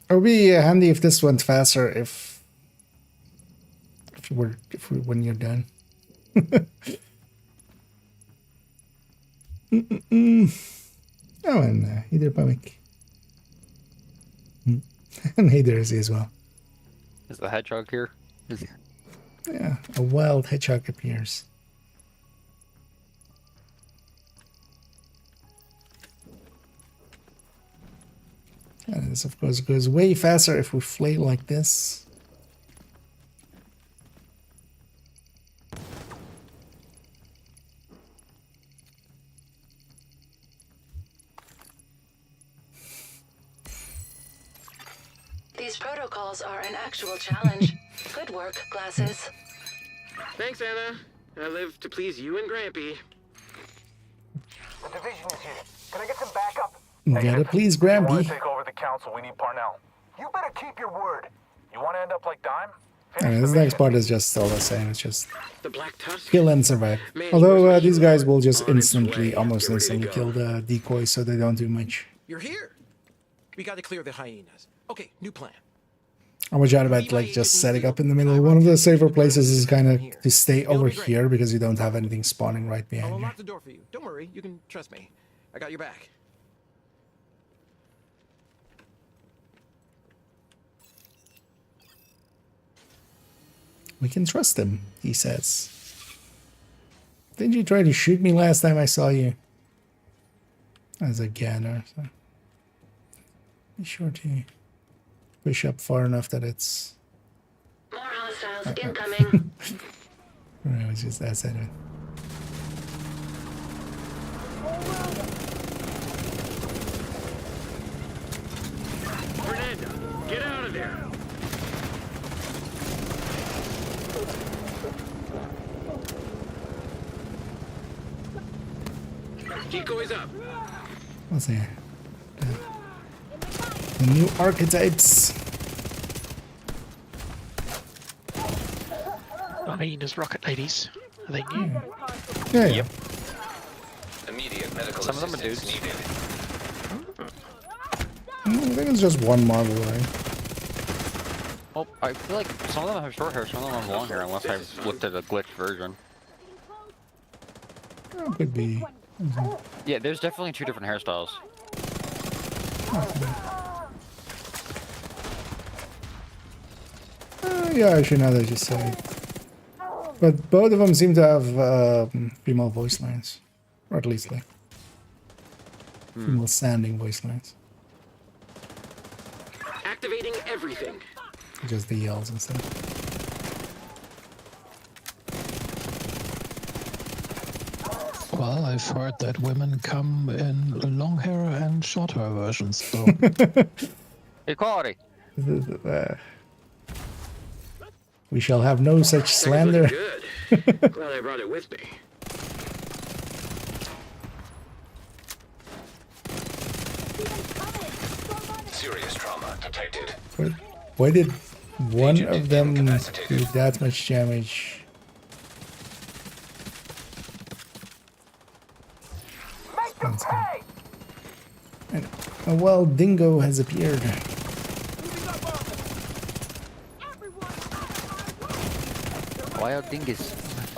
It would be handy if this went faster. If when you're done. Oh, and hydroponic. And Hydrozy as well. Is the hedgehog here? Yeah, a wild hedgehog appears. And this, of course, goes way faster if we flail like this. These protocols are an actual challenge. Good work, Glasses. Thanks, Anna. I live to please you and Grampy. The division is here. Can I get some backup? Gotta please, If you want Grampy. to take over the council, we need Parnell. You better keep your word. You want to end up like Dime? This next part is just still the same. It's just The Black Tusk. kill and survive. Although these guys will just instantly, almost instantly kill the decoys, so they don't do much. You're here. We got to clear the hyenas. Okay, new plan. I was out about like just setting up in the middle. One of the safer places is kind of to stay over here because you don't have anything spawning right I'll behind you. unlock the door for you. Don't worry, you can trust me. I got your back. We can trust him, he says. Didn't you try to shoot me last time I saw you? As a ganner, so be sure to push up far enough that it's... More hostiles incoming. Right, it was just that side of it. Fernando, get out of there. Decoys up. What's here? The new archetypes. Hyenas, rocket ladies. Are they new? Yeah. Yep. Immediate medical Some of them are assistance dudes. needed. I think it's just one model, right? Oh, I feel like some of them have short hair, some of them have long hair, unless I've looked at a glitched version. Oh, could be. Yeah, there's definitely two different hairstyles. Yeah, I should know that you say. But both of them seem to have female voice lines. Or at least like female sounding voice lines. Activating everything. Just the yells and stuff. Well, I've heard that women come in long hair and short hair versions, so... Equality! We shall have no such slander. Good. Glad I brought it with me. Serious trauma detected. Why did one of them do that much damage? That's good. And a wild dingo has appeared. Wild dingus.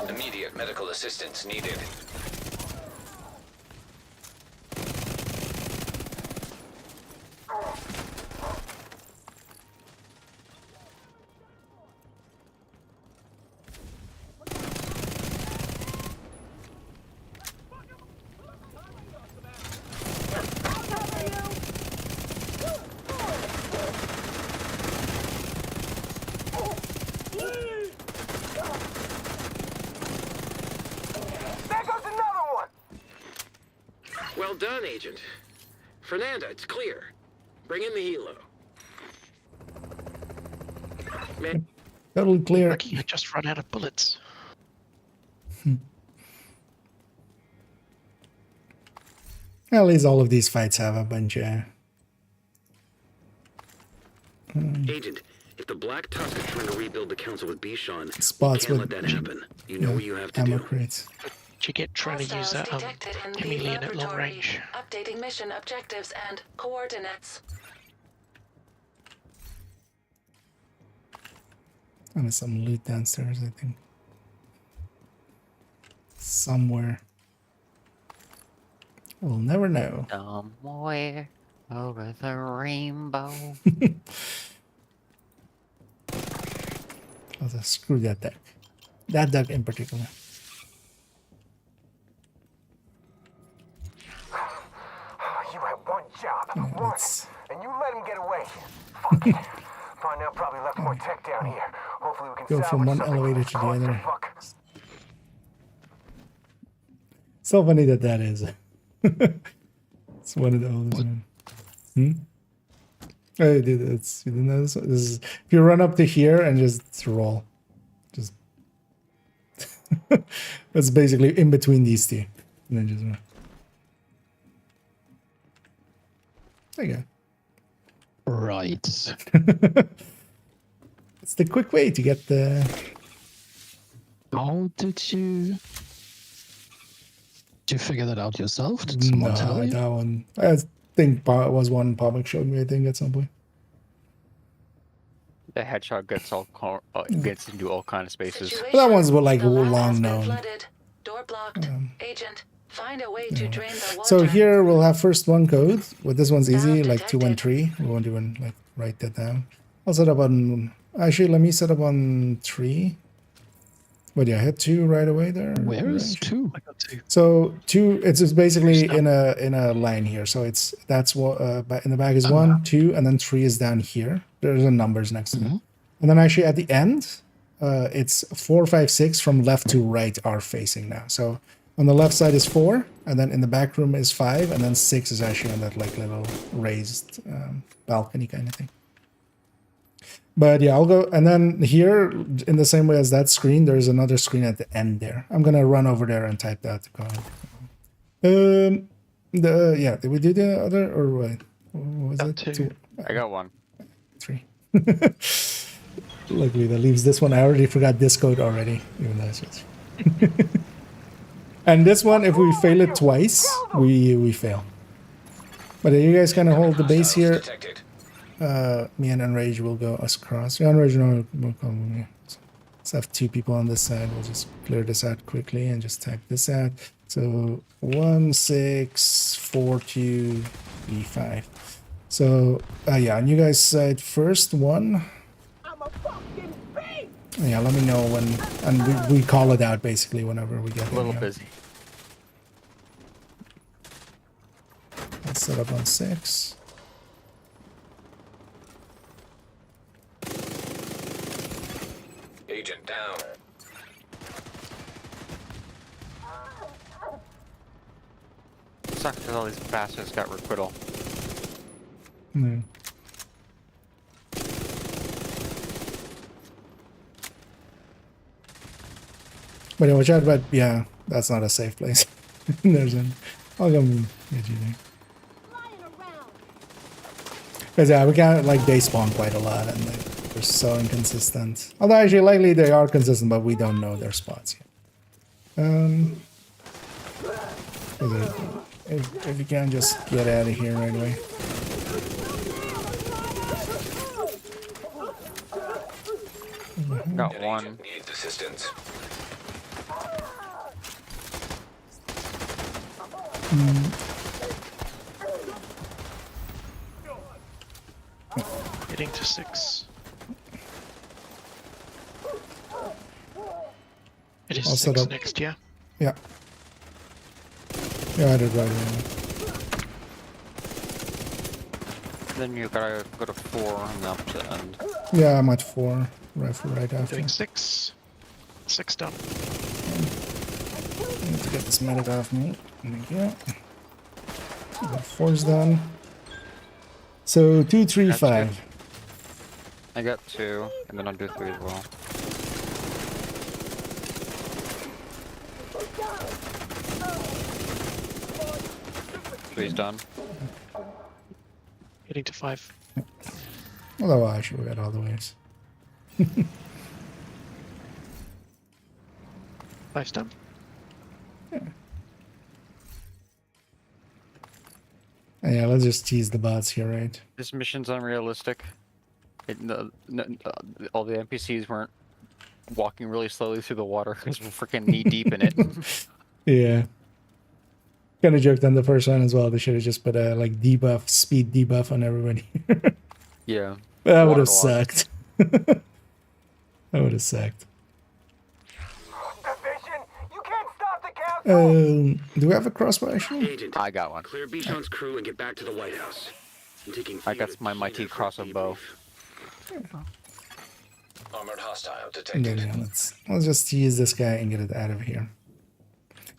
Immediate medical assistance needed. done, Agent. Fernanda, it's clear. Bring in the helo. Man, Totally clear. Lucky I just run out of bullets. At least all of these fights have a bunch of... Agent, if the Black Tusk are trying to rebuild the council with Bichon, spots we with can't let that happen. You know what you have to ammo do. crates. Did you get trying to use that Detected in the chameleon at long laboratory. range? Updating mission objectives and coordinates. And there's some loot downstairs, I think. Somewhere. We'll never know. Somewhere over the rainbow. Oh, screw that duck. That duck in particular. You had one job, Yeah, one, let's- and you let him get away. Fuck it. Parnell probably left more tech down here. Hopefully we can Go from salvage one something elevator from to the this other. clusterfuck. So funny that is. It's one of the oldest ones. Oh, you did it. You didn't know this? This is if you run up to here and just roll. Just that's basically in between these two. And then just run. There you go. Right. It's the quick way to get the... How did you figure that out yourself? Did someone tell No, you? that one. I think it was one Public showed me, I think, at some point. The headshot gets gets into all kind of spaces. But that one's like The lab has long been known. flooded. Door blocked. Agent, find a way to drain the water. So here we'll have first one code. Well, this one's easy, like 213. We won't even like write that down. I'll set up on. Actually, let me set up on 3. But yeah, I hit 2 right away there. Where is Right. 2? I got 2. So 2, it's just basically in a line here. So that's what in the back is 1, 2, and then 3 is down here. There's the numbers next to them. And then actually at the end, it's 4, 5, 6 from left to right are facing now. So on the left side is 4, and then in the back room is 5, and then 6 is actually on that like little raised balcony kind of thing. But yeah, I'll go, and then here, in the same way as that screen, there's another screen at the end there. I'm gonna run over there and type that code. Yeah, did we do the other, or what? What was it? 2. I got 1. 3. Luckily, that leaves this one. I already forgot this code already, even though it's just... And this one, if we fail it twice, we fail. But you guys kind of hold the base here. Me and Enrage will go across. Yeah, Enrage will come with me. So let's have 2 people on this side. We'll just clear this out quickly and just type this out. So 1, 6, 4, 2, 3, 5. So yeah, on you guys' side first, 1. Yeah, let me know when, and we call it out basically whenever we get A little busy. Let's set up on 6. Agent down. Sucks because all these bastards got requital. Yeah. But yeah, watch out, but yeah, that's not a safe place. There's an... I'll come get you there. Because yeah, we can't, like, they spawn quite a lot and they're so inconsistent. Although actually, likely they are consistent, but we don't know their spots yet. If you can, just get out of here right away. Got 1. Needs assistance. Getting to 6. It is I'll set 6 up. next, yeah? Yeah. Yeah, I did right away. Then you gotta go to 4 on the opposite end. Yeah, I'm at 4. Right after. Doing 6. 6 done. I need to get this medic off me. Thank you. 4's done. So 2, 3, That's 5. it. I got 2, and then I'll do 3 as well. Three's done. Getting to 5. Although I should have got all the ways. 5's done. Yeah, let's just tease the bots here, right? This mission's unrealistic. All the NPCs weren't walking really slowly through the water because we're freaking knee deep in it. Yeah. Kind of joked on the first one as well. They should have just put a like debuff, speed debuff on everybody. Yeah. That would have Waterlogged. sucked. That would have sucked. Division, you can't stop the council. Do we have a crossbow actually? Agent, I got one. clear Bichon's crew and get back to the White House. I'm taking I got Thea's my mighty keener crossbow first bow. debrief. Armored hostile And detected. then let's just use this guy and get it out of here.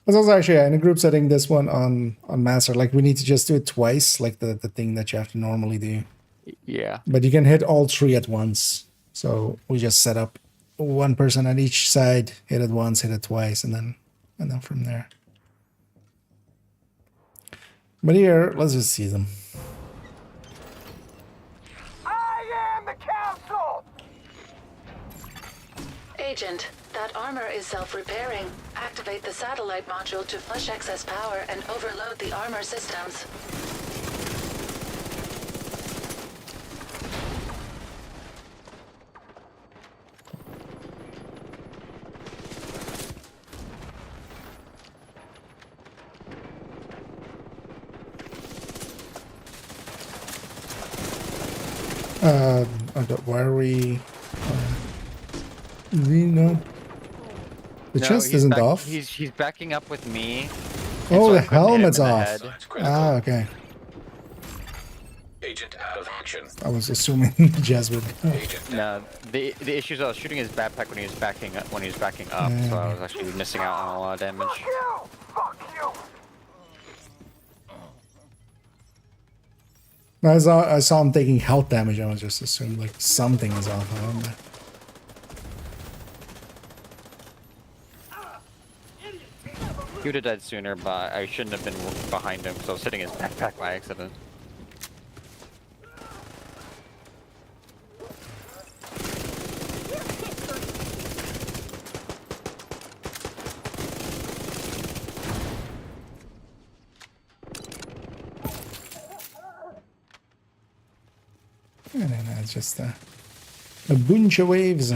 But also actually in a group setting, this one on master, like we need to just do it twice, like the thing that you have to normally do. Yeah. But you can hit all 3 at once. So we just set up 1 person on each side, hit it once, hit it twice, and then from there. But here, let's just see them. I am the council. Agent, that armor is self-repairing. Activate the satellite module to flush excess power and overload the armor systems. Why are we? No. The No, chest he's isn't back- off. He's backing up with me. Oh, so the I couldn't hit him helmet's in the off. head. Ah, okay. Agent out of action. I was assuming Jasmine. No, the issue is I was shooting his backpack when he was backing up. So I was actually missing out on a lot of damage. Fuck you. Fuck you. I saw him taking health damage. I was just assuming like something is off. I don't know. He would have died sooner, but I shouldn't have been behind him because I was hitting his backpack by accident. And then it's just a bunch of waves.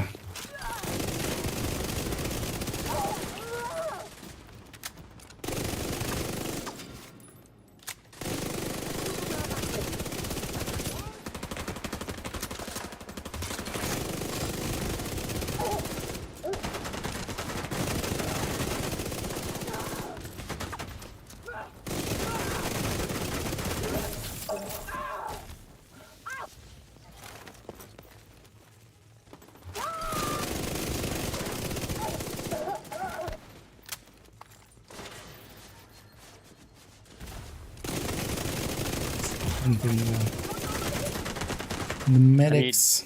The medics.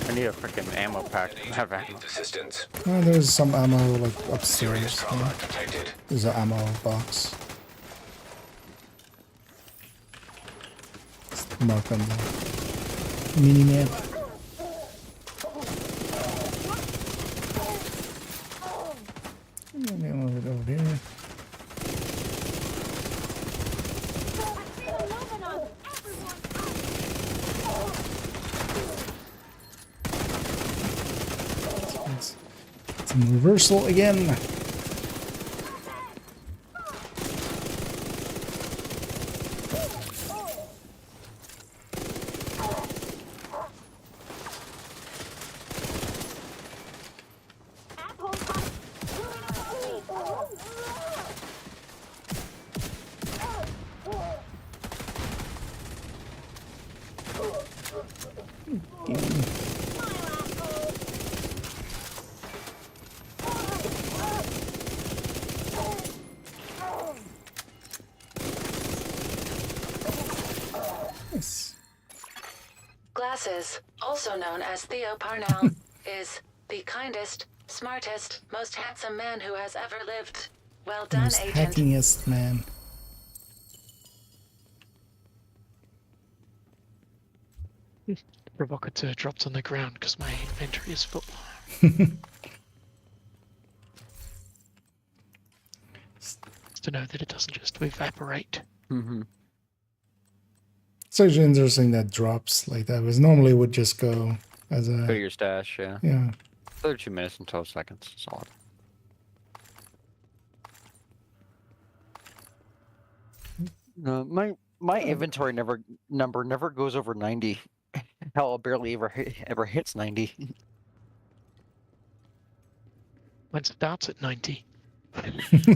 I need a freaking ammo pack. I have ammo. Assistance. Oh, there's some ammo like upstairs. Serious trauma detected. There's an ammo box. Mark on the mini map. Move it over there. It's in reversal again. bosses, also known as Theo Parnell, is the kindest, smartest, most handsome man who has ever lived. Well done, Most Agent. hackingest man. Provocateur dropped on the ground because my inventory is full. To know that it doesn't just evaporate. Mm-hmm. It's actually interesting that drops like that, because normally it would just go as a... Go to your stash, yeah. Yeah. 32 minutes and 12 seconds. Solid. My inventory number never goes over 90. Hell, it barely ever hits 90. Mine starts at 90.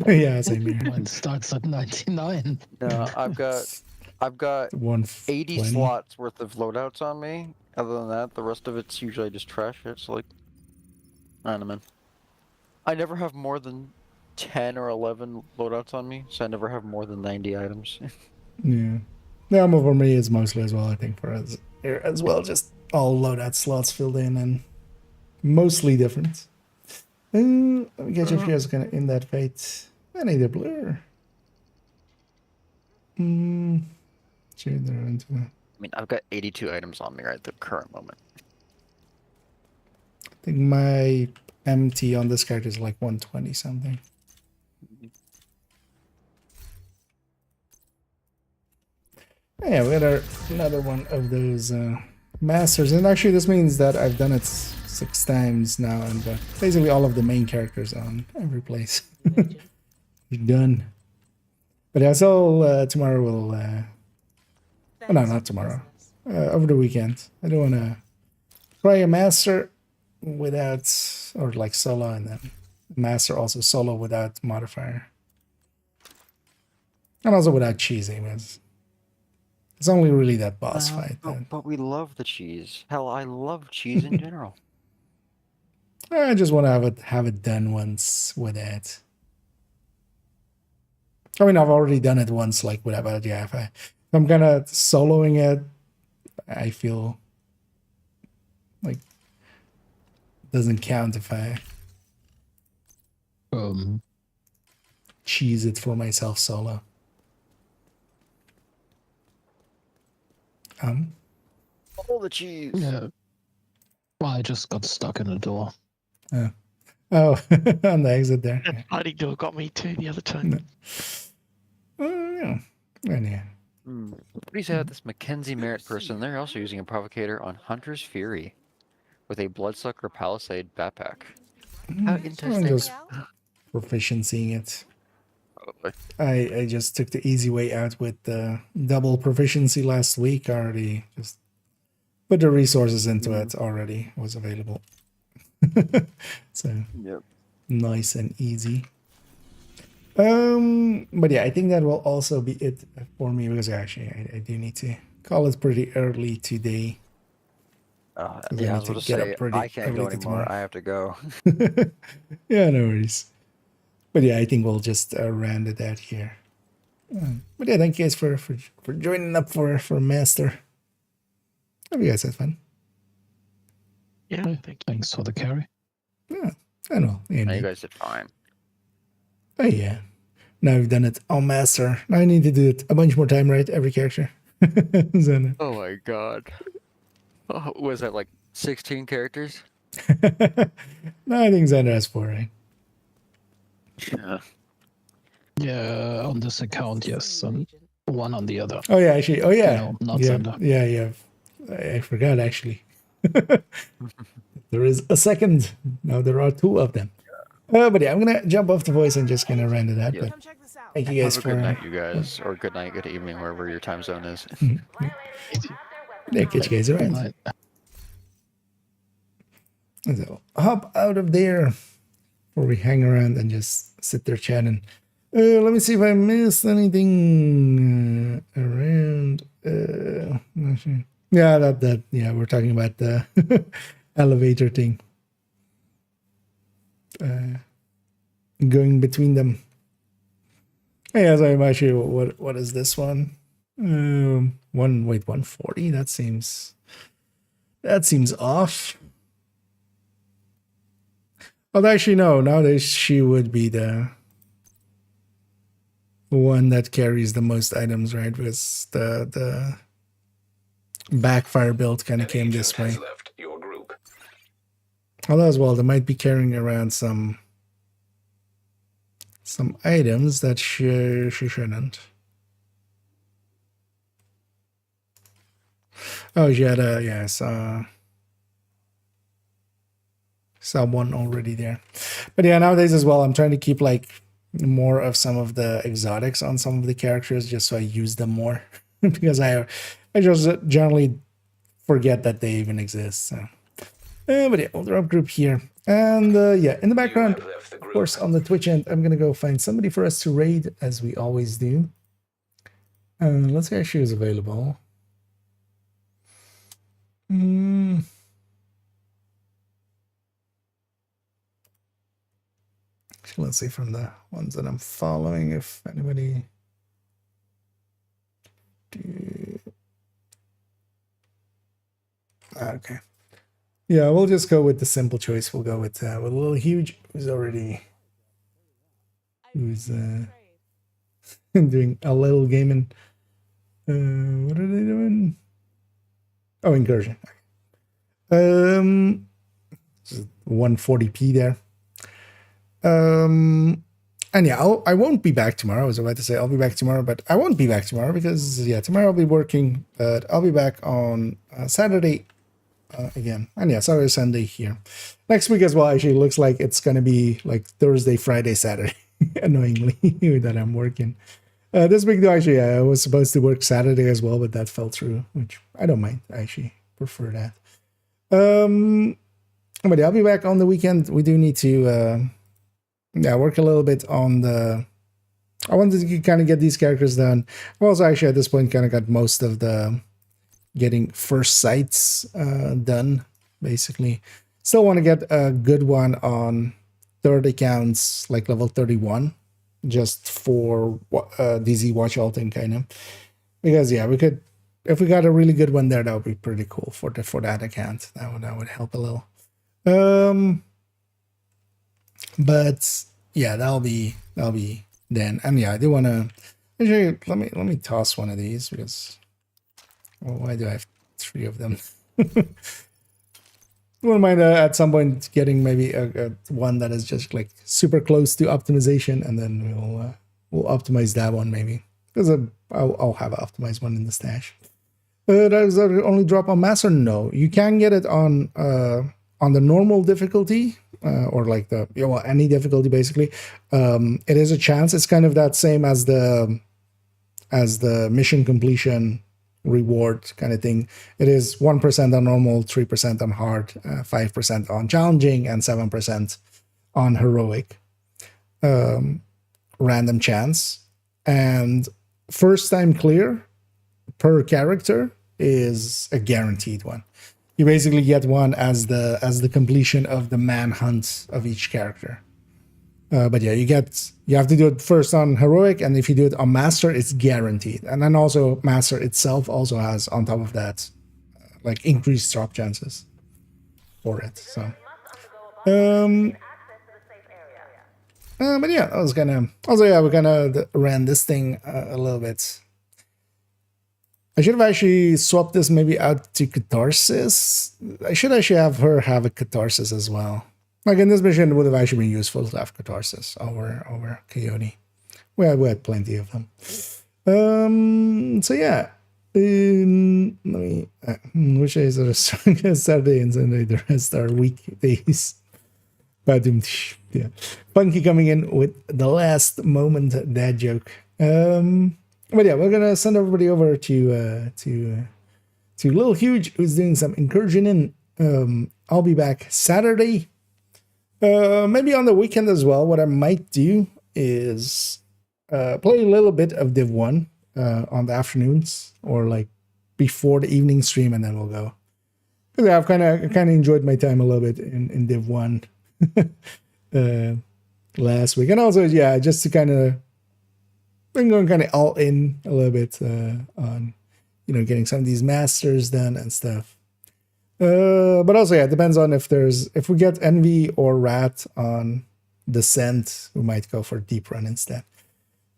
Yeah, same here. Mine starts at 99. No, I've got 80 120. slots worth of loadouts on me. Other than that, the rest of it's usually just trash. It's like, I don't know, man. I never have more than 10 or 11 loadouts on me, so I never have more than 90 items. Yeah. The ammo for me is mostly as well, I think, for us here as well. Just all loadout slots filled in and mostly different. Let me get you if you guys are gonna in that fate. I need a blur. Sure, they're into that. I mean, I've got 82 items on me right at the current moment. I think my MT on this character is like 120 something. Yeah, we got another one of those masters, and actually this means that I've done it 6 times now, and basically all of the main characters on every place. Done. But yeah, so tomorrow we'll no, not tomorrow, over the weekend I do want to try a master without, or like solo, and then master also solo without modifier, and also without cheesing. It's only really that boss fight. But we love the cheese. Hell, I love cheese in general. I just want to have it done once with it. I mean, I've already done it once, like without if I'm kind of soloing it, I feel like it doesn't count if I cheese it for myself solo. All the cheese. Yeah. Well, I just got stuck in the door. Oh, on the exit there. That bloody door got me too the other time. Yeah. Yeah. Please add this Mackenzie Merritt person. They're also using a provocator on Hunter's Fury with a Bloodsucker Palisade backpack. How interesting. I'm just proficiencying it. I just took the easy way out with the double proficiency last week. I already just put the resources into it already. It was available. So yep. Nice and easy. But yeah, I think that will also be it for me, because actually I do need to call it pretty early today. Yeah, I was going to say, I can't go anymore. Tomorrow. I have to go. Yeah, no worries. But yeah, I think we'll just round it out here. But yeah, thank you guys for joining up for Master. Hope you guys had fun. Yeah, thank you. Thanks for the carry. Yeah, I know. You guys did fine. Oh yeah. Now we've done it on Master. Now I need to do it a bunch more time, right? Every character. So, oh my god. Oh, was that like 16 characters? no, I think Xander has 4, right? Yeah. Yeah, on this account, yes. One on the other. Oh yeah, actually. Oh yeah. No, not yeah, Xander. yeah. I forgot actually. There is a second. Now there are 2 of them. But yeah, I'm gonna jump off the voice and just gonna render that. But thank you guys Have a for good night, you guys, or good night, good evening, wherever your time zone is. Yeah, catch you guys around. So hop out of there before we hang around and just sit there chatting. Let me see if I missed anything around. Not sure. Yeah, that. Yeah, we're talking about the elevator thing. Going between them. Yeah, so I'm actually, what is this one? 140. That seems That seems off. Although actually no, nowadays she would be the one that carries the most items, right? Because the backfire build kind of came this way. Left your group. Although as well, they might be carrying around some items that she shouldn't. Oh, she had a, yes, saw one already there. But yeah, nowadays as well, I'm trying to keep like more of some of the exotics on some of the characters just so I use them more. Because I just generally forget that they even exist. So. But yeah, we'll drop group here. And yeah, in the background, of course, on the Twitch end, I'm going to go find somebody for us to raid, as we always do. Let's see if she is available. Let's see from the ones that I'm following if anybody... Okay. Yeah, we'll just go with the simple choice. We'll go with a little huge, who's doing a little gaming. What are they doing? Oh, incursion. 140p there. And yeah, I won't be back tomorrow. I was about to say I'll be back tomorrow, but I won't be back tomorrow because yeah, tomorrow I'll be working, but I'll be back on Saturday again. And yeah, Saturday, Sunday here. Next week as well, actually looks like it's going to be like Thursday, Friday, Saturday, annoyingly, that I'm working. This week though, actually, I was supposed to work Saturday as well, but that fell through, which I don't mind. I actually prefer that. But yeah, I'll be back on the weekend. We do need to work a little bit on the... I wanted to kind of get these characters done. I've also actually at this point kind of got most of the getting first sights done, basically. Still want to get a good one on third accounts, like level 31, just for DZ watch ulting kind of. Because yeah, we could, if we got a really good one there, that would be pretty cool for that account. That would help a little. But yeah, that'll be then. And yeah, I do want to actually let me toss one of these because, well, why do I have 3 of them? Wouldn't mind at some point getting maybe a one that is just like super close to optimization, and then we'll optimize that one maybe because I'll have an optimized one in the stash. Does that only drop on master? No, you can get it on the normal difficulty. Or like the any difficulty basically. It is a chance. It's kind of that same as the mission completion reward kind of thing. It is 1% on normal, 3% on hard, 5% on challenging, and 7% on heroic. Random chance, and first time clear per character is a guaranteed one. You basically get one as the completion of the manhunt of each character. But yeah, you have to do it first on heroic, and if you do it on master, it's guaranteed. And then also master itself also has on top of that like increased drop chances for it. So but yeah, I was gonna also we're gonna ran this thing a little bit. I should have actually swapped this maybe out to Catharsis. I should actually have her have a Catharsis as well. Like in this mission, it would have actually been useful to have Catharsis over Coyote. We had plenty of them. So yeah. Let me... which days are Saturday and Sunday? The rest are weekdays. Yeah. Punky coming in with the last moment dad joke. But yeah, we're gonna send everybody over to Lil Huge, who's doing some incursion in. I'll be back Saturday, maybe on the weekend as well. What I might do is play a little bit of Div 1 on the afternoons or like before the evening stream, and then we'll go. Because I've kind of enjoyed my time a little bit in Div 1 last week, and also yeah, just to kind of. I'm going kind of all in a little bit on, getting some of these masters done and stuff. But also, yeah, it depends on if we get Envy or Rat on Descent, we might go for Deep Run instead.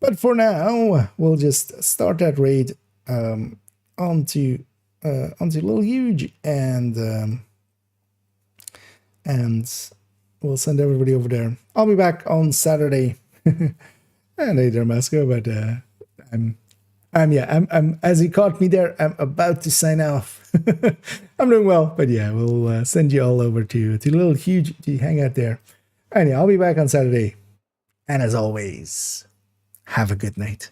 But for now, we'll just start that raid onto Little Huge, and we'll send everybody over there. I'll be back on Saturday. And hey there, Masco, but I'm as you caught me there, I'm about to sign off. I'm doing well, but yeah, we'll send you all over to Little Huge to hang out there. And yeah, I'll be back on Saturday. And as always, have a good night.